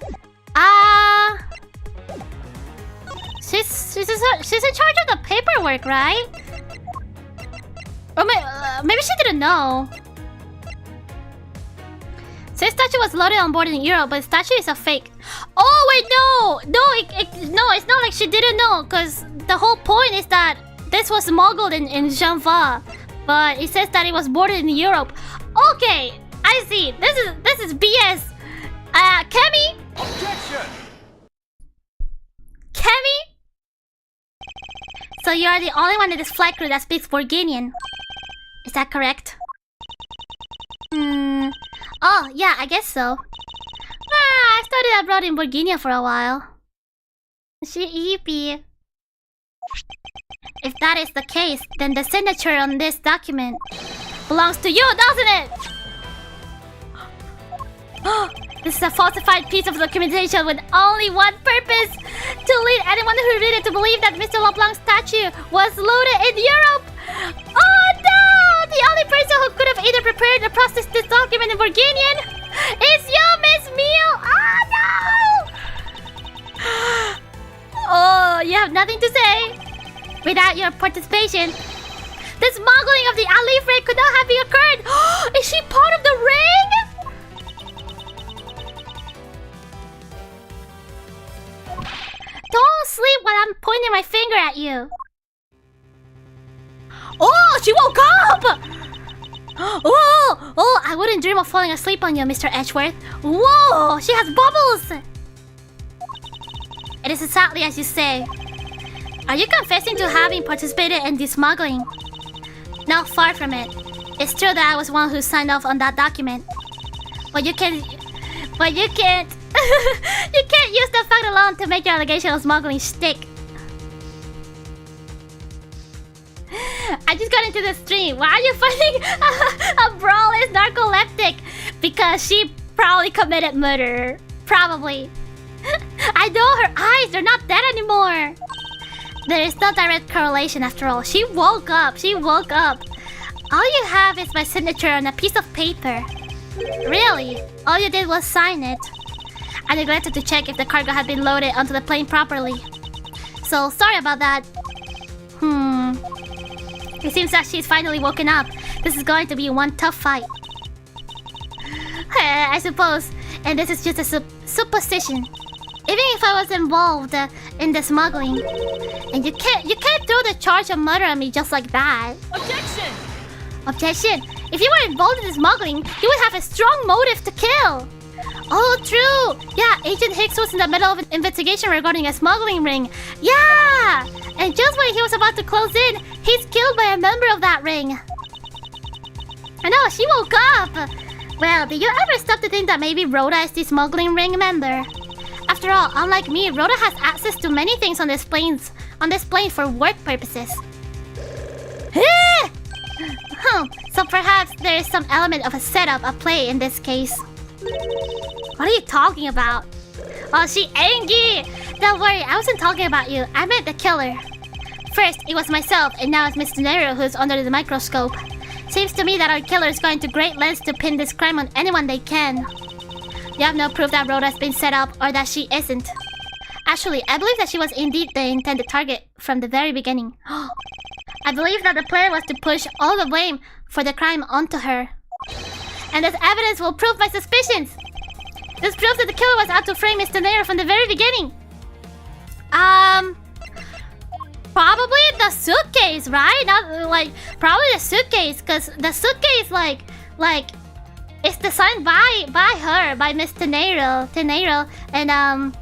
She's in charge of the paperwork, right? Or maybe she didn't know. Says statue was loaded on board in Europe, but statue is a fake. Oh wait, no, it's not like she didn't know, cause the whole point is that this was smuggled in Geneva, but it says that it was boarded in Europe. Okay, I see. This is BS. Kemi. Objection. Kemi. So you're the only one in this flight crew that speaks Borginian. Is that correct? Oh, yeah, I guess so. I studied abroad in Borginia for a while. Yippee. If that is the case, then the signature on this document belongs to you, doesn't it? This is a falsified piece of documentation with only one purpose: to lead anyone who read it to believe that Mr. LeBlanc's statue was loaded in Europe. Oh no! The only person who could have either prepared or processed this document in Borginian is you, Miss Meal! Oh no! Oh, you have nothing to say. Without your participation, the smuggling of the Alif ring could not have occurred. Is she part of the ring? Don't sleep while I'm pointing my finger at you. Oh, she woke up! Oh, I wouldn't dream of falling asleep on you, Mr. Edgeworth. Whoa, she has bubbles! It is exactly as you say. Are you confessing to having participated in the smuggling? No, far from it. It's true that I was one who signed off on that document. But you can't you can't use the fact alone to make your allegation of smuggling stick. I just got into the stream. Why are you fighting a brawless narcoleptic? Because she probably committed murder. Probably. I know her eyes, they're not dead anymore. There is no direct correlation after all. She woke up. All you have is my signature on a piece of paper. Really? All you did was sign it. I neglected to check if the cargo had been loaded onto the plane properly. So, sorry about that. It seems that she's finally woken up. This is going to be one tough fight. I suppose. And this is just a supposition. Even if I was involved in the smuggling. And you can't throw the charge of murder on me just like that. Objection! Objection! If you were involved in the smuggling, you would have a strong motive to kill. Oh, true! Yeah, Agent Hicks was in the middle of an investigation regarding a smuggling ring. Yeah! And just when he was about to close in, he's killed by a member of that ring. I know, she woke up! Well, did you ever stop to think that maybe Rhoda is the smuggling ring member? After all, unlike me, Rhoda has access to many things on this plane for work purposes. So perhaps there is some element of a setup at play in this case. What are you talking about? Oh, she angry! Don't worry, I wasn't talking about you. I meant the killer. First, it was myself, and now it's Mr. Nero who's under the microscope. Seems to me that our killer is going to great lengths to pin this crime on anyone they can. You have no proof that Rhoda's been set up or that she isn't. Actually, I believe that she was indeed the intended target from the very beginning. I believe that the plan was to push all the blame for the crime onto her. And this evidence will prove my suspicions. This proves that the killer was out to frame Mr. Nero from the very beginning. Probably the suitcase, right? Not like probably the suitcase, cause the suitcase like it's designed by her, by Miss Tenero, and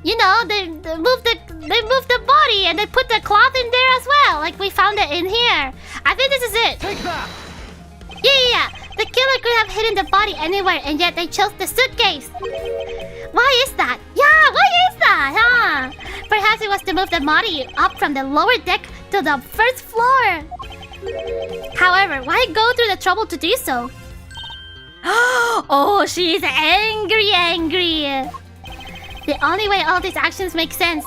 you know they moved the body and they put the cloth in there as well. Like we found it in here. I think this is it. Take that. Yeah. The killer could have hidden the body anywhere, and yet they chose the suitcase. Why is that? Yeah, why is that, huh? Perhaps it was to move the body up from the lower deck to the first floor. However, why go through the trouble to do so? Oh, she's angry. The only way all these actions make sense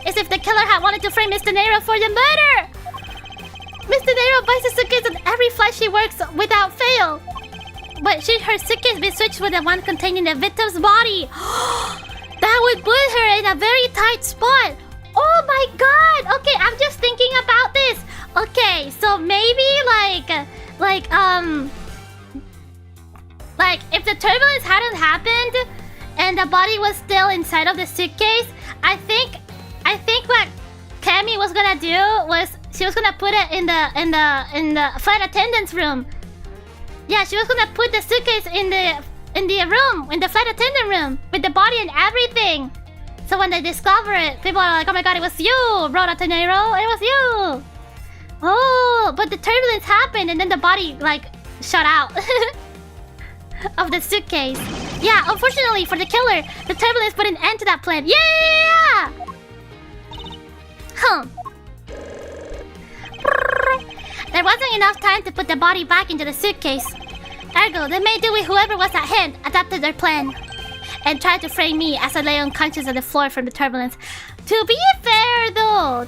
is if the killer had wanted to frame Mr. Nero for the murder. Mr. Nero buys a suitcase on every flight she works without fail. But her suitcase be switched with the one containing the victim's body. That would put her in a very tight spot. Oh my god! Okay, I'm just thinking about this. Okay, so maybe like if the turbulence hadn't happened and the body was still inside of the suitcase, I think what Cammy was gonna do was she was gonna put it in the flight attendant's room. Yeah, she was gonna put the suitcase in the room, in the flight attendant room, with the body and everything. So when they discover it, people are like, "Oh my god, it was you, Rhoda Tenero, it was you." Oh, but the turbulence happened and then the body like shot out of the suitcase. Yeah, unfortunately for the killer, the turbulence put an end to that plan. Yeah! Huh. There wasn't enough time to put the body back into the suitcase. Ergo, they made do with whoever was at hand, adapted their plan, and tried to frame me as I lay unconscious on the floor from the turbulence. To be fair, though,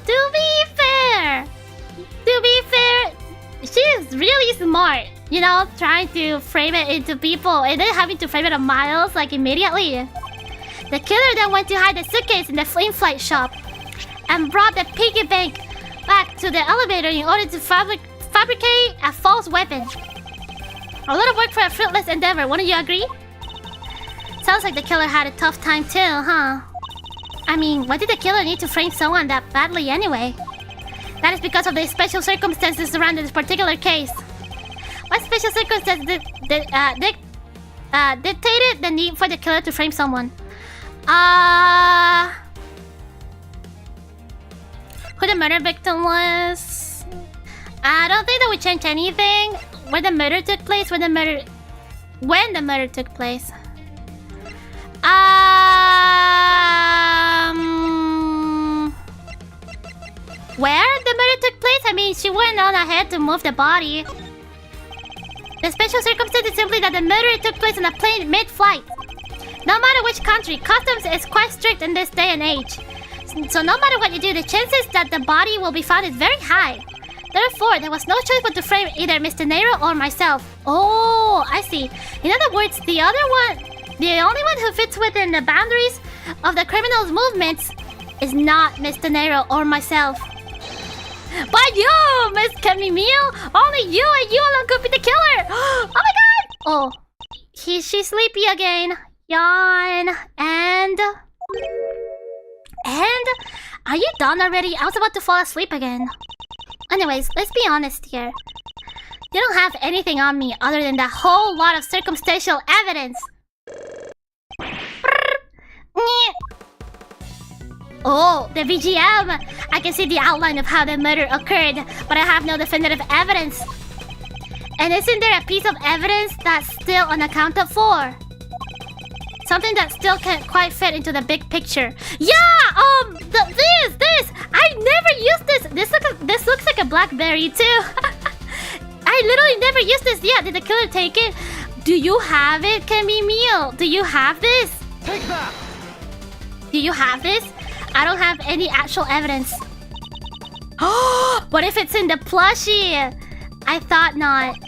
she is really smart. You know, trying to frame it into people and then having to frame it on Miles like immediately. The killer then went to hide the suitcase in the in-flight shop and brought the piggy bank back to the elevator in order to fabricate a false weapon. A lot of work for a fruitless endeavor, wouldn't you agree? Sounds like the killer had a tough time too, huh? I mean, why did the killer need to frame someone that badly anyway? That is because of the special circumstances surrounding this particular case. What special circumstances dictated the need for the killer to frame someone? Who the murder victim was? I don't think that would change anything. When the murder took place. Where the murder took place. I mean, she went on ahead to move the body. The special circumstance is simply that the murder took place on a plane mid-flight. No matter which country, customs is quite strict in this day and age. So no matter what you do, the chances that the body will be found is very high. Therefore, there was no choice but to frame either Mr. Nero or myself. Oh, I see. In other words, the only one who fits within the boundaries of the criminal's movements is not Mr. Nero or myself. But you, Miss Camille, only you and you alone could be the killer. Oh my god! Oh, she's sleepy again. Yawn. And are you done already? I was about to fall asleep again. Anyways, let's be honest here. You don't have anything on me other than that whole lot of circumstantial evidence. Oh, the VGM! I can see the outline of how the murder occurred, but I have no definitive evidence. And isn't there a piece of evidence that's still unaccounted for? Something that still can't quite fit into the big picture. Yeah! This! I never used this! This looks like a Blackberry too. I literally never used this yet. Did the killer take it? Do you have it, Camille? Do you have this? Take that! Do you have this? I don't have any actual evidence. What if it's in the plushie? I thought not.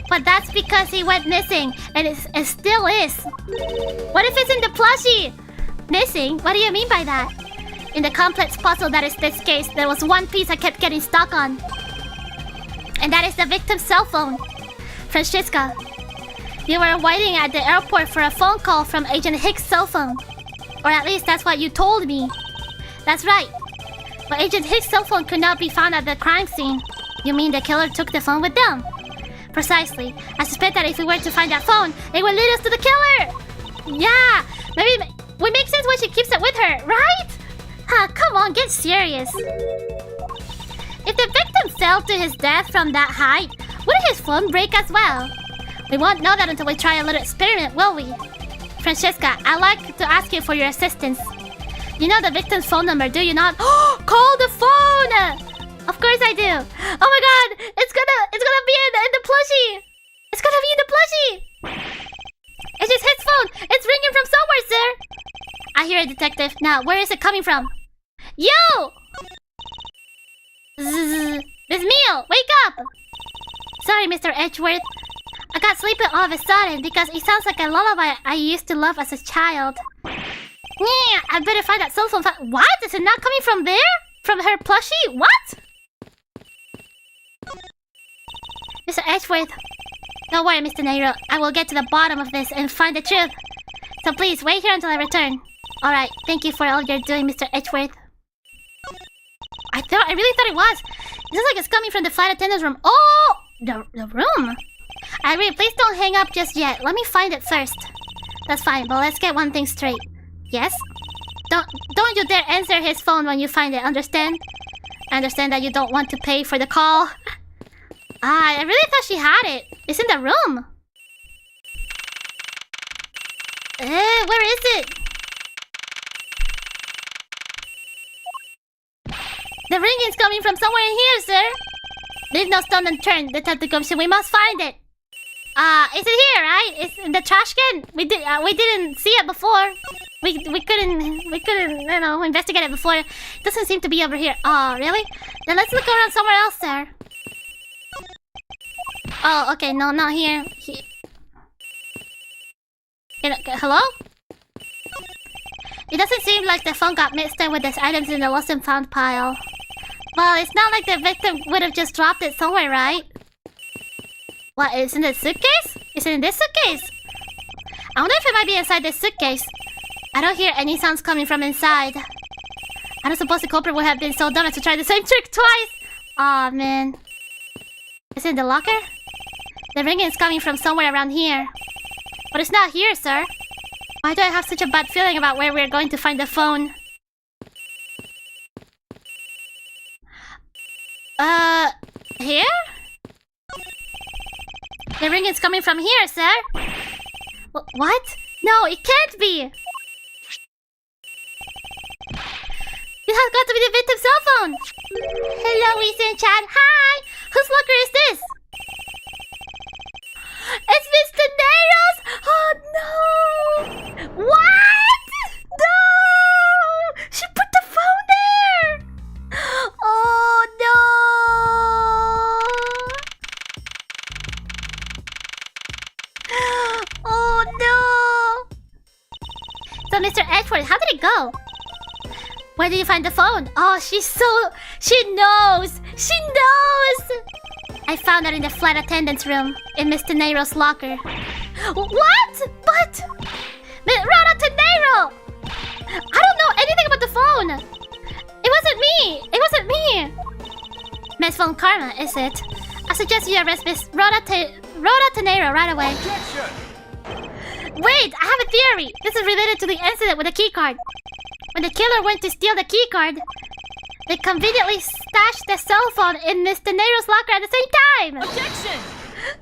But that's because he went missing, and it still is. What if it's in the plushie? Missing? What do you mean by that? In the complex puzzle that is this case, there was one piece I kept getting stuck on. And that is the victim's cell phone. Francesca, you were waiting at the airport for a phone call from Agent Hicks' cell phone. Or at least that's what you told me. That's right. But Agent Hicks' cell phone could not be found at the crime scene. You mean the killer took the phone with them? Precisely. I suspect that if we were to find that phone, it would lead us to the killer! Yeah! Maybe it would make sense why she keeps it with her, right? Huh, come on, get serious. If the victim fell to his death from that height, wouldn't his phone break as well? We won't know that until we try a little experiment, will we? Francesca, I'd like to ask you for your assistance. You know the victim's phone number, do you not? Call the phone! Of course I do. Oh my god! It's gonna be in the plushie! It's gonna be in the plushie! It's just his phone! It's ringing from somewhere, sir! I hear it, detective. Now, where is it coming from? Yo! Zzz. Miss Mio, wake up! Sorry, Mr. Edgeworth. I got sleepy all of a sudden because it sounds like a lullaby I used to love as a child. Yeah, I better find that cell phone. What? Is it not coming from there? From her plushie? What? Mr. Edgeworth. Don't worry, Mr. Nairo. I will get to the bottom of this and find the truth. So please, wait here until I return. Alright, thank you for all you're doing, Mr. Edgeworth. I really thought it was. It looks like it's coming from the flight attendant's room. Oh! The room? I agree, please don't hang up just yet. Let me find it first. That's fine, but let's get one thing straight. Yes? Don't you dare answer his phone when you find it, understand? I understand that you don't want to pay for the call. I really thought she had it. It's in the room. Where is it? The ringing is coming from somewhere in here, sir. Leave no stone unturned, Detective Gumshoe. We must find it. Is it here, right? It's in the trash can. We didn't see it before. We couldn't, you know, investigate it before. It doesn't seem to be over here. Oh, really? Then let's look around somewhere else, sir. Oh, okay. No, not here. Hello? It doesn't seem like the phone got mixed in with the items in the lost and found pile. Well, it's not like the victim would have just dropped it somewhere, right? What, it's in the suitcase? Is it in this suitcase? I wonder if it might be inside this suitcase. I don't hear any sounds coming from inside. I don't suppose the culprit would have been so dumb as to try the same trick twice. Aw, man. Is it in the locker? The ringing is coming from somewhere around here. But it's not here, sir. Why do I have such a bad feeling about where we're going to find the phone? Here? The ring is coming from here, sir. What? No, it can't be. This has got to be the victim's cell phone. Hello, Wisu and Chad. Hi. Whose locker is this? It's Mr. Neiro's. Oh no! What? No! She put the phone there. Oh no! Oh no! So, Mr. Edgeworth, how did it go? Where did you find the phone? Oh, she knows! She knows! I found her in the flight attendant's room, in Mr. Neiro's locker. What? But... Rona Tenero! I don't know anything about the phone! It wasn't me! It wasn't me! Miss Phone Karma, is it? I suggest you arrest Miss Rona Tenero right away. Objection! Wait, I have a theory! This is related to the incident with the keycard. When the killer went to steal the keycard, they conveniently stashed the cell phone in Mr. Nero's locker at the same time! Objection!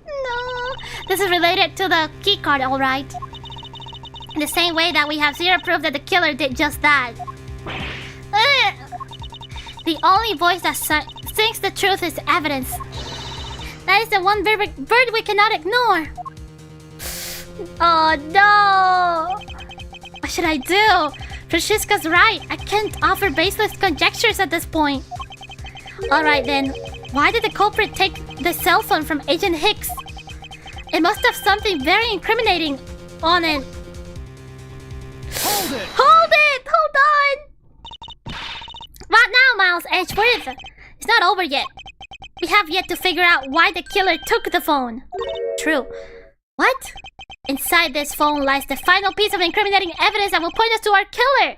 No! This is related to the keycard, alright. In the same way that we have zero proof that the killer did just that. The only voice that sings the truth is evidence. That is the one bird we cannot ignore. Oh no! What should I do? Francesca's right. I can't offer baseless conjectures at this point. Alright then. Why did the culprit take the cell phone from Agent Hicks? It must have something very incriminating on it. Hold it! Hold it! Hold on! What now, Miles Edgeworth? It's not over yet. We have yet to figure out why the killer took the phone. True. What? Inside this phone lies the final piece of incriminating evidence that will point us to our killer.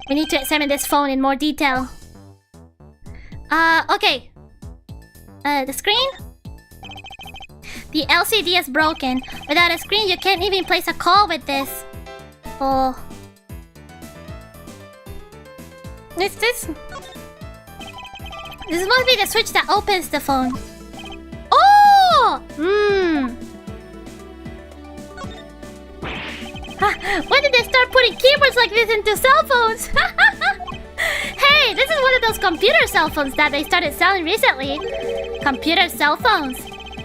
We need to examine this phone in more detail. Okay. The screen? The LCD is broken. Without a screen, you can't even place a call with this. Oh. This must be the switch that opens the phone. Oh! When did they start putting keyboards like this into cell phones? Hey, this is one of those computer cell phones that they started selling recently. Computer cell phones.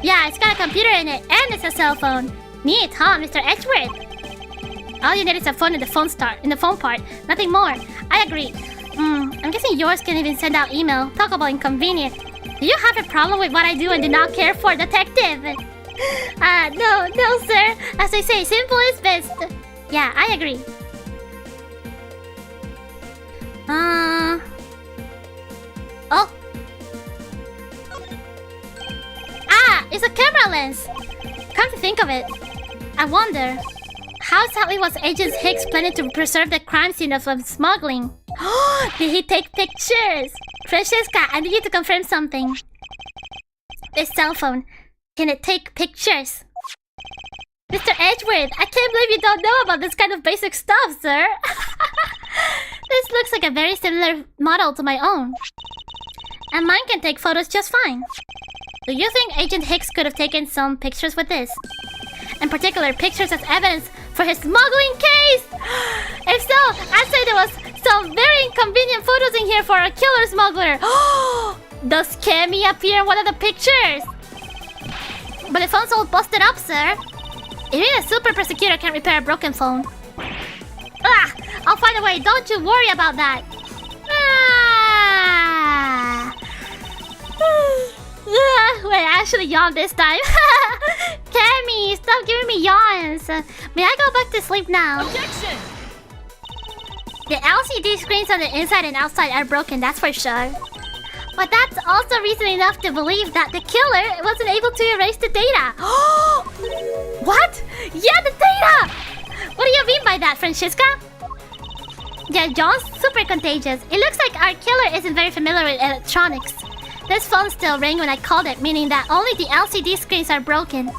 Yeah, it's got a computer in it, and it's a cell phone. Neat, huh, Mr. Edgeworth? All you need is a phone in the phone part. Nothing more. I agree. I'm guessing yours can even send out email. Talk about inconvenient. Do you have a problem with what I do and do not care for, detective? No, sir. As I say, simple is best. Yeah, I agree. Oh. It's a camera lens. Come to think of it, I wonder, how exactly was Agent Hicks planning to preserve the crime scene of smuggling? Did he take pictures? Francesca, I need you to confirm something. This cell phone, can it take pictures? Mr. Edgeworth, I can't believe you don't know about this kind of basic stuff, sir. This looks like a very similar model to my own. And mine can take photos just fine. Do you think Agent Hicks could have taken some pictures with this? In particular, pictures as evidence for his smuggling case? If so, I'd say there was some very inconvenient photos in here for a killer smuggler. Does Cammy appear in one of the pictures? But the phone's all busted up, sir. Even a super prosecutor can't repair a broken phone. I'll find a way, don't you worry about that. Wait, I actually yawned this time. Cammy, stop giving me yawns. May I go back to sleep now? Objection! The LCD screens on the inside and outside are broken, that's for sure. But that's also reason enough to believe that the killer wasn't able to erase the data. What? Yeah, the data! What do you mean by that, Francesca? Yeah, John's super contagious. It looks like our killer isn't very familiar with electronics. This phone still rang when I called it, meaning that only the LCD screens are broken.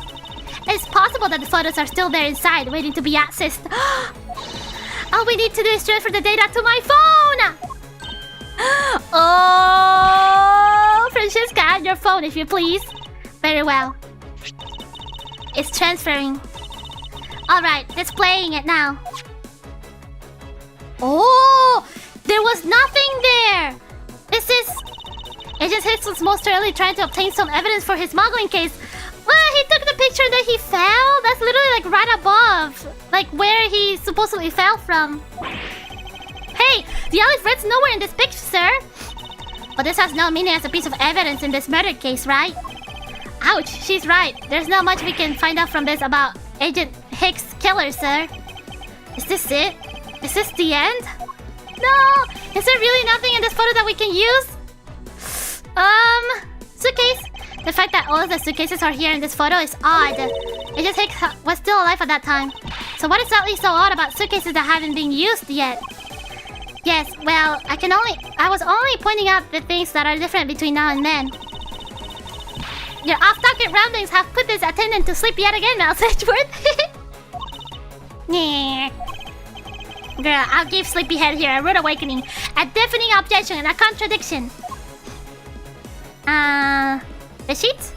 It's possible that the photos are still there inside, waiting to be accessed. All we need to do is transfer the data to my phone! Oh, Francesca, your phone, if you please. Very well. It's transferring. Alright, it's playing it now. Oh, there was nothing there. This is... Agent Hicks was most certainly trying to obtain some evidence for his smuggling case. Well, he took the picture that he fell. That's literally like right above. Like where he supposedly fell from. Hey, the olive red's nowhere in this picture, sir. But this has no meaning as a piece of evidence in this murder case, right? Ouch, she's right. There's not much we can find out from this about Agent Hicks' killer, sir. Is this it? Is this the end? No! Is there really nothing in this photo that we can use? Suitcase. The fact that all of the suitcases are here in this photo is odd. Agent Hicks was still alive at that time. So what exactly is so odd about suitcases that haven't been used yet? Yes, well, I was only pointing out the things that are different between now and then. Your off-target ramblings have put this attendant to sleep yet again, Mouse Edgeworth. Yeah. Girl, I'll give Sleepyhead here a rude awakening, a deafening objection, and a contradiction. The sheets?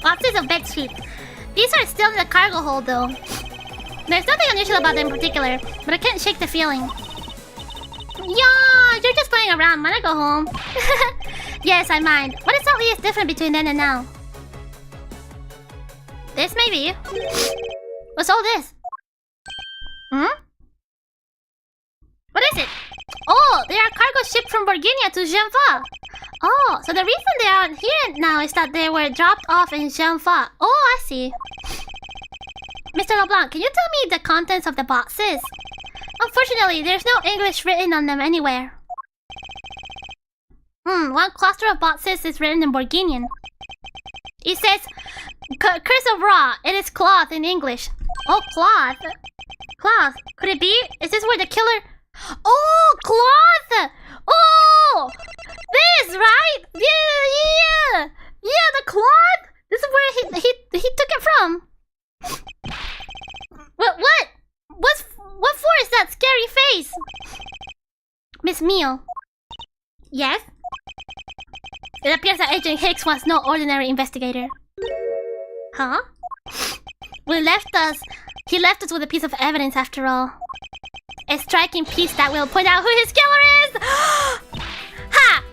Boxes of bed sheets. These are still in the cargo hold, though. There's nothing unusual about them in particular, but I can't shake the feeling. Yeah, you're just playing around. Wanna go home? Yes, I mind. What exactly is different between then and now? This maybe. What's all this? Hmm? they are cargo shipped from Borginia to Genfa. Oh, so the reason they aren't here now is that they were dropped off in Genfa. Oh, I see. Mr. LeBlanc, can you tell me the contents of the boxes? Unfortunately, there's no English written on them anywhere. One cluster of boxes is written in Borginian. It says, Curse of Ra. It is cloth in English. Oh, cloth. Cloth. Could it be? Is this where the killer... Oh, cloth! Oh! This, right? Yeah! Yeah, the cloth! This is where he took it from. What for is that scary face? Miss Meal. Yes? It appears that Agent Hicks was no ordinary investigator. Huh? He left us with a piece of evidence after all. A striking piece that will point out who his killer is! Ha!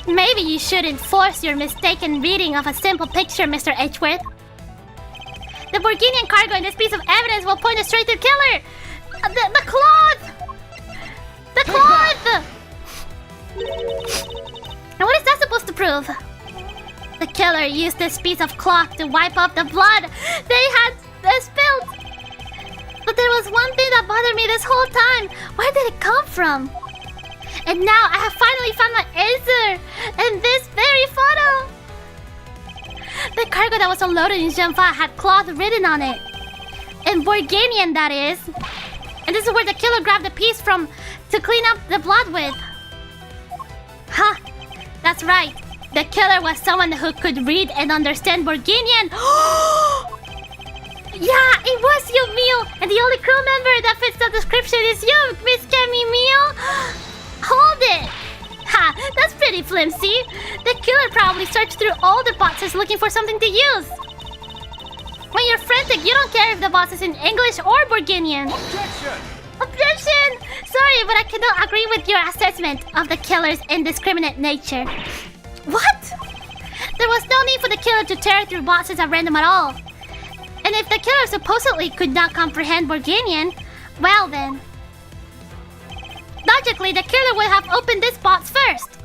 Maybe you shouldn't force your mistaken reading of a simple picture, Mr. Edgeworth. The Borginian cargo in this piece of evidence will point us straight to the killer! The cloth! The cloth! And what is that supposed to prove? The killer used this piece of cloth to wipe off the blood they had spilled. But there was one thing that bothered me this whole time. Where did it come from? And now I have finally found my answer in this very photo. The cargo that was unloaded in Genfa had cloth written on it. In Borganian, that is. And this is where the killer grabbed the piece from to clean up the blood with. Huh. That's right. The killer was someone who could read and understand Borganian. Yeah, it was you, Mio. And the only crew member that fits the description is you, Miss Kemi Mio. Hold it. Ha, that's pretty flimsy. The killer probably searched through all the boxes looking for something to use. When you're frantic, you don't care if the box is in English or Borginian. Objection! Objection! Sorry, but I cannot agree with your assessment of the killer's indiscriminate nature. What? There was no need for the killer to tear through boxes at random at all. And if the killer supposedly could not comprehend Borginian, well then... Logically, the killer would have opened this box first.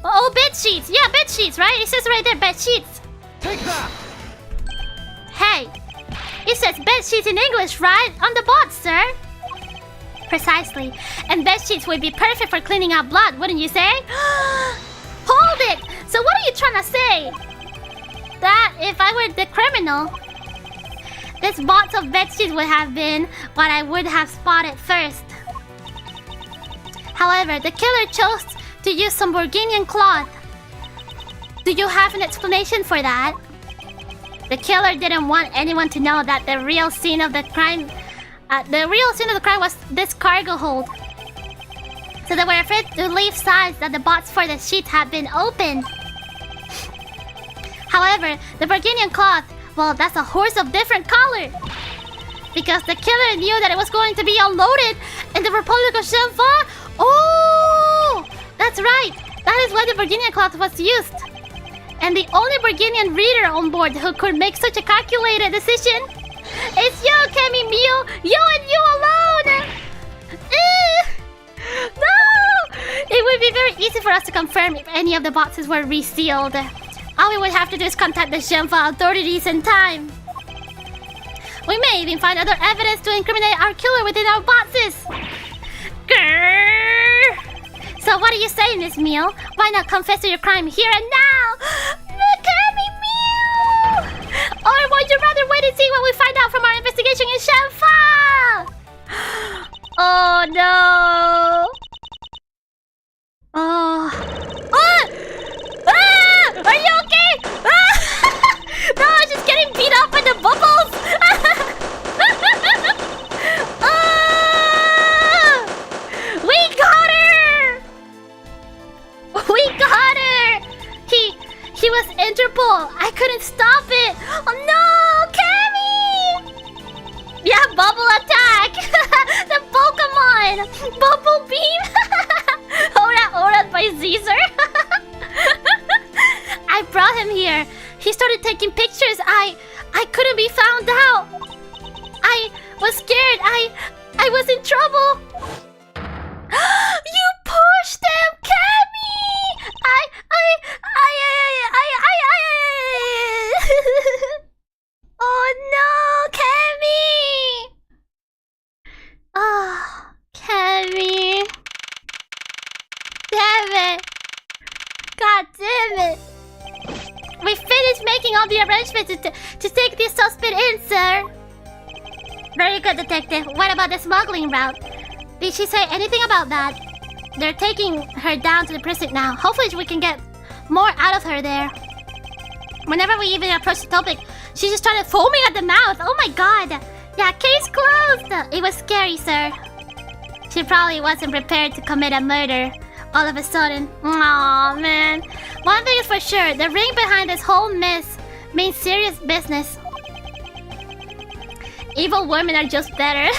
Oh, bed sheets. Yeah, bed sheets, right? It says right there, bed sheets. Take that! Hey, it says bed sheets in English, right? On the box, sir. Precisely. And bed sheets would be perfect for cleaning out blood, wouldn't you say? Hold it! So what are you trying to say? That if I were the criminal, this box of bed sheets would have been what I would have spotted first. However, the killer chose to use some Borginian cloth. Do you have an explanation for that? The killer didn't want anyone to know that the real scene of the crime was this cargo hold. So they were afraid to leave signs that the box for the sheet had been opened. However, the Borginian cloth, well, that's a horse of different color. Because the killer knew that it was going to be unloaded in the Republic of Genfa. Oh! That's right! That is why the Borginian cloth was used. And the only Borginian reader on board who could make such a calculated decision is you, Kemi Mio! You and you alone! No! It would be very easy for us to confirm if any of the boxes were resealed. All we would have to do is contact the Genfa authorities in time. We may even find other evidence to incriminate our killer within our boxes. Grrr. So what are you saying, Miss Meal? Why not confess to your crime here and now? Look at me, Meal! Or would you rather wait and see what we find out from our investigation in Genfa? Oh no! Oh. Ah! Ah! Are you okay? Ah! No, I'm just getting beat up by the bubbles! Ah! We got her! We got her! He was Interpol. I couldn't stop it. Oh no, Cammy! Yeah, bubble attack! The Pokemon! Bubble beam! Ora by Caesar! I brought him here. He started taking pictures. I couldn't be found out. I was scared. I was in trouble. You pushed them, Cammy! Oh no, Cammy! Oh, Cammy. Damn it. God damn it. We finished making all the arrangements to take this suspect in, sir. Very good, detective. What about the smuggling route? Did she say anything about that? They're taking her down to the precinct now. Hopefully we can get more out of her there. Whenever we even approach the topic, she just started foaming at the mouth. Oh my god. Yeah, case closed. It was scary, sir. She probably wasn't prepared to commit a murder all of a sudden. Aw, man. One thing is for sure, the ring behind this whole mess means serious business. Evil women are just better.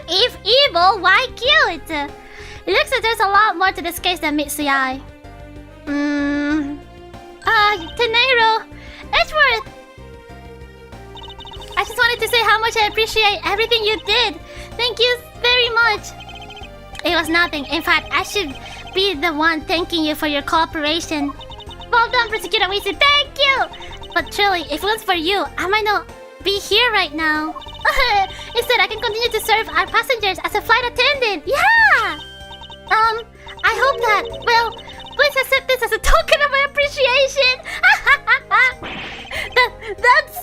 If evil, why kill it? It looks like there's a lot more to this case than meets the eye. Tenero, Edgeworth. I just wanted to say how much I appreciate everything you did. Thank you very much. It was nothing. In fact, I should be the one thanking you for your cooperation. Well done, Prosecutor Wisu. Thank you. But truly, if it was for you, I might not be here right now. Instead, I can continue to serve our passengers as a flight attendant. Yeah. I hope that. Well, please accept this as a token of my appreciation. That's.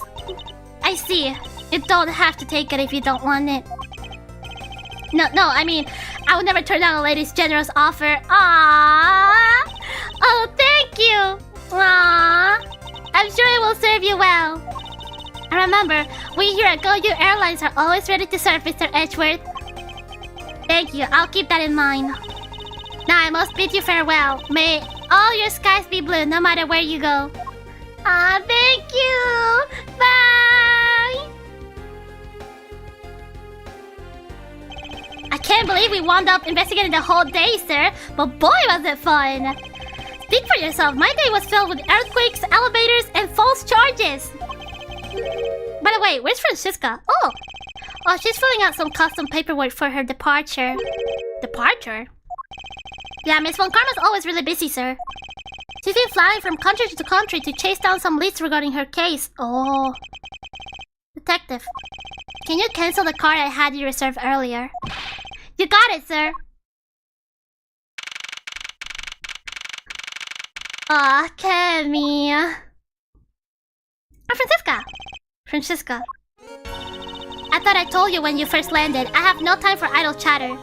I see. You don't have to take it if you don't want it. No, I mean, I would never turn down a lady's generous offer. Aww. Oh, thank you. Aww. I'm sure it will serve you well. And remember, we here at GoU Airlines are always ready to serve, Mr. Edgeworth. Thank you. I'll keep that in mind. Now I must bid you farewell. May all your skies be blue, no matter where you go. Ah, thank you. Bye. I can't believe we wound up investigating the whole day, sir. But boy, was it fun. Speak for yourself. My day was filled with earthquakes, elevators, and false charges. By the way, where's Francisca? Oh, she's filling out some custom paperwork for her departure. Departure? Yeah, Miss Von Karma's always really busy, sir. She's been flying from country to country to chase down some leads regarding her case. Oh. Detective, can you cancel the card I had you reserved earlier? You got it, sir. Aw, Cammy. Oh, Francisca. I thought I told you when you first landed. I have no time for idle chatter.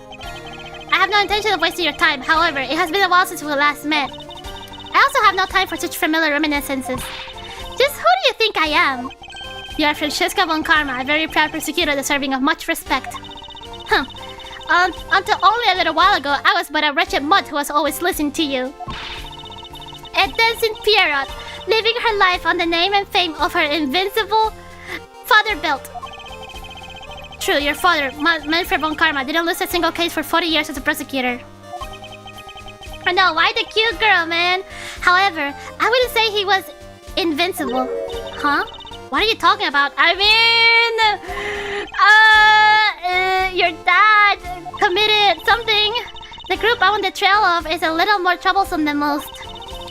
I have no intention of wasting your time. However, it has been a while since we last met. I also have no time for such familiar reminiscences. Just who do you think I am? You are Francisca Von Karma, a very proud prosecutor deserving of much respect. Until only a little while ago, I was but a wretched mutt who was always listening to you. A dancing Pierrot, living her life on the name and fame of her invincible father belt. True, your father, Manfred Von Karma, didn't lose a single case for 40 years as a prosecutor. I know, why the cute girl, man? However, I wouldn't say he was invincible. Huh? What are you talking about? I mean... your dad committed something. The group I'm on the trail of is a little more troublesome than most.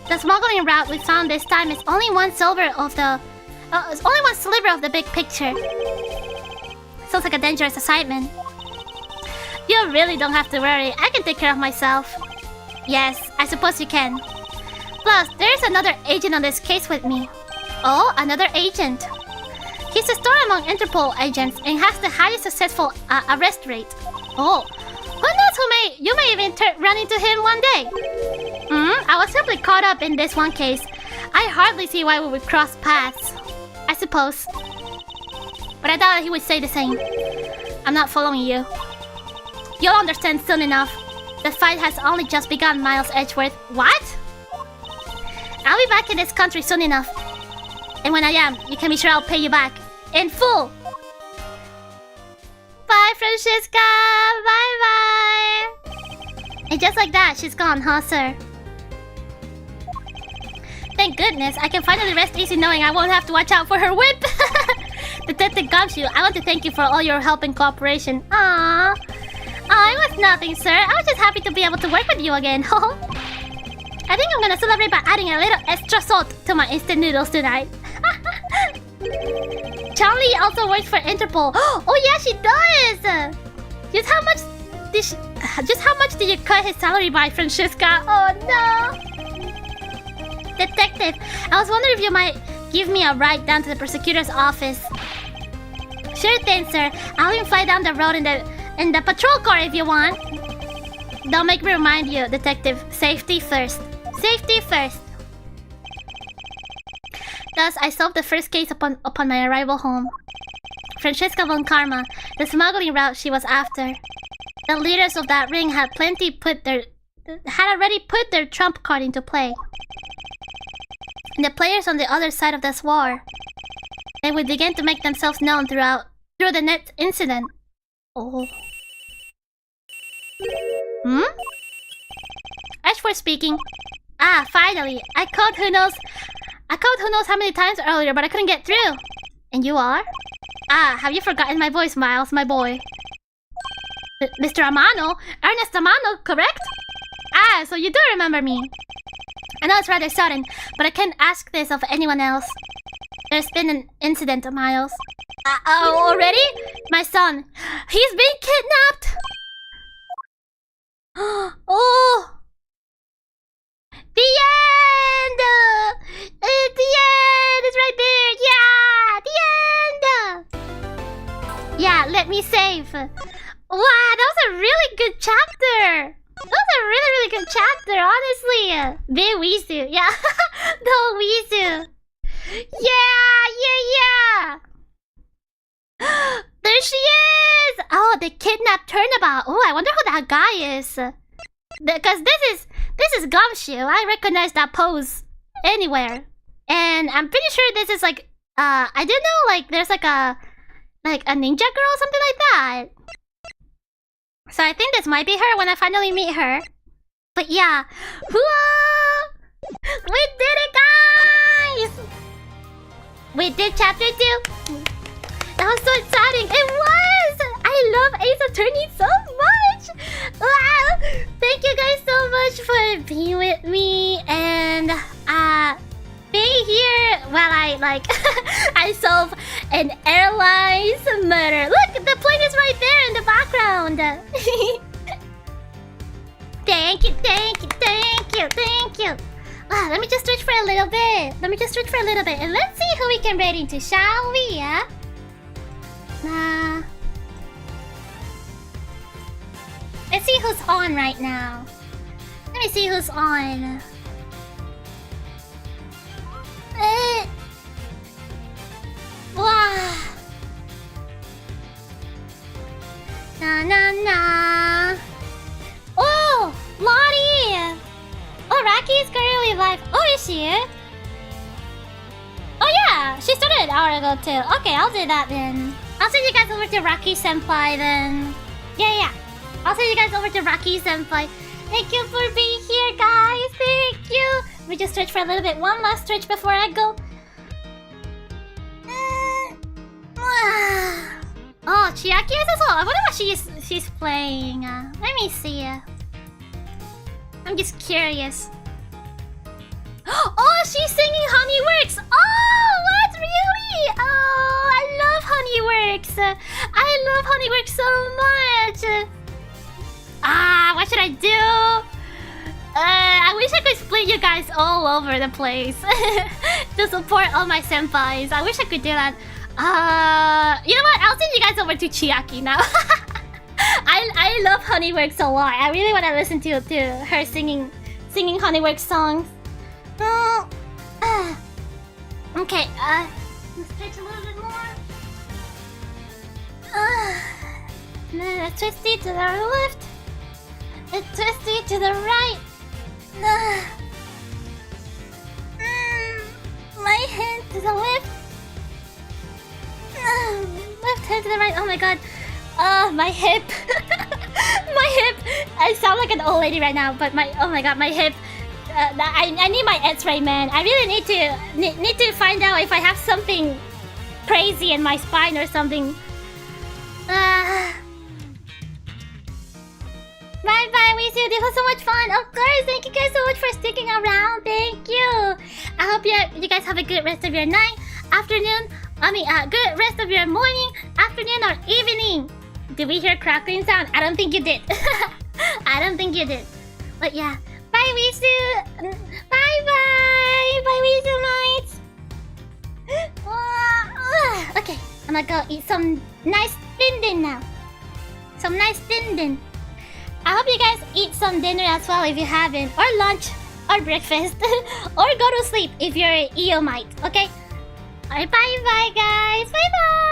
The smuggling route we found this time is only one sliver of the big picture. Sounds like a dangerous assignment. You really don't have to worry. I can take care of myself. Yes, I suppose you can. Plus, there's another agent on this case with me. Oh, another agent. He's a star among Interpol agents and has the highest successful arrest rate. Oh, who knows you may even run into him one day. I was simply caught up in this one case. I hardly see why we would cross paths. I suppose. But I doubt he would say the same. I'm not following you. You'll understand soon enough. The fight has only just begun, Miles Edgeworth. What? I'll be back in this country soon enough. And when I am, you can be sure I'll pay you back. In full! Bye, Francisca! Bye-bye! And just like that, she's gone, huh, sir? Thank goodness, I can finally rest easy knowing I won't have to watch out for her whip! Detective Gumshoe, I want to thank you for all your help and cooperation. Aww. Oh, it was nothing, sir. I was just happy to be able to work with you again. I think I'm gonna celebrate by adding a little extra salt to my instant noodles tonight. Charlie also works for Interpol. Oh yeah, she does. Just how much did you cut his salary by, Francesca? Oh no. Detective, I was wondering if you might give me a ride down to the prosecutor's office. Sure thing, sir. I'll even fly down the road in the patrol car if you want. Don't make me remind you, Detective. Safety first. Safety first. Thus, I solved the first case upon my arrival home. Francesca von Karma, the smuggling route she was after. The leaders of that ring had already put their trump card into play. And the players on the other side of this war, they would begin to make themselves known through the next incident. Oh. Ashford speaking. Ah, finally. I called who knows how many times earlier, but I couldn't get through. And you are? Ah, have you forgotten my voice, Miles, my boy? Mr. Amano? Ernest Amano, correct? Ah, so you do remember me. I know it's rather sudden, but I can't ask this of anyone else. There's been an incident, Miles. Already? My son. He's been kidnapped! Oh! The end! The end! It's right there! Yeah! The end! Yeah, let me save. Wow, that was a really good chapter! That was a really, really good chapter, honestly. The Wisu, yeah. The Wisu. Yeah! There she is! Oh, the kidnapped turnabout. Oh, I wonder who that guy is. Because this is Gumshoe. I recognize that pose anywhere. And I'm pretty sure this is like I didn't know like there's like a ninja girl or something like that. So I think this might be her when I finally meet her. But yeah. Whoa! We did it, guys! We did chapter 2. That was so exciting. It was! I love Ace Attorney so much! Wow! Thank you guys so much for being with me and being here while I I solve an airline's murder. Look, the plane is right there in the background. Thank you. Let me just stretch for a little bit. And let's see who we can raid into, shall we? Yeah? Let's see who's on right now. Let me see who's on. Wow. Na. Oh, Lottie. Oh, Raki's currently live. Oh, is she? Oh yeah, she started an hour ago too. Okay, I'll do that then. I'll send you guys over to Rocky Senpai then. Yeah. I'll send you guys over to Rocky Senpai. Thank you for being here, guys. Thank you. Let me just stretch for a little bit. One last stretch before I go. Oh, Chiaki is as well. I wonder what she's playing. Let me see. I'm just curious. Oh, she's singing Honeyworks. Oh, what? Really? Oh, I love Honeyworks. I love Honeyworks so much. What should I do? I wish I could split you guys all over the place to support all my senpais. I wish I could do that. You know what? I'll send you guys over to Chiaki now. I love Honeyworks a lot. I really want to listen to her singing Honeyworks songs. Okay, let's stretch a little bit more. Let's twist it to the left. Let's twist it to the right. My hand to the left. Left hand to the right. Oh my god. My hip. My hip. I sound like an old lady right now, but oh my god, my hip. I need my X-ray, man. I really need to find out if I have something crazy in my spine or something. Bye bye, Wisu. This was so much fun. Of course, thank you guys so much for sticking around. Thank you. I hope you guys have a good rest of your night, afternoon. Good rest of your morning, afternoon, or evening. Did we hear crackling sound? I don't think you did. I don't think you did. But yeah. Bye, Wisu. Bye bye. Bye, Wisu mates. Okay, I'm gonna go eat some nice din now. Some nice din. I hope you guys eat some dinner as well if you haven't, or lunch, or breakfast, or go to sleep if you're an Eomite. Okay. Alright, bye bye guys. Bye bye.